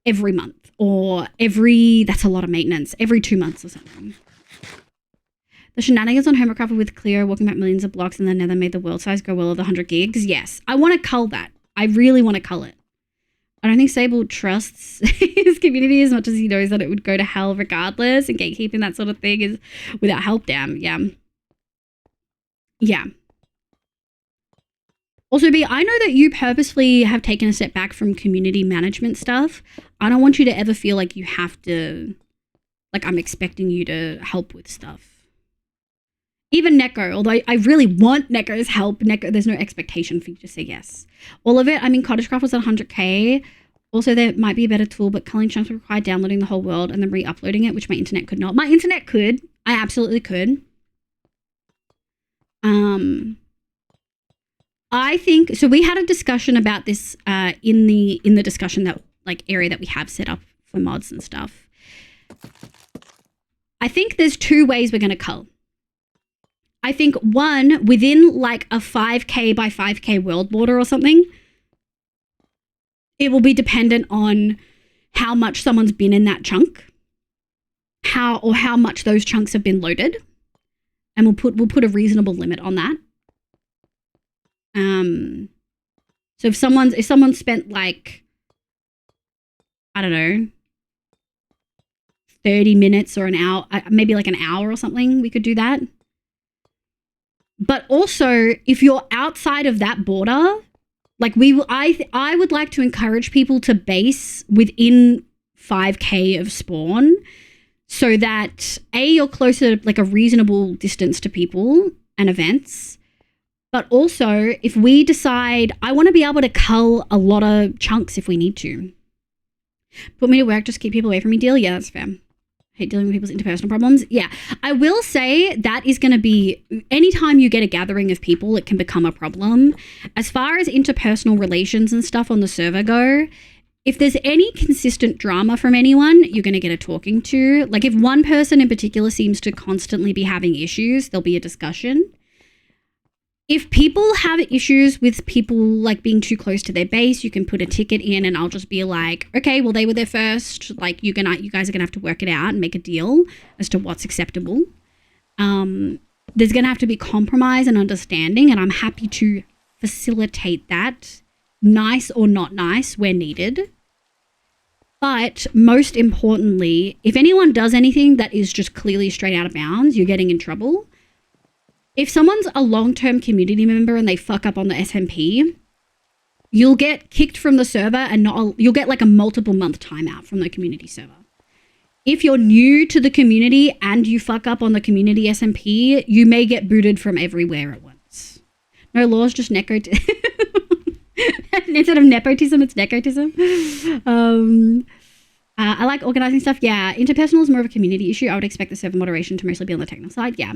every month or that's a lot of maintenance, every 2 months or something. The shenanigans on Hermitcraft with Clear walking back millions of blocks and then Nether made the world size go well over 100 gigs. Yes, I want to cull that. I really want to cull it. I don't think Sable trusts his community as much as he knows that it would go to hell regardless, and gatekeeping, that sort of thing, is without help. Damn, yeah. Yeah. Also, B, I know that you purposefully have taken a step back from community management stuff. I don't want you to ever feel like you have to, like I'm expecting you to help with stuff. Even Neko, although I really want Neko's help, there's no expectation for you to say yes. All of it, I mean, Cottagecraft was at 100k. Also, there might be a better tool, but culling chunks would require downloading the whole world and then re-uploading it, which my internet could not. My internet could. I absolutely could. I think, so we had a discussion about this in the discussion that, like, area that we have set up for mods and stuff. I think there's 2 ways we're going to cull. I think one, within like a 5k by 5k world border or something, it will be dependent on how much someone's been in that chunk, how much those chunks have been loaded, and we'll put a reasonable limit on that. So if someone spent like, I don't know, 30 minutes or an hour, maybe like an hour or something, we could do that. But also, if you're outside of that border, like I would like to encourage people to base within 5K of spawn, so that you're closer to like a reasonable distance to people and events. But also, if we decide I want to be able to cull a lot of chunks if we need to. Put me to work, just keep people away from me deal. Yeah, that's fair. Hate dealing with people's interpersonal problems. Yeah, I will say that is going to be, anytime you get a gathering of people, it can become a problem. As far as interpersonal relations and stuff on the server go, if there's any consistent drama from anyone, you're going to get a talking to. Like if one person in particular seems to constantly be having issues, there'll be a discussion. If people have issues with people like being too close to their base, you can put a ticket in and I'll just be like, okay, well, they were there first. Like you guys are going to have to work it out and make a deal as to what's acceptable. There's going to have to be compromise and understanding, and I'm happy to facilitate that, nice or not nice, where needed. But most importantly, if anyone does anything that is just clearly straight out of bounds, you're getting in trouble. If someone's a long-term community member and they fuck up on the SMP, you'll get kicked from the server and you'll get like a multiple month timeout from the community server. If you're new to the community and you fuck up on the community SMP, you may get booted from everywhere at once. No laws, just nepotism. Instead of nepotism, it's nepotism. I like organizing stuff. Yeah, interpersonal is more of a community issue. I would expect the server moderation to mostly be on the technical side. Yeah.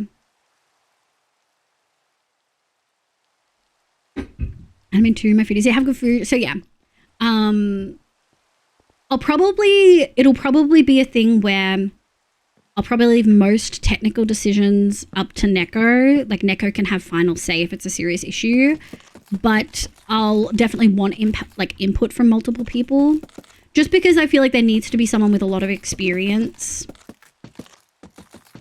I'm in two, my food is, yeah, have good food. So yeah, it'll probably be a thing where I'll probably leave most technical decisions up to Neko. Like Neko can have final say if it's a serious issue, but I'll definitely want input from multiple people, just because I feel like there needs to be someone with a lot of experience.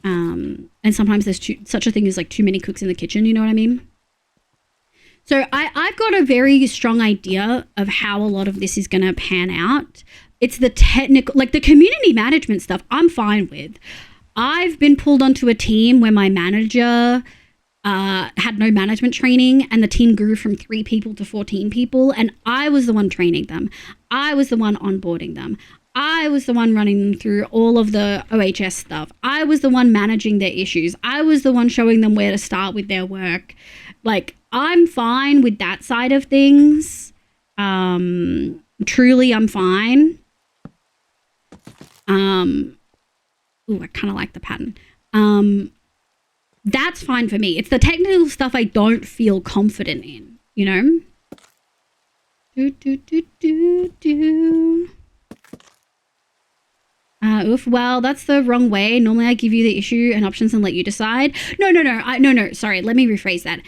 And sometimes there's such a thing as like too many cooks in the kitchen, you know what I mean? So I've got a very strong idea of how a lot of this is going to pan out. It's the technical, like the community management stuff, I'm fine with. I've been pulled onto a team where my manager had no management training and the team grew from 3 people to 14 people. And I was the one training them. I was the one onboarding them. I was the one running them through all of the OHS stuff. I was the one managing their issues. I was the one showing them where to start with their work. Like, I'm fine with that side of things. Truly, I'm fine. Ooh, I kind of like the pattern. That's fine for me. It's the technical stuff I don't feel confident in, you know? Oof, well, that's the wrong way. Normally I give you the issue and options and let you decide. No, sorry, let me rephrase that.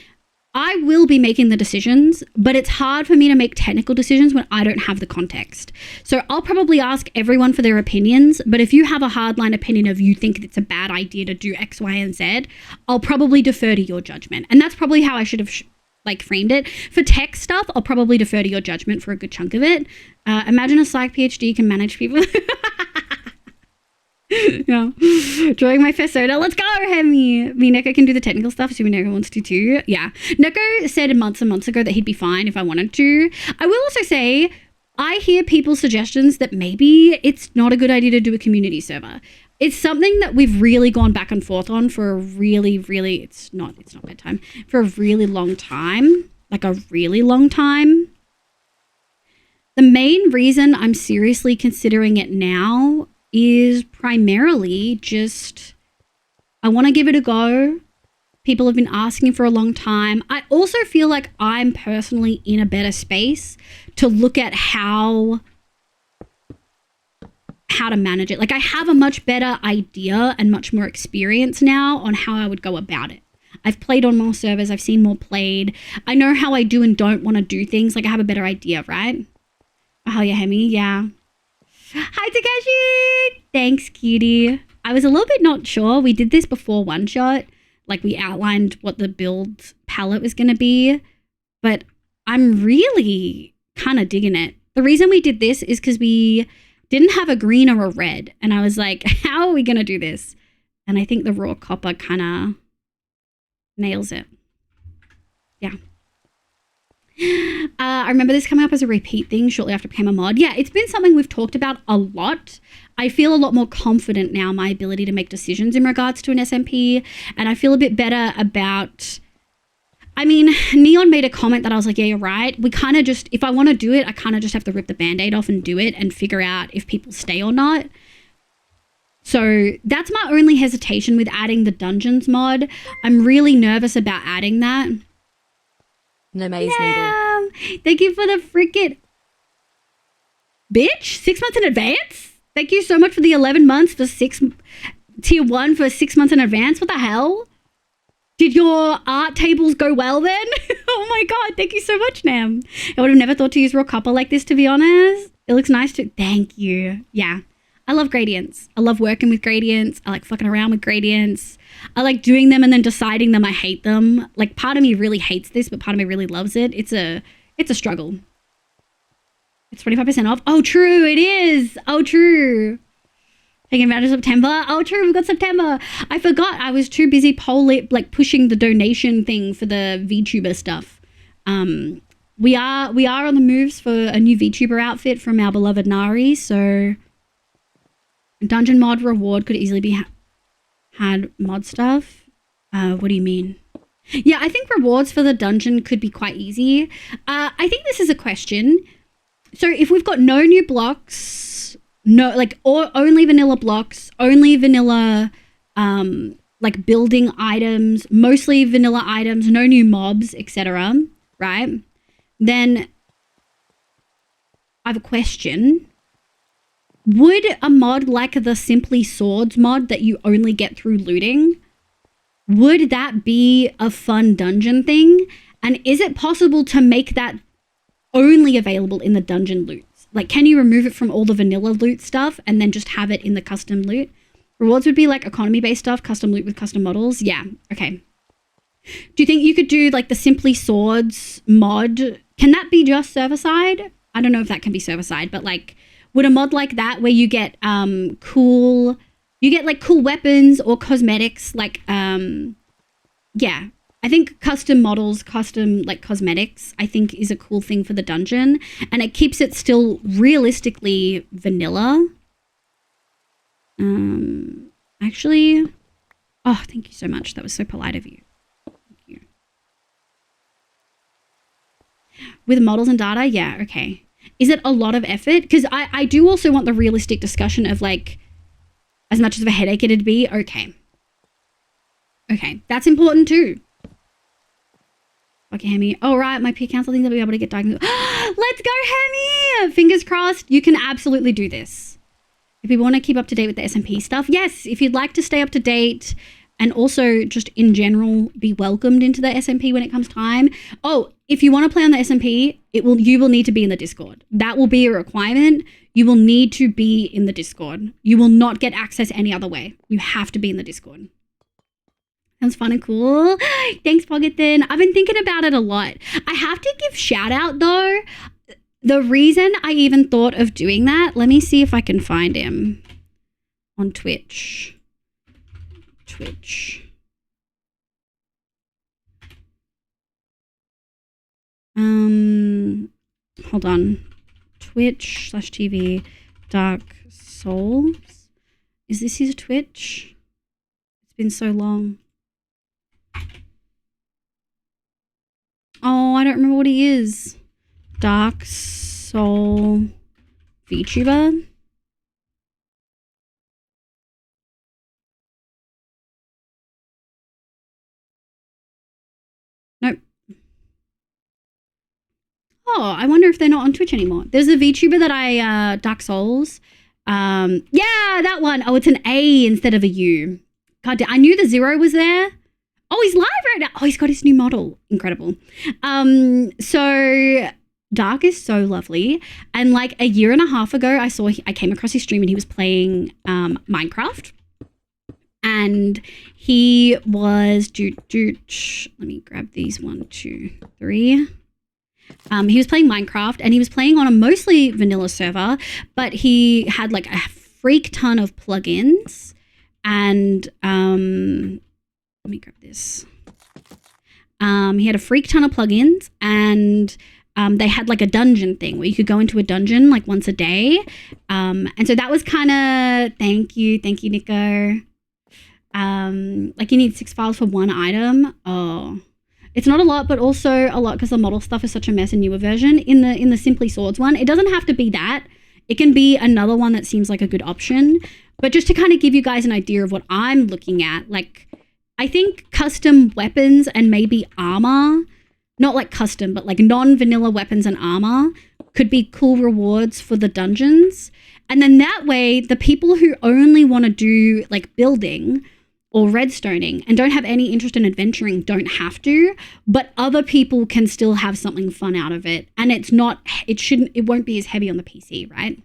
I will be making the decisions, but it's hard for me to make technical decisions when I don't have the context. So I'll probably ask everyone for their opinions, but if you have a hardline opinion of you think it's a bad idea to do X, Y, and Z, I'll probably defer to your judgment. And that's probably how I should have framed it. For tech stuff, I'll probably defer to your judgment for a good chunk of it. Imagine a psych PhD can manage people. Yeah. Drawing my first soda. Let's go, Hemi. Me, Neko can do the technical stuff, assuming Neko wants to too. Yeah. Neko said months and months ago that he'd be fine if I wanted to. I will also say, I hear people's suggestions that maybe it's not a good idea to do a community server. It's something that we've really gone back and forth on for a really, it's not bedtime, for a really long time. Like a really long time. The main reason I'm seriously considering it now is primarily just, I want to give it a go. People have been asking for a long time. I also feel like I'm personally in a better space to look at how to manage it. Like I have a much better idea and much more experience now on how I would go about it. I've played on more servers. I've seen more played. I know how I do and don't want to do things. Like I have a better idea, right? Oh, yeah, Hemi. Yeah. Hi, Takashi! Thanks, cutie. I was a little bit not sure. We did this before one shot, Like we outlined what the build palette was going to be, but I'm really kind of digging it. The reason we did this is because we didn't have a green or a red. And I was like, how are we going to do this? And I think the raw copper kind of nails it. Yeah. I remember this coming up as a repeat thing shortly after I became a mod. Yeah, it's been something we've talked about a lot. I feel a lot more confident now in my ability to make decisions in regards to an SMP. And I feel a bit better about... I mean, Neon made a comment that I was like, yeah, you're right. We kind of just... If I want to do it, I kind of just have to rip the Band-Aid off and do it and figure out if people stay or not. So that's my only hesitation with adding the Dungeons mod. I'm really nervous about adding that. No maze needle. Thank you for the freaking... Bitch, 6 months in advance? Thank you so much for the 11 months for tier 1 for 6 months in advance. What the hell? Did your art tables go well then? Oh my God, thank you so much, Nam. I would have never thought to use raw copper like this, to be honest. It looks nice too. Thank you. Yeah. I love gradients. I love working with gradients. I like fucking around with gradients. I like doing them and then deciding them I hate them. Like part of me really hates this, but part of me really loves it. It's a struggle. It's 25% off. Oh, true. It is. Oh, true. Taking advantage of September. Oh, true. We've got September. I forgot. I was too busy pushing the donation thing for the VTuber stuff. We are on the moves for a new VTuber outfit from our beloved Nari. So dungeon mod reward could easily be had mod stuff. What do you mean? Yeah, I think rewards for the dungeon could be quite easy. I think this is a question. So if we've got no new blocks, or only vanilla blocks, only vanilla, like building items, mostly vanilla items, no new mobs, etc., right? Then I have a question. Would a mod like the Simply Swords mod that you only get through looting, would that be a fun dungeon thing? And is it possible to make that only available in the dungeon loots? Like, can you remove it from all the vanilla loot stuff and then just have it in the custom loot? Rewards would be like economy-based stuff, custom loot with custom models. Yeah, okay. Do you think you could do like the Simply Swords mod? Can that be just server-side? I don't know if that can be server-side, but like, would a mod like that where you get cool weapons or cosmetics, like, yeah. I think custom models, custom like cosmetics, I think is a cool thing for the dungeon. And it keeps it still realistically vanilla. Actually, oh, thank you so much. That was so polite of you. Thank you. With models and data, yeah, okay. Is it a lot of effort? Because I do also want the realistic discussion of like, as much of a headache it'd be, okay. Okay, that's important too. Okay, Hemi. Oh, right, my peer council thinks I'll be able to get diagnosed. Let's go, Hemi! Fingers crossed. You can absolutely do this. If you want to keep up to date with the SMP stuff, yes. If you'd like to stay up to date and also just in general be welcomed into the SMP when it comes time. Oh, if you want to play on the SMP, you will need to be in the Discord. That will be a requirement. You will need to be in the Discord. You will not get access any other way. You have to be in the Discord. Sounds fun and cool. Thanks, Pogathan. I've been thinking about it a lot. I have to give shout out though. The reason I even thought of doing that, let me see if I can find him on Twitch. Hold on. Twitch/TV Dark Souls. Is this his Twitch? It's been so long. Oh, I don't remember what he is. Dark Soul VTuber. Nope. Oh, I wonder if they're not on Twitch anymore. There's a VTuber that I, Dark Souls. Yeah, that one. Oh, it's an A instead of a U. God damn, I knew the 0 was there. Oh, he's live right now. Oh, he's got his new model. Incredible. So Dark is so lovely. And like a year and a half ago, I came across his stream and he was playing Minecraft. and he was let me grab these 1, 2, 3. He was playing Minecraft, and he was playing on a mostly vanilla server, but he had like a freak ton of plugins. And let me grab this. He had a freak ton of plugins, and they had like a dungeon thing where you could go into a dungeon like once a day. And so that was kind of, thank you, Nico. Like you need 6 files for 1 item. Oh, it's not a lot, but also a lot because the model stuff is such a mess in newer version. In the Simply Swords one, it doesn't have to be that. It can be another one that seems like a good option. But just to kind of give you guys an idea of what I'm looking at, like I think custom weapons and maybe armor, not like custom, but like non-vanilla weapons and armor could be cool rewards for the dungeons. And then that way, the people who only want to do like building or redstoning and don't have any interest in adventuring don't have to, but other people can still have something fun out of it. And it won't be as heavy on the PC, right?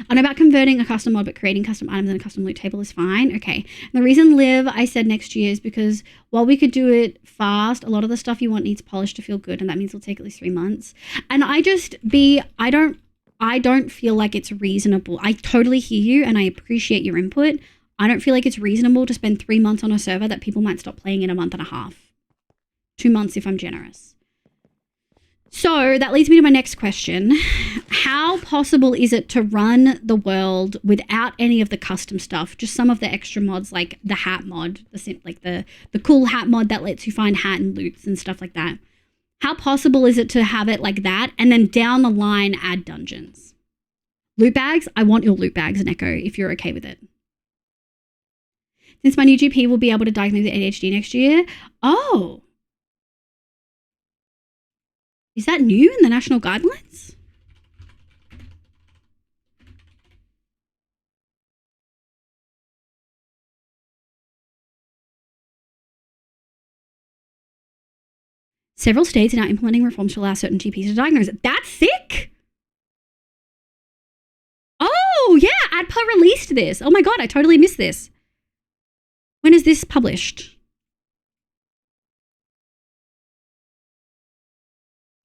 I know about converting a custom mod, but creating custom items in a custom loot table is fine. Okay. And the reason I said next year is because while we could do it fast, a lot of the stuff you want needs polish to feel good. And that means it'll take at least 3 months. And I don't feel like it's reasonable. I totally hear you and I appreciate your input. I don't feel like it's reasonable to spend 3 months on a server that people might stop playing in a month and a half. 2 months if I'm generous. So that leads me to my next question. How possible is it to run the world without any of the custom stuff? Just some of the extra mods like the hat mod, the cool hat mod that lets you find hat and loots and stuff like that. How possible is it to have it like that and then down the line add dungeons? Loot bags? I want your loot bags, Neko, if you're okay with it. Since my new GP will be able to diagnose ADHD next year. Oh. Is that new in the national guidelines? Several states are now implementing reforms to allow certain GPs to diagnose it. That's sick. Oh, yeah. ADPA released this. Oh my God, I totally missed this. When is this published?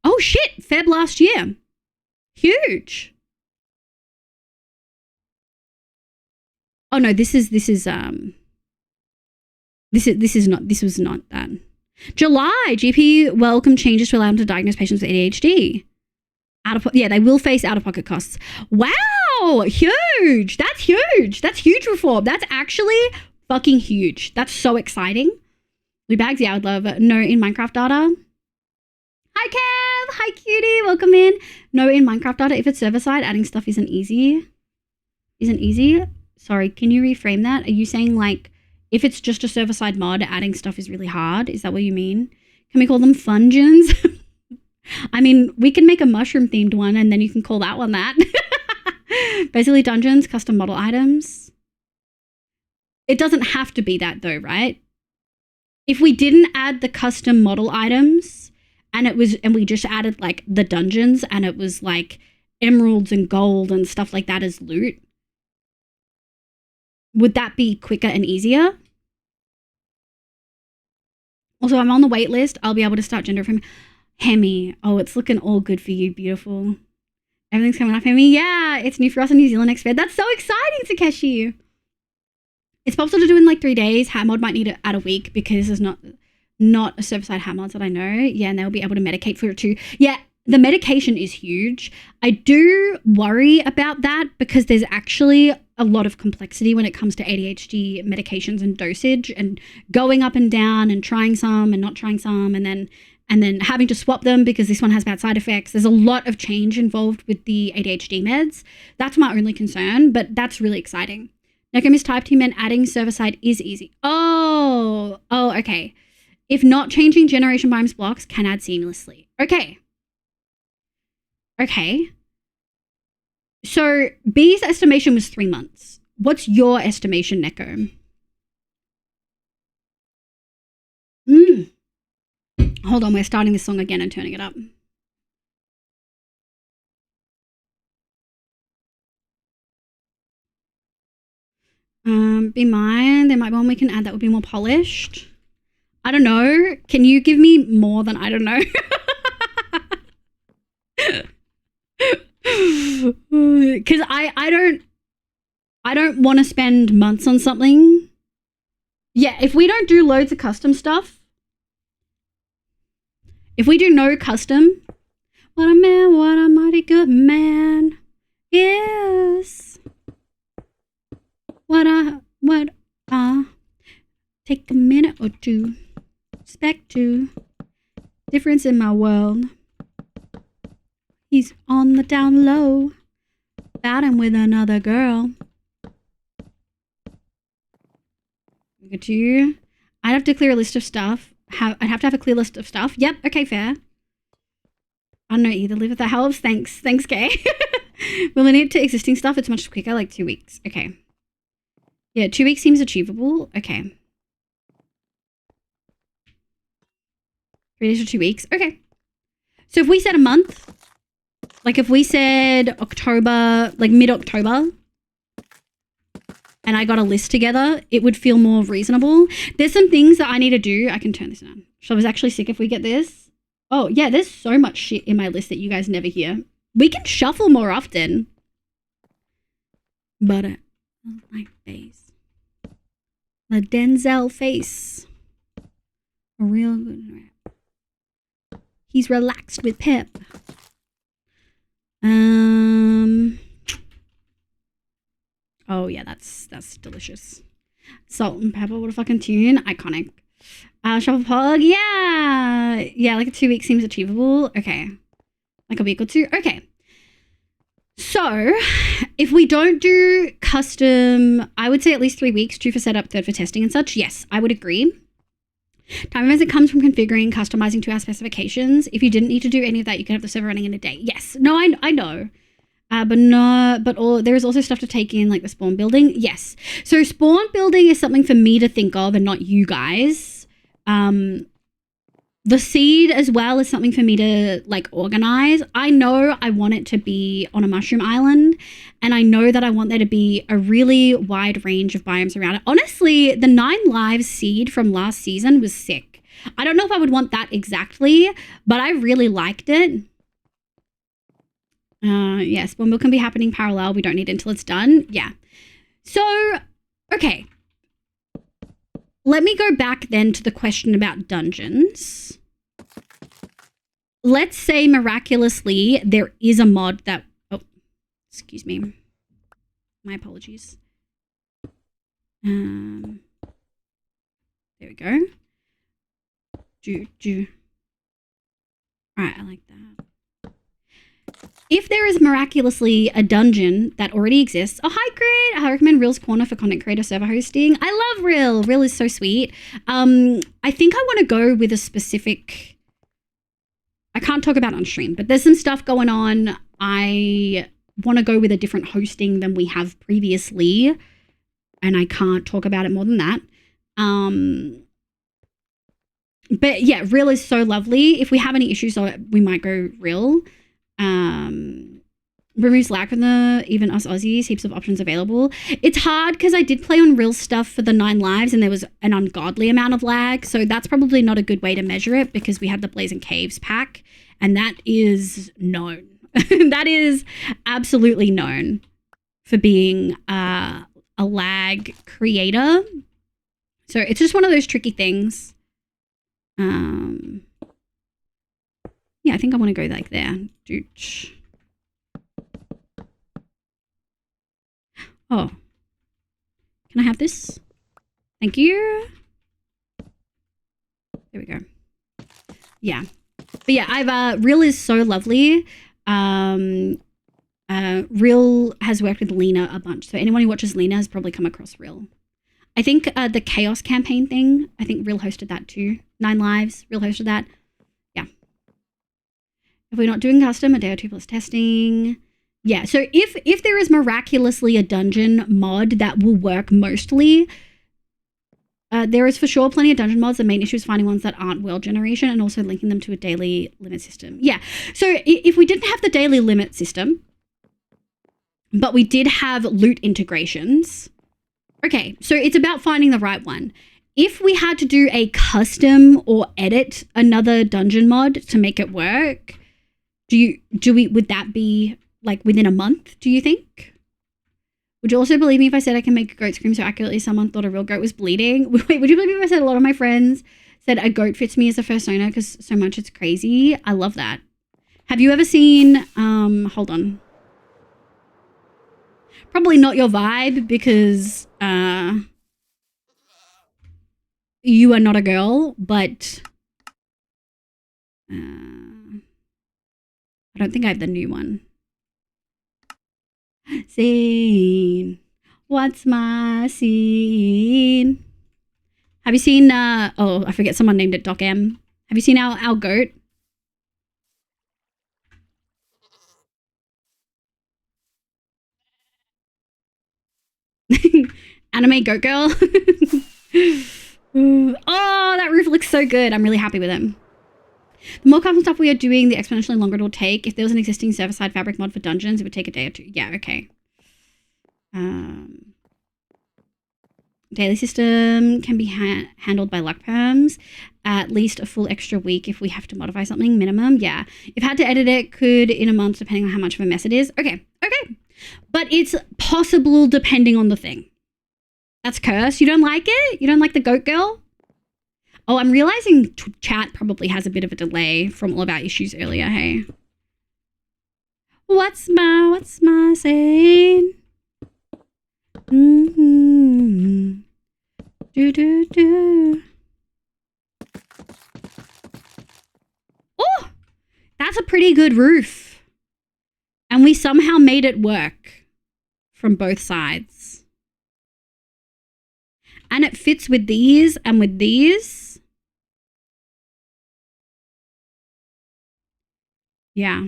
Oh shit, Feb last year. Huge. Oh no, this was not that. July, GP welcome changes to allow them to diagnose patients with ADHD. They will face out-of-pocket costs. Wow, huge. That's huge. That's huge reform. That's actually fucking huge. That's so exciting. Blue bags, yeah, I would love no in Minecraft data. Hi, Kev. Hi, cutie. Welcome in. No in Minecraft data. If it's server-side, adding stuff isn't easy. Sorry, can you reframe that? Are you saying like if it's just a server-side mod, adding stuff is really hard? Is that what you mean? Can we call them fungens? I mean, we can make a mushroom-themed one and then you can call that one that. Basically, dungeons, custom model items. It doesn't have to be that though, right? If we didn't add the custom model items and we just added like the dungeons and it was like emeralds and gold and stuff like that as loot, would that be quicker and easier? Also, I'm on the wait list. I'll be able to start gender affirming. Hemi. Oh, it's looking all good for you. Beautiful. Everything's coming up, Hemi. Yeah, it's new for us in New Zealand next Fed. That's so exciting, Takeshi. It's possible to do in like 3 days. Hat mod might need to add a week because there's not a server-side hat mods that I know. Yeah, and they'll be able to medicate for it too. Yeah, the medication is huge. I do worry about that because there's actually a lot of complexity when it comes to ADHD medications and dosage and going up and down and trying some and not trying some and then having to swap them because this one has bad side effects. There's a lot of change involved with the ADHD meds. That's my only concern, but that's really exciting. Neko mistyped, he meant adding server-side is easy. Oh, okay. If not changing generation biomes blocks, can add seamlessly. Okay. So B's estimation was 3 months. What's your estimation, Neko? Hold on, we're starting this song again and turning it up. Be mine. There might be one we can add that would be more polished. I don't know. Can you give me more than I don't know? Because I don't want to spend months on something. Yeah, if we don't do loads of custom stuff, if we do no custom, what a man, what a mighty good man. Yes. Take a minute or two. Respect to difference in my world. He's on the down low. About him with another girl. Look at you. I'd have to clear a list of stuff. I'd have to have a clear list of stuff. Yep, okay, fair. I don't know either. Live if that helps. Thanks, Kay. We'll limit it to existing stuff. It's much quicker, like 2 weeks. Okay. Yeah, 2 weeks seems achievable. Okay. 3 days or 2 weeks. Okay. So if we said a month, like if we said October, like mid-October, and I got a list together, it would feel more reasonable. There's some things that I need to do. I can turn this on. So I was actually sick if we get this. Oh, yeah, there's so much shit in my list that you guys never hear. We can shuffle more often. But my face. The Denzel face. A real good rap. He's relaxed with pep. Oh yeah, that's delicious. Salt and pepper, what a fucking tune. Iconic. Shuffle pog, yeah. Yeah, like a 2 week seems achievable. Okay. Like a week or two. Okay. So, if we don't do custom, I would say at least 3 weeks, 2 for setup, 3rd for testing and such. Yes, I would agree. Time as it comes from configuring, customizing to our specifications. If you didn't need to do any of that, you could have the server running in a day. Yes. No, I know. There is also stuff to take in, like the spawn building. Yes. So spawn building is something for me to think of and not you guys. The seed as well is something for me to like organize. I know I want it to be on a mushroom island, and I know that I want there to be a really wide range of biomes around it. Honestly, the 9 lives seed from last season was sick. I don't know if I would want that exactly, but I really liked it. Yes, spawn build can be happening parallel. We don't need it until it's done. Yeah. So, okay. Let me go back then to the question about dungeons. Let's say miraculously there is a mod that... Oh, excuse me. My apologies. There we go. Alright, I like that. If there is miraculously a dungeon that already exists, oh hi Grid, I recommend Real's Corner for content creator server hosting. I love Real. Real is so sweet. I think I want to go with a specific, I can't talk about on stream, but there's some stuff going on. I want to go with a different hosting than we have previously, and I can't talk about it more than that. But yeah, Real is so lovely. If we have any issues, we might go Real. Removes lag from the even us Aussies, heaps of options available. It's hard because I did play on Real stuff for the 9 lives and there was an ungodly amount of lag, so that's probably not a good way to measure it because we had the Blazing Caves pack and that is known. That is absolutely known for being a lag creator. So it's just one of those tricky things. Yeah, I think I want to go like there. Dooch. Oh. Can I have this? Thank you. There we go. Yeah. But yeah, Real is so lovely. Real has worked with Lena a bunch. So anyone who watches Lena has probably come across Real. I think the Chaos campaign thing, I think Real hosted that too. 9 lives, Real hosted that. Yeah. If we're not doing custom, a day or 2 plus testing. Yeah, so if there is miraculously a dungeon mod that will work mostly, there is for sure plenty of dungeon mods. The main issue is finding ones that aren't world generation and also linking them to a daily limit system. Yeah, so if we didn't have the daily limit system, but we did have loot integrations, Okay, so it's about finding the right one. If we had to do a custom or edit another dungeon mod to make it work, would that be like within a month, do you think? Would you also believe me if I said I can make a goat scream so accurately someone thought a real goat was bleeding? Wait, would you believe me if I said a lot of my friends said a goat fits me as a fursona because so much it's crazy? I love that. Have you ever seen, hold on. Probably not your vibe because you are not a girl, but I don't think I have the new one. Scene. What's my scene? Have you seen, oh, I forget, someone named it Doc M. Have you seen our goat? Anime goat girl. Oh, that roof looks so good. I'm really happy with him. The more custom stuff we are doing, the exponentially longer it will take. If there was an existing server-side fabric mod for dungeons, it would take a day or two. Yeah, okay. Daily system can be handled by luck perms. At least a full extra week if we have to modify something, minimum. Yeah. If had to edit it, could in a month, depending on how much of a mess it is. Okay. But it's possible depending on the thing. That's cursed. You don't like it? You don't like the goat girl? Oh, I'm realizing chat probably has a bit of a delay from all of our issues earlier, hey? What's my saying? Do. Oh, that's a pretty good roof. And we somehow made it work from both sides. And it fits with these and with these. Yeah.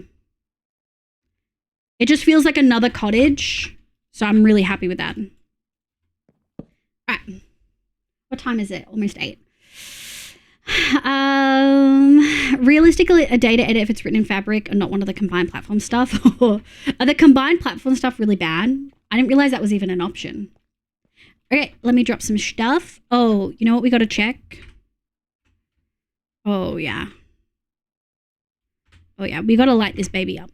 It just feels like another cottage. So I'm really happy with that. All right. What time is it? Almost 8. Realistically, a data edit if it's written in Fabric and not one of the combined platform stuff. Are the combined platform stuff really bad? I didn't realize that was even an option. Okay, let me drop some stuff. Oh, you know what we got to check? Oh, yeah. Oh, yeah. We got to light this baby up.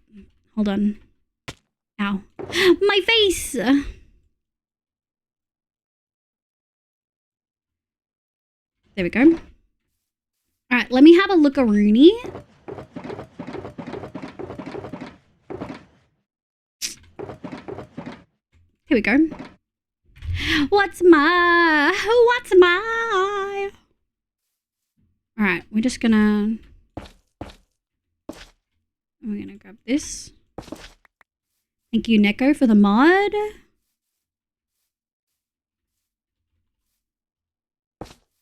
Hold on. Ow. My face! There we go. All right, let me have a look-a-rooney. Here we go. What's my? All right, we're gonna grab this. Thank you, Neko, for the mod.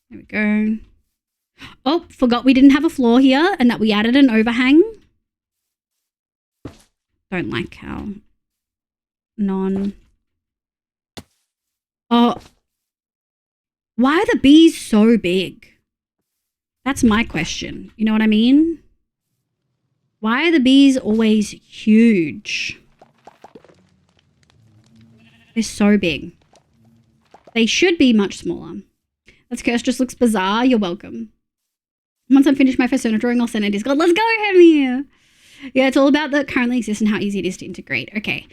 There we go. Oh, forgot we didn't have a floor here and that we added an overhang. Don't like how Oh, why are the bees so big? That's my question. You know what I mean? Why are the bees always huge? They're so big. They should be much smaller. That's curse just looks bizarre. You're welcome. Once I'm finished my persona drawing, I'll send a Discord. Let's go, Hemi! Yeah, it's all about the currently exists and how easy it is to integrate. Okay.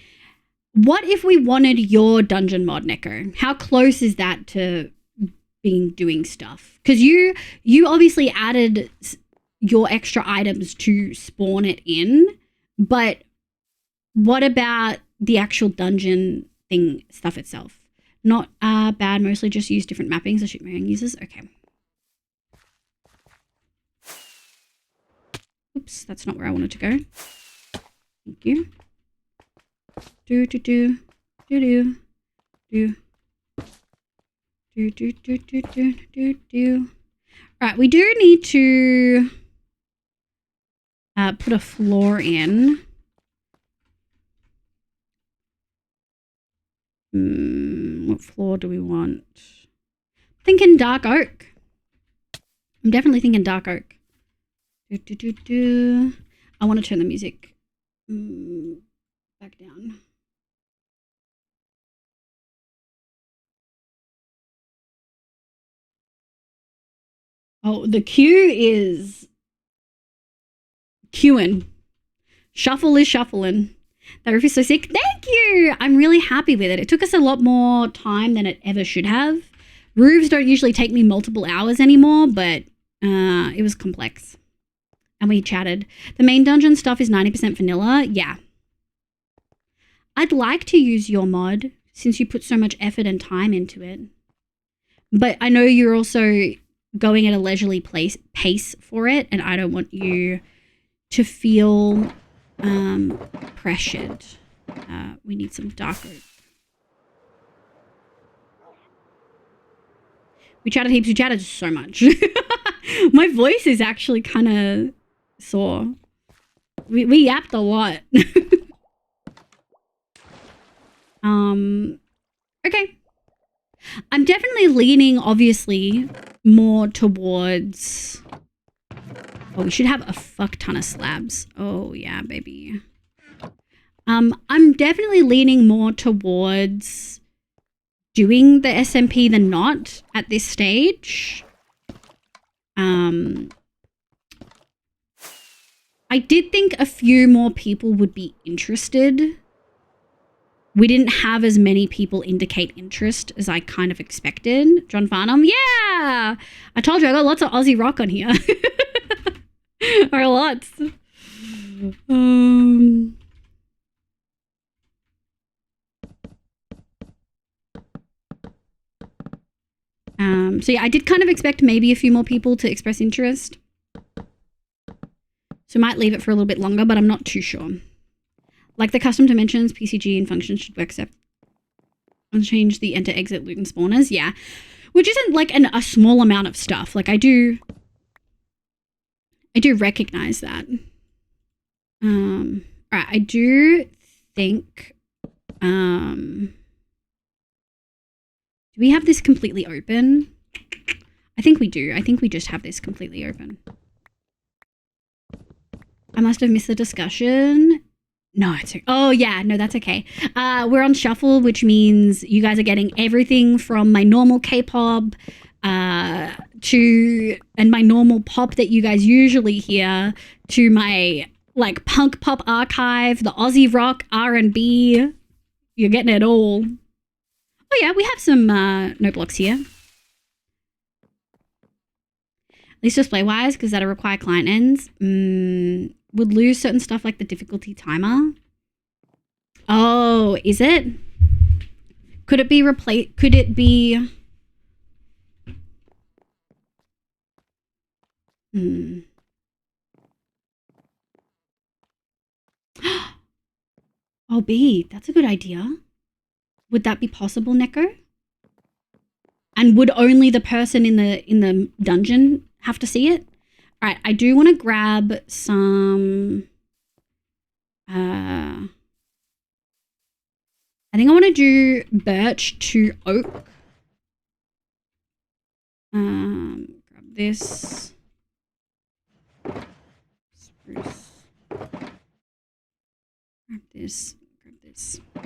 What if we wanted your dungeon mod, Neko? How close is that to doing stuff? Because you obviously added your extra items to spawn it in, but what about the actual dungeon thing stuff itself? Not bad, mostly just use different mappings as shipmarine uses. Okay. Oops, that's not where I wanted to go. Thank you. Do. Right, we do need to put a floor in. What floor do we want? Thinking dark oak. I'm definitely thinking dark oak. I want to turn the music back down. Oh, the queue is queuing. Shuffle is shuffling. That roof is so sick. Thank you. I'm really happy with it. It took us a lot more time than it ever should have. Roofs don't usually take me multiple hours anymore, but it was complex. And we chatted. The main dungeon stuff is 90% vanilla. Yeah. I'd like to use your mod since you put so much effort and time into it. But I know you're also going at a leisurely pace for it, and I don't want you to feel pressured. We need some dark oak. We chatted heaps. We chatted so much. My voice is actually kind of sore. We yapped a lot. Okay. I'm definitely leaning, obviously, more towards... Oh, we should have a fuck ton of slabs. Oh, yeah, baby. I'm definitely leaning more towards doing the SMP than not at this stage. I did think a few more people would be interested. We didn't have as many people indicate interest as I kind of expected. John Farnham, yeah! I told you I got lots of Aussie rock on here. Or lots. So yeah, I did kind of expect maybe a few more people to express interest. So I might leave it for a little bit longer, but I'm not too sure. Like the custom dimensions, PCG, and functions should work separate. And change the enter-exit loot and spawners, yeah. Which isn't like a small amount of stuff. Like I do recognize that. Alright, I do think do we have this completely open? I think we do. I think we just have this completely open. I must have missed the discussion. No, it's okay. Oh yeah, no, that's okay. We're on shuffle, which means you guys are getting everything from my normal K-pop to my normal pop that you guys usually hear to my like punk pop archive, the Aussie rock R&B. You're getting it all. Oh yeah, we have some note blocks here. At least display wise, because that'll require client ends. Would lose certain stuff like the difficulty timer. Oh, is it? Could it be replaced? Could it be? Oh, B, that's a good idea. Would that be possible, Neko? And would only the person in the dungeon have to see it? All right, I do want to grab some... I think I want to do birch to oak. Grab this. Spruce. Grab this. Grab this. All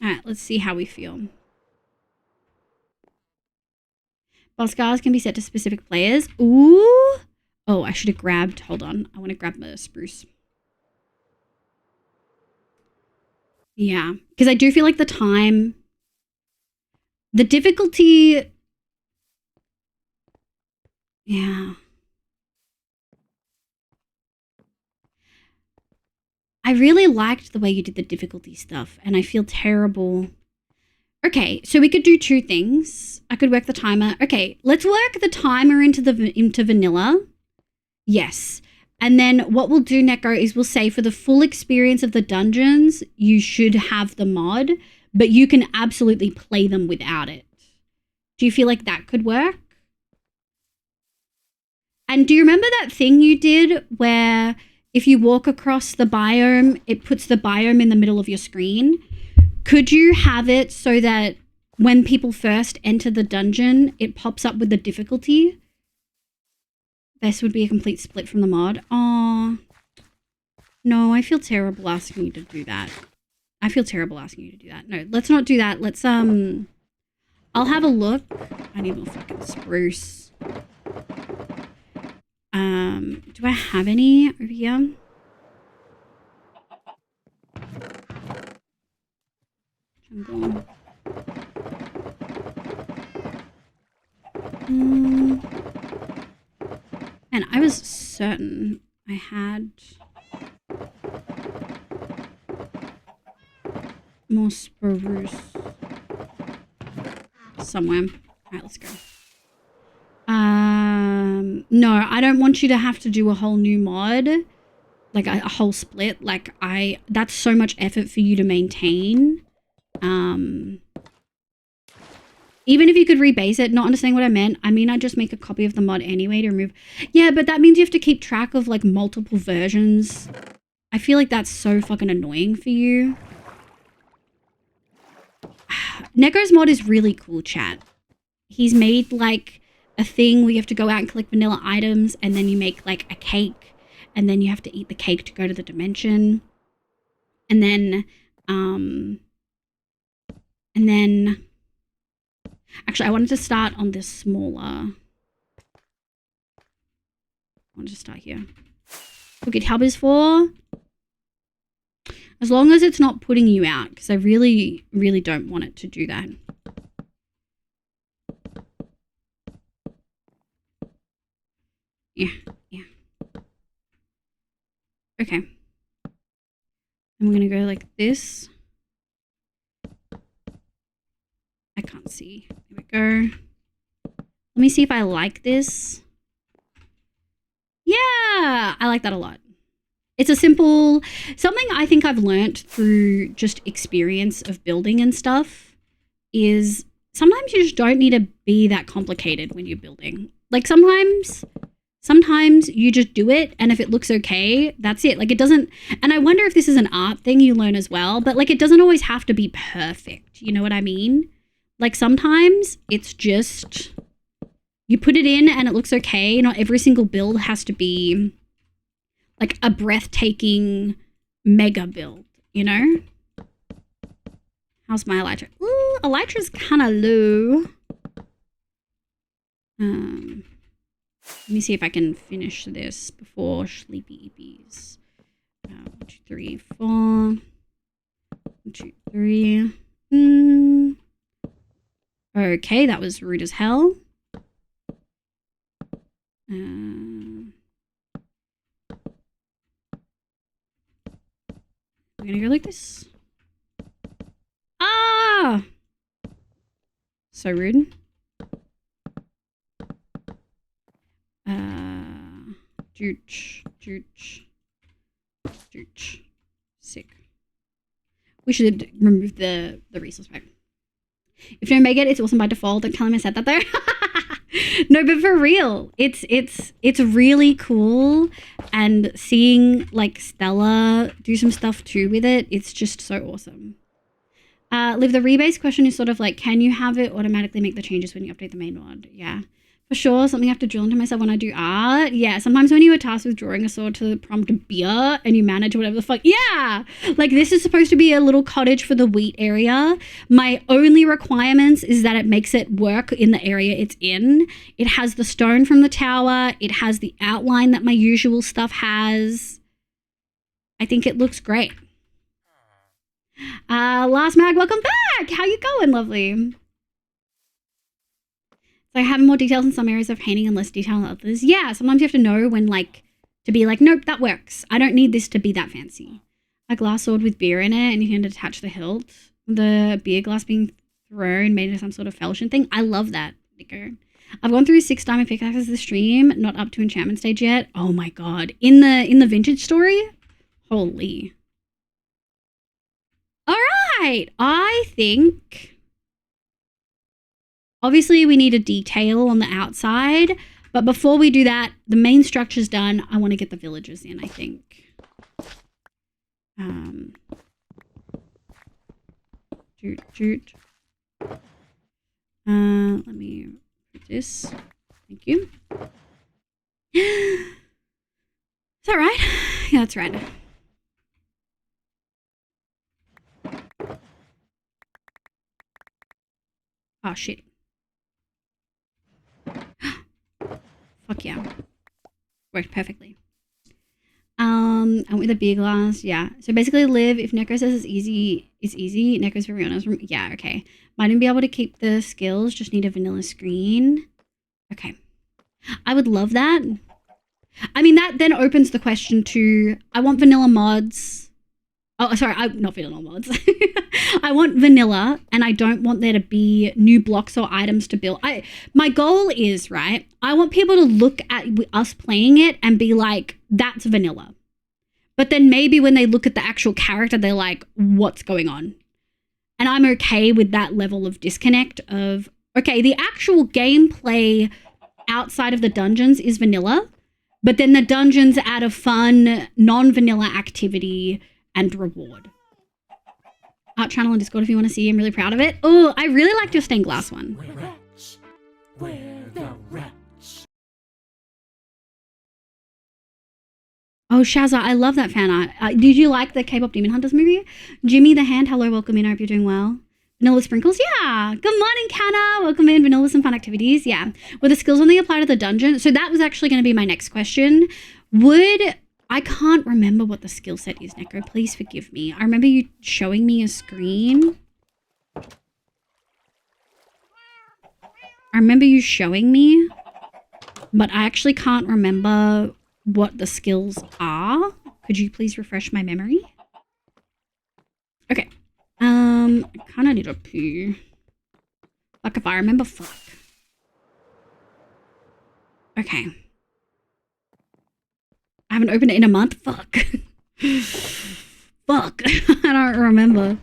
right, let's see how we feel. Boss scars can be set to specific players. Ooh. Oh, I should have grabbed. Hold on. I want to grab the spruce. Yeah, because I do feel like the difficulty. Yeah. I really liked the way you did the difficulty stuff, and I feel terrible. Okay, so we could do two things. I could work the timer. Okay, let's work the timer into vanilla. Yes. And then what we'll do, Neko, is we'll say for the full experience of the dungeons, you should have the mod, but you can absolutely play them without it. Do you feel like that could work? And do you remember that thing you did where if you walk across the biome, it puts the biome in the middle of your screen? Could you have it so that when people first enter the dungeon, it pops up with the difficulty? This would be a complete split from the mod. Aw. No, I feel terrible asking you to do that. I feel terrible asking you to do that. No, let's not do that. Let's, I'll have a look. I need more fucking spruce. Do I have any over here? Jungle. And I was certain I had more spruce somewhere. All right, let's go. No, I don't want you to have to do a whole new mod, like a whole split. Like that's so much effort for you to maintain. Even if you could rebase it, not understanding what I meant, I mean, I just make a copy of the mod anyway to remove. Yeah, but that means you have to keep track of like multiple versions. I feel like that's so fucking annoying for you. Neko's mod is really cool, chat. He's made like a thing where you have to go out and collect vanilla items, and then you make like a cake, and then you have to eat the cake to go to the dimension. And then actually, I wanted to start on this smaller. I wanted to start here. Okay, tab is for. As long as it's not putting you out, because I really, really don't want it to do that. Yeah. Okay. And we're going to go like this. I can't see. There we go. Let me see if I like this. Yeah, I like that a lot. It's a simple, something I think I've learnt through just experience of building and stuff is sometimes you just don't need to be that complicated when you're building. Like sometimes you just do it, and if it looks okay, that's it. Like it doesn't, and I wonder if this is an art thing you learn as well, but like it doesn't always have to be perfect. You know what I mean? Like sometimes it's just, you put it in and it looks okay. Not every single build has to be like a breathtaking mega build, you know? How's my elytra? Ooh, elytra's kind of low. Let me see if I can finish this before sleepy eepies. 1, 2, 3, 4. 1, 2, 3. Okay, that was rude as hell. We're gonna go like this. Ah! So rude. Dooch. Sick. We should remove the resource pack. If you don't make it, it's awesome by default. Don't tell him I said that though. No, but for real, it's really cool, and seeing like Stella do some stuff too with it, it's just so awesome. Liv, the rebase question is sort of like, can you have it automatically make the changes when you update the main mod? Yeah, for sure. Something I have to drill into myself when I do art. Yeah, sometimes when you are tasked with drawing a sword to prompt a beer and you manage whatever the fuck. Yeah, like this is supposed to be a little cottage for the wheat area. My only requirements is that it makes it work in the area it's in. It has the stone from the tower. It has the outline that my usual stuff has. I think it looks great. Last Mag, welcome back. How you going, lovely? So having more details in some areas of painting and less detail in others. Yeah, sometimes you have to know when like to be like, nope, that works. I don't need this to be that fancy. A glass sword with beer in it, and you can attach the hilt. The beer glass being thrown made into some sort of falchion thing. I love that, Nico. I've gone through 6 diamond pickaxes this stream, not up to enchantment stage yet. Oh my god. In the vintage story? Holy. Alright. I think obviously we need a detail on the outside, but before we do that, the main structure's done. I want to get the villagers in, I think. Let me put this. Thank you. Is that right? Yeah, that's right. Oh, shit. Fuck yeah. Worked perfectly. And with a beer glass, yeah. So basically, live. If Neko says it's easy, Neko's very honest. Yeah, okay. Mightn't be able to keep the skills. Just need a vanilla screen. Okay. I would love that. I mean, that then opens the question to, I want vanilla mods. Oh, sorry, not vanilla mods. I want vanilla, and I don't want there to be new blocks or items to build. My goal is, right, I want people to look at us playing it and be like, that's vanilla. But then maybe when they look at the actual character, they're like, what's going on? And I'm okay with that level of disconnect of, okay, the actual gameplay outside of the dungeons is vanilla, but then the dungeons add a fun, non-vanilla activity and reward. Art channel and Discord if you want to see. I'm really proud of it. Oh, I really liked your stained glass one. We're rats. We're the rats. Oh, Shazza, I love that fan art. Did you like the K-pop Demon Hunters movie? Jimmy the Hand, hello, welcome in. I hope you're doing well. Vanilla Sprinkles, yeah. Good morning, Canna. Welcome in. Vanilla some fun activities, yeah. Were the skills only apply to the dungeon? So that was actually going to be my next question. I can't remember what the skill set is, Neko. Please forgive me. I remember you showing me a screen. But I actually can't remember what the skills are. Could you please refresh my memory? Okay. I kind of need a poo. Fuck if I remember, fuck. Okay. I haven't opened it in a month. Fuck. Fuck. I don't remember.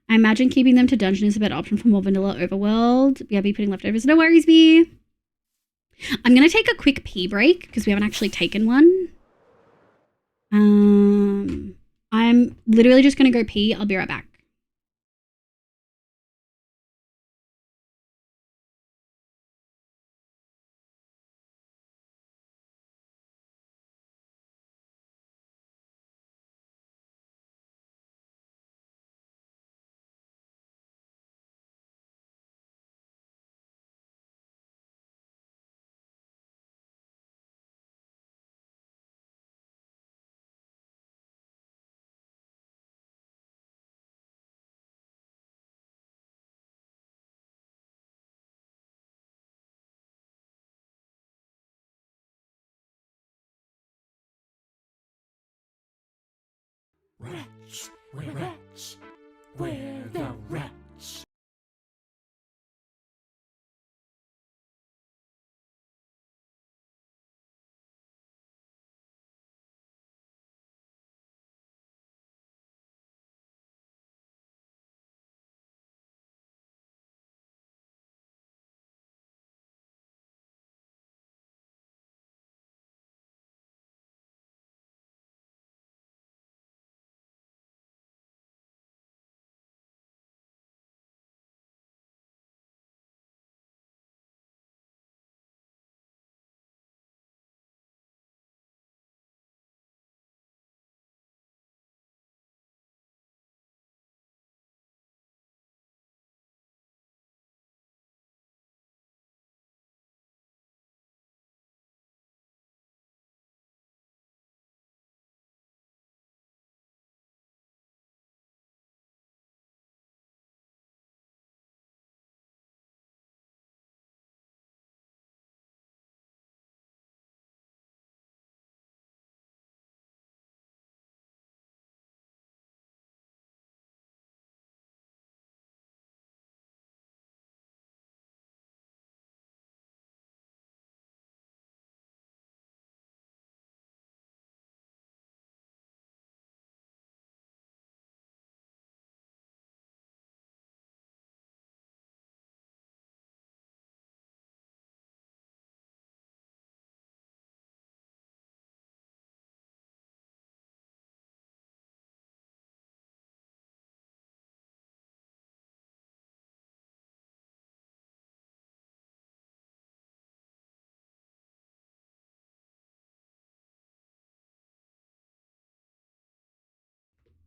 I imagine keeping them to dungeon is a better option for more vanilla overworld. Yeah, be putting leftovers. No worries, B. I'm going to take a quick pee break because we haven't actually taken one. I'm literally just going to go pee. I'll be right back. Rats. We're rats. We're the rats.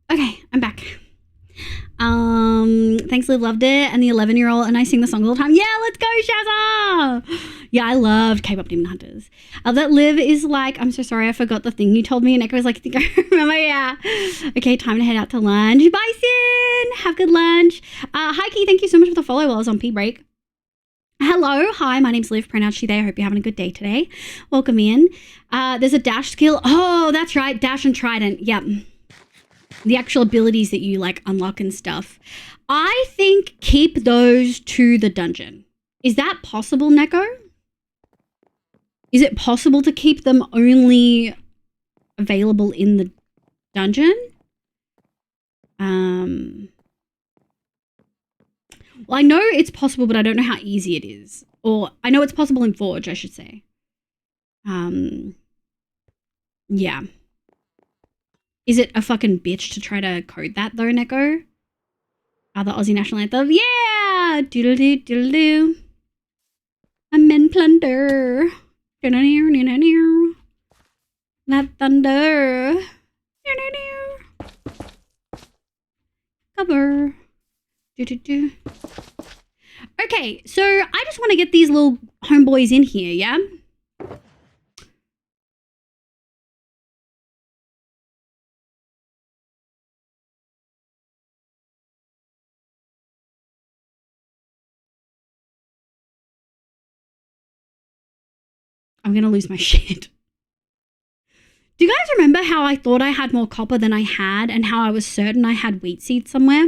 Okay, I'm back. Thanks, Liv, loved it. And the 11-year-old, and I sing the song all the time. Yeah, let's go, Shazza! Yeah, I loved K-pop Demon Hunters. That Liv is like, I'm so sorry, I forgot the thing you told me. And Echo was like, I think I remember, yeah. Okay, time to head out to lunch. Bye, Sin! Have good lunch. Hi, Key, thank you so much for the follow while I was on pee break. Hello, hi, my name's Liv, pronounced she, they. I hope you're having a good day today. Welcome in. There's a dash skill. Oh, that's right, dash and trident. Yep. The actual abilities that you like unlock and stuff. I think keep those to the dungeon. Is that possible, Neko? Is it possible to keep them only available in the dungeon? Well, I know it's possible, but I don't know how easy it is. Or I know it's possible in Forge, I should say. Yeah. Is it a fucking bitch to try to code that though, Neko? The Aussie national anthem. Yeah! Doodle-doo, doodle-doo. I'm in plunder. That thunder. Cover. Do-do-do. Okay, so I just want to get these little homeboys in here, yeah? I'm going to lose my shit. Do you guys remember how I thought I had more copper than I had and how I was certain I had wheat seeds somewhere?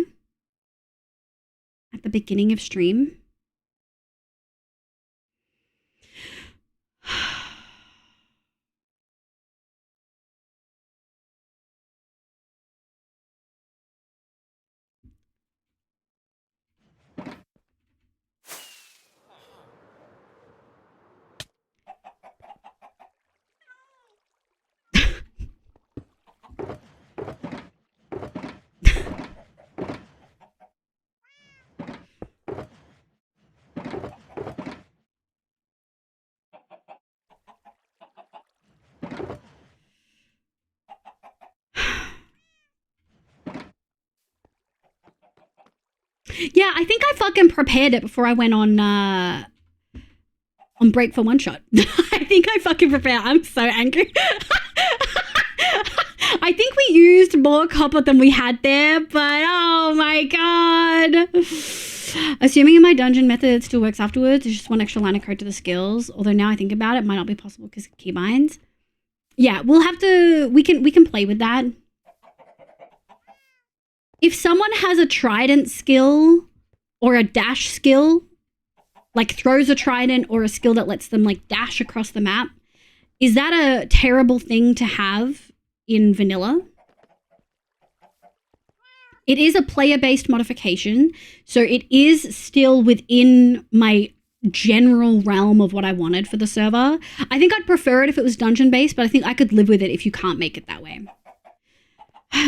At the beginning of stream? Yeah, I think I fucking prepared it before I went on break for one shot. I think I fucking prepared. I'm so angry. I think we used more copper than we had there, but oh my god. Assuming in my dungeon method it still works afterwards, it's just one extra line of code to the skills. Although now I think about it, might not be possible because of keybinds. Yeah, we'll have to, we can play with that. If someone has a trident skill or a dash skill, like throws a trident or a skill that lets them like dash across the map, is that a terrible thing to have in vanilla? It is a player-based modification, so it is still within my general realm of what I wanted for the server. I think I'd prefer it if it was dungeon-based, but I think I could live with it if you can't make it that way.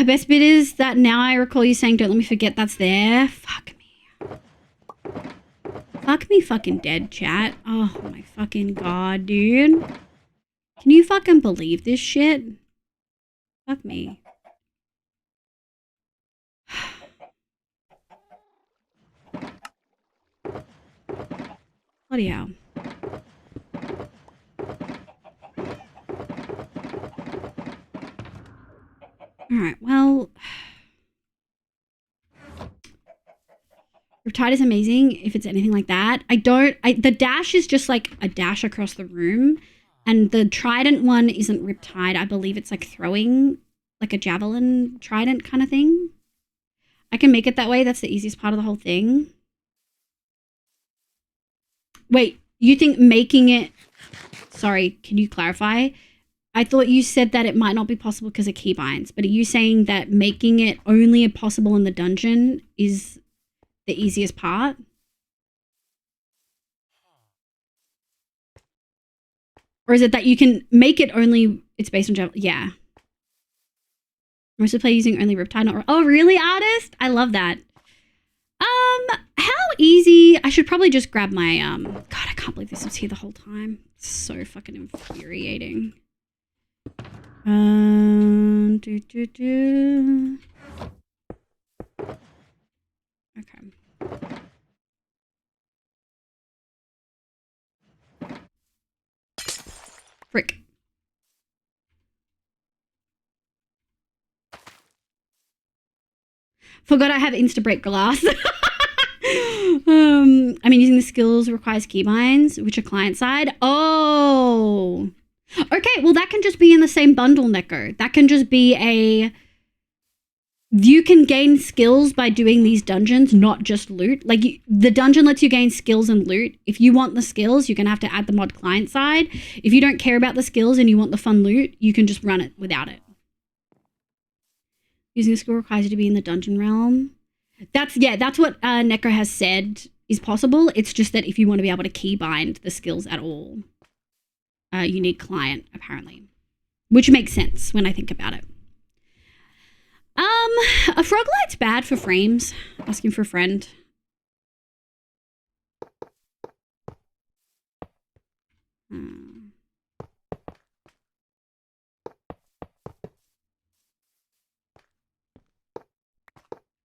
Best bit is that now I recall you saying, don't let me forget that's there. Fuck me. Fuck me fucking dead, chat. Oh my fucking god, dude. Can you fucking believe this shit? Fuck me. Bloody hell. Alright, well... Riptide is amazing if it's anything like that. The dash is just like a dash across the room. And the trident one isn't Riptide. I believe it's like throwing like a javelin trident kind of thing. I can make it that way. That's the easiest part of the whole thing. Wait, you think making it... Sorry, can you clarify? I thought you said that it might not be possible because of keybinds, but are you saying that making it only possible in the dungeon is the easiest part? Or is it that you can make it only... It's based on... Yeah. Most of the play using only Riptide, not... Oh, really, artist? I love that. How easy... I should probably just grab my... God, I can't believe this was here the whole time. It's so fucking infuriating. Frick. Forgot I have Instabreak glass. I mean, using the skills requires keybinds, which are client side. Oh. Okay, well, that can just be in the same bundle, Neko. That can just be a... You can gain skills by doing these dungeons, not just loot. Like, the dungeon lets you gain skills and loot. If you want the skills, you're going to have to add the mod client side. If you don't care about the skills and you want the fun loot, you can just run it without it. Using a skill requires you to be in the dungeon realm. That's what Neko has said is possible. It's just that if you want to be able to keybind the skills at all, you need client, apparently. Which makes sense when I think about it. A frog light's bad for frames. Asking for a friend.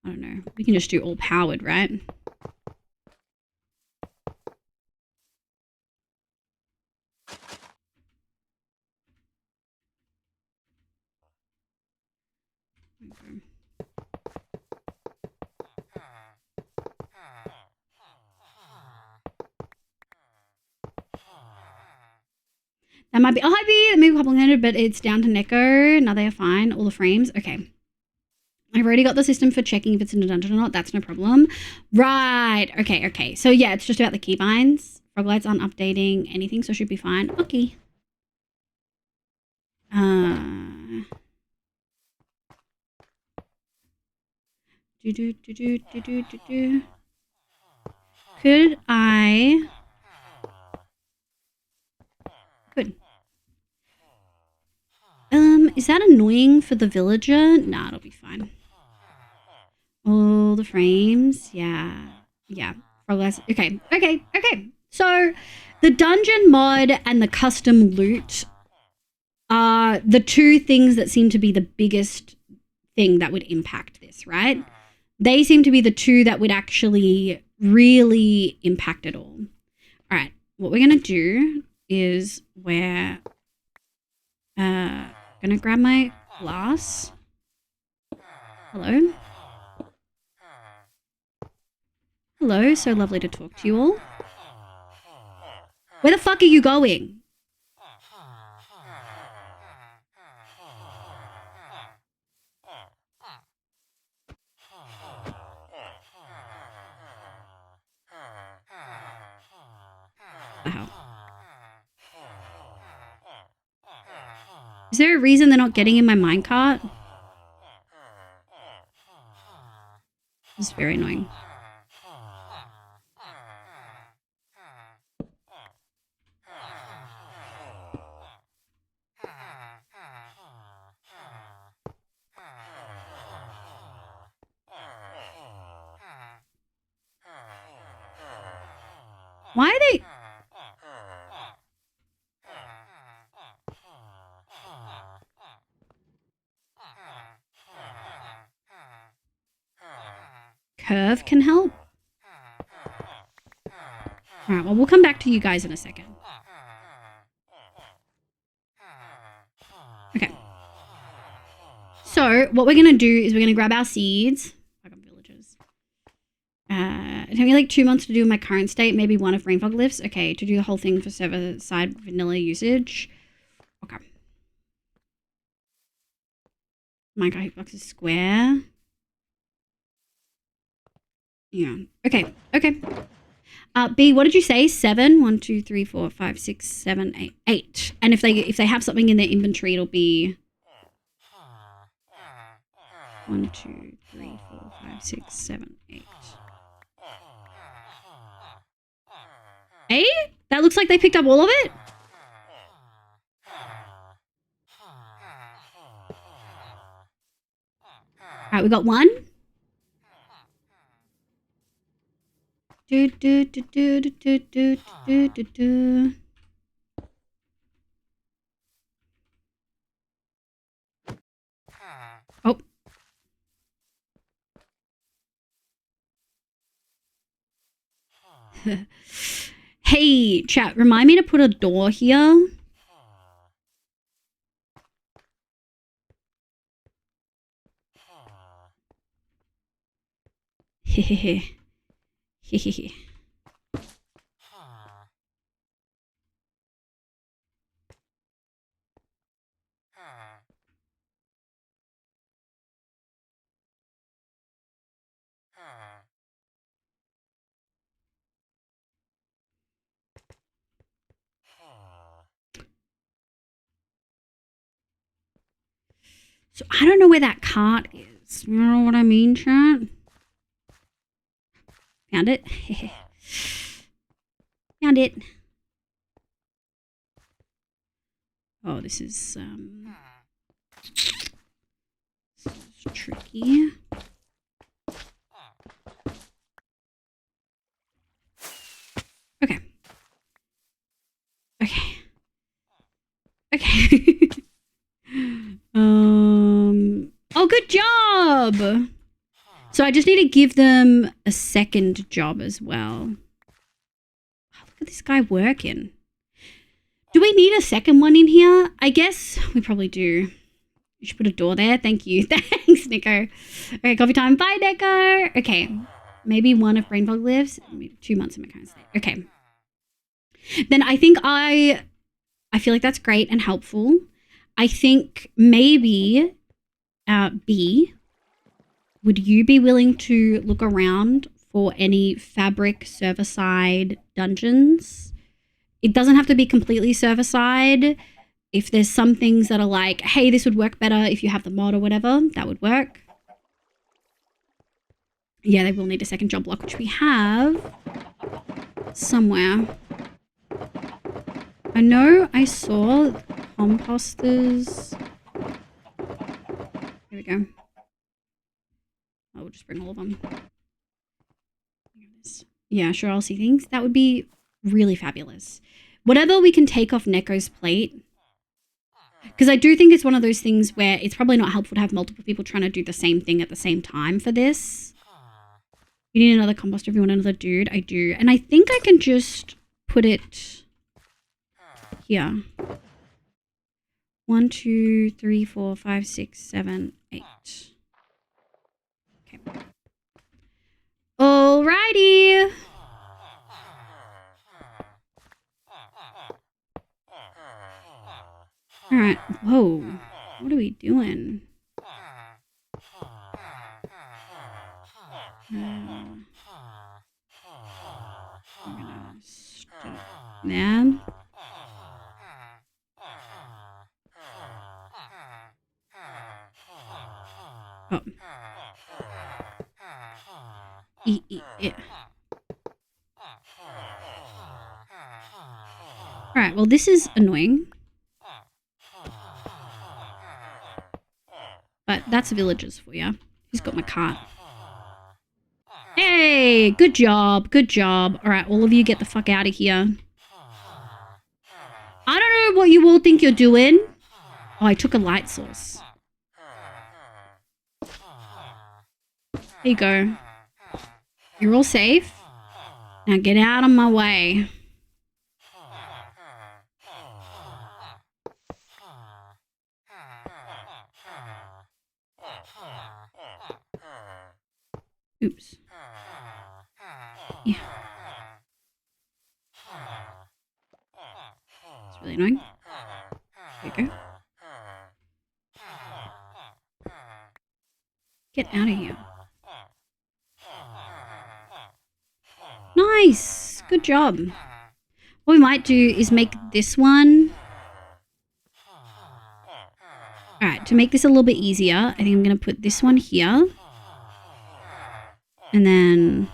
I don't know. We can just do all powered, right? Okay. That might be, oh, hi B, maybe a couple hundred, but it's down to Neko. Now they are fine. All the frames. Okay. I've already got the system for checking if it's in a dungeon or not. That's no problem. Right. Okay. So yeah, it's just about the keybinds. Froglights aren't updating anything, so it should be fine. Okay. Could I... Good. Is that annoying for the villager? Nah, it'll be fine. All the frames, yeah. Progress. Okay. So the dungeon mod and the custom loot are the two things that seem to be the biggest thing that would impact this, right? They seem to be the two that would actually really impact it all. All right, what we're gonna do is we're gonna grab my glass. Hello, so lovely to talk to you all. Where the fuck are you going? Wow. Is there a reason they're not getting in my minecart? This is very annoying. Why are they... Curve can help? Alright, well, we'll come back to you guys in a second. Okay. So, what we're going to do is we're going to grab our seeds. Villagers. It took me like 2 months to do my current state, maybe one of Rainfog lifts. Okay, to do the whole thing for server-side vanilla usage. Okay. Minecraft hitbox is square. Yeah. Okay. B, what did you say? 7? 1, 2, 3, 4, 5, 6, 7, 8. 8. And if they have something in their inventory, it'll be 1, 2, 3, 4, 5, 6, 7, 8. 8? That looks like they picked up all of it. Alright, we got 1. Oh. Hey, chat, remind me to put a door here. Hehehe. Hehehe. So I don't know where that cart is. You know what I mean, chat? Found it. Found it. Oh, this is tricky. Okay. Okay. Okay. Oh, good job. So I just need to give them a second job as well. Oh, look at this guy working. Do we need a second one in here? I guess we probably do. You should put a door there. Thank you. Thanks, Nico. Okay, coffee time. Bye, Nico. Okay. Maybe one if brain fog lives. Maybe 2 months in my current state. Okay. Then I think I feel like that's great and helpful. I think maybe B, would you be willing to look around for any fabric server-side dungeons? It doesn't have to be completely server-side. If there's some things that are like, hey, this would work better if you have the mod or whatever, that would work. Yeah, they will need a second job block, which we have somewhere. I know I saw composters. Here we go. We'll just bring all of them. Yeah, sure, I'll see things. That would be really fabulous. Whatever we can take off Neko's plate. Because I do think it's one of those things where it's probably not helpful to have multiple people trying to do the same thing at the same time for this. You need another composter if you want another dude. I do. And I think I can just put it here. 1, 2, 3, 4, 5, 6, 7, 8. Okay. Alrighty. Alright. Whoa. What are we doing? I'm gonna stop that. Oh. Alright, well this is annoying. But that's villagers for you. Who's got my cart? Hey, good job, good job. All right, all of you get the fuck out of here. I don't know what you all think you're doing. Oh, I took a light source. There you go. You're all safe. Now get out of my way. Oops. Yeah. It's really annoying. There you go. Get out of here. Nice. Good job. What we might do is make this one. Alright, to make this a little bit easier, I think I'm going to put this one here. And then...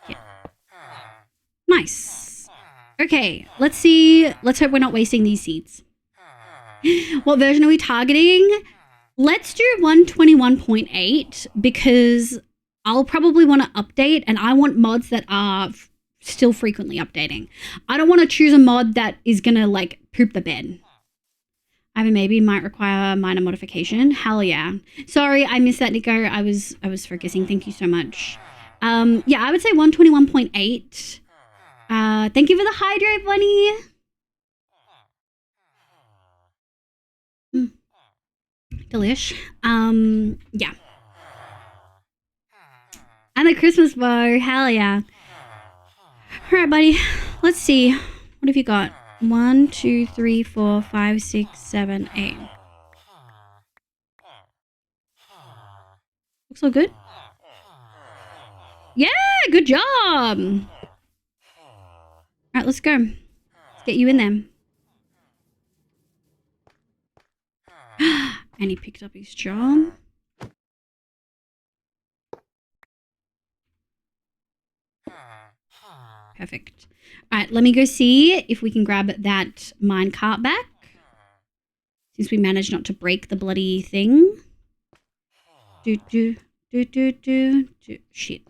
yeah. Nice. Okay, let's see. Let's hope we're not wasting these seeds. What version are we targeting? Let's do 121.8 because I'll probably want to update and I want mods that are still frequently updating. I don't want to choose a mod that is going to like poop the bed. I have a maybe might require a minor modification. Hell yeah. Sorry, I missed that, Nico. I was focusing. Thank you so much. Yeah, I would say 121.8. Thank you for the hydrate, bunny. Delish. Yeah. And the Christmas bow. Hell yeah. All right, buddy. Let's see. What have you got? 1, 2, 3, 4, 5, 6, 7, 8. Looks all good. Yeah, good job. All right, let's go. Let's get you in there. And he picked up his job. Perfect. All right, let me go see if we can grab that mine cart back. Since we managed not to break the bloody thing. Shit.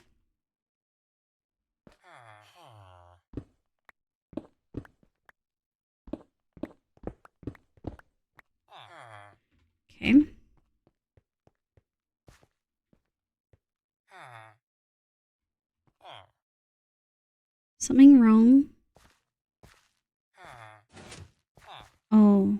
Okay. Something wrong. Oh.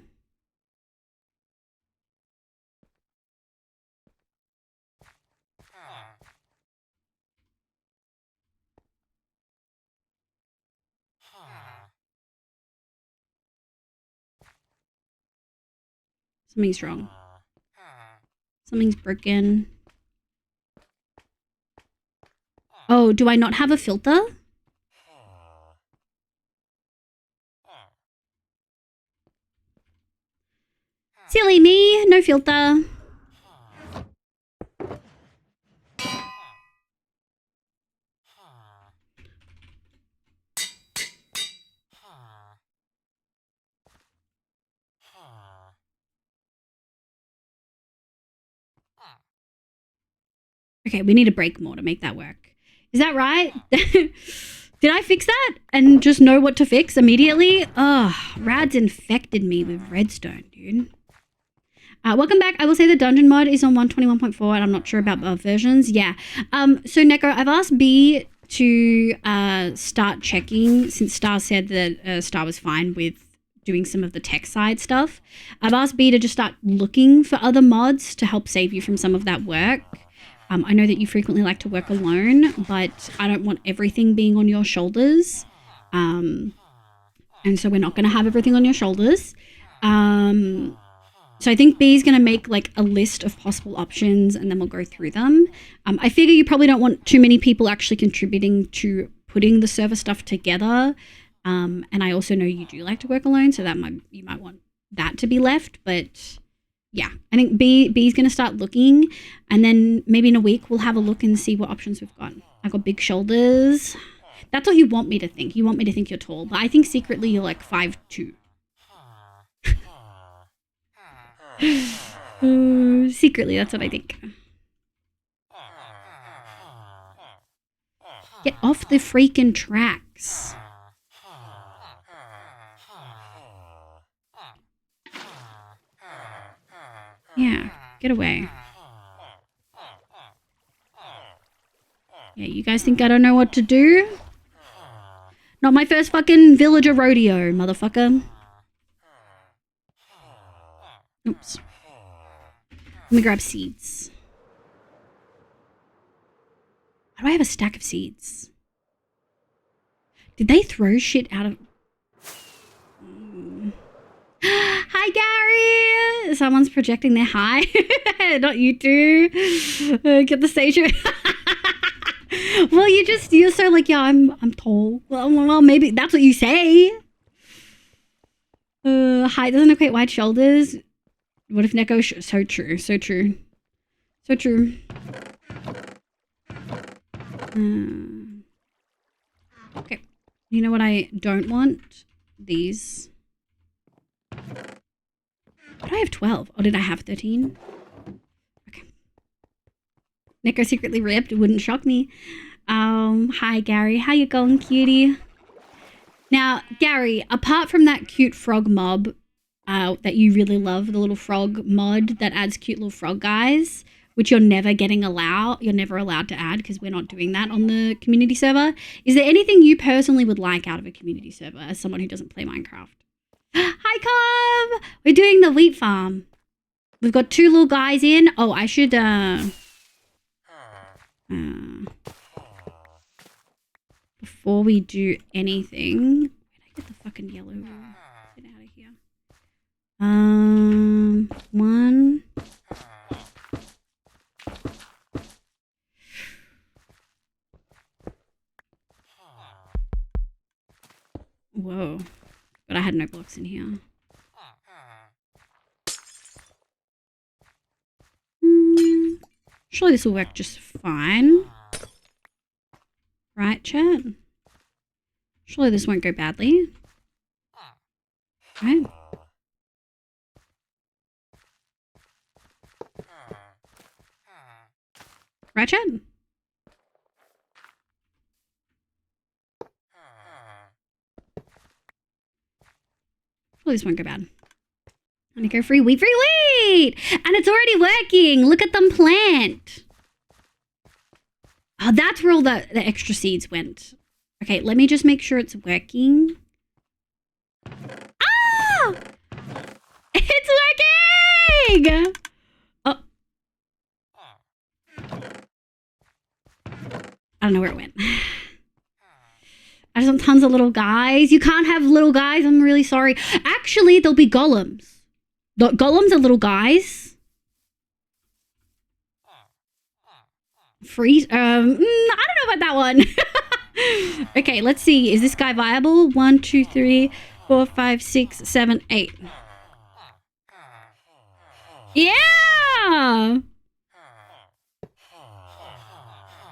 Something's wrong. Something's broken. Oh, do I not have a filter? Silly me, no filter. Okay, we need to break more to make that work. Is that right? Did I fix that and just know what to fix immediately? Ugh, Rad's infected me with redstone, dude. Welcome back. I will say the dungeon mod is on 121.4 and I'm not sure about other versions. Yeah. So Neko, I've asked B to start checking since Star said that Star was fine with doing some of the tech side stuff. I've asked B to just start looking for other mods to help save you from some of that work. I know that you frequently like to work alone, but I don't want everything being on your shoulders. And so we're not going to have everything on your shoulders. So I think B is going to make like a list of possible options and then we'll go through them. I figure you probably don't want too many people actually contributing to putting the server stuff together. And I also know you do like to work alone, so you might want that to be left, but yeah, I think B's going to start looking and then maybe in a week we'll have a look and see what options we've got. I've got big shoulders. That's what you want me to think. You want me to think you're tall, but I think secretly you're like 5'2". Secretly, that's what I think. Get off the freaking tracks. Yeah, get away. Yeah, you guys think I don't know what to do? Not my first fucking villager rodeo, motherfucker. Oops. Let me grab seeds. Why do I have a stack of seeds? Did they throw shit out of... Hi, Gary! Someone's projecting their hi. Not you two. Get the station. Well, you're so like, yeah, I'm tall. Well, maybe that's what you say. Height doesn't equate wide shoulders. What if Neko... so true. So true. So true. Okay. You know what I don't want? These. Why do I have 12? Oh, did I have 13? Okay. Neko secretly ripped. It wouldn't shock me. Hi, Gary. How you going, cutie? Now, Gary, apart from that cute frog mob that you really love, the little frog mod that adds cute little frog guys, which you're never allowed to add because we're not doing that on the community server. Is there anything you personally would like out of a community server as someone who doesn't play Minecraft? Hi, Cobb! We're doing the wheat farm. We've got 2 little guys in. Oh, I should before we do anything, where did I get the fucking yellow? Get out of here. 1. Whoa. But I had no blocks in here. Surely this will work just fine. Right, chat? Surely this won't go badly. Right? Right, chat? Surely this won't go bad. I'm gonna go free wheat, free wheat! And it's already working! Look at them plant! Oh, that's where all the extra seeds went. Okay, let me just make sure it's working. Ah! It's working! Oh. I don't know where it went. I just want tons of little guys. You can't have little guys. I'm really sorry. Actually, there'll be golems. The golems are little guys. Freeze. I don't know about that one. Okay, let's see. Is this guy viable? 1, 2, 3, 4, 5, 6, 7, 8. Yeah!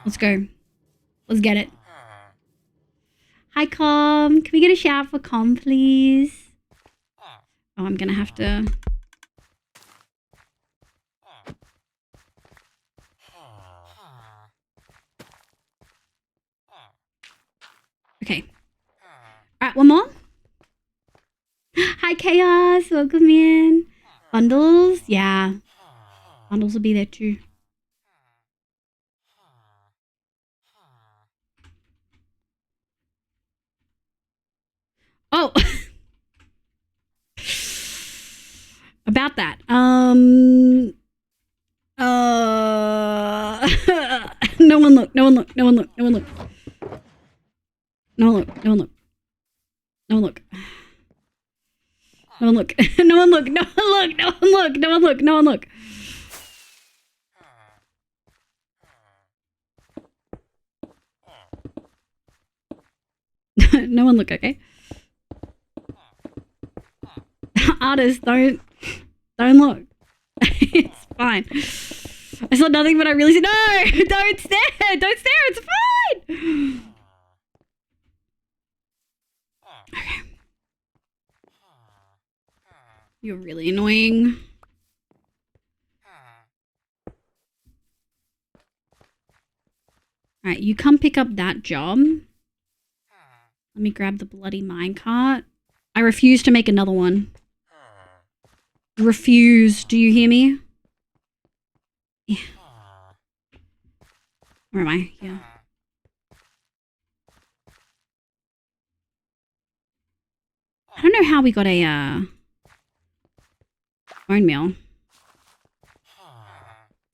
Let's go. Let's get it. Hi, Com. Can we get a shout for Com, please? Oh, I'm gonna have to... Okay. Alright, one more. Hi, Chaos. Welcome in. Bundles? Yeah. Bundles will be there too. Oh! About that. No one look. No one look. No one look. No one look. No one look. No one look. No one look. No one look. No one look. No one look. No one look. No one look. No one look. No one look, okay? Artists, don't look. It's fine. I saw nothing, but I really said, no, don't stare. Don't stare. It's fine. Okay. You're really annoying. Alright, you come pick up that job. Let me grab the bloody minecart. I refuse to make another one. Refuse. Do you hear me? Yeah. Where am I? Yeah. I don't know how we got a bone meal.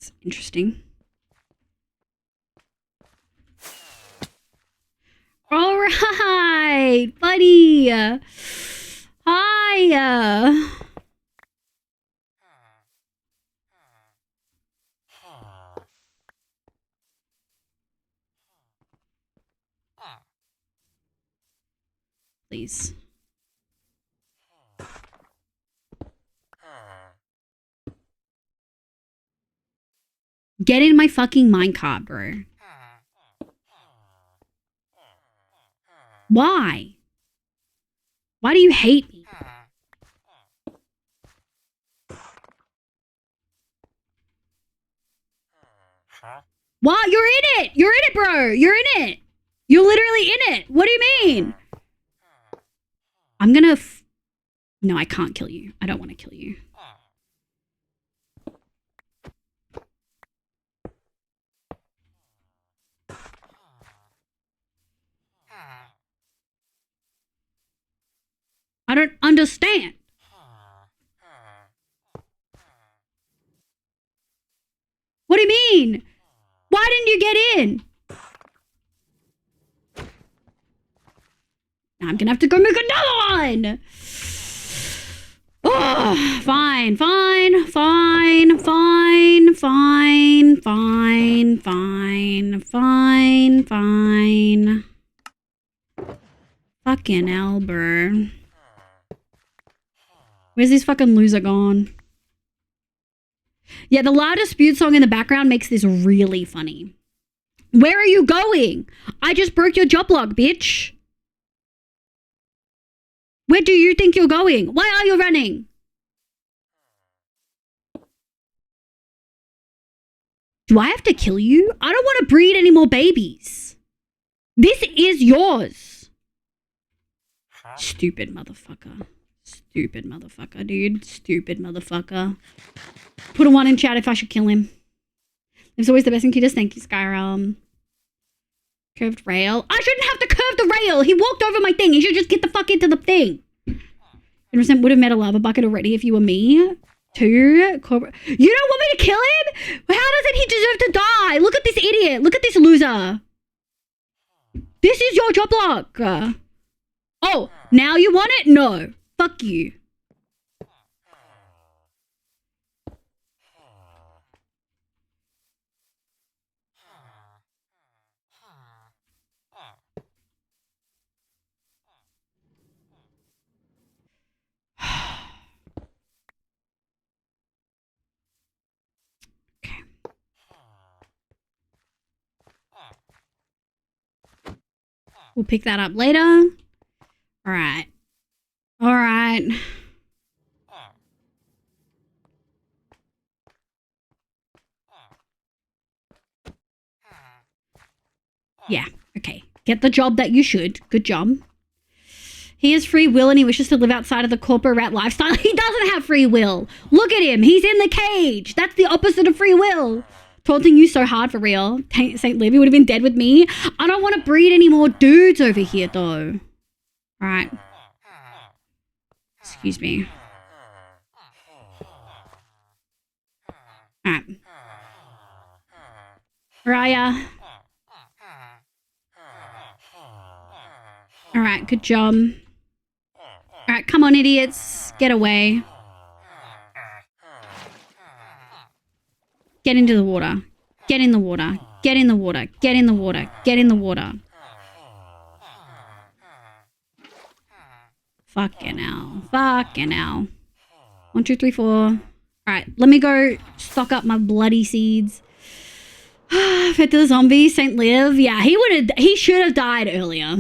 It's interesting. All right, buddy. Hi. Please. Get in my fucking minecart, bro. Why? Why do you hate me? Why? You're in it! You're in it, bro! You're in it! You're literally in it! What do you mean? I'm gonna no, I can't kill you. I don't want to kill you. I don't understand. What do you mean? Why didn't you get in? Now I'm gonna have to go make another one. Oh, fine. Fucking hell, bro. Where's this fucking loser gone? Yeah, the loud dispute song in the background makes this really funny. Where are you going? I just broke your job log, bitch. Where do you think you're going? Why are you running? Do I have to kill you? I don't want to breed any more babies. This is yours. Stupid motherfucker. Stupid motherfucker, dude. Stupid motherfucker. Put a 1 in chat if I should kill him. It's always the best and cutest. Thank you, Skyrim. Curved rail. I shouldn't have to curve the rail. He walked over my thing. He should just get the fuck into the thing. 100% would have met a lava bucket already if you were me. 2. You don't want me to kill him? How doesn't he deserve to die? Look at this idiot. Look at this loser. This is your job block. Oh, now you want it? No. Fuck you. Okay. We'll pick that up later. All right. All right. Yeah, okay. Get the job that you should. Good job. He has free will and he wishes to live outside of the corporate rat lifestyle. He doesn't have free will. Look at him. He's in the cage. That's the opposite of free will. Taunting you so hard for real. St. Livy would have been dead with me. I don't want to breed any more dudes over here, though. All right. Excuse me. All right. Raya. All right, good job. All right, come on, idiots. Get away. Get into the water. Get in the water. Get in the water. Get in the water. Get in the water. Fucking hell. Fucking hell. 1, 2, 3, 4. All right, let me go stock up my bloody seeds. Fed to the zombie, St. Liv. Yeah, he should have died earlier.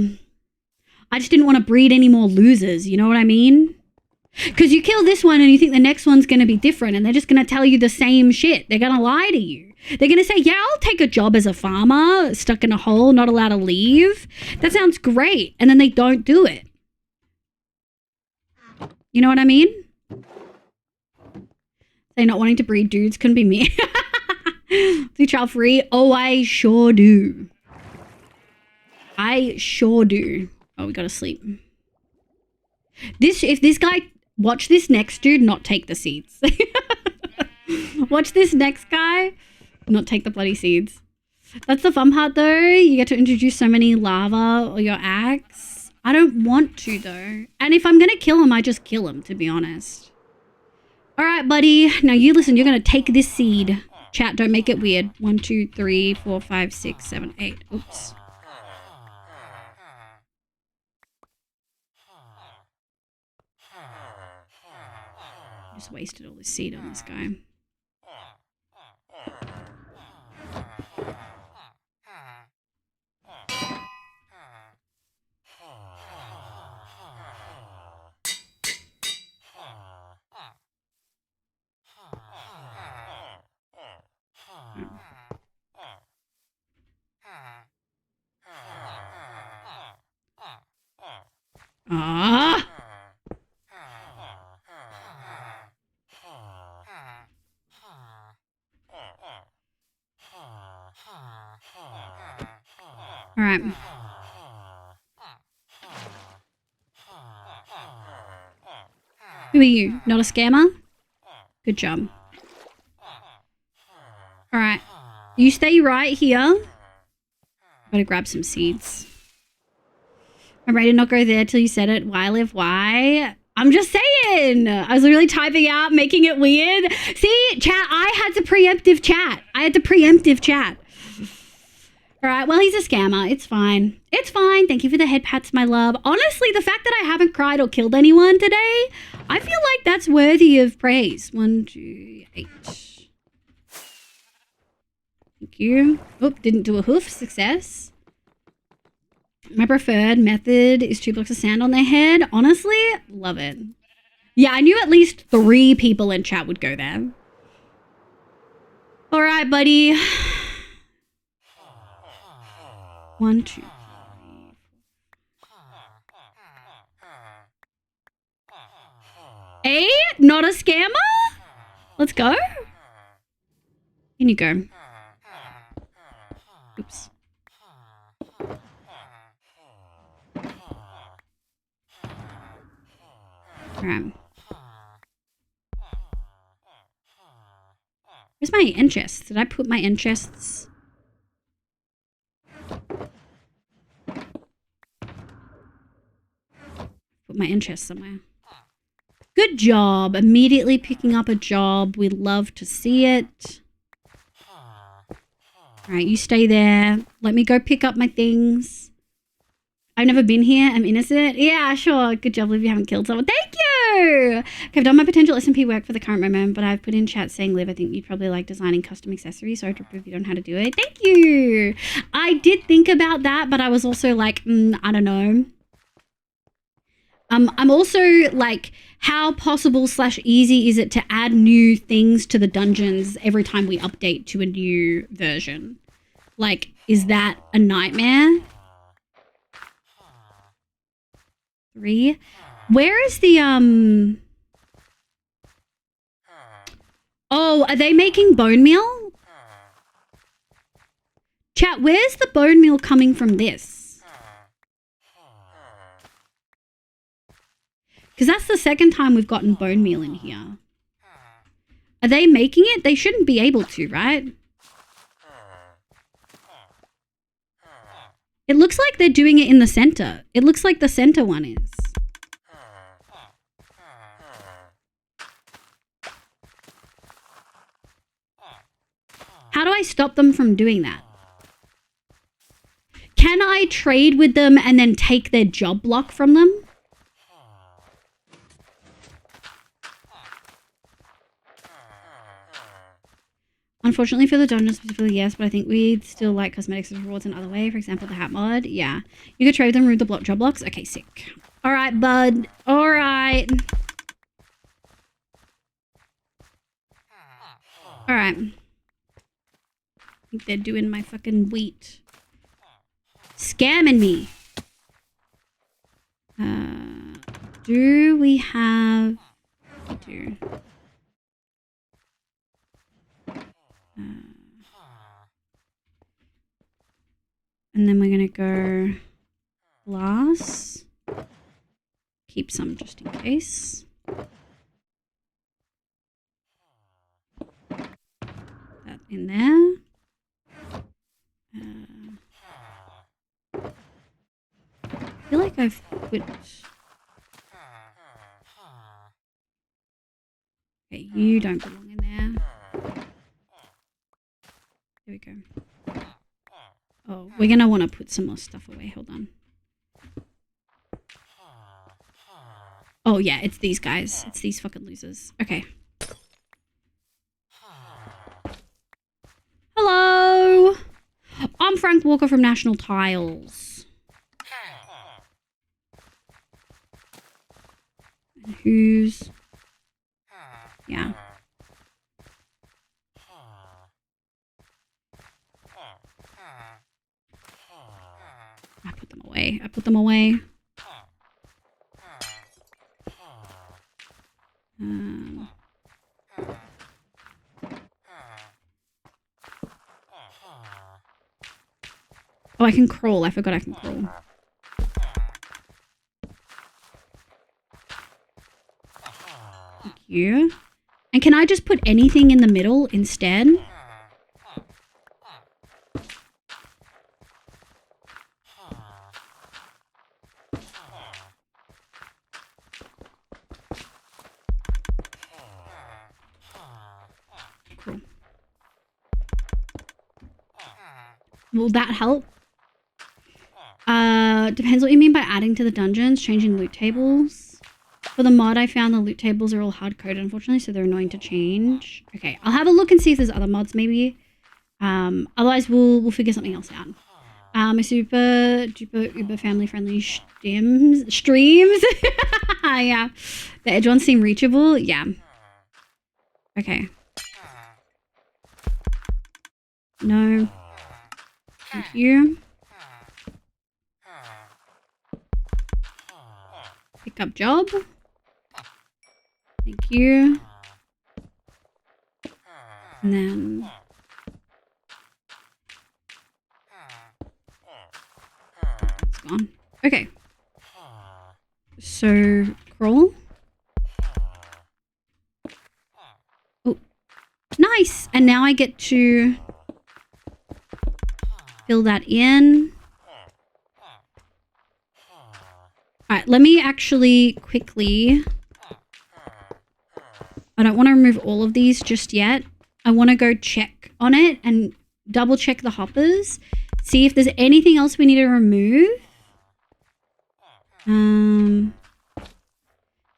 I just didn't want to breed any more losers, you know what I mean? Because you kill this one and you think the next one's going to be different and they're just going to tell you the same shit. They're going to lie to you. They're going to say, yeah, I'll take a job as a farmer, stuck in a hole, not allowed to leave. That sounds great. And then they don't do it. You know what I mean? They're not wanting to breed dudes couldn't be me. Do child free? Oh, I sure do. I sure do. Oh, we gotta sleep. If this guy, watch this next dude not take the seeds. Watch this next guy not take the bloody seeds. That's the fun part though. You get to introduce so many lava or your axe. I don't want to though. And if I'm gonna kill him, I just kill him, to be honest. All right, buddy. Now you listen, you're gonna take this seed. Chat, don't make it weird. 1, 2, 3, 4, 5, 6, 7, 8. Oops. Just wasted all this seed on this guy. Ah! All right. Who are you? Not a scammer? Good job. All right. You stay right here. Gotta grab some seeds. My brain did not go there till you said it. Why live? Why? I'm just saying. I was literally typing out, making it weird. See, chat, I had to preemptive chat. All right, well, he's a scammer. It's fine. It's fine. Thank you for the head pats, my love. Honestly, the fact that I haven't cried or killed anyone today, I feel like that's worthy of praise. 1, 2, 8. Thank you. Oh, didn't do a hoof. Success. My preferred method is 2 blocks of sand on their head. Honestly, love it. Yeah, I knew at least 3 people in chat would go there. All right, buddy. 1, 2, 3. A? Not a scammer? Let's go. In you go. Oops. Alright. Where's my enchest? Did I put my enchests? Put my enchest somewhere. Good job. Immediately picking up a job. We love to see it. Alright, you stay there. Let me go pick up my things. I've never been here. I'm innocent. Yeah, sure. Good job, Liv. You haven't killed someone. Thank you. Okay, I've done my potential SMP work for the current moment, but I've put in chat saying, Liv, I think you'd probably like designing custom accessories, so I drop a video on how to do it. Thank you. I did think about that, but I was also like, I don't know. I'm also like, how possible / easy is it to add new things to the dungeons every time we update to a new version? Like, is that a nightmare? 3. Where is the Oh, are they making bone meal? Chat, where's the bone meal coming from this? Because that's the second time we've gotten bone meal in here. Are they making it? They shouldn't be able to, right? It looks like they're doing it in the center. It looks like the center one is. How do I stop them from doing that? Can I trade with them and then take their job block from them? Unfortunately for the dungeon specifically, yes, but I think we'd still like cosmetics as rewards in other way. For example, the hat mod. Yeah. You could trade them with the job blocks. Okay, sick. All right, bud. All right. All right. I think they're doing my fucking wheat. Scamming me. Do we have... We do. And then we're going to go glass. Keep some just in case. That in there. I feel like I've put... Okay, you don't belong in there. There we go. Oh, we're going to want to put some more stuff away. Hold on. Oh, yeah, it's these guys. It's these fucking losers. Okay. Hello! I'm Frank Walker from National Tiles. And who's... Yeah. I put them away. I put them away. Oh, I can crawl. I forgot I can crawl. Thank you. And can I just put anything in the middle instead? cool. Will that help? Depends what you mean by adding to the dungeons, changing loot tables. For the mod, I found the loot tables are all hard-coded, unfortunately, so they're annoying to change. Okay, I'll have a look and see if there's other mods, maybe. Otherwise, we'll figure something else out. A super duper uber family-friendly streams. Yeah. The edge ones seem reachable. Yeah. Okay. No. Thank you. Pick up job. Thank you. And then it's gone. Okay. So crawl. Oh, nice. And now I get to fill that in. All right, let me actually quickly... I don't want to remove all of these just yet. I want to go check on it and double check the hoppers. See if there's anything else we need to remove.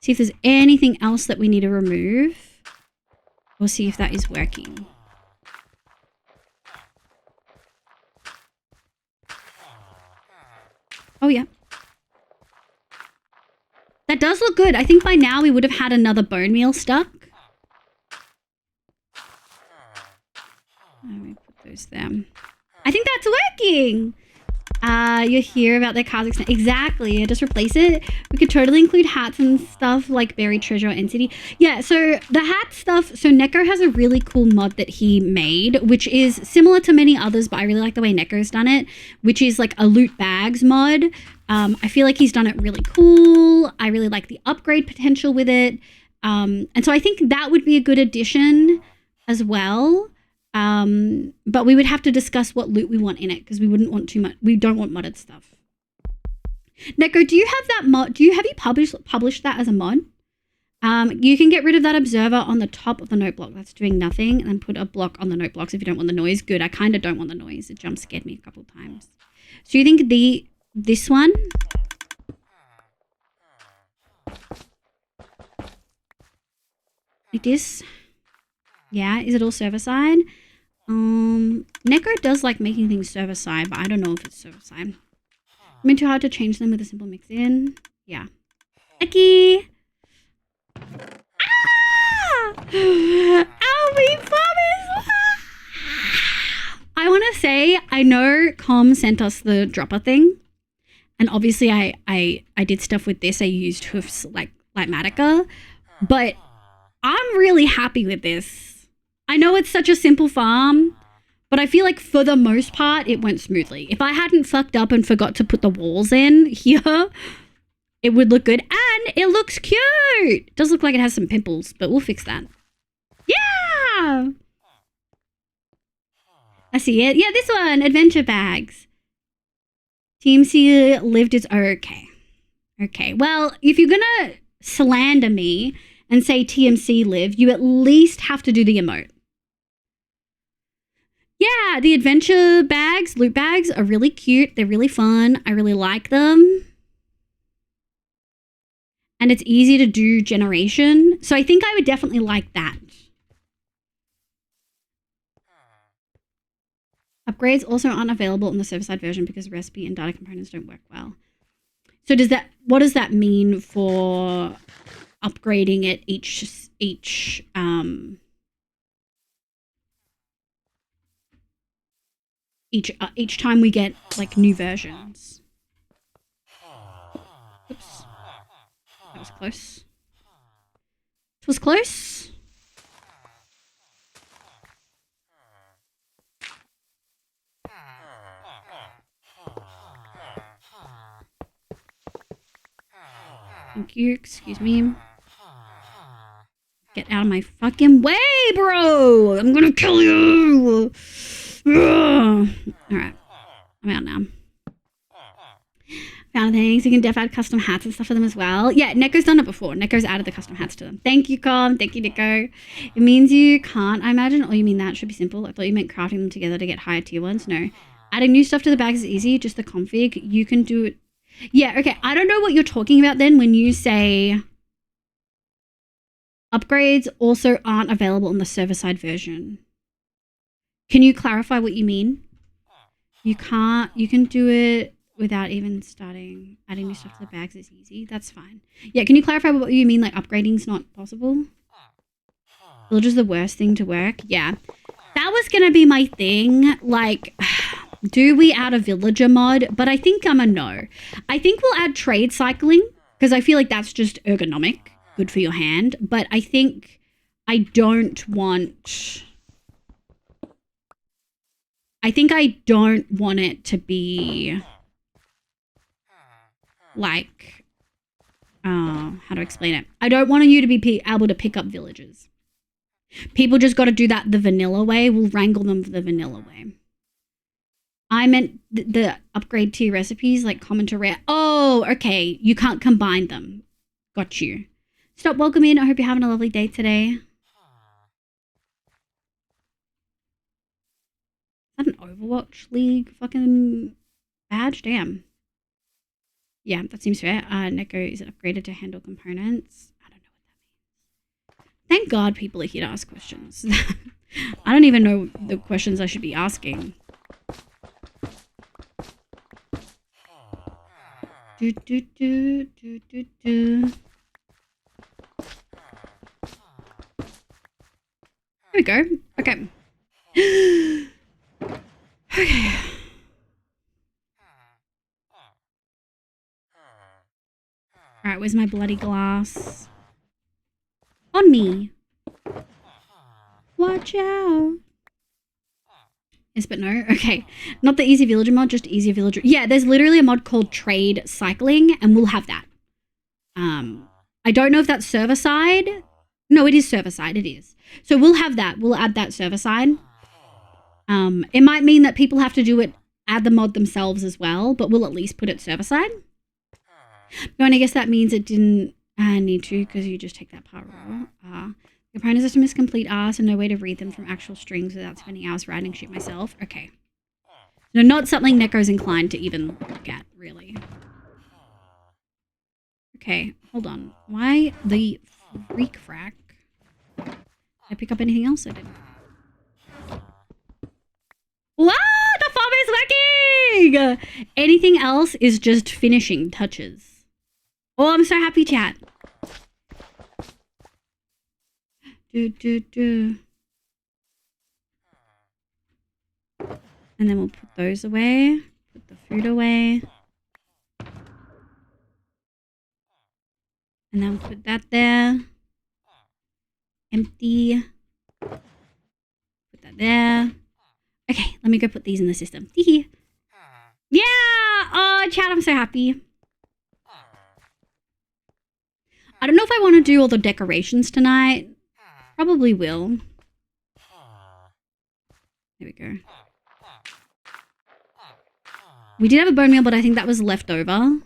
See if there's anything else that we need to remove. We'll see if that is working. Oh, yeah. That does look good. I think by now we would have had another bone meal stuck. Let me put those there. I think that's working. You hear about their cars. Exactly. Just replace it. We could totally include hats and stuff like Buried Treasure or City. Yeah, so the hat stuff. So Neko has a really cool mod that he made, which is similar to many others, but I really like the way Neko's done it, which is like a loot bags mod. I feel like he's done it really cool. I really like the upgrade potential with it. And so I think that would be a good addition as well. But we would have to discuss what loot we want in it because we wouldn't want too much. We don't want modded stuff. Neko, do you have that mod? Have you published that as a mod? You can get rid of that observer on the top of the note block. That's doing nothing. And then put a block on the note blocks if you don't want the noise. Good. I kind of don't want the noise. It jump scared me a couple of times. So you think this one? Like this? Yeah, is it all server side? Neko does like making things server side, but I don't know if it's server side. I mean, too hard to change them with a simple mix in. Yeah. Eki! Ah! Alby Promise! I want to say, I know Com sent us the dropper thing. And obviously I did stuff with this. I used hoofs like Matica. But I'm really happy with this. I know it's such a simple farm, but I feel like for the most part, it went smoothly. If I hadn't fucked up and forgot to put the walls in here, it would look good. And it looks cute. It does look like it has some pimples, but we'll fix that. Yeah! I see it. Yeah, this one, adventure bags. TMC lived is okay. Okay, well, if you're gonna slander me and say TMC live, you at least have to do the emote. Yeah, the adventure bags, loot bags are really cute. They're really fun. I really like them. And it's easy to do generation. So I think I would definitely like that. Upgrades also aren't available in the server-side version because recipe and data components don't work well. So what does that mean for upgrading it each time we get like new versions? Oops. That was close. It was close. Thank you. Excuse me. Get out of my fucking way, bro! I'm gonna kill you! Ugh. Alright. I'm out now. Found things. You can def add custom hats and stuff for them as well. Yeah, Neko's done it before. Neko's added the custom hats to them. Thank you, Com. Thank you, Neko. It means you can't, I imagine. Oh, you mean that should be simple. I thought you meant crafting them together to get higher tier ones. No. Adding new stuff to the bags is easy. Just the config. You can do it. Yeah, okay. I don't know what you're talking about then when you say upgrades also aren't available on the server-side version. Can you clarify what you mean? You can't. You can do it without even starting. Adding new stuff to the bags is easy. That's fine. Yeah, can you clarify what you mean, like upgrading's not possible? Villager's the worst thing to work. Yeah. That was going to be my thing. Like, do we add a villager mod? But I think I'm a no. I think we'll add trade cycling because I feel like that's just ergonomic. Good for your hand. But I think I don't want... I think I don't want it to be like, how to explain it? I don't want you to be able to pick up villagers. People just got to do that the vanilla way. We'll wrangle them the vanilla way. I meant the upgrade tier recipes, like common to rare. Oh, okay. You can't combine them. Got you. Stop, welcome in. I hope you're having a lovely day today. Is that an Overwatch League fucking badge? Damn. Yeah, that seems fair. Neko is upgraded to handle components. I don't know what that means. Thank God people are here to ask questions. I don't even know the questions I should be asking. Do, do, do, do, do, do. There we go. Okay. Okay. Alright, where's my bloody glass? On me. Watch out. Yes, but no. Okay. Not the easy villager mod, just easier villager. Yeah, there's literally a mod called trade cycling, and we'll have that. I don't know if that's server side. No, it is server side. It is. So we'll have that. We'll add that server side. It might mean that people have to do it, add the mod themselves as well, but we'll at least put it server side. And I guess that means it didn't need to because you just take that part raw. The component system is complete arse and no way to read them from actual strings without spending hours writing shit myself. Okay. No, not something Neko's inclined to even look at, really. Okay, hold on. Why the freak frack? Did I pick up anything else? I didn't. Wow, the farm is working! Anything else is just finishing touches. Oh, I'm so happy, chat. And then we'll put those away. Put the food away. And then we'll put that there. Empty. Put that there. Okay, let me go put these in the system. Yeah! Oh, chat, I'm so happy. I don't know if I want to do all the decorations tonight. Probably will. There we go. We did have a bone meal, but I think that was left over.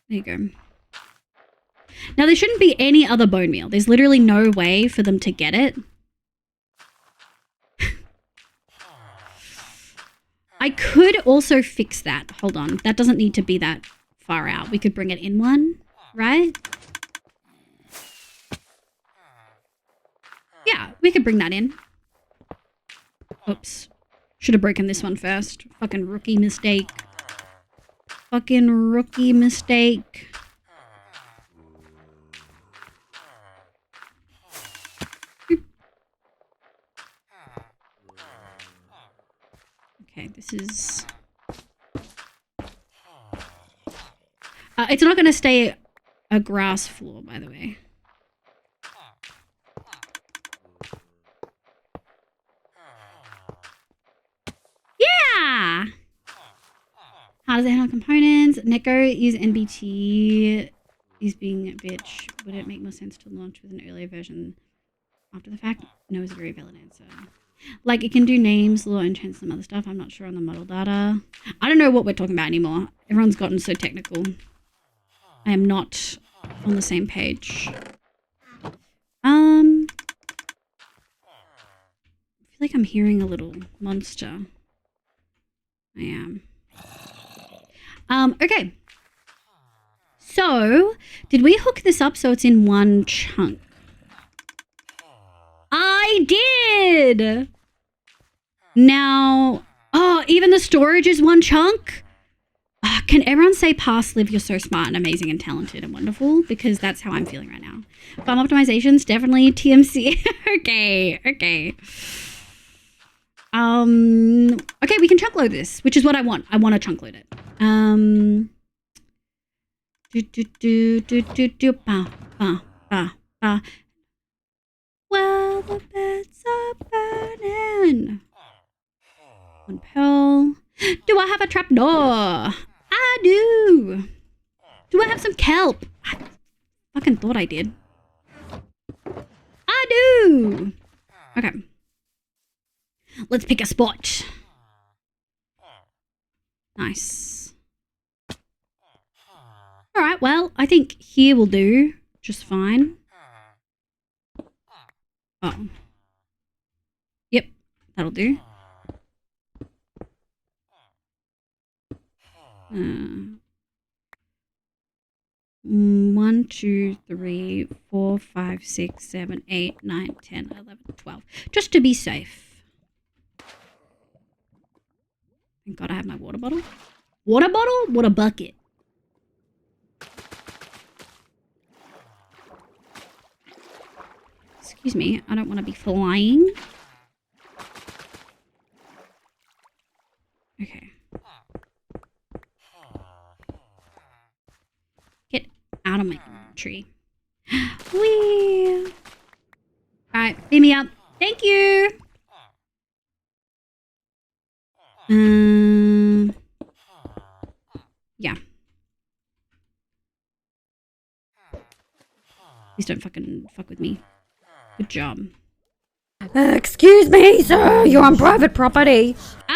There you go. Now, there shouldn't be any other bone meal. There's literally no way for them to get it. I could also fix that. Hold on. That doesn't need to be that far out. We could bring it in one, right? Yeah, we could bring that in. Oops. Should have broken this one first. Fucking rookie mistake. Fucking rookie mistake. Okay, this is... it's not going to stay a grass floor, by the way. Yeah! How does it handle components? Neko use NBT. He's being a bitch. Would it make more sense to launch with an earlier version after the fact? No is a very valid answer. Like it can do names, law, and change some other stuff. I'm not sure on the model data. I don't know what we're talking about anymore. Everyone's gotten so technical. I am not on the same page. I feel like I'm hearing a little monster. I am. Okay. So, did we hook this up so it's in one chunk? I did! Now, oh, even the storage is one chunk? Can everyone say pass, Liv, you're so smart and amazing and talented and wonderful? Because that's how I'm feeling right now. Farm optimizations, definitely TMC. Okay. Okay, we can chunk load this, which is what I want. I want to chunk load it. Well, the beds are burning. One pearl. Do I have a trapdoor? I do. Do I have some kelp? I fucking thought I did. I do. Okay. Let's pick a spot. Nice. All right, well, I think here will do just fine. Oh. Yep, that'll do. 1, 2, 3, 4, 5, 6, 7, 8, 9, 10, 11, 12. Just to be safe. Thank God I have my water bottle. Water bottle? Water bucket. Excuse me, I don't want to be flying. Okay. Get out of my tree. Whee! Alright, beam me up. Thank you! Yeah. Please don't fucking fuck with me. Good job. Excuse me, sir. You're on private property. Ah!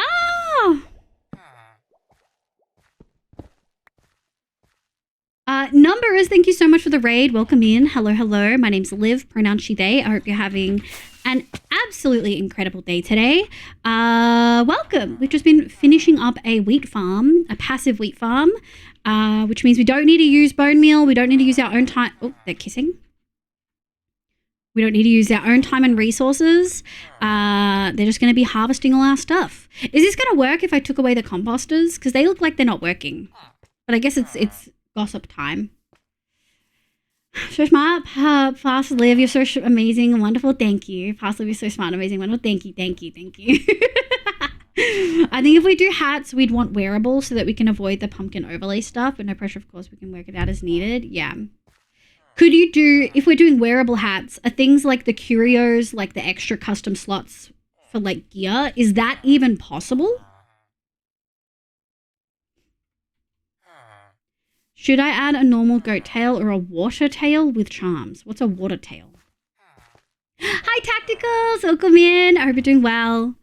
Numbers, thank you so much for the raid. Welcome in. Hello. My name's Liv, pronouns she, they. I hope you're having an absolutely incredible day today. Welcome. We've just been finishing up a wheat farm, a passive wheat farm, which means we don't need to use bone meal. We don't need to use our own time. Oh, they're kissing. We don't need to use our own time and resources. They're just going to be harvesting all our stuff. Is this going to work if I took away the composters? Because they look like they're not working. But I guess it's gossip time. So smart, Fast Liv, you're so amazing and wonderful. Thank you. Fast Liv, you're so smart and amazing and wonderful. Thank you. I think if we do hats, we'd want wearables so that we can avoid the pumpkin overlay stuff. But no pressure, of course, we can work it out as needed. Yeah. Could you do, if we're doing wearable hats, are things like the curios, like the extra custom slots for like gear, is that even possible? Should I add a normal goat tail or a water tail with charms? What's a water tail? Hi, Tacticals! Welcome in. I hope you're doing well.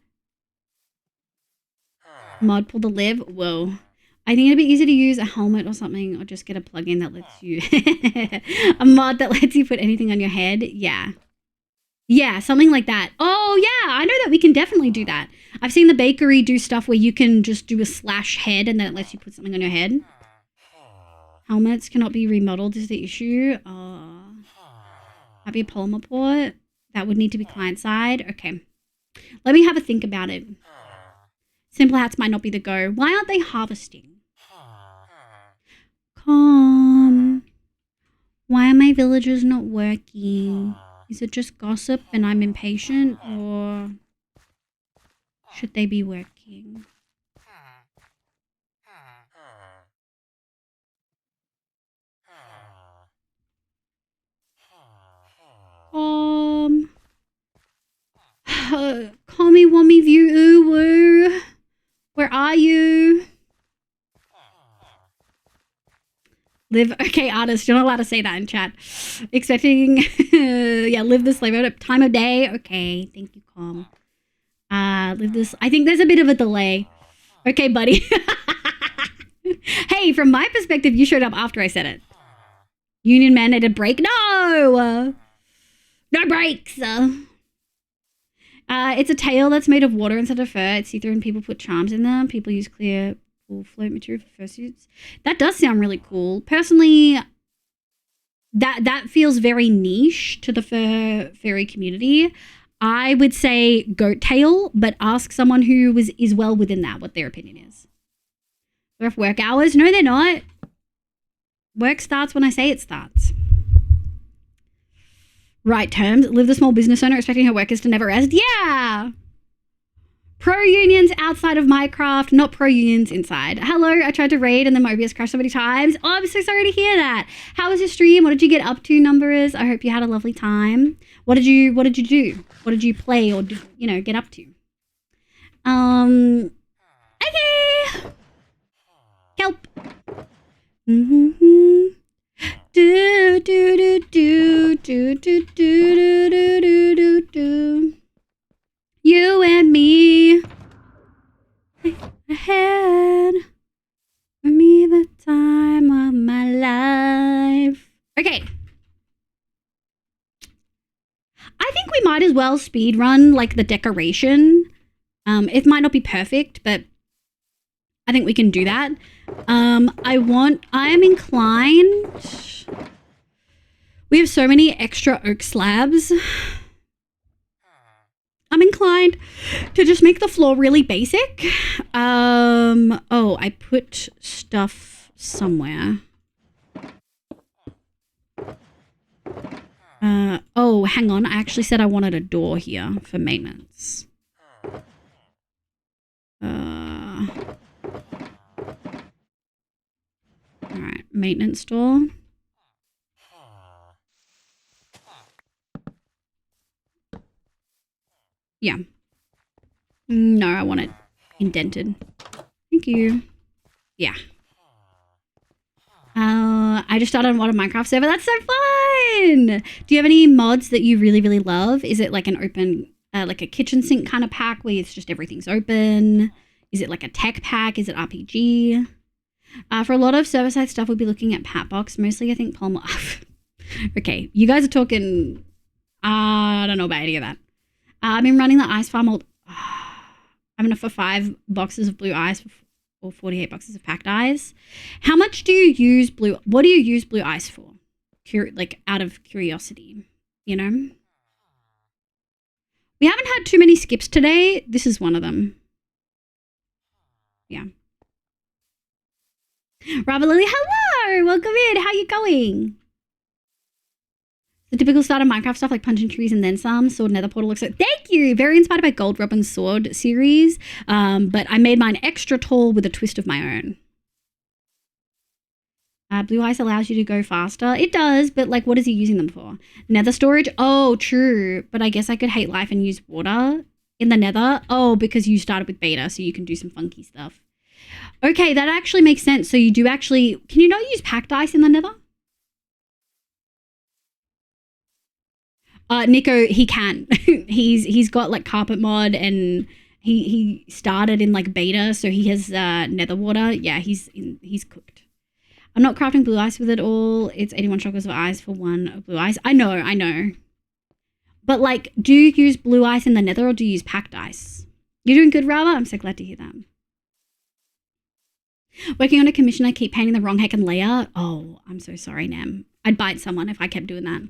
Mod pull the Liv. Whoa. I think it'd be easy to use a helmet or something, or just get a plugin that lets you... a mod that lets you put anything on your head. Yeah. Yeah, something like that. Oh, yeah, I know that we can definitely do that. I've seen the bakery do stuff where you can just do a slash head and then it lets you put something on your head. Helmets cannot be remodeled is the issue. Have you polymer port? That would need to be client-side. Okay. Let me have a think about it. Simple hats might not be the go. Why aren't they harvesting? Calm. Why are my villagers not working? Is it just gossip and I'm impatient, or should they be working? Call me Wommy View Ooh Woo. Where are you? Live, okay, artist, you're not allowed to say that in chat. Expecting, yeah, live this flavor time of day. Okay, thank you, Calm. Live this. I think there's a bit of a delay. Okay, buddy. Hey, from my perspective, you showed up after I said it. Union mandated break. No! No breaks! It's a tail that's made of water instead of fur. It's see-through and people put charms in them. People use clear full float material for fursuits. That does sound really cool. Personally, that feels very niche to the furry community. I would say goat tail, but ask someone who is well within that what their opinion is. They're off work hours? No, they're not. Work starts when I say it starts. Right terms. Live the small business owner expecting her workers to never rest. Yeah. Pro unions outside of Minecraft, not pro unions inside. Hello, I tried to raid and the Mobius crashed so many times. Oh, I'm so sorry to hear that. How was your stream? What did you get up to, numbers? I hope you had a lovely time. What did you do? What did you play or get up to? Okay. Help. Mm-hmm. Do do do do do do do do do do do. You and me ahead for me the time of my life. Okay. I think we might as well speed run like the decoration. It might not be perfect, but I think we can do that. I am inclined. We have so many extra oak slabs. I'm inclined to just make the floor really basic. Oh, I put stuff somewhere. Oh, hang on. I actually said I wanted a door here for maintenance. All right, maintenance door. Yeah. No, I want it indented. Thank you. Yeah. I just started on a Minecraft server. That's so fun! Do you have any mods that you really, really love? Is it like an open, like a kitchen sink kind of pack where it's just everything's open? Is it like a tech pack? Is it RPG? For a lot of server-side stuff, we'll be looking at Patbox. Mostly, I think Palmer. Okay, you guys are talking... I don't know about any of that. I've been running the ice farm. I'm going for 5 boxes of blue ice or 48 boxes of packed ice. How much do you use blue? What do you use blue ice for? Like out of curiosity, you know? We haven't had too many skips today. This is one of them. Yeah. Rava Lily, hello! Welcome in. How you going? The typical start of Minecraft stuff like punching trees and then some. Sword Nether Portal looks like... Thank you! Very inspired by Gold Robin's Sword series. But I made mine extra tall with a twist of my own. Blue ice allows you to go faster. It does, but like what is he using them for? Nether storage? Oh, true. But I guess I could hate life and use water in the nether. Oh, because you started with beta, so you can do some funky stuff. Okay, that actually makes sense. So you do actually... Can you not use packed ice in the nether? Nico, he can. he's got like carpet mod and he started in like beta, so he has nether water. Yeah, he's cooked. I'm not crafting blue ice with it all. It's 81 chocolates of ice for 1 of blue ice. I know. But like, do you use blue ice in the nether or do you use packed ice? You're doing good, Rava. I'm so glad to hear that. Working on a commission, I keep painting the wrong heckin' layer. Oh, I'm so sorry, Nam. I'd bite someone if I kept doing that.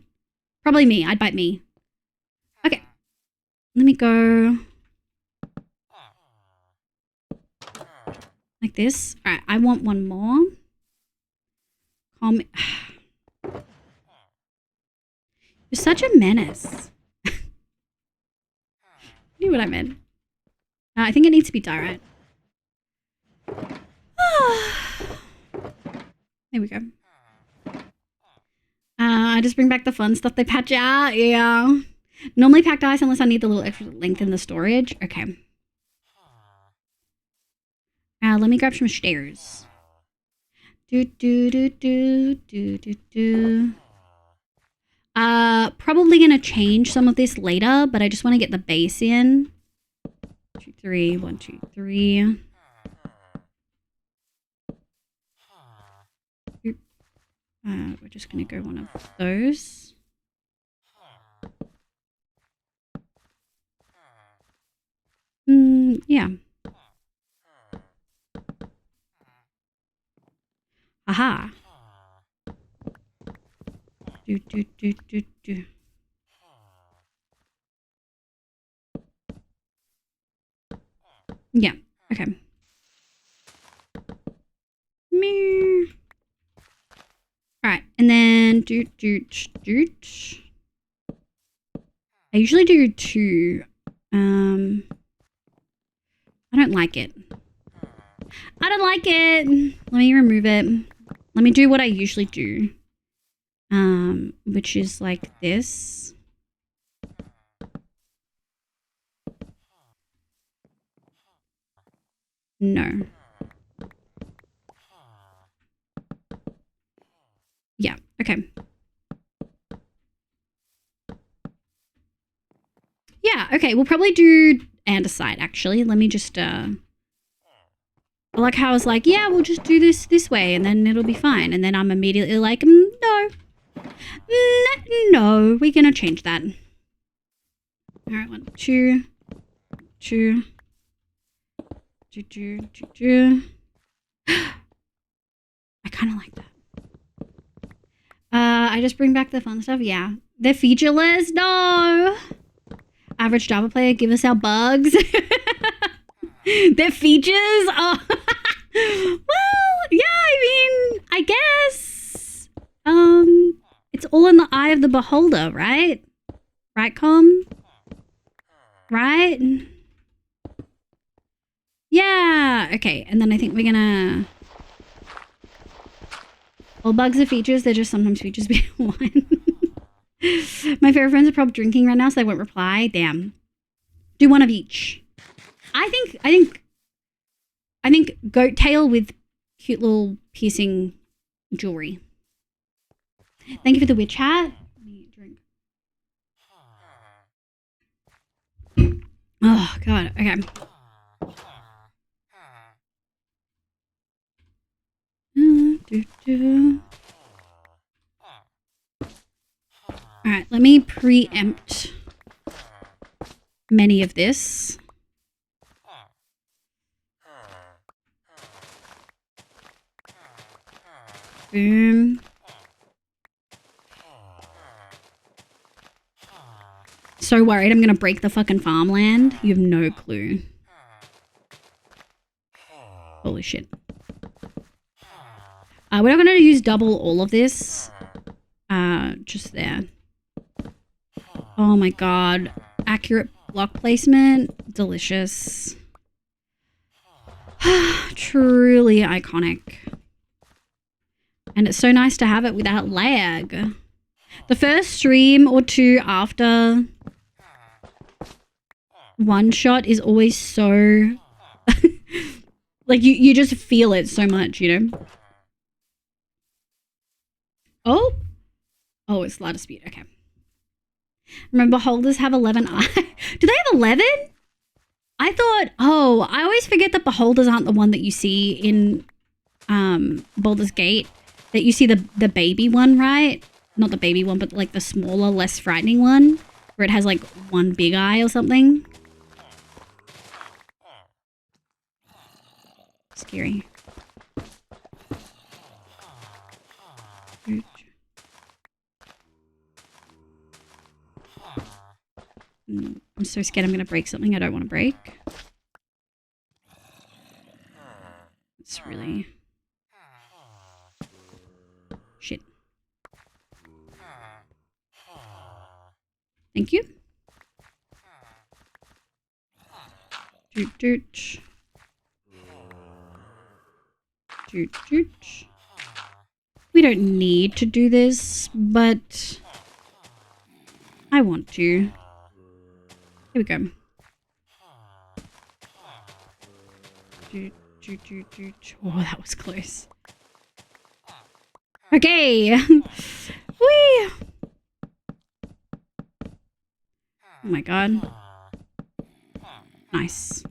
Probably me. I'd bite me. Okay. Let me go. Like this. All right. I want one more. You're such a menace. You knew what I meant. I think it needs to be direct. There we go. I just bring back the fun stuff they patch out. Yeah. Normally packed ice unless I need the little extra length in the storage. Okay. Let me grab some stairs. Probably gonna change some of this later, but I just want to get the base in. 2, 3. 1, 2, 3. We're just gonna go one of those. Yeah. Aha. Do. Yeah. Okay. Meow. All right, and then doot. I usually do 2. I don't like it. I don't like it. Let me remove it. Let me do what I usually do. Which is like this. No. Yeah, okay. Yeah, okay, we'll probably do andesite actually. Let me just I like how I was like, yeah, we'll just do this way and then it'll be fine. And then I'm immediately like, no. No, we're gonna change that. All right, 1, 2. I kind of like that. I just bring back the fun stuff. Yeah, they're featureless. No. Average Java player, give us our bugs. Their features. Oh. Well, yeah. I mean, I guess. It's all in the eye of the beholder, right? Right, Com? Right? Yeah. Okay, and then I think we're gonna. All bugs are features. They're just sometimes features beyond one. My favorite friends are probably drinking right now, so they won't reply. Damn. Do one of each. I think goat tail with cute little piercing jewelry. Thank you for the witch hat. Let me drink. Oh god. Okay. All right, let me preempt many of this. Boom. So worried I'm gonna break the fucking farmland. You have no clue. Holy shit. We're not gonna use double all of this. Just there. Oh my god. Accurate block placement. Delicious. Truly iconic. And it's so nice to have it without lag. The first stream or 2 after one shot is always so... like, you just feel it so much, you know? Oh! Oh, it's slider speed. Okay. Remember, beholders have 11 eyes. Do they have 11? I thought... Oh, I always forget that beholders aren't the one that you see in Baldur's Gate. That you see the baby one, right? Not the baby one, but like the smaller, less frightening one. Where it has like one big eye or something. Scary. I'm so scared I'm going to break something I don't want to break. It's really... Shit. Thank you. Doot. We don't need to do this, but I want to. Here we go. Oh, that was close. Okay. Whee! Oh my god. Nice.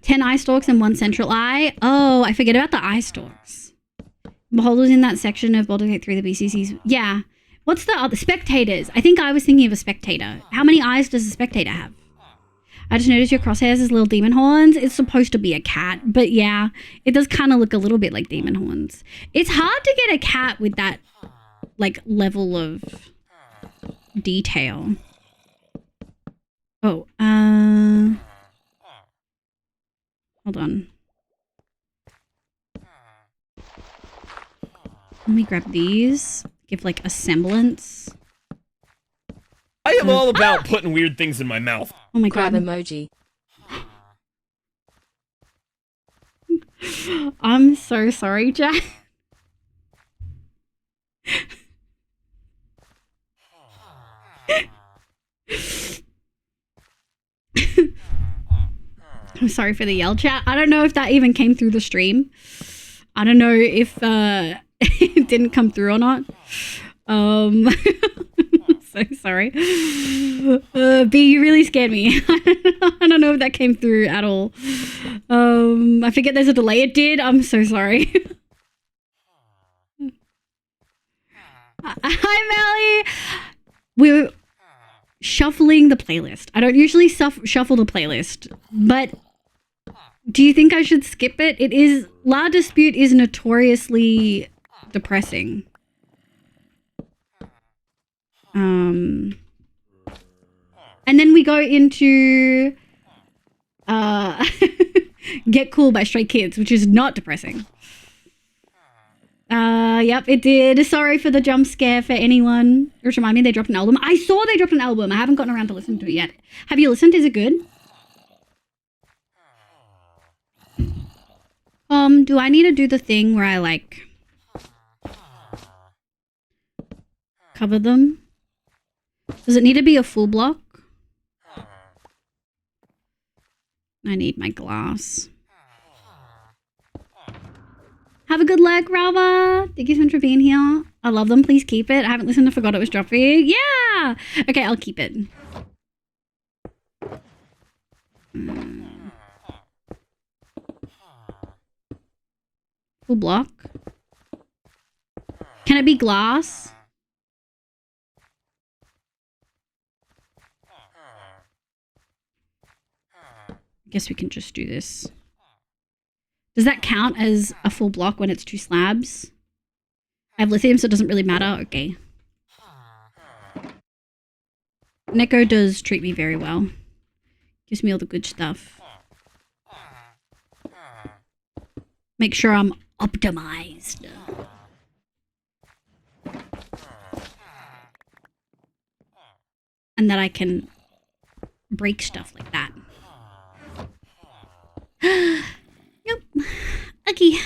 10 eye stalks and 1 central eye. Oh, I forget about the eye stalks. Beholders in that section of Baldur's Gate 3, the BCCs. Yeah. What's the other? Spectators. I think I was thinking of a spectator. How many eyes does a spectator have? I just noticed your crosshairs as little demon horns. It's supposed to be a cat, but yeah, it does kind of look a little bit like demon horns. It's hard to get a cat with that, like, level of detail. Oh, hold on. Let me grab these. Give, like, a semblance. I am all about putting weird things in my mouth. Oh my Crab god. emoji. I'm so sorry, Jack. I'm sorry for the yell chat. I don't know if that even came through the stream. I don't know if it didn't come through or not. So sorry. B, you really scared me. I don't know if that came through at all. I forget there's a delay. It did. I'm so sorry. Hi, Melly. We're shuffling the playlist. I don't usually shuffle the playlist, but do you think I should skip it? It is... La Dispute is notoriously depressing. And then we go into Get Cool by Stray Kids, which is not depressing. Yep, it did. Sorry for the jump scare for anyone. Just remind me they dropped an album. I saw they dropped an album. I haven't gotten around to listen to it yet. Have you listened? Is it good? Do I need to do the thing where I, like, cover them? Does it need to be a full block? I need my glass. Have a good luck, Rava. Thank you so much for being here. I love them. Please keep it. I haven't listened to Forgot It Was dropping. Yeah! Okay, I'll keep it. Full block. Can it be glass? I guess we can just do this. Does that count as a full block when it's 2 slabs? I have lithium, so it doesn't really matter. Okay. Neko does treat me very well. Gives me all the good stuff. Make sure I'm optimized. And that I can break stuff like that. Nope. Okay.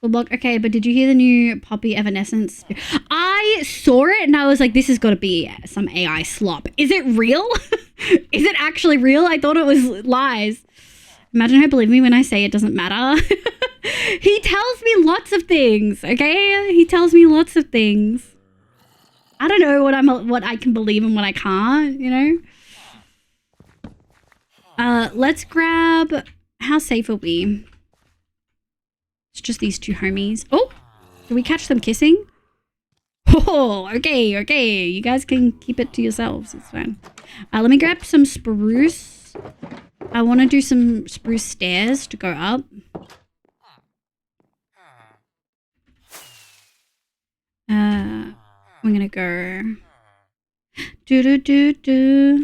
Full block. Okay, but did you hear the new Poppy Evanescence? I saw it and I was like, this has got to be some AI slop. Is it real? Is it actually real? I thought it was lies. Imagine her believe me when I say it doesn't matter. He tells me lots of things, okay? He tells me lots of things. I don't know what I can believe and what I can't, you know? Let's grab... How safe are we? It's just these 2 homies. Oh! Did we catch them kissing? Oh, okay. You guys can keep it to yourselves. It's fine. Let me grab some spruce. I want to do some spruce stairs to go up. I'm gonna go... Do.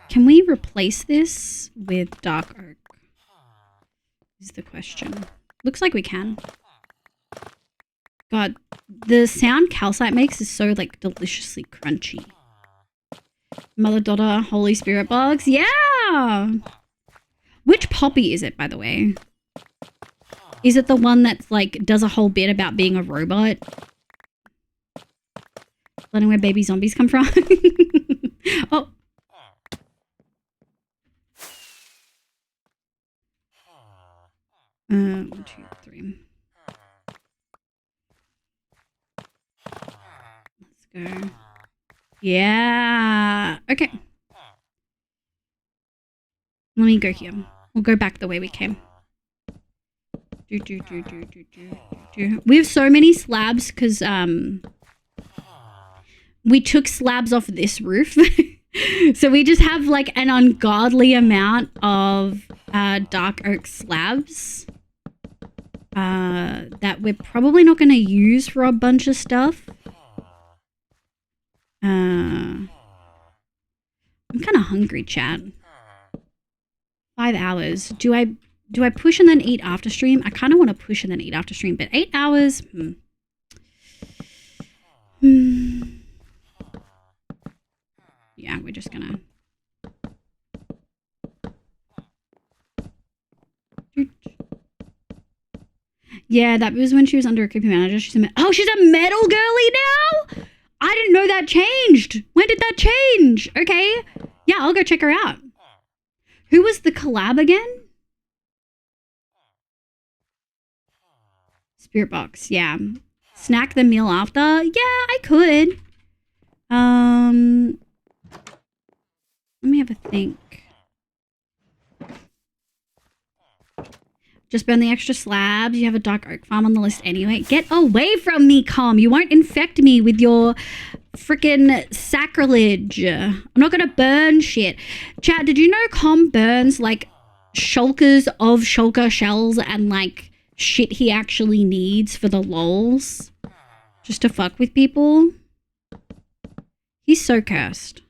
Can we replace this with dark oak? Is the question. Looks like we can. God, the sound calcite makes is so, like, deliciously crunchy. Mother, daughter, Holy Spirit bugs. Yeah! Which Poppy is it, by the way? Is it the one that's, like, does a whole bit about being a robot? Learning where baby zombies come from? Oh. 1, 2, 3. Let's go. Yeah. Okay. Let me go here. We'll go back the way we came. We have so many slabs because we took slabs off this roof. So we just have like an ungodly amount of dark oak slabs that we're probably not going to use for a bunch of stuff. I'm kind of hungry, chat. 5 hours. Do I push and then eat after stream? I kind of want to push and then eat after stream, but 8 hours? Yeah, we're just gonna... Yeah, that was when she was under a creepy manager. She's a metal girly now? I didn't know that changed. When did that change? Okay. Yeah, I'll go check her out. Who was the collab again? Spirit box, yeah. Snack the meal after? Yeah, I could. Let me have a think. Just burn the extra slabs. You have a dark oak farm on the list anyway. Get away from me, Com. You won't infect me with your freaking sacrilege. I'm not gonna burn shit. Chat, did you know Com burns like shulkers of shulker shells and like shit he actually needs for the lols? Just to fuck with people? He's so cursed.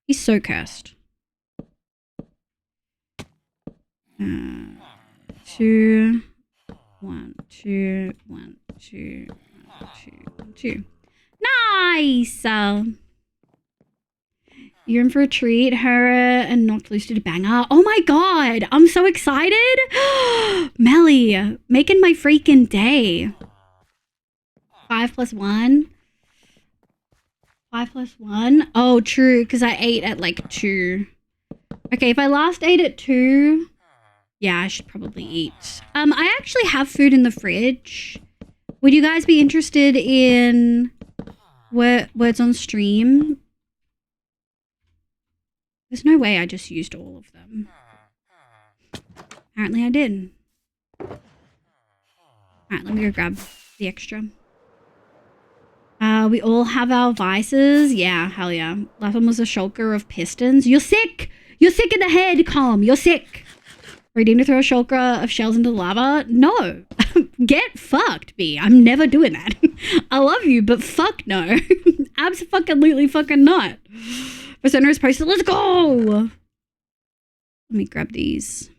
He's so cursed. 2, 1, 2, 1, 2, 1, 2, 2. Nice! You're in for a treat. Her and Knocked Loose did a banger. Oh my god! I'm so excited! Melly, making my freaking day. 5 + 1. 5 + 1. Oh, true, because I ate at like 2. Okay, if I last ate at 2... Yeah, I should probably eat. I actually have food in the fridge. Would you guys be interested in words on stream? There's no way I just used all of them. Apparently I did. Alright, let me go grab the extra. We all have our vices. Yeah, hell yeah. Last one was a shulker of pistons. You're sick! You're sick in the head, Calm. You're sick. Redeem to throw a shulker of shells into lava? No. Get fucked, B. I'm never doing that. I love you, but fuck no. Absolutely fucking not. Persona is posted. Let's go! Let me grab these.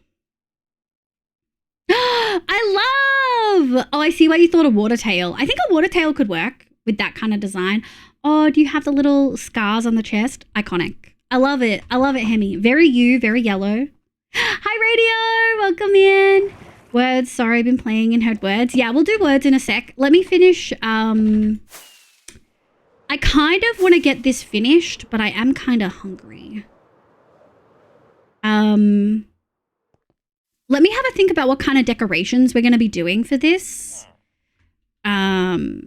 I love! Oh, I see why you thought a water tail. I think a water tail could work with that kind of design. Oh, do you have the little scars on the chest? Iconic. I love it. I love it, Hemi. Very you, very yellow. Hi, Radio! Welcome in. Words. Sorry, I've been playing and heard words. Yeah, we'll do words in a sec. Let me finish. I kind of want to get this finished, but I am kind of hungry. Let me have a think about what kind of decorations we're going to be doing for this. Oh,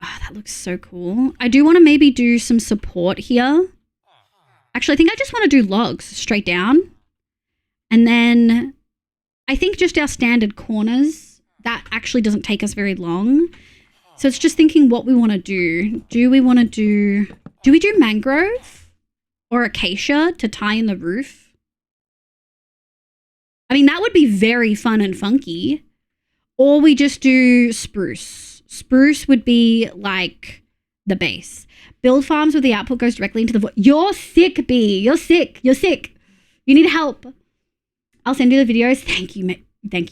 that looks so cool. I do want to maybe do some support here. Actually, I think I just want to do logs straight down. And then I think just our standard corners, that actually doesn't take us very long. So it's just thinking what we want to do. Do we do mangrove or acacia to tie in the roof? I mean, that would be very fun and funky. Or we just do spruce. Spruce would be like the base. Build farms where the output goes directly into the void. You're sick, B. You're sick. You're sick. You need help. I'll send you the videos. Thank you,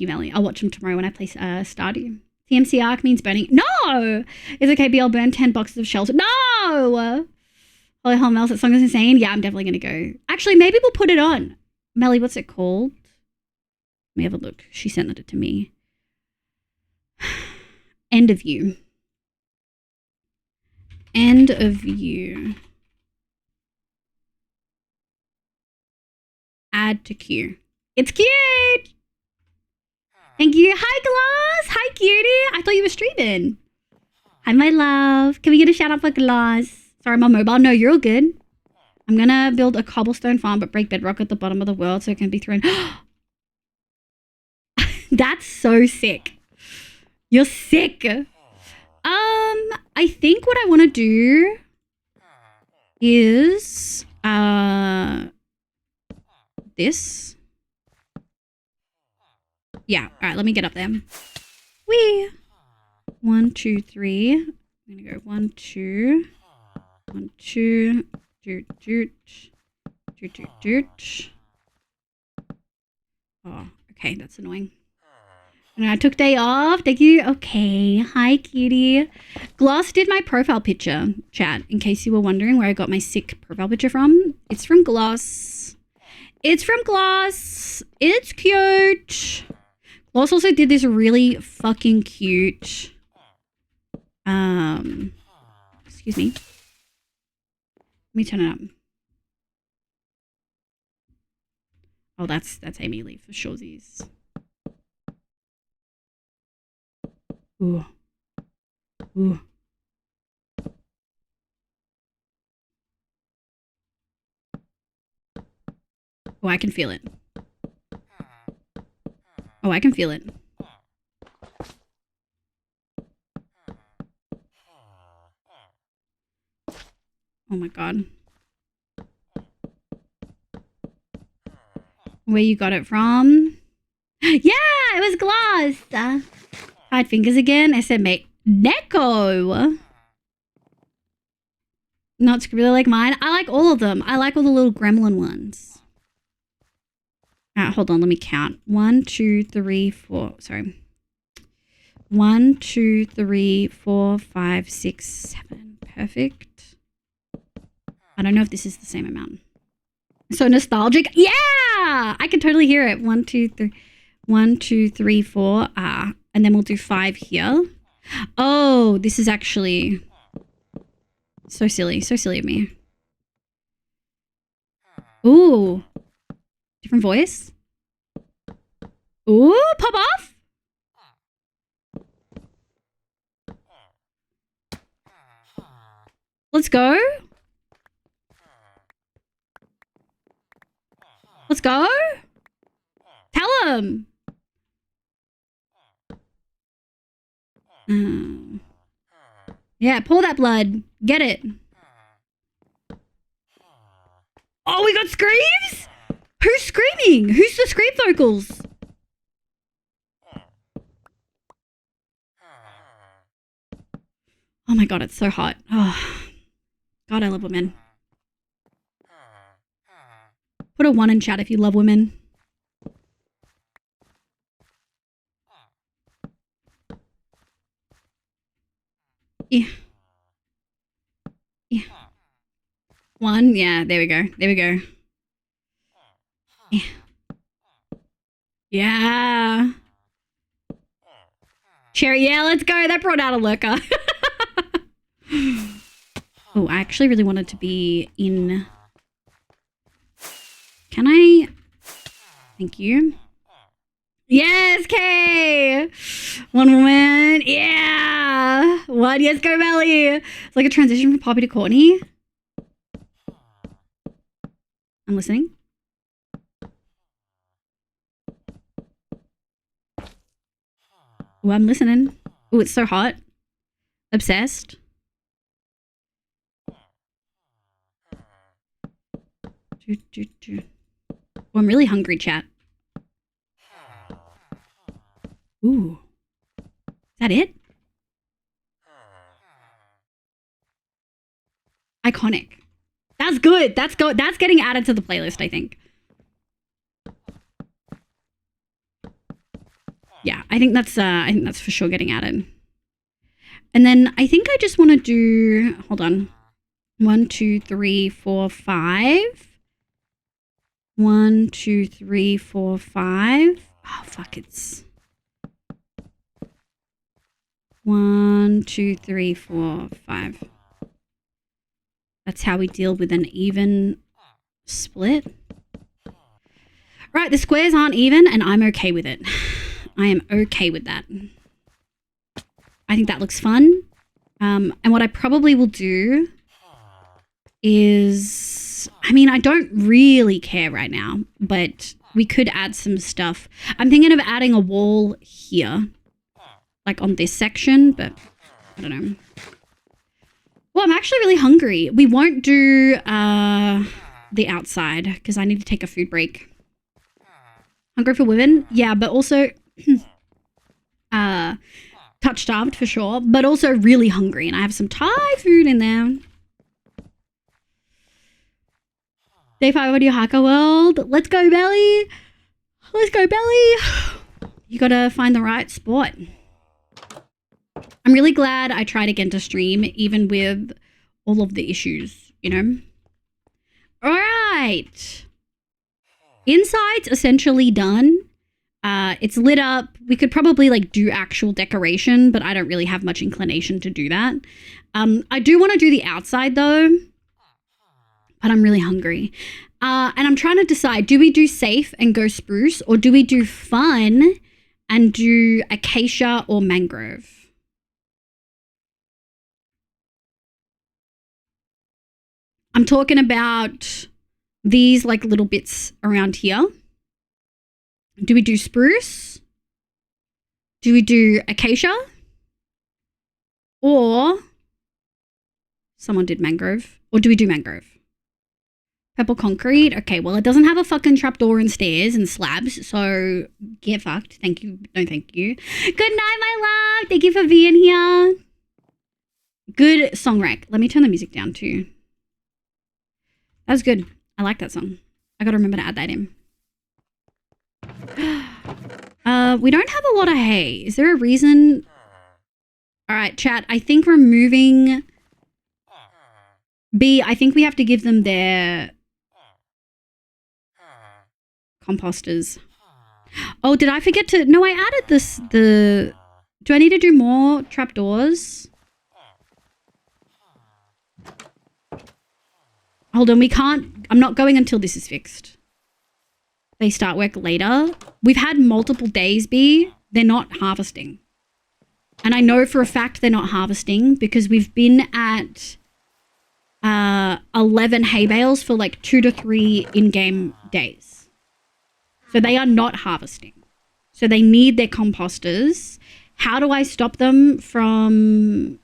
Melly. I'll watch them tomorrow when I play Stardew. TMC arc means burning. No! It's okay, B. I'll burn 10 boxes of shells. No! Holy hell, Mel, that song is insane. Yeah, I'm definitely going to go. Actually, maybe we'll put it on. Melly, what's it called? Let me have a look. She sent it to me. End of you. End of you. Add to queue. It's cute! Thank you. Hi, Glass! Hi, cutie! I thought you were streaming. Hi, my love. Can we get a shout out for Glass? Sorry, my mobile. No, you're all good. I'm gonna build a cobblestone farm but break bedrock at the bottom of the world so it can be thrown. That's so sick. You're sick. I think what I want to do is this. Yeah, all right, let me get up there. Wee. 1, 2, 3. I'm gonna go 1, 2, 1, 2, doot, doot, doot, doot, doot. Oh, okay, that's annoying. And I took day off. Thank you. Okay. Hi, cutie. Gloss did my profile picture, chat, in case you were wondering where I got my sick profile picture from. It's from Gloss. It's from Gloss. It's cute. Gloss also did this really fucking cute. Excuse me. Let me turn it up. Oh, that's Amy Lee for shoresies. Ooh. Ooh. Oh, I can feel it. Oh, I can feel it. Oh my god. Where you got it from? Yeah, it was Gloss. Hide fingers again. I said, mate, Neko. Not scribbly like mine. I like all of them. I like all the little gremlin ones. Hold on, let me count. 1, 2, 3, 4. Sorry. 1, 2, 3, 4, 5, 6, 7. Perfect. I don't know if this is the same amount. So nostalgic. Yeah! I can totally hear it. 1, 2, 3. 1, 2, 3, 4. And then we'll do 5 here. Oh, this is actually so silly. So silly of me. Ooh. Different voice. Ooh, pop off. Let's go. Let's go. Tell him. Yeah, pour that blood. Get it. Oh, we got screams? Who's screaming? Who's the scream vocals? Oh my god, it's so hot. Oh, God, I love women. Put a 1 in chat if you love women. Yeah. Yeah. 1. Yeah, there we go. There we go. Yeah. Yeah. Cherry, yeah, let's go. That brought out a lurker. Oh, I actually really wanted to be in... Can I? Thank you. Yes, Kay! 1 woman. Yeah! 1, yes, go Melly! It's like a transition from Poppy to Courtney. I'm listening. Oh, I'm listening. Oh, it's so hot. Obsessed. Oh, I'm really hungry, chat. Ooh. Is that it? Iconic. That's good. That's getting added to the playlist, I think. Yeah, I think that's for sure getting added. And then I think I just want to do, hold on. 1, 2, 3, 4, 5. 1, 2, 3, 4, 5. Oh fuck, it's 1, 2, 3, 4, 5. That's how we deal with an even split. Right, the squares aren't even and I'm okay with it. I am okay with that. I think that looks fun. And what I probably will do is But I mean, I don't really care right now, but we could add some stuff. I'm thinking of adding a wall here, like on this section, but I don't know. Well, I'm actually really hungry. We won't do the outside because I need to take a food break. Hungry for women? Yeah, but also touch starved for sure, but also really hungry. And I have some Thai food in there. Day 5 Audio Hacker World. Let's go, Belly. Let's go, Belly. You gotta find the right spot. I'm really glad I tried again to stream, even with all of the issues, you know? All right. Inside's essentially done. It's lit up. We could probably like do actual decoration, but I don't really have much inclination to do that. I do want to do the outside though, but I'm really hungry. And I'm trying to decide, do we do safe and go spruce, or do we do fun and do acacia or mangrove? I'm talking about these like little bits around here. Do we do spruce? Do we do acacia? Or someone did mangrove? Or do we do mangrove? Purple concrete? Okay, well, it doesn't have a fucking trapdoor and stairs and slabs, so get fucked. Thank you. No, thank you. Good night, my love. Thank you for being here. Good song rec. Let me turn the music down too. That was good. I like that song. I gotta remember to add that in. We don't have a lot of hay. Is there a reason? All right, chat. I think removing B, I think we have to give them their composters. Oh, did I forget to? No, I added this. Do I need to do more trapdoors? Hold on, we can't. I'm not going until this is fixed. They start work later. We've had multiple days be. They're not harvesting. And I know for a fact they're not harvesting because we've been at 11 hay bales for like 2 to 3 in-game days. So they are not harvesting. So they need their composters. How do I stop them from...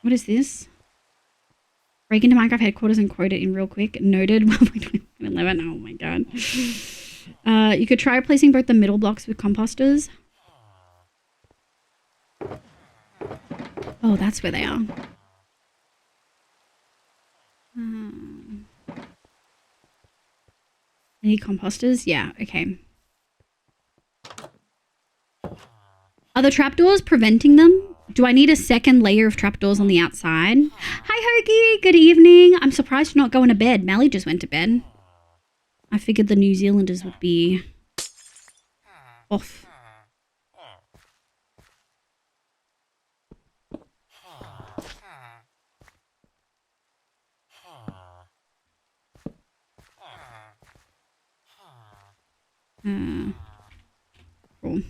What is this? Break into Minecraft headquarters and quote it in real quick. Noted. 11. Oh my god. You could try replacing both the middle blocks with composters. Oh, that's where they are. Any composters? Yeah, okay. Are the trapdoors preventing them? Do I need a second layer of trapdoors on the outside? Hi, Hoagie. Good evening. I'm surprised you're not going to bed. Melly just went to bed. I figured the New Zealanders would be off. Cool.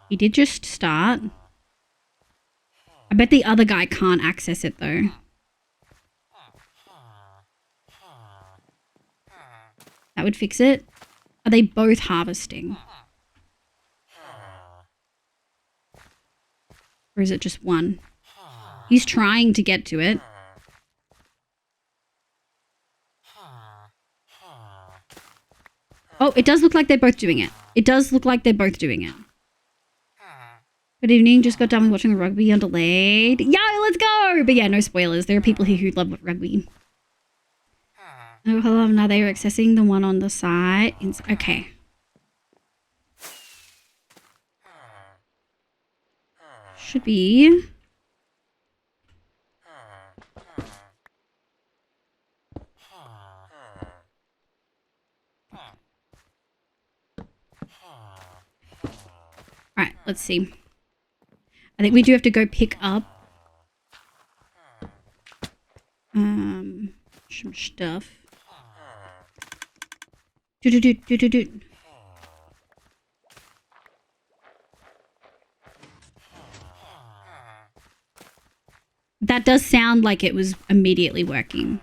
He did just start. I bet the other guy can't access it though. That would fix it. Are they both harvesting? Or is it just one? He's trying to get to it. Oh, it does look like they're both doing it. It does look like they're both doing it. Good evening. Just got done with watching the rugby on delayed. Yo, let's go! But yeah, no spoilers. There are people here who love rugby. Oh, hello. Now they are accessing the one on the side. Okay. Should be... Alright, let's see. I think we do have to go pick up some stuff. That does sound like it was immediately working.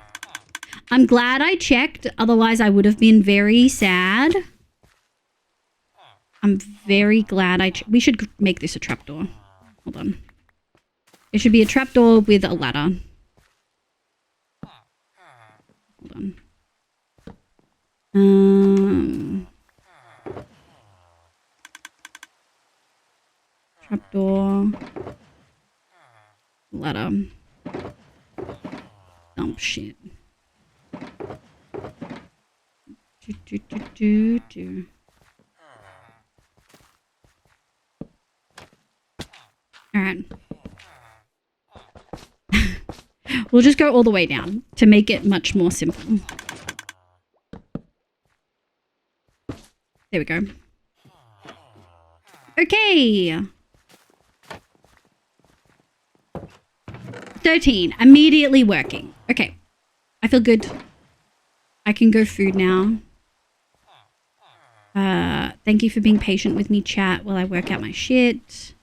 I'm glad I checked, otherwise I would have been very sad. I'm very glad we should make this a trapdoor. Hold on. It should be a trapdoor with a ladder. Hold on. Trapdoor. Ladder. Dump shit. All right. We'll just go all the way down to make it much more simple. There we go. Okay. 13. Immediately working. Okay. I feel good. I can go food now. Thank you for being patient with me, chat, while I work out my shit.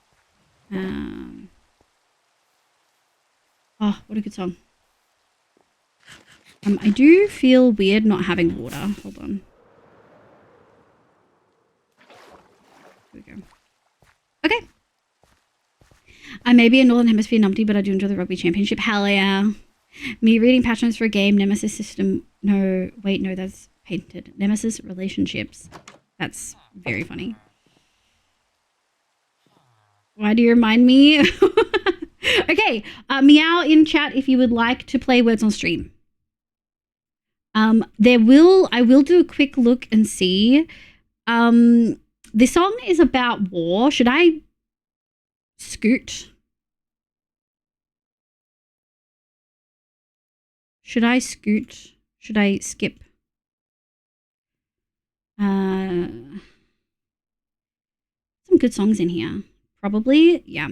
Oh, what a good song. I do feel weird not having water. Hold on. Here we go. Okay. I may be a Northern Hemisphere numpty, but I do enjoy the rugby championship. Hell yeah. Me reading patch notes for a game, Nemesis system. No, wait, no, that's painted. Nemesis relationships. That's very funny. Why do you remind me? Okay, meow in chat if you would like to play Words on Stream. I will do a quick look and see. This song is about war. Should I scoot? Should I scoot? Should I skip? Some good songs in here. Probably, yeah.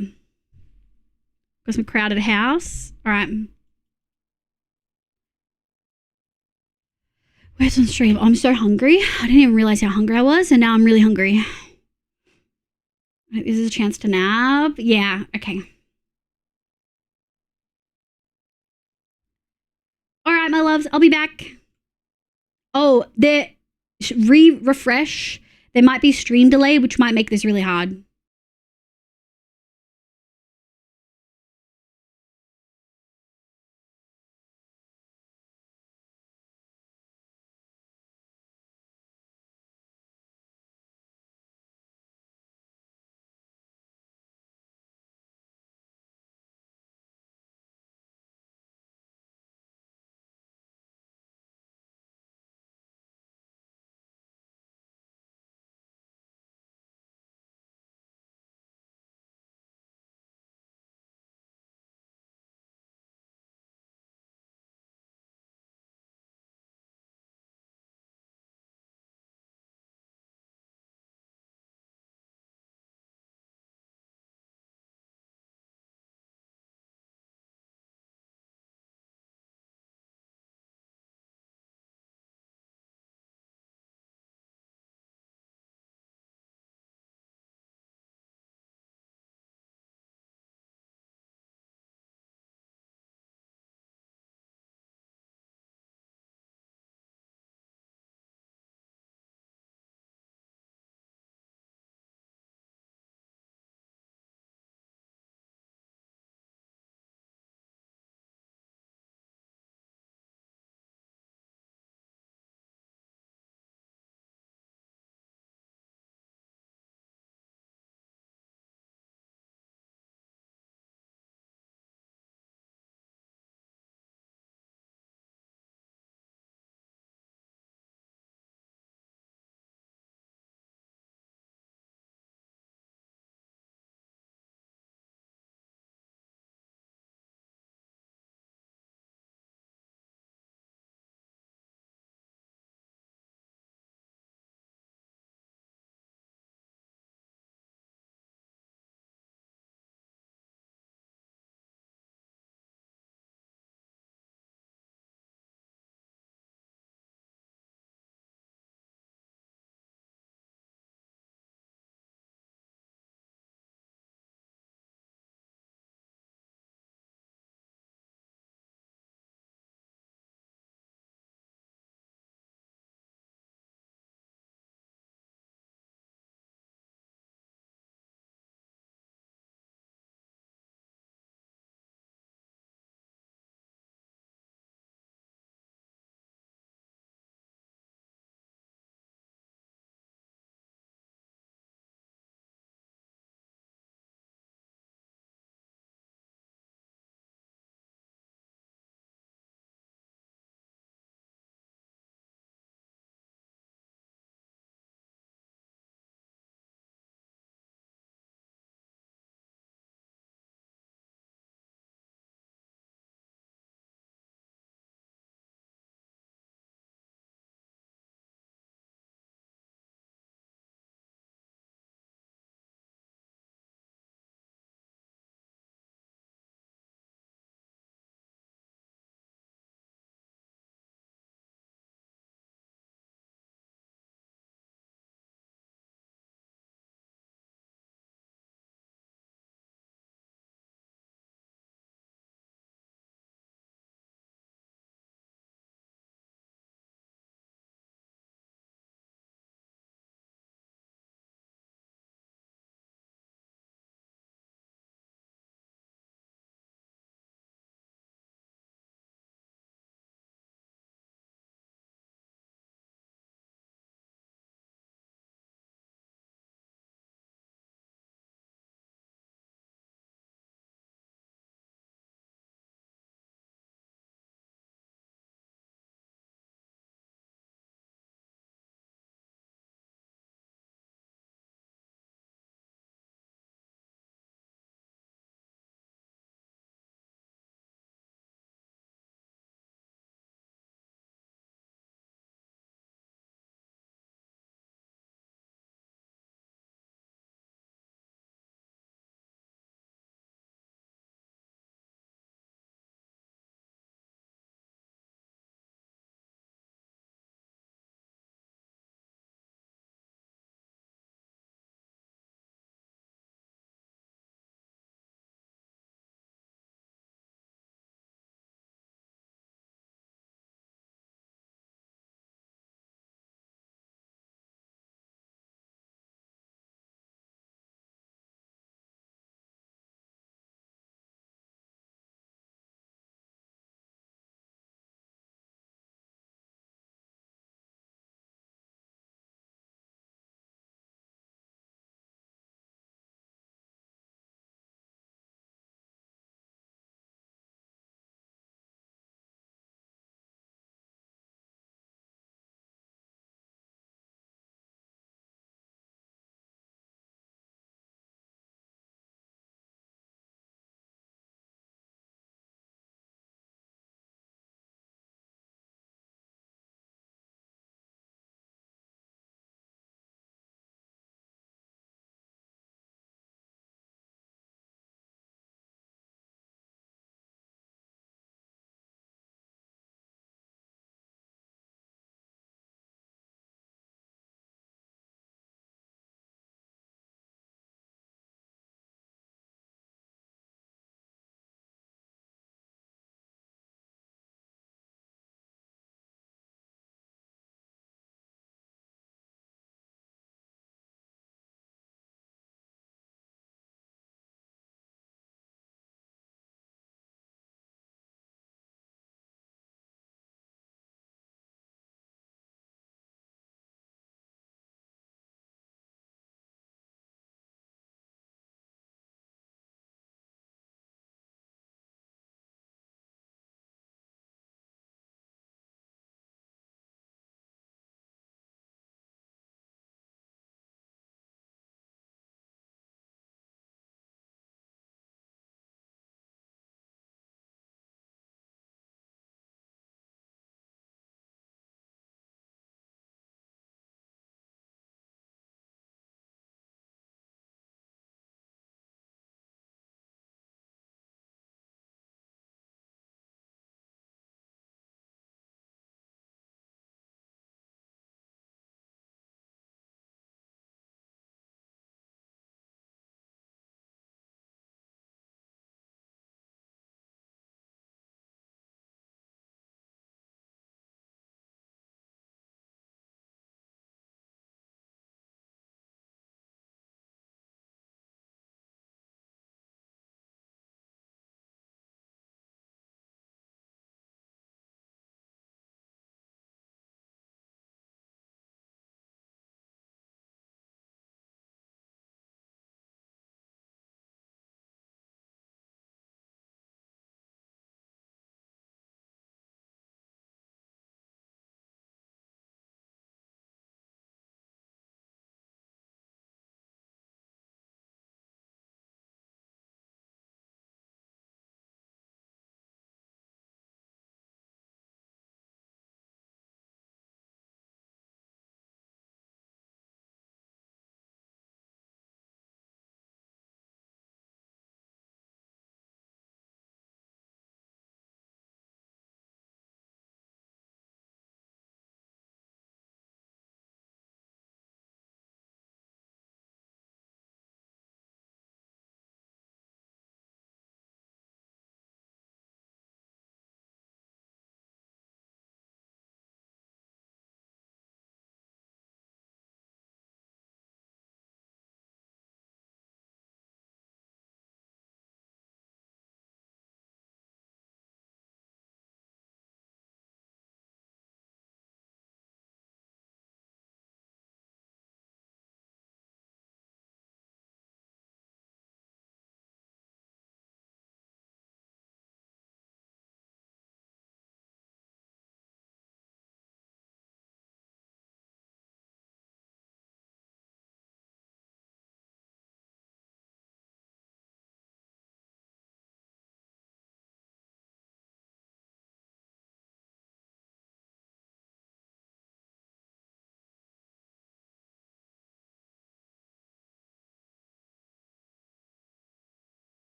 Got some crowded house. All right. Where's on stream? Oh, I'm so hungry. I didn't even realize how hungry I was, and now I'm really hungry. This is a chance to nap. Yeah, okay. All right, my loves. I'll be back. Oh, refresh. There might be stream delay, which might make this really hard.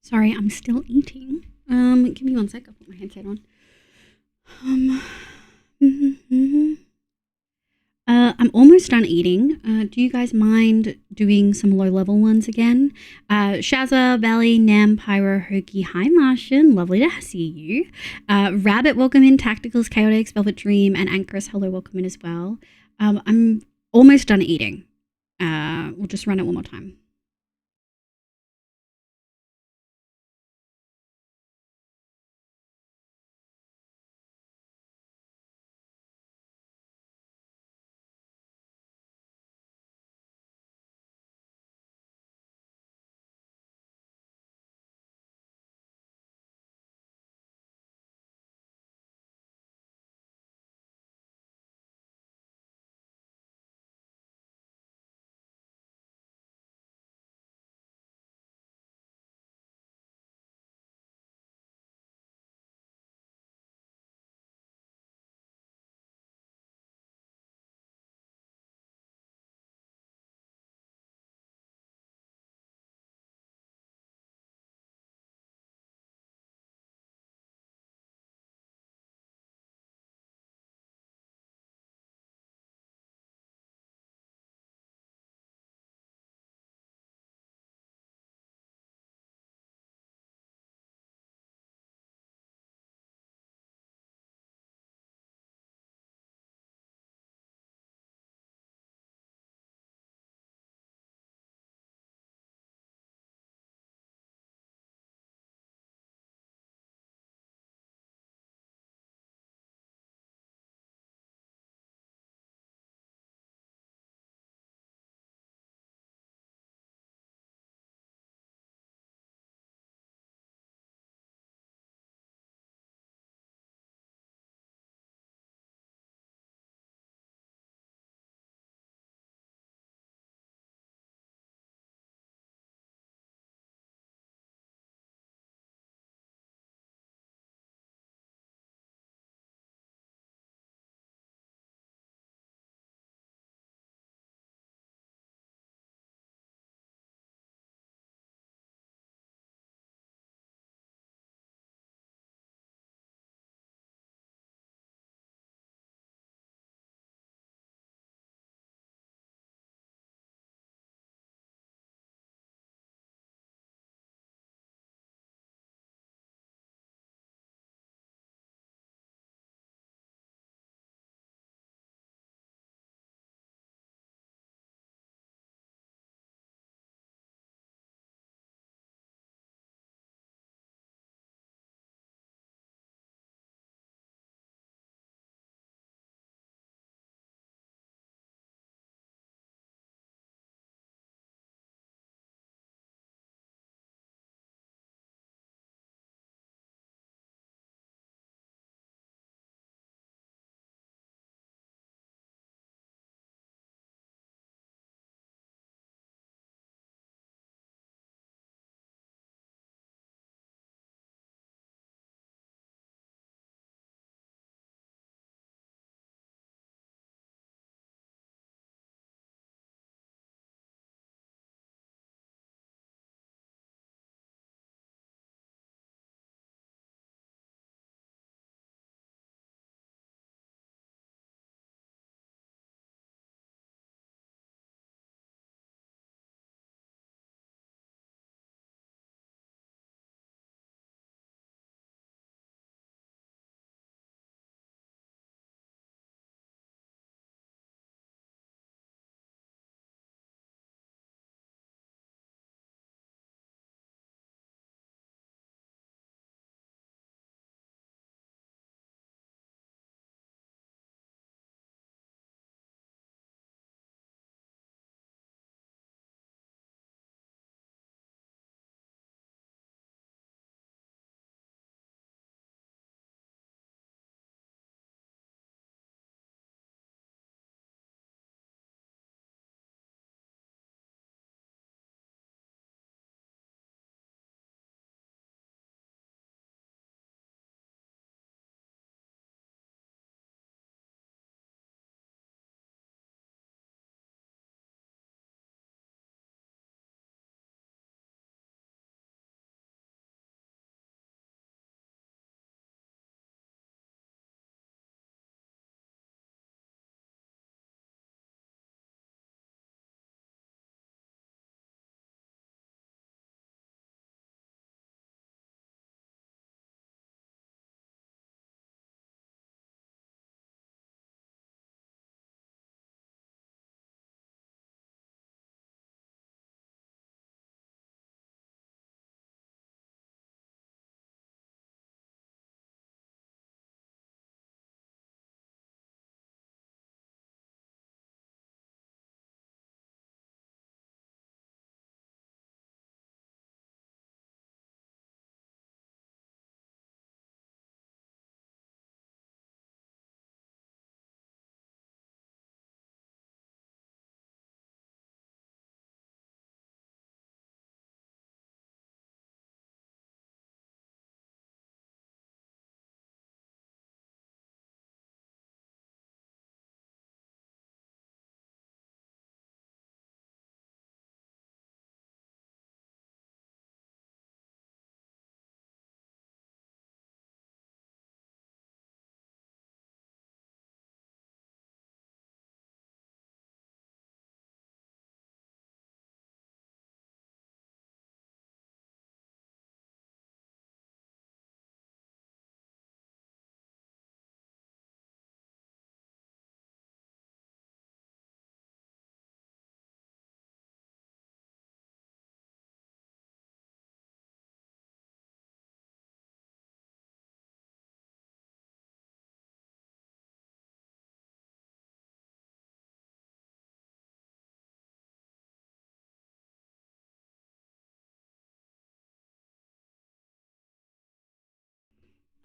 Sorry, I'm still eating. Give me 1 sec. I'll put my headset on. I'm almost done eating. Do you guys mind doing some low-level ones again? Shazza, Valley, Nam, Pyro, Hoki, hi Martian, lovely to see you. Rabbit, welcome in. Tacticals, Chaotix, Velvet Dream, and Anchoress, hello, welcome in as well. I'm almost done eating. We'll just run it one more time.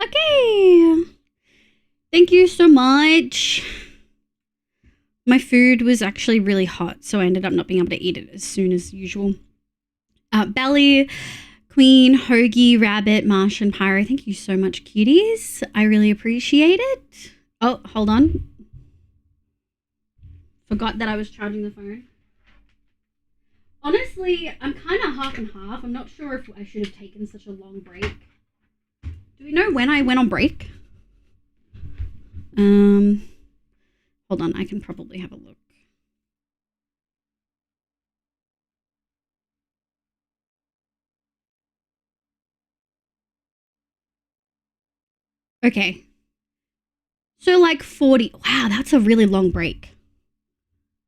Okay. Thank you so much. My food was actually really hot, so I ended up not being able to eat it as soon as usual. Belly, Queen, Hoagie, Rabbit, Marsh, and Pyro, thank you so much, cuties. I really appreciate it. Oh, hold on. Forgot that I was charging the phone. Honestly, I'm kind of half and half. I'm not sure if I should have taken such a long break. Do we know when I went on break? Hold on, I can probably have a look. Okay. So like 40. Wow, that's a really long break.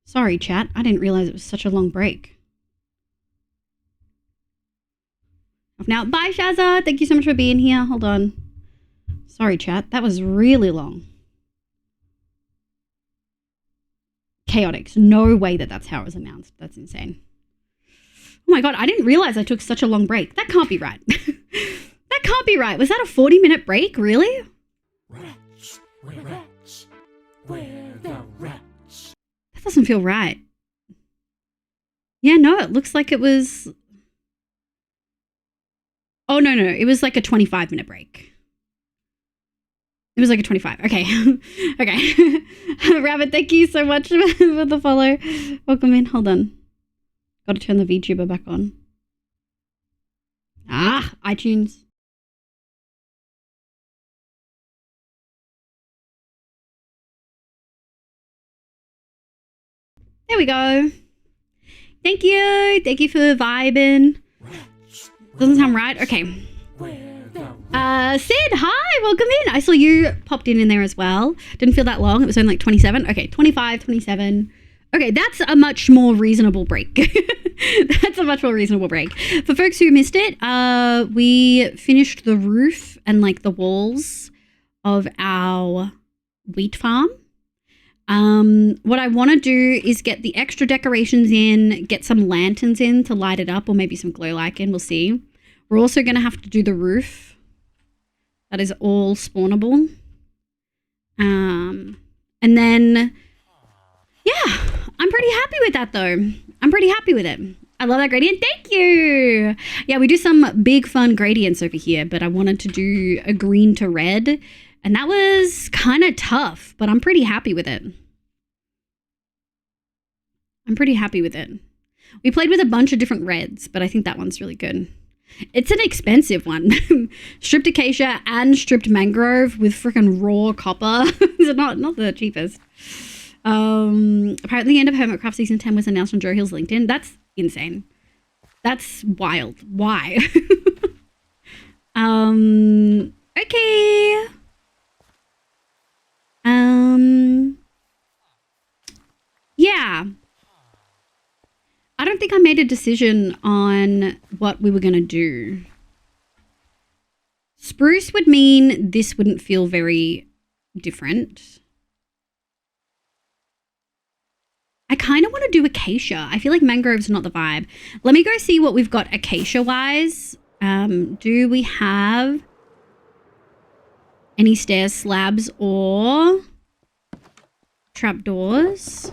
Sorry, chat. I didn't realize it was such a long break. Now, bye, Shazza. Thank you so much for being here. Hold on. Sorry, chat. That was really long. Chaotic. No way that that's how it was announced. That's insane. Oh my god, I didn't realize I took such a long break. That can't be right. That can't be right. Was that a 40-minute break? Really? Rats, where rats, where the rats. That doesn't feel right. Yeah, no, it looks like it was... Oh, no. It was like a 25-minute break. It was like a 25. Okay. Okay. Rabbit, thank you so much for the follow. Welcome in. Hold on. Got to turn the VTuber back on. iTunes. There we go. Thank you. Thank you for vibing. Doesn't sound right. Okay. Sid, hi. Welcome in. I saw you popped in there as well. Didn't feel that long. It was only like 27. Okay, 25, 27. Okay, that's a much more reasonable break. That's a much more reasonable break. For folks who missed it, we finished the roof and like the walls of our wheat farm. What I want to do is get the extra decorations in, get some lanterns in to light it up, or maybe some glow light in. We'll see. We're also going to have to do the roof. That is all spawnable. And then, yeah, I'm pretty happy with that though. I'm pretty happy with it. I love that gradient. Thank you. Yeah, we do some big fun gradients over here, but I wanted to do a green to red, and that was kind of tough, but I'm pretty happy with it. I'm pretty happy with it. We played with a bunch of different reds, but I think that one's really good. It's an expensive one. Stripped acacia and stripped mangrove with freaking raw copper. It's not the cheapest. Apparently the end of Hermitcraft Season 10 was announced on Joe Hill's LinkedIn. That's insane. That's wild. Why? Okay. Yeah. I don't think I made a decision on what we were going to do. Spruce would mean this wouldn't feel very different. I kind of want to do acacia. I feel like mangrove's not the vibe. Let me go see what we've got acacia-wise. Do we have any stairs, slabs, or trapdoors?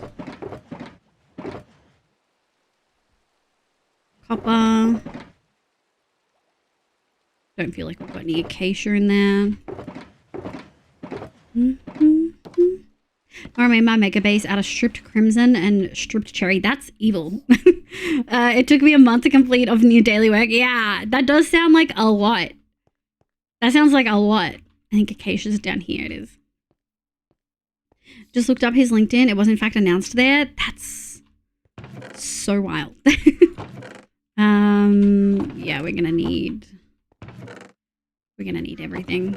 Copper. Don't feel like we've got any acacia in there. I made my mega base out of stripped crimson and stripped cherry. That's evil. It took me a month to complete of new daily work. Yeah, that does sound like a lot. That sounds like a lot. I think acacia's down here. It is. Just looked up his LinkedIn. It was in fact announced there. That's so wild. Yeah, we're gonna need everything.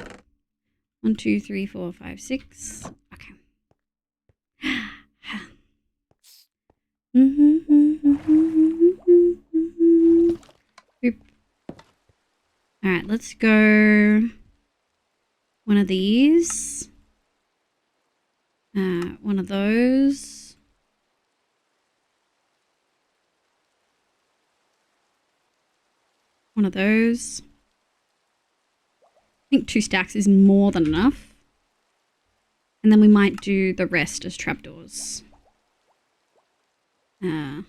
1, 2, 3, 4, 5, 6. Okay. Boop. All right, let's go one of these. One of those. One of those. I think 2 stacks is more than enough. And then we might do the rest as trapdoors. I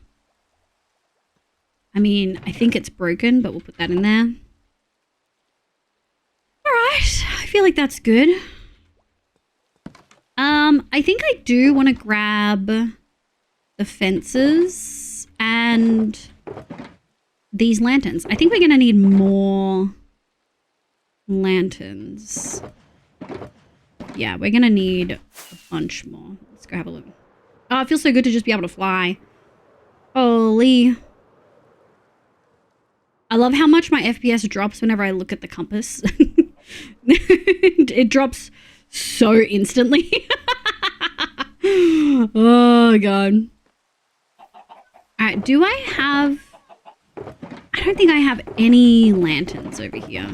mean, I think it's broken, but we'll put that in there. Alright, I feel like that's good. I think I do want to grab the fences and these lanterns. I think we're going to need more lanterns. Yeah, we're going to need a bunch more. Let's go have a look. Oh, it feels so good to just be able to fly. Holy. I love how much my FPS drops whenever I look at the compass. It drops so instantly. Oh, God. All right, do I have... I don't think I have any lanterns over here.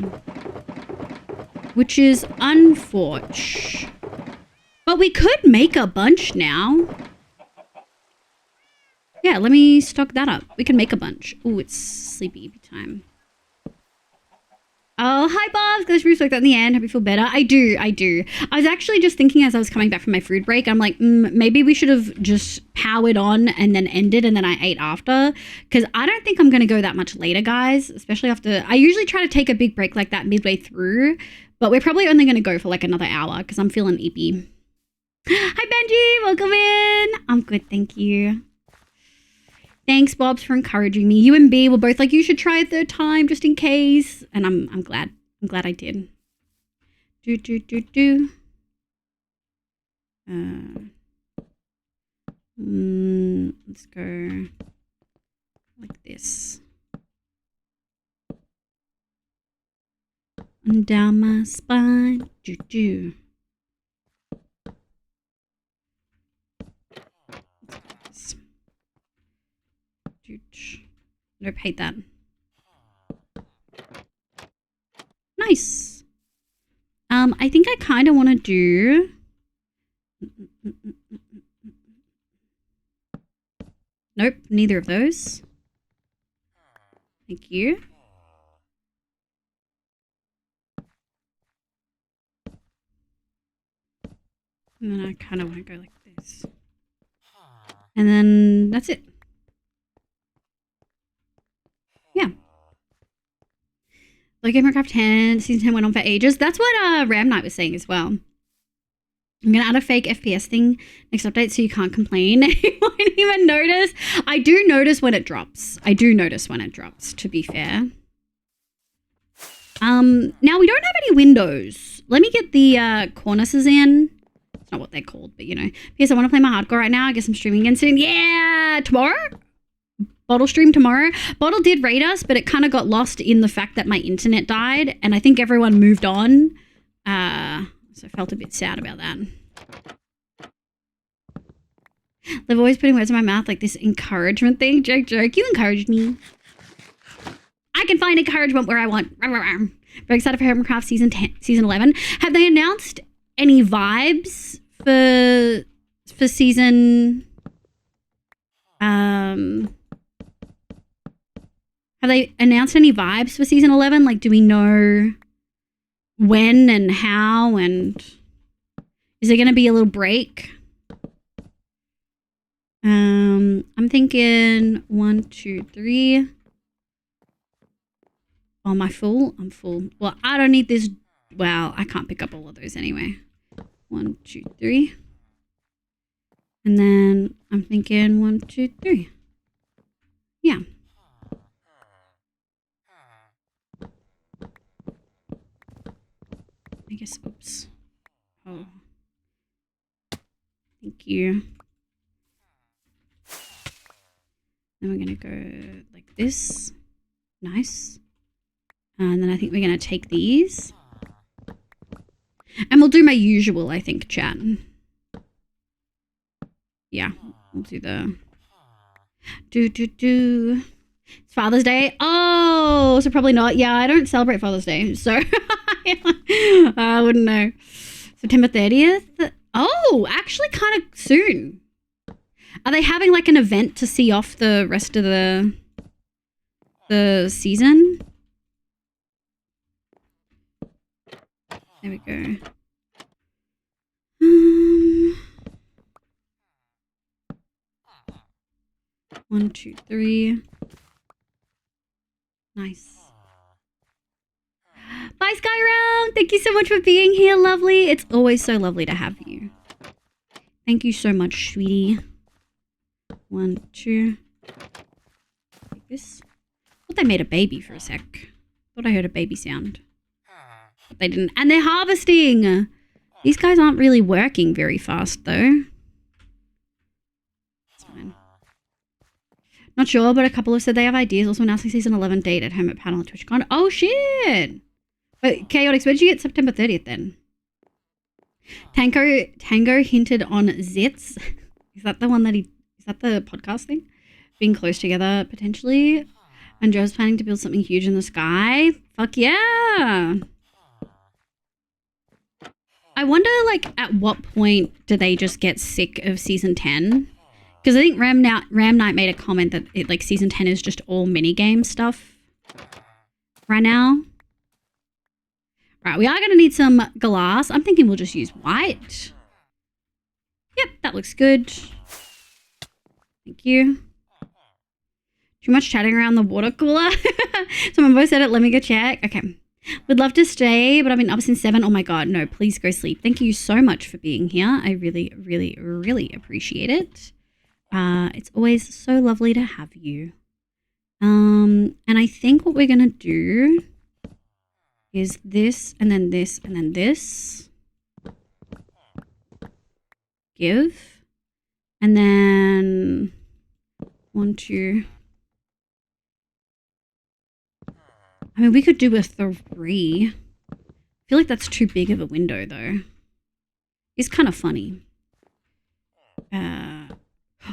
Which is unfortunate. But we could make a bunch now. Yeah, let me stock that up. We can make a bunch. Ooh, it's sleepy time. Oh, hi, Bobs. Glad you like that in the end. Hope you feel better. I do. I was actually just thinking as I was coming back from my food break, I'm like, maybe we should have just powered on and then ended and then I ate after. Because I don't think I'm going to go that much later, guys. Especially after... I usually try to take a big break like that midway through. But we're probably only going to go for like another hour because I'm feeling eepy. Hi, Benji. Welcome in. I'm good, thank you. Thanks, Bobs, for encouraging me. You and B were both like, you should try a third time just in case. And I'm glad. I'm glad I did. Let's go like this. And down my spine. Nope, hate that. Nice. I think I kind of want to do... Nope, neither of those. Thank you. And then I kind of want to go like this. And then that's it. Yeah. Like Minecraft 10, Season 10 went on for ages. That's what Ram Knight was saying as well. I'm going to add a fake FPS thing next update so you can't complain. You won't even notice. I do notice when it drops. To be fair. Now, we don't have any windows. Let me get the cornices in. It's not what they're called, but you know. Because I want to play my hardcore right now. I guess I'm streaming again soon. Yeah! Tomorrow? Bottle stream tomorrow. Bottle did raid us, but it kind of got lost in the fact that my internet died, and I think everyone moved on. So I felt a bit sad about that. They've always putting words in my mouth like this encouragement thing. Joke. You encouraged me. I can find encouragement where I want. Very excited for Hermitcraft season 11. Have they announced any vibes for season? Have they announced any vibes for season 11? Like, do we know when and how? And is there going to be a little break? I'm thinking 1, 2, 3. Oh, am I full? I'm full. Well, I don't need this. Well, I can't pick up all of those anyway. 1, 2, 3. And then I'm thinking 1, 2, 3. Yeah. I guess, oops. Oh. Thank you. Then we're going to go like this. Nice. And then I think we're going to take these. And we'll do my usual, I think, chat. Yeah, we'll do the... It's Father's Day. Oh, so probably not. Yeah, I don't celebrate Father's Day, so I wouldn't know. September 30th? Oh, actually kind of soon. Are they having like an event to see off the rest of the season? There we go. 1, 2, 3. Nice. Bye, Skyround. Thank you so much for being here, lovely. It's always so lovely to have you. Thank you so much, sweetie. 1, 2. Like this. Thought they made a baby for a sec. Thought I heard a baby sound. But they didn't. And they're harvesting. These guys aren't really working very fast, though. It's fine. Not sure, but a couple have said they have ideas. Also announcing season 11 date at home at panel at TwitchCon. Oh, shit. Wait, Chaotix, where did you get September 30th then? Tango hinted on Zits. Is that the one that is that the podcast thing? Being close together, potentially. And Joe's planning to build something huge in the sky. Fuck yeah. I wonder, like, at what point do they just get sick of season 10? Because I think Ram Knight made a comment that like season 10 is just all minigame stuff right now. Right, we are going to need some glass. I'm thinking we'll just use white. Yep, that looks good. Thank you. Too much chatting around the water cooler. Someone both said it. Let me go check. Okay. Would love to stay, but I've been up since 7. Oh my God, no, please go sleep. Thank you so much for being here. I really, really, really appreciate it. It's always so lovely to have you. And I think what we're going to do is this, and then this, and then this. Give. And then 1, 2. I mean, we could do a 3. I feel like that's too big of a window, though. It's kind of funny.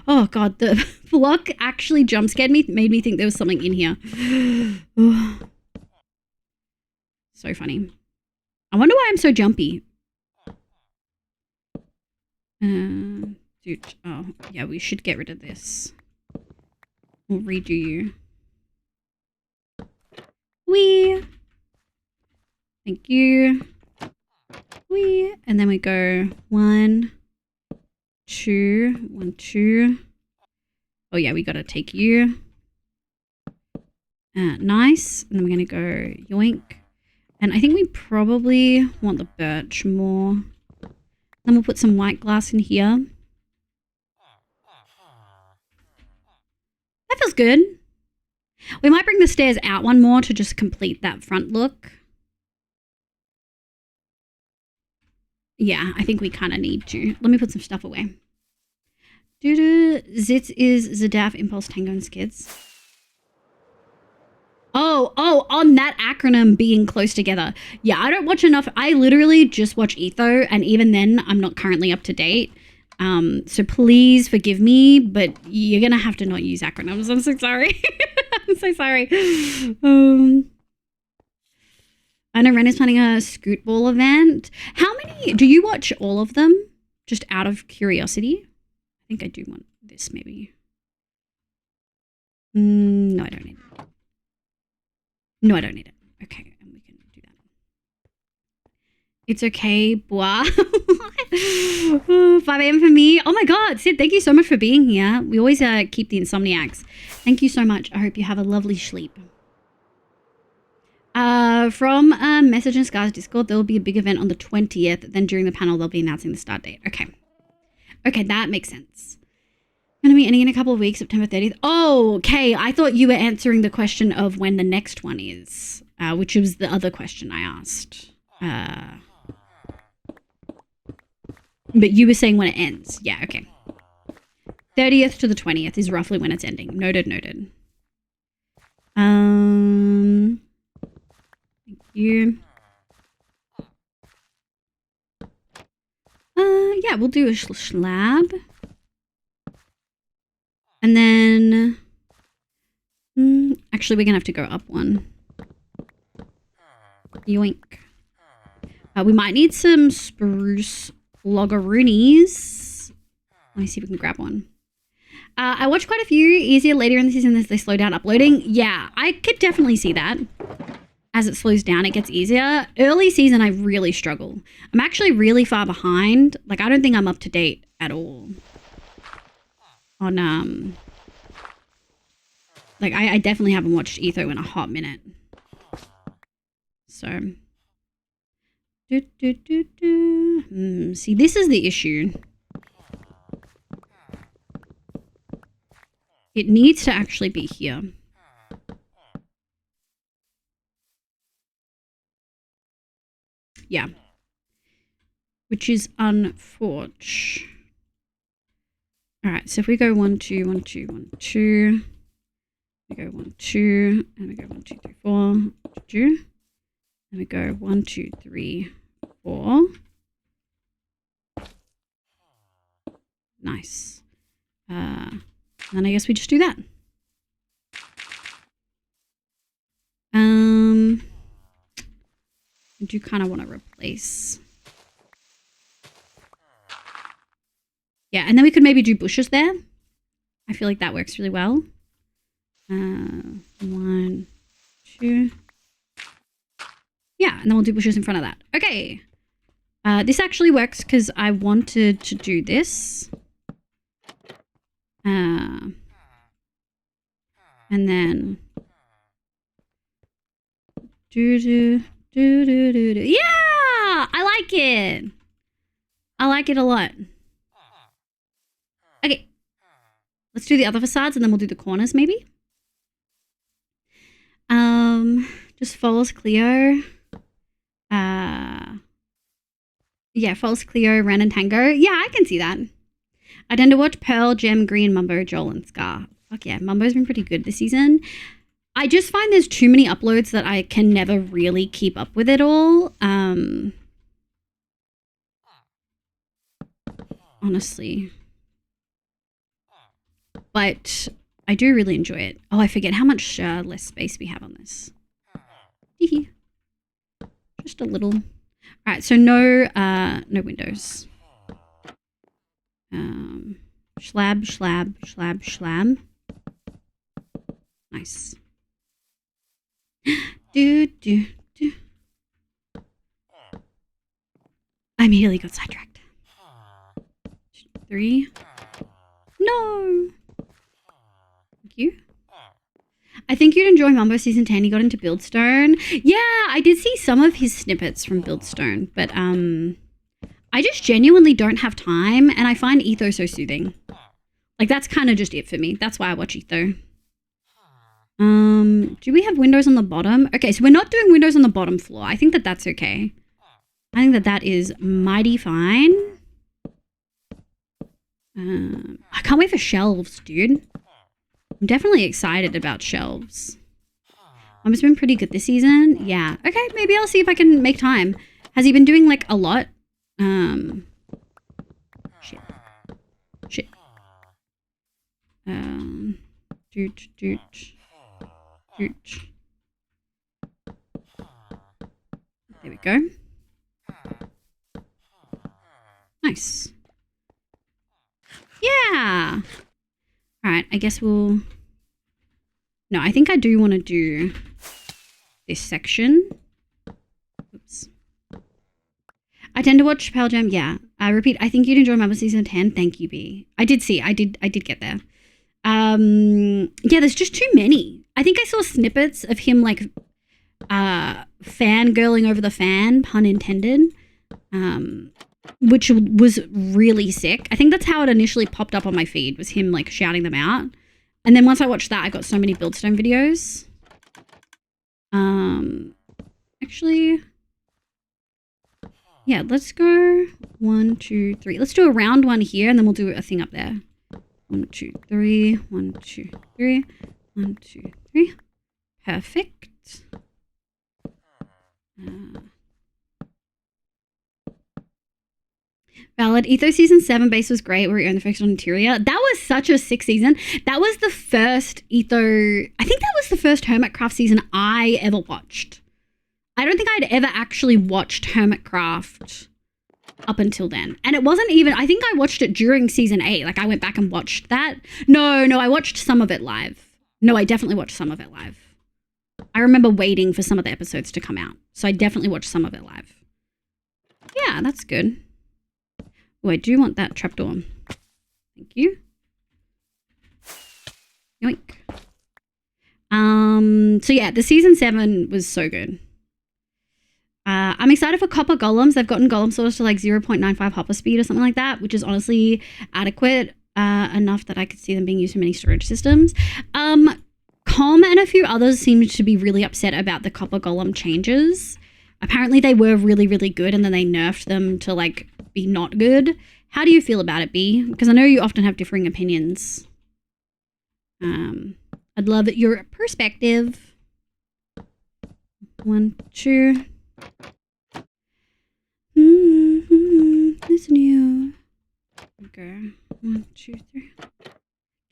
Oh, God, the block actually jump scared me, made me think there was something in here. So funny. I wonder why I'm so jumpy. Dude, oh, yeah, we should get rid of this. We'll redo you. Wee. Thank you. Wee. And then we go 1, 2, 1, 2. Oh yeah, we gotta take you. Nice. And then we're gonna go yoink. And I think we probably want the birch more. Then we'll put some white glass in here. That feels good. We might bring the stairs out one more to just complete that front look. Yeah, I think we kind of need to. Let me put some stuff away. Zitz is Zadaf, Impulse, Tango, and Skids. Oh, on that acronym being close together. Yeah, I don't watch enough. I literally just watch Etho, and even then, I'm not currently up to date. So please forgive me, but you're going to have to not use acronyms. I'm so sorry. I'm so sorry. I know Ren is planning a scoot ball event. How many? Do you watch all of them? Just out of curiosity? I think I do want this maybe. No, I don't need it. No, I don't need it. Okay, and we can do that. It's okay, bois. 5 a.m. for me. Oh my God, Sid, thank you so much for being here. We always keep the insomniacs. Thank you so much. I hope you have a lovely sleep. From Message and Scars Discord, there will be a big event on the 20th. Then during the panel, they'll be announcing the start date. Okay. Okay, that makes sense. Going to be ending in a couple of weeks, September 30th. Oh, okay. I thought you were answering the question of when the next one is, which was the other question I asked. But you were saying when it ends. Yeah, okay. 30th to the 20th is roughly when it's ending. Noted. Thank you. Yeah, we'll do a slab. And then, actually, we're going to have to go up one. Yoink. We might need some spruce logaroonies. Let me see if we can grab one. I watched quite a few easier later in the season as they slow down uploading. Yeah, I could definitely see that. as it slows down, it gets easier. Early season, I really struggle. I'm actually really far behind. Like, I don't think I'm up to date at all on, like, I definitely haven't watched Etho in a hot minute. So, see, this is the issue. It needs to actually be here. Yeah. Which is unfortunate. All right, so if we go 1, 2, 1, 2, 1, 2, we go 1, 2, and we go 1, 2, 3, 4, 2, and we go 1, 2, 3, 4. Nice. Then I guess we just do that. I do kind of want to replace. Yeah, and then we could maybe do bushes there. I feel like that works really well. 1, 2. Yeah, and then we'll do bushes in front of that. Okay. This actually works because I wanted to do this. And then yeah, I like it. I like it a lot. Okay, let's do the other facades and then we'll do the corners maybe. Just false Cleo. Yeah, false Cleo, Ren and Tango. Yeah, I can see that. I tend to watch Pearl, Gem, Green, Mumbo, Joel, and Scar. Fuck yeah, Mumbo's been pretty good this season. I just find there's too many uploads that I can never really keep up with it all. Honestly. But I do really enjoy it. Oh, I forget how much less space we have on this. Just a little. All right, so no windows. Schlab, schlab, schlab, schlab. Nice. Do. I immediately got sidetracked. 3. No. Thank you. I think you'd enjoy Mumbo season 10. He got into Buildstone. Yeah, I did see some of his snippets from Buildstone, but I just genuinely don't have time, and I find Etho so soothing. Like, that's kind of just it for me. That's why I watch Etho. Do we have windows on the bottom? Okay, so we're not doing windows on the bottom floor. I think that that's okay. I think that that is mighty fine. I can't wait for shelves, dude. I'm definitely excited about shelves. It's been pretty good this season. Yeah. Okay, maybe I'll see if I can make time. Has he been doing, like, a lot? Shit. Doot. There we go. Nice. Yeah. All right, I guess we'll... No, I think I do want to do this section. Oops. I tend to watch Pearl Jam. Yeah. I repeat, I think you'd enjoy Mumbo season 10. Thank you, B. I did get there. Yeah, there's just too many. I think I saw snippets of him, like, fangirling over the fan, pun intended, which was really sick. I think that's how it initially popped up on my feed, was him, like, shouting them out. And then once I watched that, I got so many Buildstone videos. Actually, yeah, let's go 1, 2, 3. Let's do a round one here, and then we'll do a thing up there. 1, 2, 3. 1, 2, 3. 1, 2, 3. Perfect. Valid. Ethos season 7 base was great where he earned the focus on interior. That was such a sick season. That was the first I think that was the first Hermitcraft season I ever watched. I don't think I'd ever actually watched Hermitcraft up until then. And it wasn't even, I think I watched it during season 8. Like, I went back and watched that. No, I watched some of it live. No, I definitely watched some of it live. I remember waiting for some of the episodes to come out. So I definitely watched some of it live. Yeah, that's good. Oh, I do want that trapdoor. Thank you. Yoink. So yeah, the season 7 was so good. I'm excited for copper golems. They've gotten golem swords to like 0.95 hopper speed or something like that, which is honestly adequate enough that I could see them being used for many storage systems. Com and a few others seemed to be really upset about the copper golem changes. Apparently they were really, really good and then they nerfed them to like be not good. How do you feel about it, B? Because I know you often have differing opinions. I'd love your perspective. 1, 2. Listen to you. Okay. 1, 2, 3.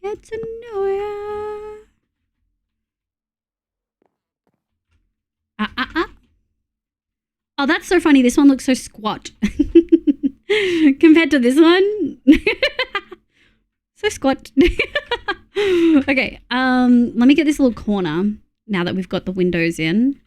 Get to know ya. Oh, that's so funny. This one looks so squat compared to this one. So squat. Okay. Let me get this little corner now that we've got the windows in.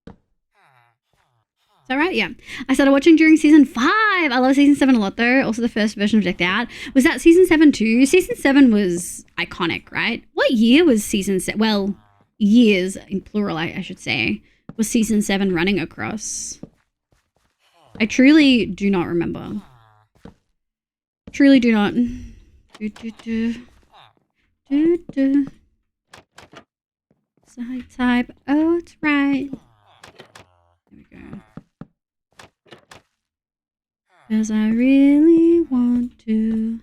Is that right? Yeah. I started watching during season 5. I love season 7 a lot though. Also the first version of Decked Out. Was that season 7 too? Season 7 was iconic, right? What year was season 7? Well, years in plural, I should say, was season 7 running across. I truly do not remember. Truly do not. Side type. Oh, it's right. There we go. Because I really want to.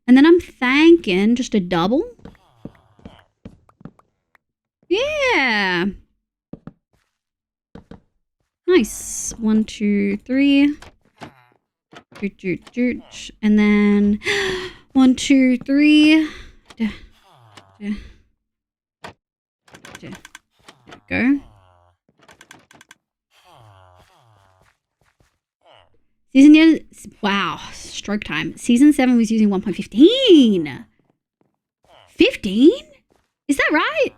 And then I'm thanking just a double. Yeah. Nice. 1, 2, 3. And then 1, 2, 3. There we go. Wow, stroke time. Season 7 was using 1.15. 15? Is that right?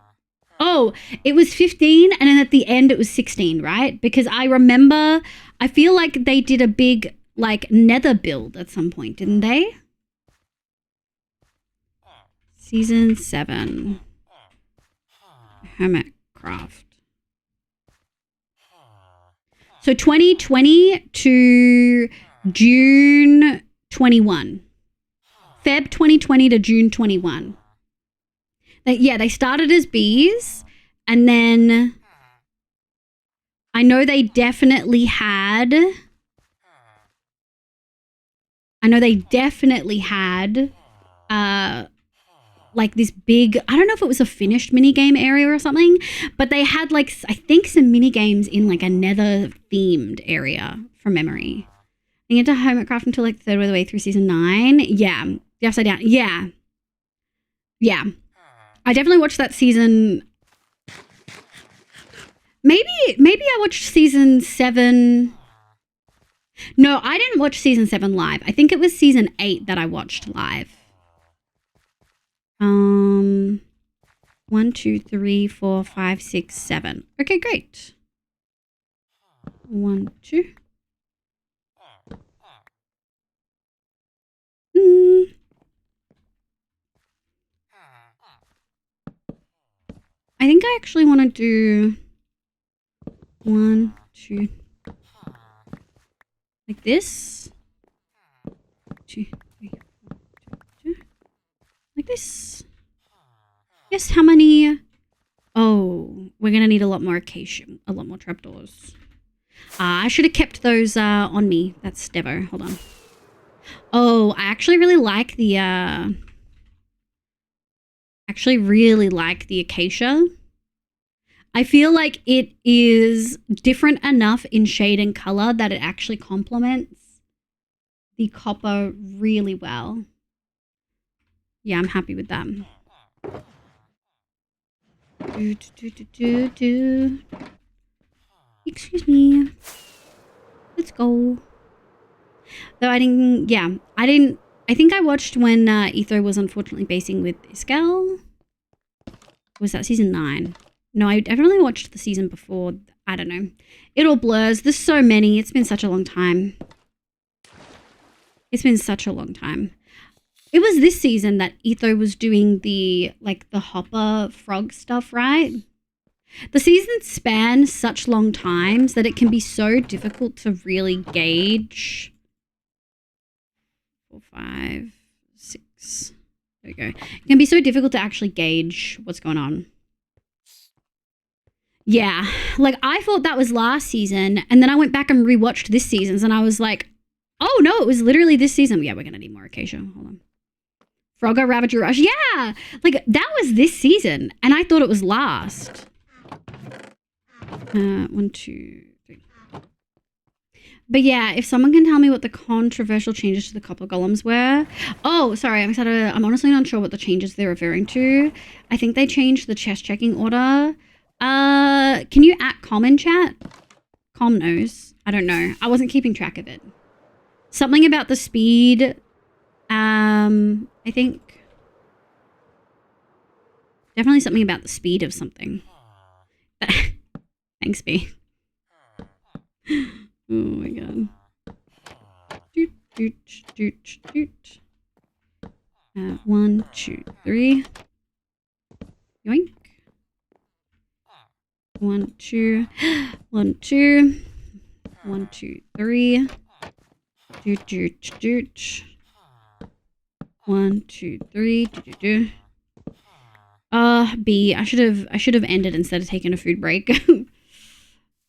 Oh, it was 15 and then at the end it was 16, right? Because I remember, I feel like they did a big like nether build at some point, didn't they? Season 7. Hermitcraft. So 2020 to June 21. Feb 2020 to June 21. They started as bees and then I know they definitely had like this big, I don't know if it was a finished minigame area or something, but they had like, I think some minigames in like a nether themed area from memory. I get to Hermitcraft until like the third of the way through season 9. Yeah. The Upside Down. Yeah. Yeah. I definitely watched that season. Maybe I watched season 7. No, I didn't watch season 7 live. I think it was season 8 that I watched live. 1, 2, 3, 4, 5, 6, 7. Okay, great. 1, 2. I think I actually want to do 1, 2, like this. 2, 3, 4, 2, like this. Yes, how many? Oh, we're gonna need a lot more acacia, a lot more trapdoors. I should have kept those on me. That's Devo. Hold on. Oh, I actually really like the acacia. I feel like it is different enough in shade and color that it actually complements the copper really well. Yeah, I'm happy with that. Excuse me. Let's go. Though I think I watched when Etho was unfortunately basing with Iskel. Was that season 9? No, I definitely watched the season before. I don't know. It all blurs. There's so many. It's been such a long time. It's been such a long time. It was this season that Etho was doing the hopper frog stuff, right? The seasons span such long times that it can be so difficult to really gauge. 4, 5, 6. There we go. It can be so difficult to actually gauge what's going on. Yeah, like I thought that was last season, and then I went back and rewatched this season's, and I was like, oh no, it was literally this season. Yeah, we're gonna need more acacia. Hold on. Frogger Ravager Rush. Yeah, like that was this season, and I thought it was last. 1, 2, 3. But yeah, if someone can tell me what the controversial changes to the copper golems were. Oh, sorry, I'm honestly not sure what the changes they're referring to. I think they changed the chest checking order. Can you @com in chat? Com knows. I don't know. I wasn't keeping track of it. Something about the speed. I think. Definitely something about the speed of something. Thanks, B. Oh my god. Doot, doot, doot, doot. 1, 2, 3. Yoink. 1, 2. 1, 2. 1, 2, 3. Doot, doot, doot. 1, 2, 3. Doot, doot, doot. B. I should have ended instead of taking a food break.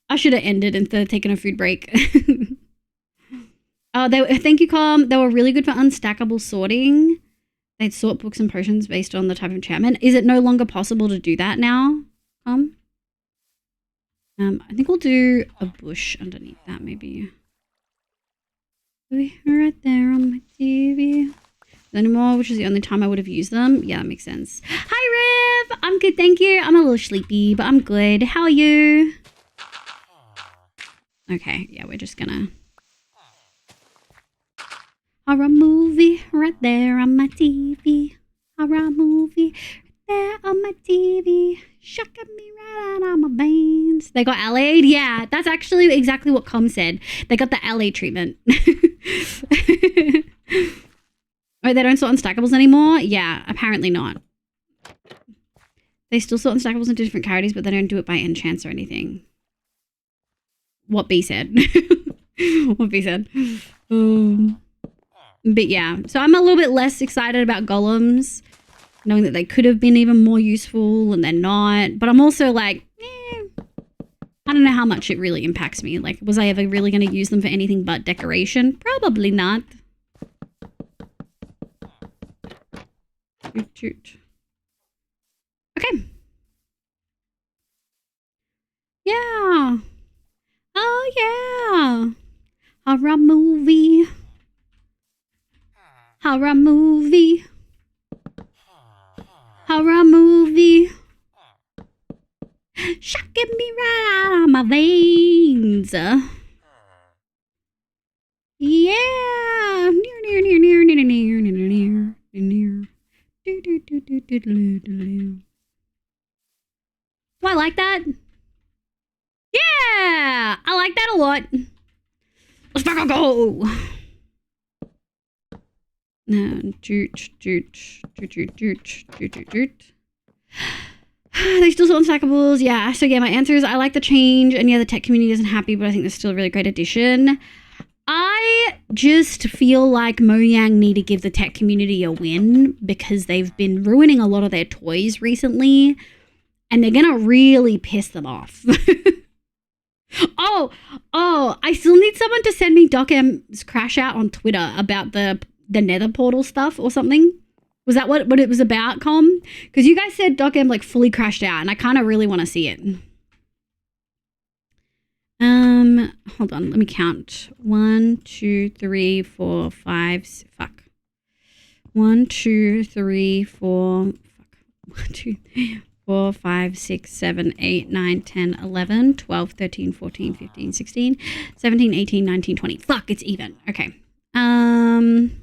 I should have ended instead of taking a food break. Thank you, Com. They were really good for unstackable sorting. They'd sort books and potions based on the type of enchantment. Is it no longer possible to do that now, Com? I think we'll do a bush underneath that, maybe. Right there on my TV. Anymore, which is the only time I would have used them. Yeah, that makes sense. Hi, Riv! I'm good, thank you. I'm a little sleepy, but I'm good. How are you? Okay, yeah, we're just gonna... Horror movie right there on my TV. Horror movie right there on my TV. Shocking me right out of my veins. They got LA'd? Yeah, that's actually exactly what Com said. They got the LA treatment. Oh, they don't sort unstackables anymore? Yeah, apparently not. They still sort unstackables into different charities, but they don't do it by enchants or anything. What B said. What B said. But yeah, so I'm a little bit less excited about golems, knowing that they could have been even more useful and they're not. But I'm also like, I don't know how much it really impacts me. Like, was I ever really going to use them for anything but decoration? Probably not. Okay. Yeah. Oh, yeah. Horror movie. Horror movie. Horror movie. Shocking me right out of my veins. Yeah. Near, near, near, near, near, near, near, near, near. Oh, I like that. Yeah, I like that a lot. Let's fucking go. They still sell unstackables. Yeah, so yeah, my answer is I like the change, and yeah, the tech community isn't happy, but I think there's still a really great addition. I just feel like Mojang need to give the tech community a win because they've been ruining a lot of their toys recently, and they're gonna really piss them off. Oh, I still need someone to send me Doc M's crash out on Twitter about the nether portal stuff or something. Was that what it was about, Com? Because you guys said Doc M like fully crashed out, and I kind of really want to see it. Hold on, let me count. 1, 2, 3, 4, 5. Fuck. 1, 2, 3, 4. Fuck. 1, 2, 3, 4, 5, 6, 7, 8, 9, 10, 11, 12, 13, 14, 15, 16, 17, 18, 19, 20. Fuck, it's even. Okay. 1,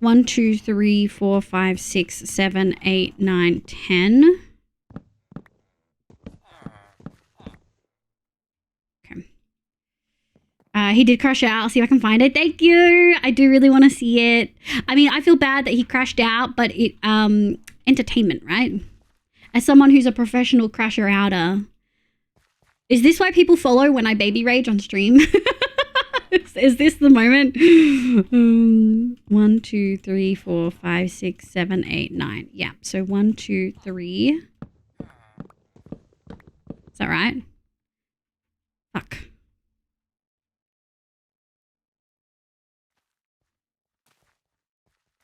1, 2, 3, 4, 5, 6, 7, 8, 9, 10. Okay. He did crash out. I'll see if I can find it. Thank you. I do really want to see it. I mean, I feel bad that he crashed out, but it entertainment, right? As someone who's a professional crasher outer, is this why people follow when I baby rage on stream? Is this the moment? 1, 2, 3, 4, 5, 6, 7, 8, 9. Yeah. So 1, 2, 3. Is that right? Fuck.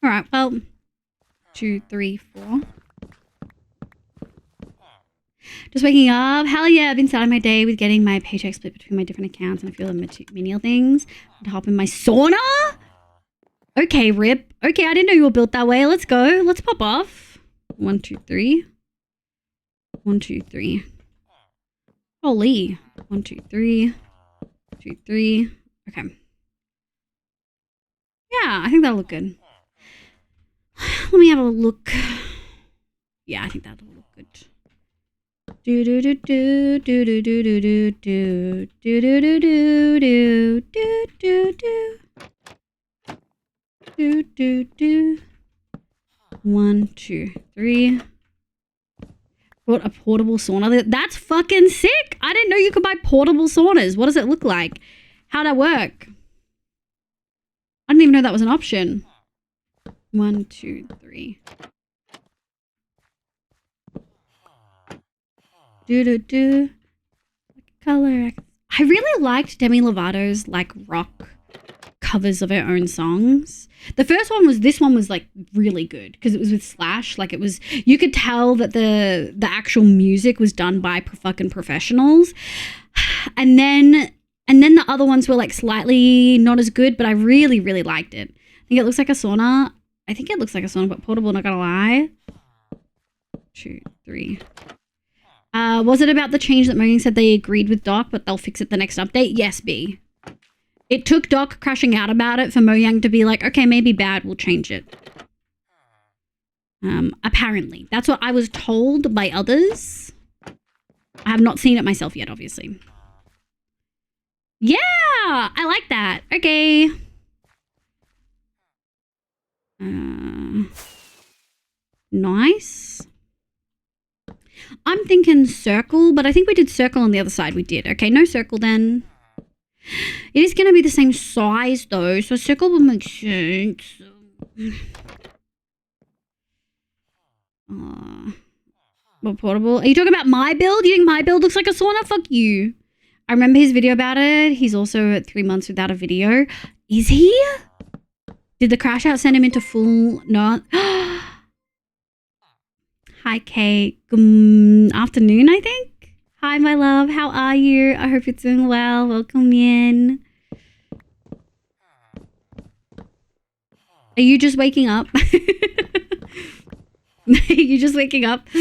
All right. Well, 2, 3, 4. Just waking up. Hell yeah, I've been starting my day with getting my paycheck split between my different accounts and a few of the menial things. I'd hop in my sauna. Okay, Rip. Okay, I didn't know you were built that way. Let's go. Let's pop off. 1, 2, 3. 1, 2, 3. Holy. 1, 2, 3. 2, 3. Okay. Yeah, I think that'll look good. Let me have a look. Yeah, I think that'll look good. Do do do do do do do do do do do do do do do do do do. 1, 2, 3. Bought a portable sauna. That's fucking sick. I didn't know you could buy portable saunas. What does it look like? How'd that work? I didn't even know that was an option. 1, 2, 3. Do. Color. I really liked Demi Lovato's like rock covers of her own songs. The first one was, this one was like really good because it was with Slash. Like it was, you could tell that the actual music was done by fucking professionals. And then the other ones were like slightly not as good, but I really, really liked it. I think it looks like a sauna. I think it looks like a sauna, but portable, not gonna lie. 2, 3. Was it about the change that Mojang said they agreed with Doc, but they'll fix it the next update? Yes, B. It took Doc crashing out about it for Mojang to be like, okay, maybe bad, we'll change it. Apparently. That's what I was told by others. I have not seen it myself yet, obviously. Yeah, I like that. Okay. Nice. I'm thinking circle, but I think we did circle on the other side. We did. Okay, no circle then. It is going to be the same size though, so circle will make sense. More portable. Are you talking about my build? You think my build looks like a sauna? Fuck you. I remember his video about it. He's also at 3 months without a video. Is he? Did the crash out send him into full not? Hi, Kate. Good afternoon, I think. Hi, my love. How are you? I hope you're doing well. Welcome in. Are you just waking up? Are you just waking up? I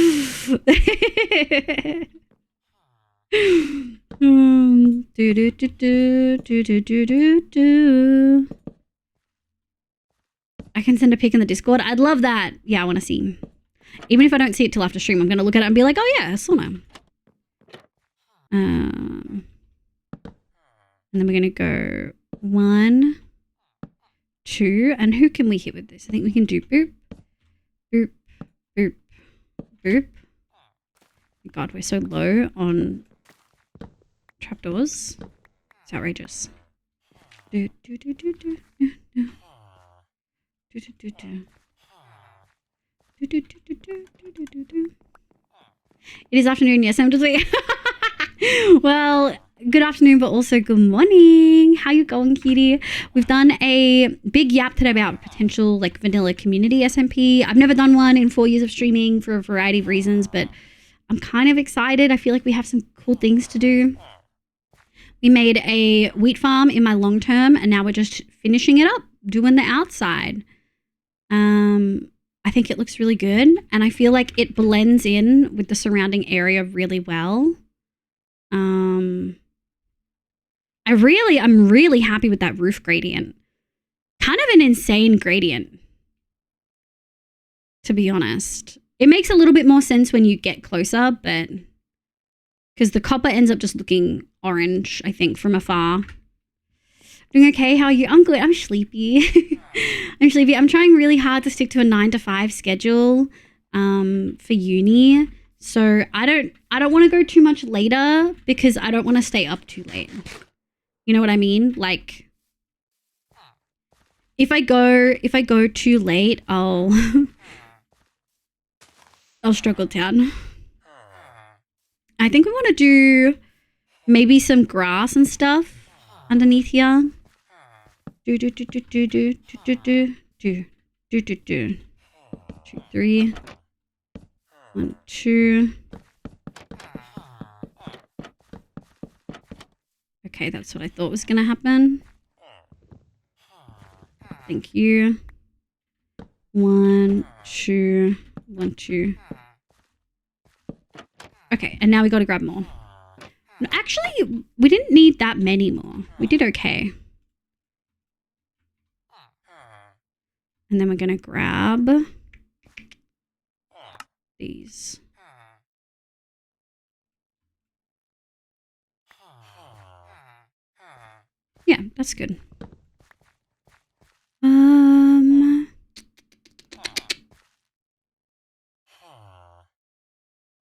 can send a pic in the Discord. I'd love that. Yeah, I want to see. Even if I don't see it till after stream, I'm going to look at it and be like, oh yeah, sauna. And then we're going to go 1, 2. And who can we hit with this? I think we can do boop, boop, boop, boop. God, we're so low on trapdoors. It's outrageous. Do, do, do, do, do, do, do. Do, do, do, do. Do, do, do, do, do, do, do, do. It is afternoon, yes, I'm just like well, good afternoon, but also good morning. How you going, cutie? We've done a big yap today about potential like vanilla community SMP. I've never done one in 4 years of streaming for a variety of reasons, but I'm kind of excited. I feel like we have some cool things to do. We made a wheat farm in my long term, and now we're just finishing it up, doing the outside. I think it looks really good, and I feel like it blends in with the surrounding area really well. I'm really happy with that roof gradient. Kind of an insane gradient. to be honest. It makes a little bit more sense when you get closer, but because the copper ends up just looking orange, I think, from afar. Doing okay? How are you? I'm good. I'm sleepy. I'm sleepy. I'm trying really hard to stick to a 9 to 5 schedule for uni. So I don't want to go too much later because I don't want to stay up too late. You know what I mean? Like if I go too late, I'll struggle down. I think we want to do maybe some grass and stuff underneath here. Do 2, 3. 1, 2. Okay, that's what I thought was gonna happen. Thank you. 1, 2, 1, 2. Okay, and now we gotta grab more. No, actually, we didn't need that many more. We did okay. And then we're gonna grab these. Yeah, that's good.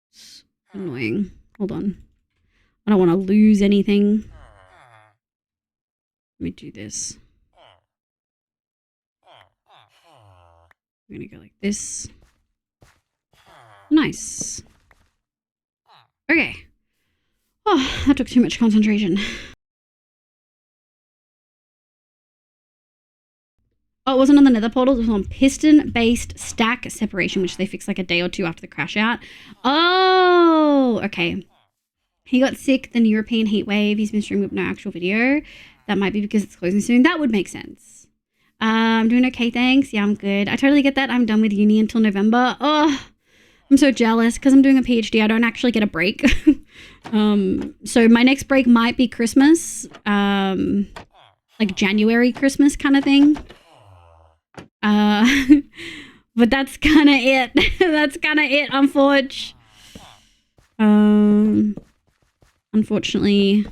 It's annoying. Hold on. I don't want to lose anything. Let me do this. I'm gonna go like this. Nice. Okay. Oh, that took too much concentration. Oh, it wasn't on the nether portal. It was on piston-based stack separation, which they fixed like a day or 2 after the crash out. Oh, okay. He got sick, the European heat wave. He's been streaming with no actual video. That might be because it's closing soon. That would make sense. I'm doing okay, thanks. Yeah, I'm good. I totally get that. I'm done with uni until November. Oh, I'm so jealous because I'm doing a PhD. I don't actually get a break. So my next break might be Christmas, like January Christmas kind of thing. But that's kind of it. That's kind of it, unfortunately,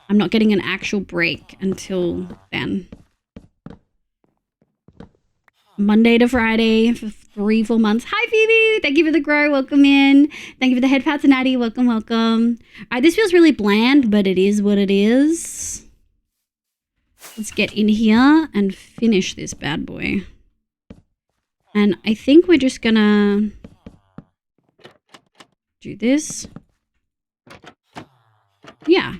I'm not getting an actual break until then. Monday to Friday for 3 full months. Hi, Phoebe. Thank you for the grow. Welcome in. Thank you for the head pats, Natty. Welcome, welcome. All right, this feels really bland, but it is what it is. Let's get in here and finish this bad boy. And I think we're just gonna do this. Yeah.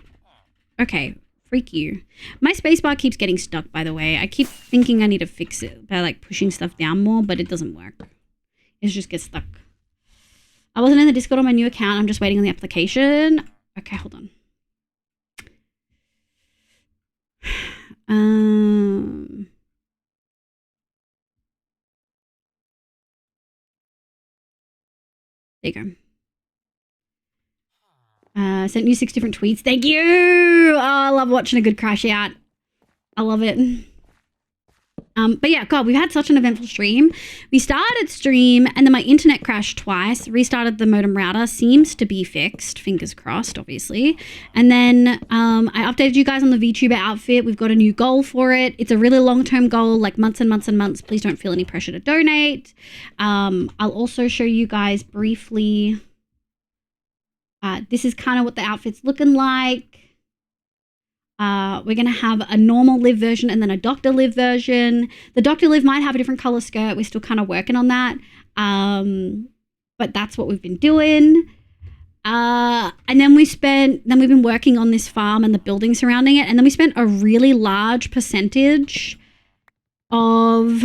Okay. Freak you. My spacebar keeps getting stuck, by the way. I keep thinking I need to fix it by like pushing stuff down more, but it doesn't work. It just gets stuck. I wasn't in the Discord on my new account. I'm just waiting on the application. Okay, hold on. There you go. Sent you 6 different tweets. Thank you. Oh, I love watching a good crash out. I love it. But yeah, God, we've had such an eventful stream. We started stream and then my internet crashed twice. Restarted the modem router. Seems to be fixed. Fingers crossed, obviously. And then I updated you guys on the VTuber outfit. We've got a new goal for it. It's a really long-term goal, like months and months and months. Please don't feel any pressure to donate. I'll also show you guys briefly. This is kind of what the outfit's looking like. We're going to have a normal live version and then a Dr. Live version. The Dr. Live might have a different color skirt. We're still kind of working on that. But that's what we've been doing. And then we've been working on this farm and the building surrounding it. And then we spent a really large percentage of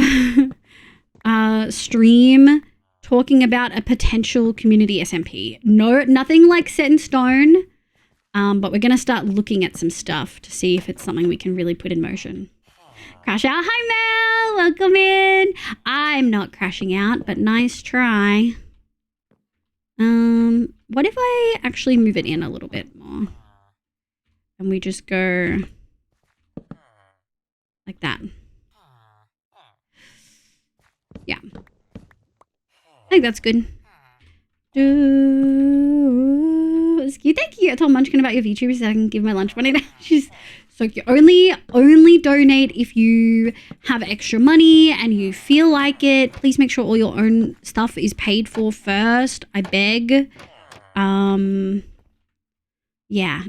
stream talking about a potential community SMP. No, nothing like set in stone. But we're going to start looking at some stuff to see if it's something we can really put in motion. Crash out. Hi, Mel. Welcome in. I'm not crashing out, but nice try. What if I actually move it in a little bit more? And we just go like that. Yeah. think that's good. It's cute. Thank you. I told Munchkin about your VTubers so I can give my lunch money now. She's so cute. Only donate if you have extra money and you feel like it. Please make sure all your own stuff is paid for first. I beg. Yeah,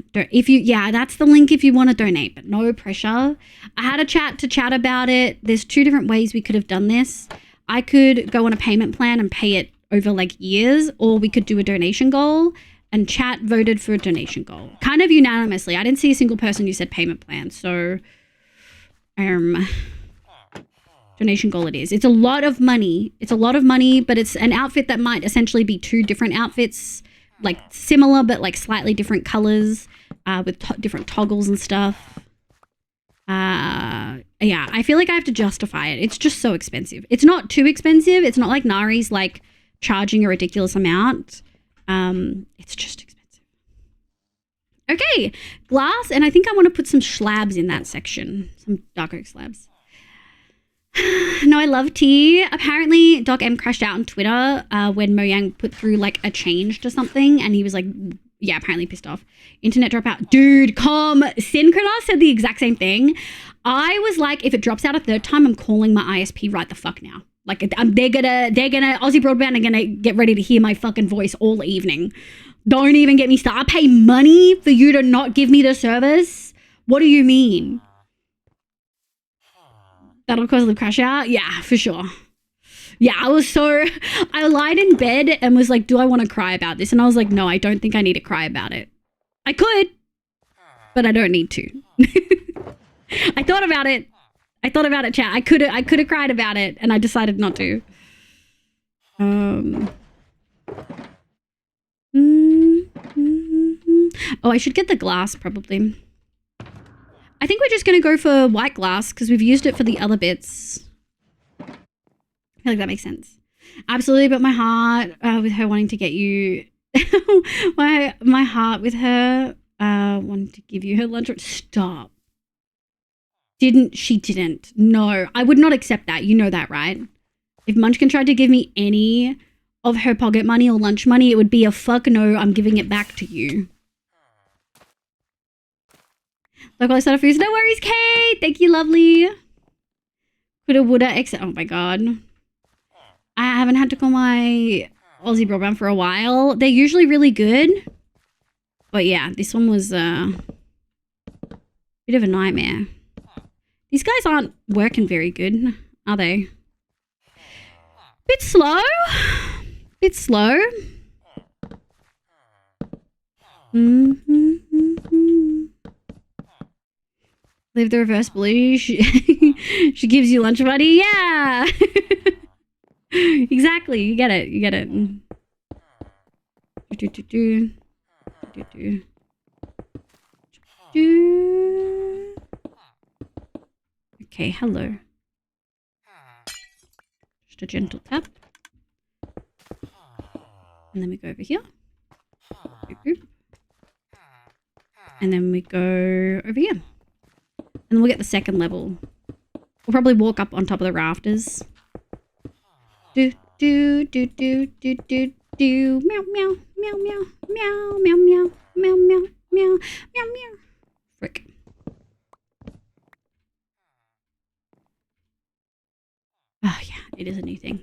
that's the link if you want to donate, but no pressure. I had a chat about it. There's 2 different ways we could have done this. I could go on a payment plan and pay it over like years, or we could do a donation goal, and chat voted for a donation goal. Kind of unanimously. I didn't see a single person who said payment plan, so donation goal it is. It's a lot of money. But it's an outfit that might essentially be 2 different outfits, like similar but like slightly different colors, with different toggles and stuff. Yeah, I feel like I have to justify it. It's just so expensive. It's not too expensive. It's not like Nari's like charging a ridiculous amount. It's just expensive. Okay, glass, and I think I want to put some slabs in that section. Some dark oak slabs. No, I love tea. Apparently, Doc M crashed out on Twitter when Mojang put through like a change to something, and he was like, yeah, apparently pissed off. Internet dropout. Dude, Synchronos said the exact same thing. I was like, if it drops out a 3rd time, I'm calling my ISP right the fuck now. Like, they're gonna Aussie Broadband are gonna get ready to hear my fucking voice all evening. Don't even get me started. I pay money for you to not give me the service? What do you mean? That'll cause the crash out? Yeah, for sure. Yeah, I lied in bed and was like, do I want to cry about this? And I was like, no, I don't think I need to cry about it. I could, but I don't need to. I thought about it, chat. I could have cried about it, and I decided not to. Oh, I should get the glass, probably. I think we're just going to go for white glass, because we've used it for the other bits. I feel like that makes sense. Absolutely, but my heart with her wanting to get you... my heart with her wanting to give you her lunch... Stop. She didn't. No, I would not accept that. You know that, right? If Munchkin tried to give me any of her pocket money or lunch money, it would be a fuck no, I'm giving it back to you. Local starter foods. No worries, Kate. Thank you, lovely. Coulda, woulda, except... Oh my god. I haven't had to call my Aussie Broadband for a while. They're usually really good. But yeah, this one was a bit of a nightmare. These guys aren't working very good, are they? Bit slow. Leave the reverse blue. She gives you lunch money. Yeah. Exactly. You get it. Okay, hello. Just a gentle tap. And then we go over here. And then we go over here. And then we'll get the second level. We'll probably walk up on top of the rafters. Do. Meow, meow, meow, meow, meow, meow, meow, meow, meow, meow, meow, meow. Frick. Oh, yeah, it is a new thing.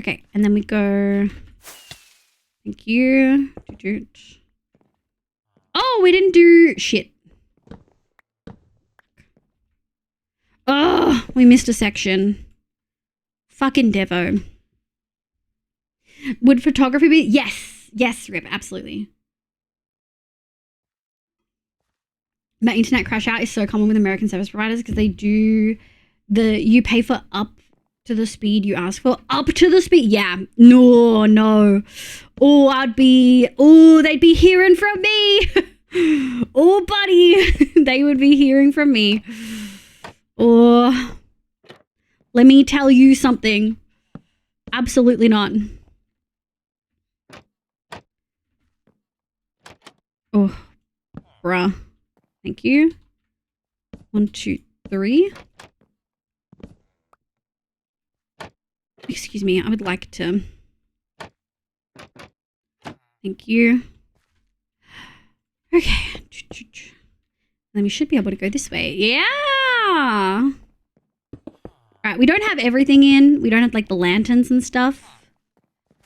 Okay, and then we go... Thank you. Oh, we didn't do shit. Oh, we missed a section. Fucking Devo. Would photography be? Yes. Yes, Rip, absolutely. That internet crash out is so common with American service providers because they do you pay for up to the speed you ask for. Up to the speed? Yeah. No. Oh, they'd be hearing from me. Oh, buddy. They would be hearing from me. Oh, let me tell you something. Absolutely not. Oh, bruh. Thank you. 1, 2, 3. Excuse me, I would like to. Thank you. Okay. Then we should be able to go this way. Yeah! Alright, we don't have everything in. We don't have, like, the lanterns and stuff.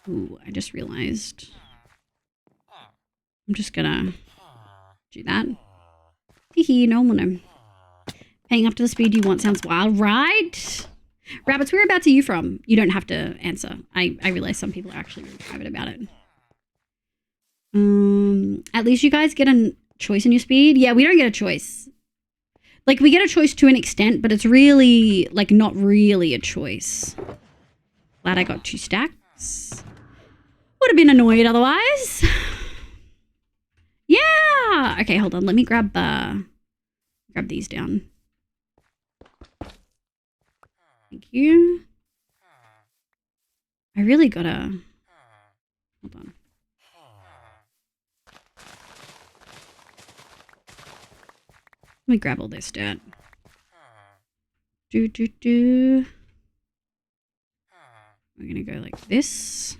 Ooh, I just realized. I'm just gonna do that. Hee no one know. Paying up to the speed you want sounds wild, right? Rabbits, whereabouts are you from? You don't have to answer. I realize some people are actually really private about it. At least you guys get a choice in your speed. Yeah, we don't get a choice. Like, we get a choice to an extent, but it's really, like, not really a choice. Glad I got 2 stacks. Would have been annoyed otherwise. Yeah! Okay, hold on. Let me grab these down. Thank you. I really gotta... Hold on. Let me grab all this dirt. We're gonna go like this.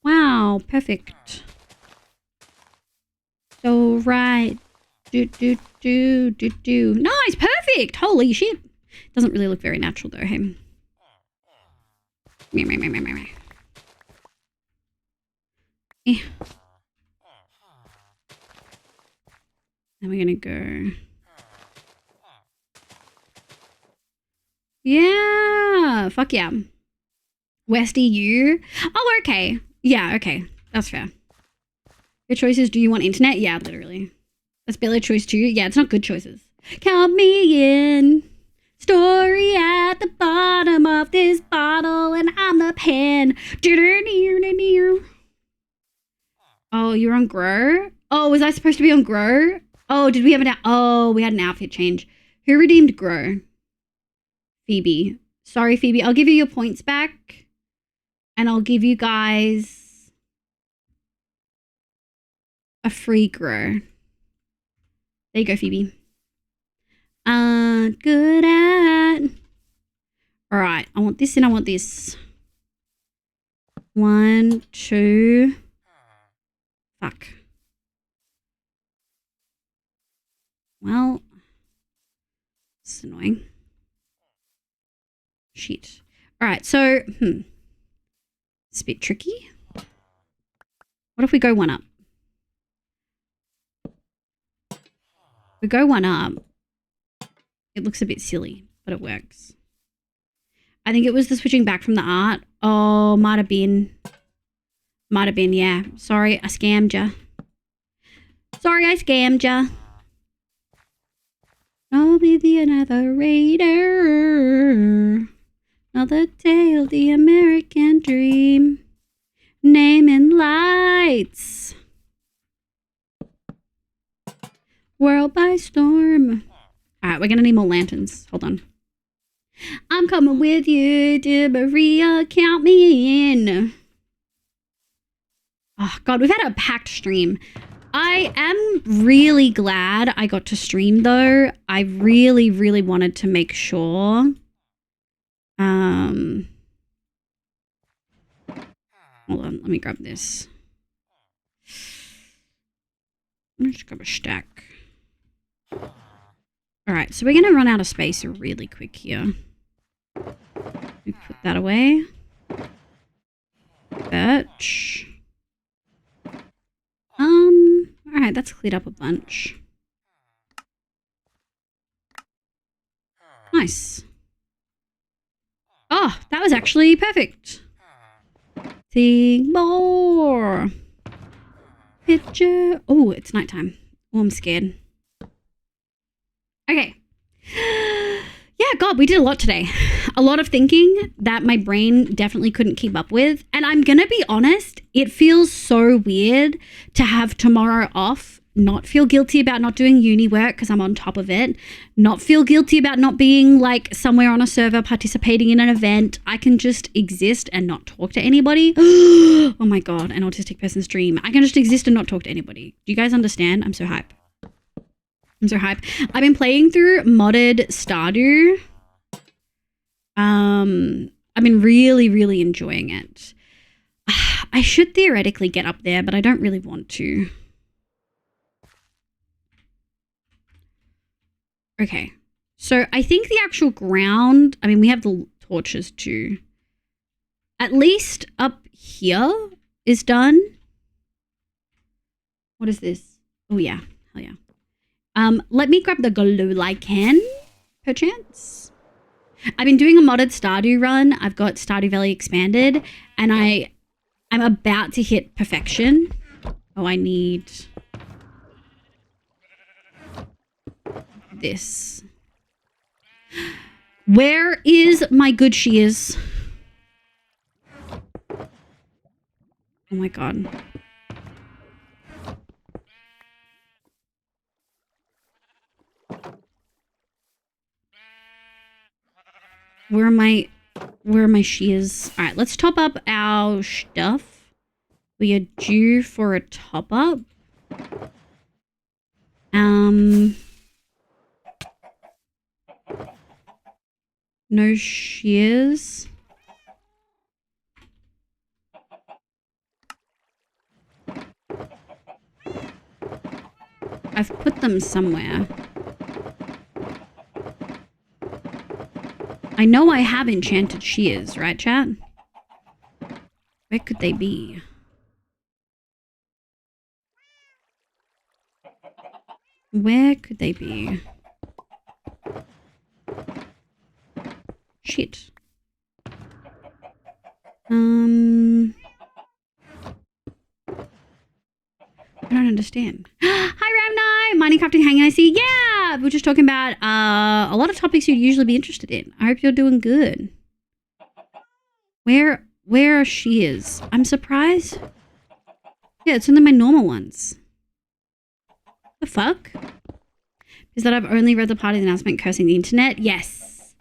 Wow, perfect. So right. Nice, perfect. Holy shit. Doesn't really look very natural though, hey. Eh. Then we're gonna go. Yeah, fuck yeah. West EU. Oh, okay. Yeah, okay. That's fair. Your choices, do you want internet? Yeah, literally. That's barely a choice too. Yeah, it's not good choices. Count me in. Story at the bottom of this bottle and I'm the pen. Oh, you're on Grow? Oh, was I supposed to be on Grow? Oh, did we have we had an outfit change. Who redeemed Grow? Phoebe. Sorry, Phoebe. I'll give you your points back. And I'll give you guys a free Grow. There you go, Phoebe. Good at. All right. I want this and I want this. 1, 2. Fuck. Well, it's annoying. Shit. All right. So, it's a bit tricky. What if we go 1 up? We go 1 up. It looks a bit silly, but it works. I think it was the switching back from the art. Oh, might have been. Might have been, yeah. Sorry, I scammed ya. Sorry, I scammed ya. I'll be the another raider. Another tale, the American dream. Naming lights. World by storm. Alright, we're gonna need more lanterns. Hold on. I'm coming with you, dear Maria. Count me in. Oh, God, we've had a packed stream. I am really glad I got to stream, though. I really, really wanted to make sure. Hold on, let me grab this. Let me just grab a stack. Alright, so we're going to run out of space really quick here. We put that away. Birch. Alright, that's cleared up a bunch. Nice. Oh, that was actually perfect. Think more. Picture. Oh, it's nighttime. Oh, I'm scared. Okay. Yeah, God, we did a lot today. A lot of thinking that my brain definitely couldn't keep up with. And I'm going to be honest, it feels so weird to have tomorrow off, not feel guilty about not doing uni work because I'm on top of it, not feel guilty about not being like somewhere on a server participating in an event. I can just exist and not talk to anybody. Oh my God, an autistic person's dream. I can just exist and not talk to anybody. Do you guys understand? I'm so hype. I'm so hyped. I've been playing through modded Stardew. I've been really, really enjoying it. I should theoretically get up there, but I don't really want to. Okay. So I think the actual ground, I mean, we have the torches too. At least up here is done. What is this? Oh yeah, hell yeah. Let me grab the glue I can, perchance. I've been doing a modded Stardew run. I've got Stardew Valley expanded, and I'm about to hit perfection. Oh, I need this. Where is my good shears? Oh my god. Where are my shears? All right, let's top up our stuff. We are due for a top up. No shears. I've put them somewhere. I know I have enchanted shears, right, chat? Where could they be? Where could they be? Shit. I don't understand. Hi, Ramnai! Mining, crafting, hanging, I see. Yeah! We're just talking about a lot of topics you'd usually be interested in. I hope you're doing good. Where are shears? I'm surprised. Yeah, it's only my normal ones. The fuck? Is that I've only read the part of the announcement cursing the internet? Yes.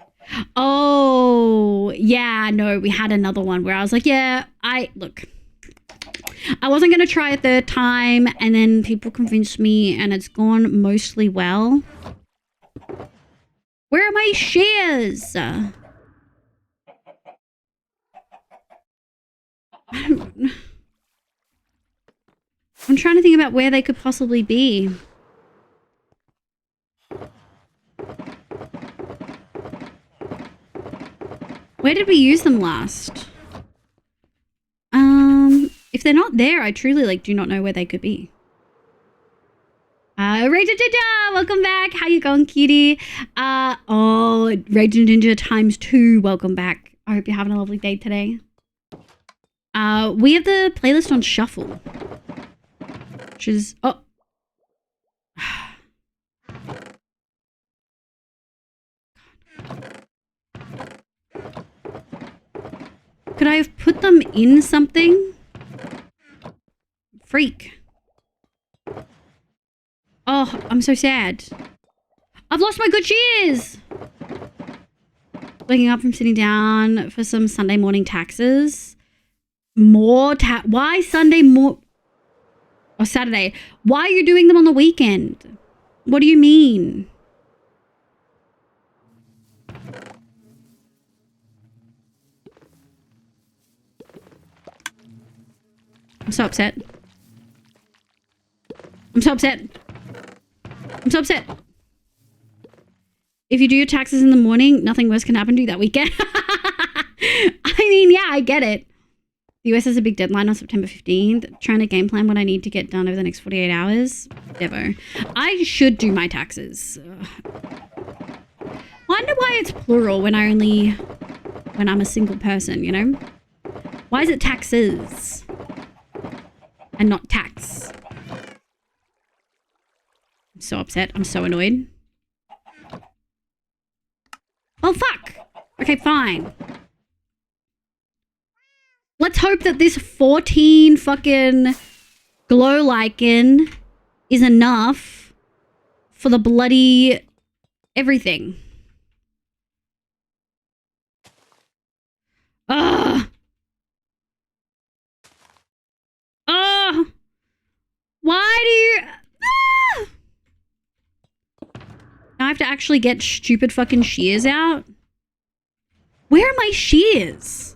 Oh, yeah, no, we had another one where I was like, yeah, look. I wasn't going to try a third time, and then people convinced me, and it's gone mostly well. Where are my shears? I'm trying to think about where they could possibly be. Where did we use them last? If they're not there, I truly do not know where they could be. Rage Ninja, welcome back. How you going, cutie? Rage Ninja ×2, welcome back. I hope you're having a lovely day today. We have the playlist on shuffle, which is Could I have put them in something? Freak. Oh, I'm so sad. I've lost my good shears. Waking up from sitting down for some Sunday morning taxes. Why Sunday or Saturday? Why are you doing them on the weekend? What do you mean? I'm so upset. I'm so upset. I'm so upset. If you do your taxes in the morning, nothing worse can happen to you that weekend. I mean, yeah, I get it. The US has a big deadline on September 15th. Trying to game plan what I need to get done over the next 48 hours. Devo. I should do my taxes. Wonder why it's plural when I'm a single person, you know? Why is it taxes and not tax? I'm so upset. I'm so annoyed. Oh, fuck. Okay, fine. Let's hope that this 14 fucking glow lichen is enough for the bloody everything. Ugh. Ugh. Why do you... Ah! Now I have to actually get stupid fucking shears out. Where are my shears?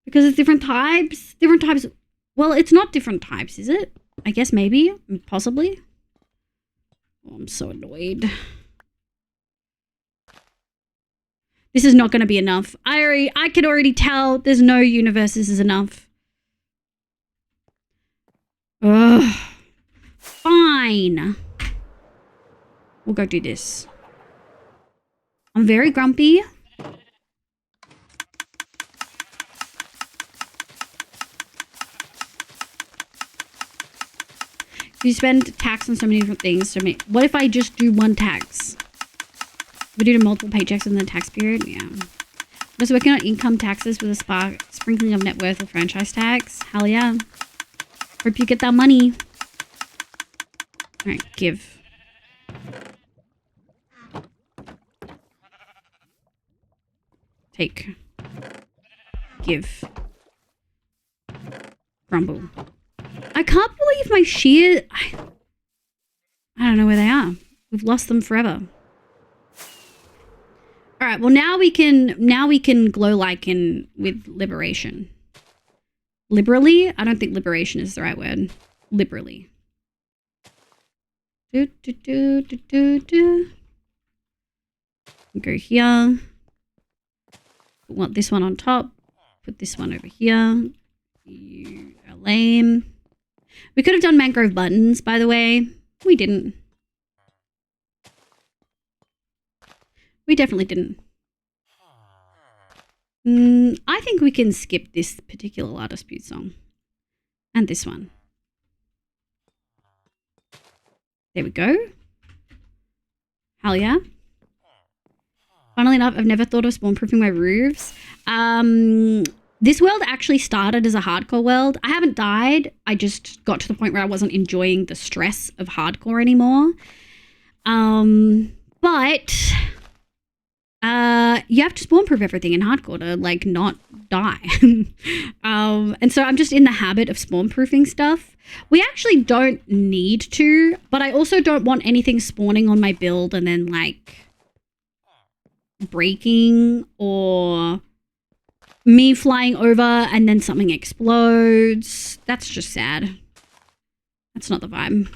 Because it's different types. Different types. Well, it's not different types, is it? I guess maybe. Possibly. Oh, I'm so annoyed. This is not going to be enough. I could already tell there's no universe this is enough. Ugh. Fine. We'll go do this. I'm very grumpy. You spend tax on so many different things. So what if I just do one tax? We do multiple paychecks in the tax period? Yeah. I'm just working on income taxes with a sprinkling of net worth or franchise tax. Hell yeah. Hope you get that money. Alright, give. Take. Give. Grumble. I can't believe my shears... I don't know where they are. We've lost them forever. All right, well now we can glow like in with liberation. Liberally? I don't think liberation is the right word. Liberally. Do do do do do do. Go here. Want this one on top. Put this one over here. You are lame. We could have done mangrove buttons, by the way. We didn't. We definitely didn't. I think we can skip this particular La Dispute song. And this one. There we go. Hell yeah. Funnily enough, I've never thought of spawn-proofing my roofs. This world actually started as a hardcore world. I haven't died. I just got to the point where I wasn't enjoying the stress of hardcore anymore. But you have to spawn-proof everything in hardcore to, like, not die. And so I'm just in the habit of spawn-proofing stuff. We actually don't need to, but I also don't want anything spawning on my build and then, like, breaking or me flying over and then something explodes. That's just sad. That's not the vibe.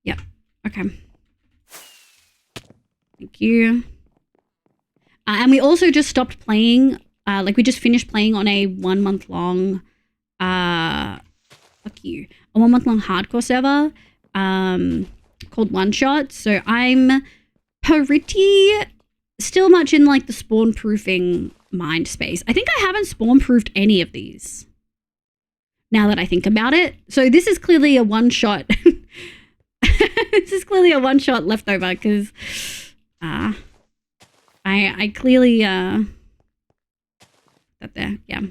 Yep. Okay. Thank you. And we also just stopped playing. Like we just finished playing on a 1 month long. Fuck you. A 1 month long hardcore server. Called One Shot. So I'm pretty still much in like the spawn proofing mind space. I think I haven't spawn proofed any of these now that I think about it. So this is clearly a one shot. This is clearly a one shot leftover because I clearly that there. Yeah.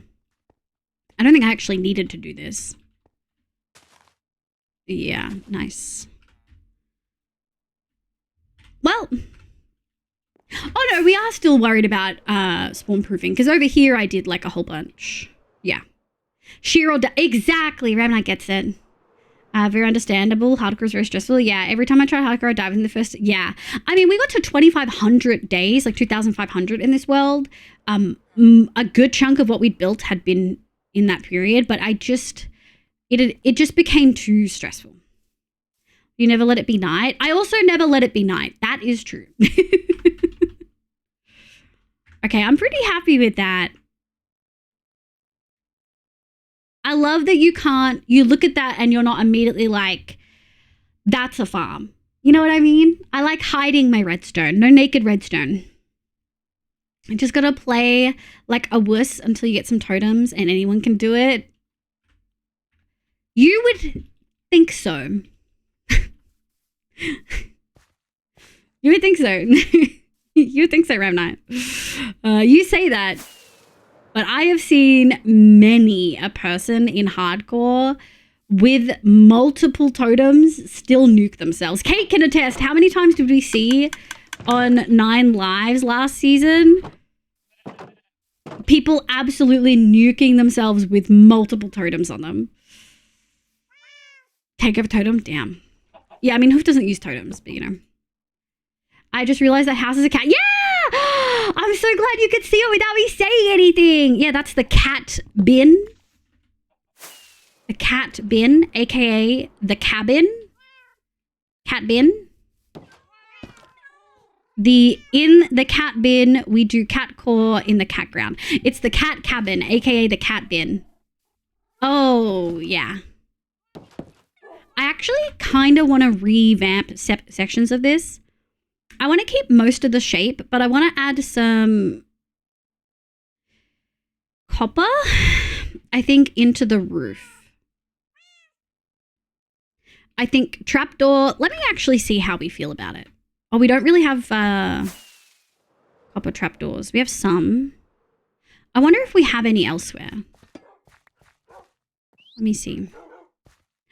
I don't think I actually needed to do this. Yeah, nice. Well, oh no, we are still worried about spawn proofing because over here I did like a whole bunch. Yeah. Sheer or exactly, Ramnight gets it. Very understandable. Hardcore is very stressful. Yeah, every time I try hardcore, I dive in the first. Yeah. I mean, we got to 2,500 days, like 2,500 in this world. A good chunk of what we'd built had been in that period, but it just became too stressful. You never let it be night. I also never let it be night. That is true. Okay, I'm pretty happy with that. I love that you look at that and you're not immediately like, that's a farm. You know what I mean? I like hiding my redstone. No naked redstone. I just gotta play like a wuss until you get some totems and anyone can do it. You would think so. You would think so. You would think so, Ramnight. You say that. But I have seen many a person in hardcore with multiple totems still nuke themselves. Kate can attest. How many times did we see on 9 Lives last season? People absolutely nuking themselves with multiple totems on them. Takeover totem? Damn. Yeah, I mean, Hoof doesn't use totems, but you know. I just realized that house is a cat. Yeah! I'm so glad you could see it without me saying anything. Yeah, that's the cat bin. The cat bin, aka the cabin. Cat bin. In the cat bin, we do cat core in the cat ground. It's the cat cabin, aka the cat bin. Oh, yeah. I actually kind of want to revamp sections of this. I want to keep most of the shape, but I want to add some copper, I think, into the roof. I think trapdoor. Let me actually see how we feel about it. Oh, we don't really have copper trapdoors. We have some. I wonder if we have any elsewhere. Let me see.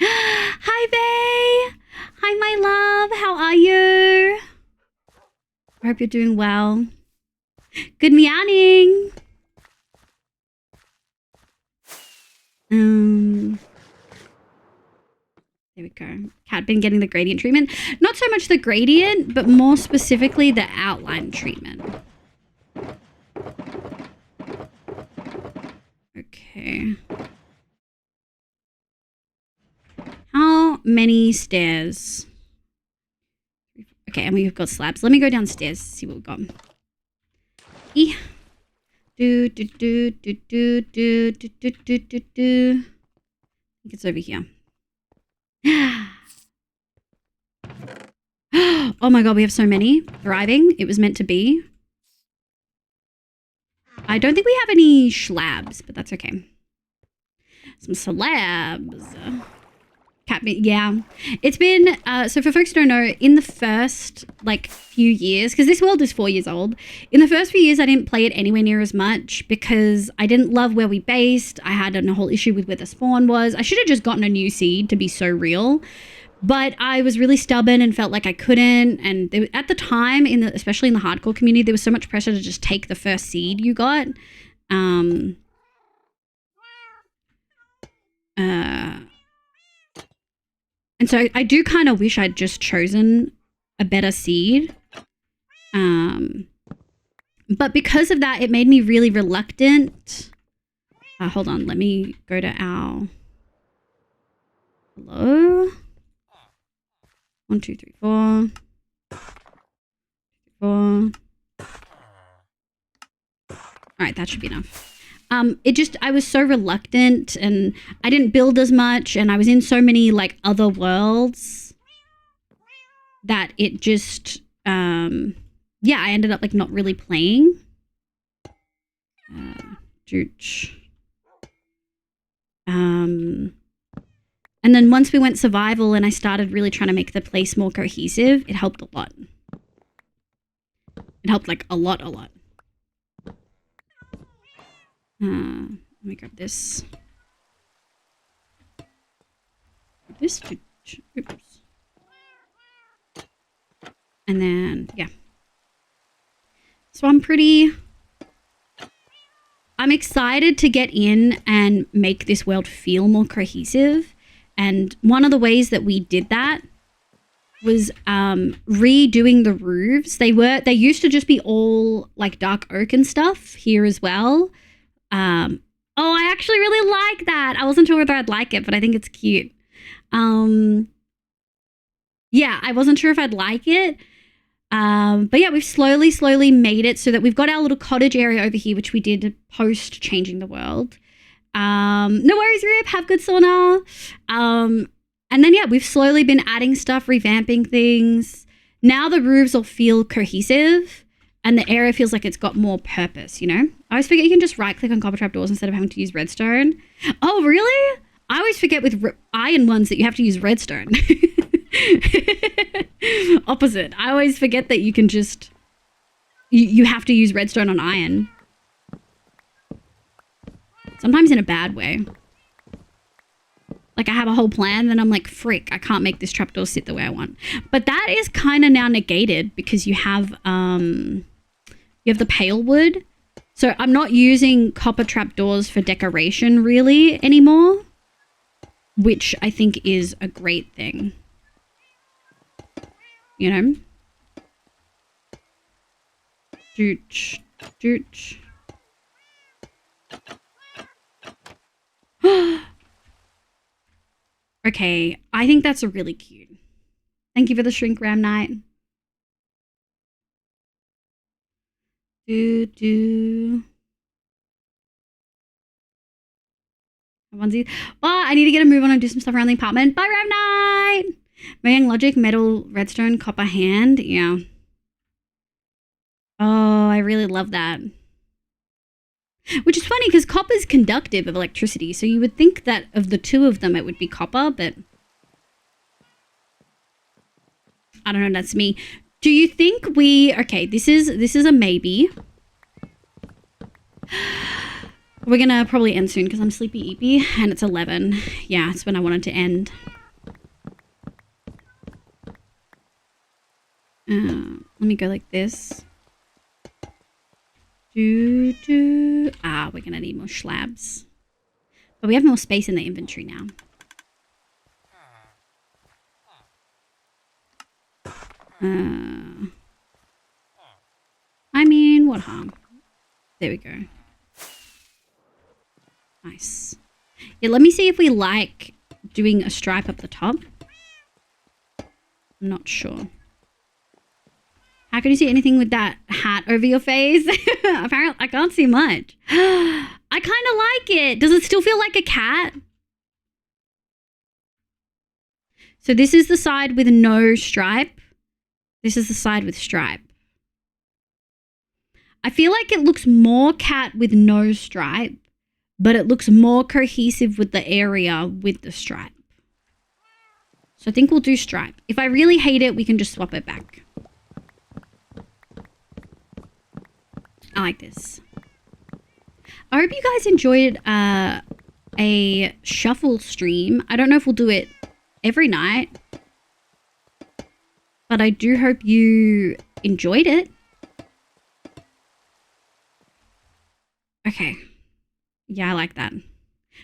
Hi, Bae. Hi, my love. How are you? I hope you're doing well. Good meowing. There we go. Cat been getting the gradient treatment. Not so much the gradient, but more specifically the outline treatment. Okay. How many stairs? Okay, and we've got slabs. Let me go downstairs, see what we've got. I think it's over here. Oh my god, we have so many. Thriving. It was meant to be. I don't think we have any slabs, but that's okay. Some slabs. Yeah. It's been, so for folks who don't know, in the first, like, few years, because this world is 4 years old, in the first few years, I didn't play it anywhere near as much because I didn't love where we based. I had a whole issue with where the spawn was. I should have just gotten a new seed, to be so real. But I was really stubborn and felt like I couldn't. And at the time, especially in the hardcore community, there was so much pressure to just take the first seed you got. And so I do kind of wish I'd just chosen a better seed. But because of that, it made me really reluctant. Hold on, let me go to our... Hello? 1, 2, 3, 4. 4. All right, that should be enough. I was so reluctant and I didn't build as much and I was in so many like other worlds that it just, I ended up like not really playing. And then once we went survival and I started really trying to make the place more cohesive, it helped a lot. It helped like a lot. Let me grab this. Oops. And then, yeah. So I'm excited to get in and make this world feel more cohesive. And one of the ways that we did that was redoing the roofs. They used to just be all like dark oak and stuff here as well. I actually really like that. I wasn't sure whether I'd like it, but I think it's cute. I wasn't sure if I'd like it. But yeah, we've slowly made it so that we've got our little cottage area over here, which we did post changing the world. No worries, Rip. Have good sauna. And then, yeah, we've slowly been adding stuff, revamping things. Now the roofs all feel cohesive and the area feels like it's got more purpose, you know? I always forget you can just right click on copper trapdoors instead of having to use redstone. Oh, really? I always forget with iron ones that you have to use redstone. Opposite. I always forget that you can just, you have to use redstone on iron. Sometimes in a bad way. Like I have a whole plan, then I'm like, frick, I can't make this trapdoor sit the way I want. But that is kind of now negated because you have the pale wood. So I'm not using copper trapdoors for decoration really anymore, which I think is a great thing. you know? Dooch, dooch. Okay, I think that's really cute. Thank you for the shrink ram night. Do. Onesie. Well, I need to get a move on and do some stuff around the apartment. Bye, ram night. Meringue logic, metal, redstone, copper hand. Yeah. Oh, I really love that. Which is funny because copper is conductive of electricity, so you would think that of the two of them it would be copper, but I don't know, that's me. Do you think okay, this is a maybe. We're gonna probably end soon because I'm sleepy eepy and it's 11. Yeah, it's when I wanted to end. Let me go like this. We're gonna need more slabs. But we have more space in the inventory now. I mean, what harm? There we go. Nice. Yeah, let me see if we like doing a stripe up the top. I'm not sure. How can you see anything with that hat over your face? Apparently, I can't see much. I kind of like it. Does it still feel like a cat? So this is the side with no stripe. This is the side with stripe. I feel like it looks more cat with no stripe, but it looks more cohesive with the area with the stripe. So I think we'll do stripe. If I really hate it, we can just swap it back. I like this. I hope you guys enjoyed a shuffle stream. I don't know if we'll do it every night, but I do hope you enjoyed it. Okay. Yeah, I like that.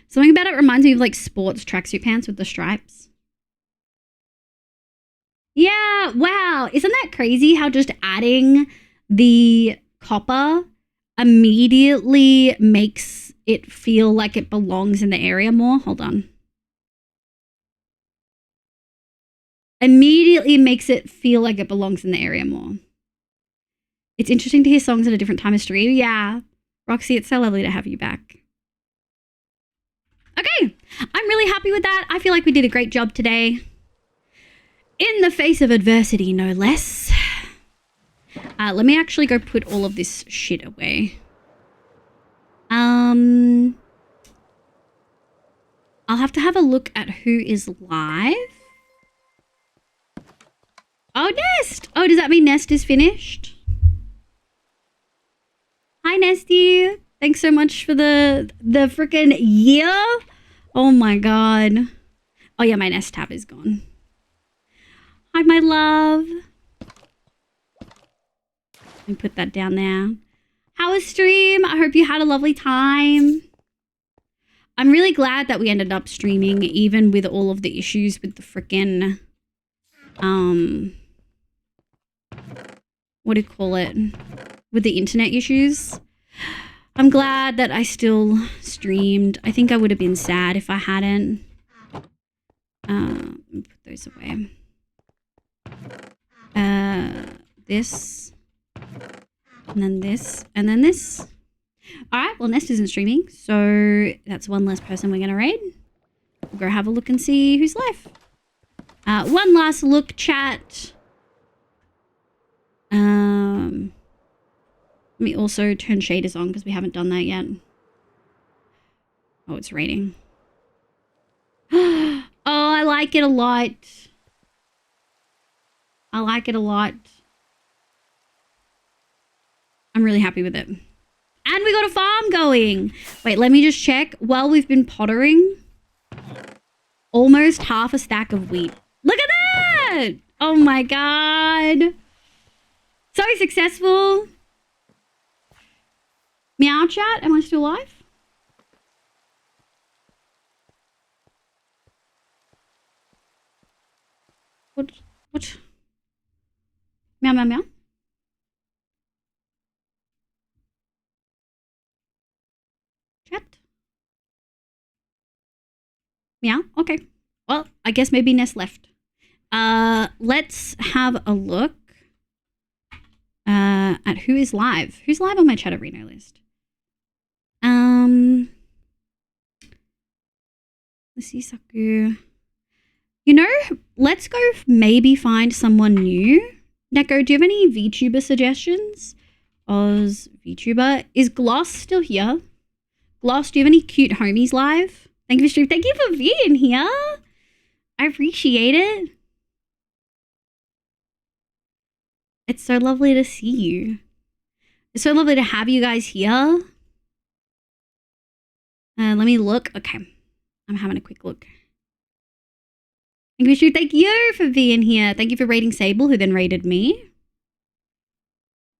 Something about it reminds me of like sports tracksuit pants with the stripes. Yeah, wow. Isn't that crazy how just adding the copper immediately makes it feel like it belongs in the area more? Hold on. Immediately makes it feel like it belongs in the area more. It's interesting to hear songs at a different time of stream. Yeah. Roxy, it's so lovely to have you back. Okay. I'm really happy with that. I feel like we did a great job today. In the face of adversity, no less. Let me actually go put all of this shit away. I'll have to have a look at who is live. Oh, Nest! Oh, does that mean Nest is finished? Hi, Nesty. Thanks so much for the freaking year. Oh my god. Oh yeah, my Nest tab is gone. Hi, my love. Let me put that down there. How was stream? I hope you had a lovely time. I'm really glad that we ended up streaming, even with all of the issues with the frickin' what do you call it? With the internet issues. I'm glad that I still streamed. I think I would have been sad if I hadn't. Let me put those away. This. And then this. And then this. Alright, well, Nest isn't streaming, so that's one less person we're going to raid. We'll go have a look and see who's live. One last look, chat. Let me also turn shaders on because we haven't done that yet. Oh, it's raining. Oh, I like it a lot. I like it a lot. I'm really happy with it. And we got a farm going. Wait, let me just check. While we've been pottering, almost half a stack of wheat. Look at that! Oh my god. So successful. Meow chat, am I still live? What? Meow, meow, meow. Chat. Meow. Okay. Well, I guess maybe Ness left. Let's have a look at who is live. Who's live on my chat arena list? Let's see, Saku. You know, let's go maybe find someone new. Neko, do you have any VTuber suggestions? Oz VTuber. Is Gloss still here? Gloss, do you have any cute homies live? Thank you for stream. Thank you for being here. I appreciate it. It's so lovely to see you. It's so lovely to have you guys here. Let me look. Okay. I'm having a quick look. Thank you for being here. Thank you for raiding Sable, who then raided me.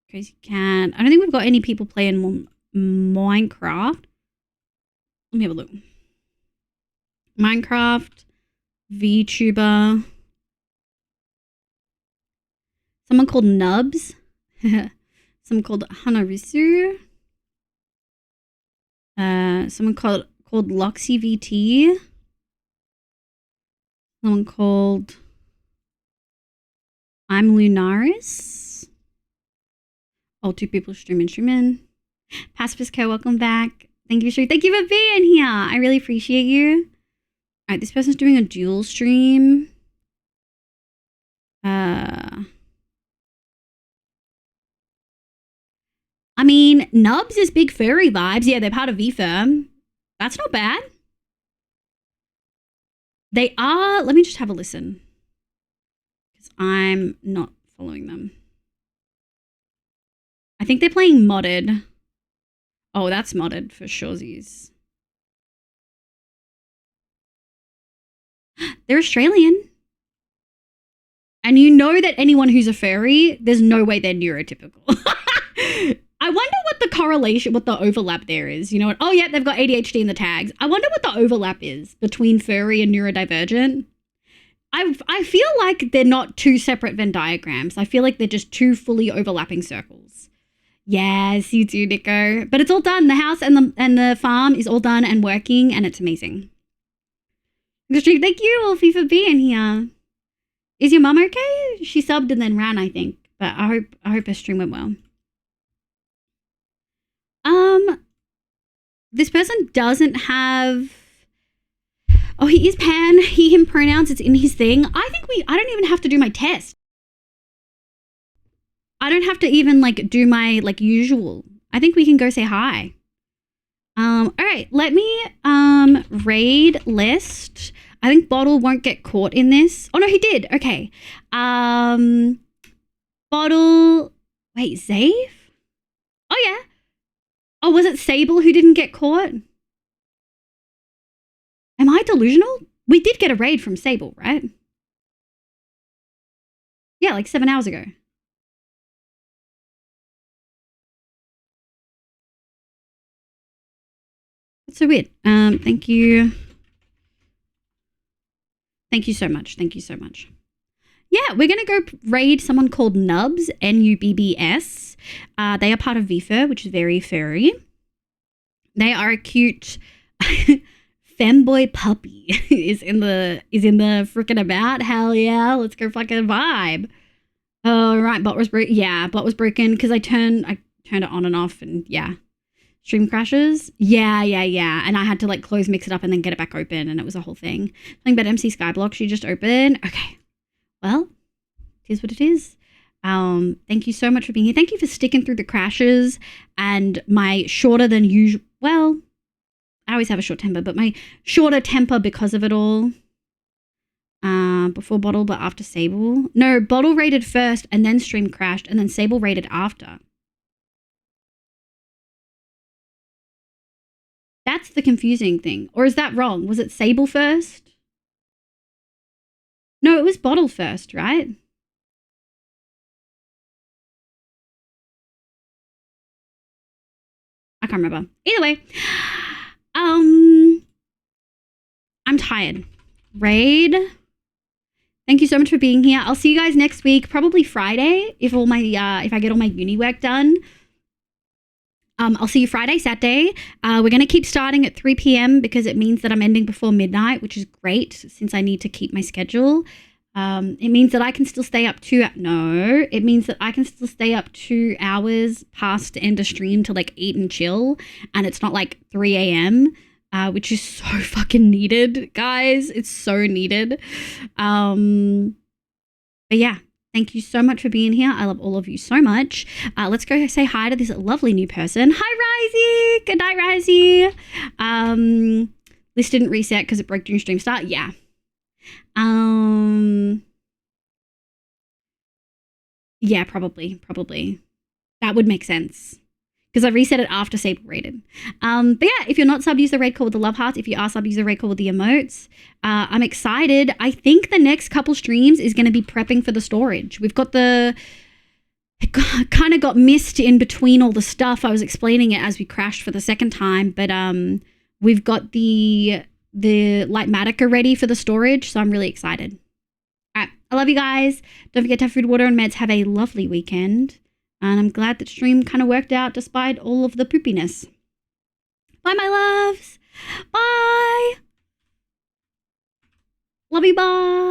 Because you can. I don't think we've got any people playing Minecraft. Let me have a look. Minecraft, VTuber. Someone called Nubs. Someone called Hanarisu. Someone called Loxy VT. Someone called I'm Lunaris. Oh, 2 people streaming. Pacifist Co, welcome back. Thank you for being here. I really appreciate you. All right, this person's doing a dual stream. I mean, Nubs is big furry vibes. Yeah, they're part of VFirm. That's not bad. They are. Let me just have a listen. Because I'm not following them. I think they're playing modded. Oh, that's modded for surezies. They're Australian. And you know that anyone who's a furry, there's no way they're neurotypical. I wonder what the correlation, what the overlap there is. You know what? Oh, yeah, they've got ADHD in the tags. I wonder what the overlap is between furry and neurodivergent. I feel like they're not 2 separate Venn diagrams. I feel like they're just 2 fully overlapping circles. Yes, you do, Nico. But it's all done. The house and the farm is all done and working, and it's amazing. Thank you, Wolfie, for being here. Is your mum okay? She subbed and then ran, I think. But I hope her stream went well. This person doesn't have. Oh, he is pan. He, him pronouns. It's in his thing. I don't even have to do my test. I don't have to even do my usual. I think we can go say hi. All right, let me raid list. I think Bottle won't get caught in this. Oh no, he did. Okay. Bottle. Wait, Zave? Oh yeah. Oh, was it Sable who didn't get caught? Am I delusional? We did get a raid from Sable, right? Yeah, like 7 hours ago. That's so weird. Thank you. Thank you so much. Thank you so much. Yeah, we're going to go raid someone called Nubs, Nubbs. They are part of VFur, which is very furry. They are a cute femboy puppy is in the freaking about. Hell yeah, let's go fucking vibe. Oh, right, bot was broken. Yeah, bot was broken because I turned it on and off, and yeah. Stream crashes. Yeah. And I had to close mix it up and then get it back open, and it was a whole thing. Something about MC Skyblock, she just opened. Okay. Well, it is what it is. Thank you so much for being here. Thank you for sticking through the crashes and my shorter than usual. Well, I always have a short temper, but my shorter temper because of it all. Before Bottle, but after Sable. No, Bottle rated first and then stream crashed and then Sable rated after. That's the confusing thing. Or is that wrong? Was it Sable first? No, it was Bottle first, right? I can't remember. Either way. I'm tired. Raid. Thank you so much for being here. I'll see you guys next week, probably Friday, if I get all my uni work done. I'll see you Friday, Saturday. We're going to keep starting at 3 p.m. because it means that I'm ending before midnight, which is great since I need to keep my schedule. It means that I can still stay up it means that I can still stay up 2 hours past the end of stream to like eat and chill. And it's not like 3 a.m., which is so fucking needed, guys. It's so needed. But yeah. Thank you so much for being here. I love all of you so much. Let's go say hi to this lovely new person. Hi, Risey. Good night, Risey. This didn't reset because it broke during stream start. Yeah. Yeah, probably. That would make sense. Because I reset it after Sable rated. But yeah, if you're not sub, use the red code with the love hearts. If you are sub, use the red code with the emotes. I'm excited. I think the next couple streams is going to be prepping for the storage. We've got it kind of got missed in between all the stuff. I was explaining it as we crashed for the second time. But we've got the Lightmatica ready for the storage. So I'm really excited. All right. I love you guys. Don't forget to have food, water, and meds. Have a lovely weekend. And I'm glad that stream kind of worked out despite all of the poopiness. Bye, my loves. Bye. Love you, bye.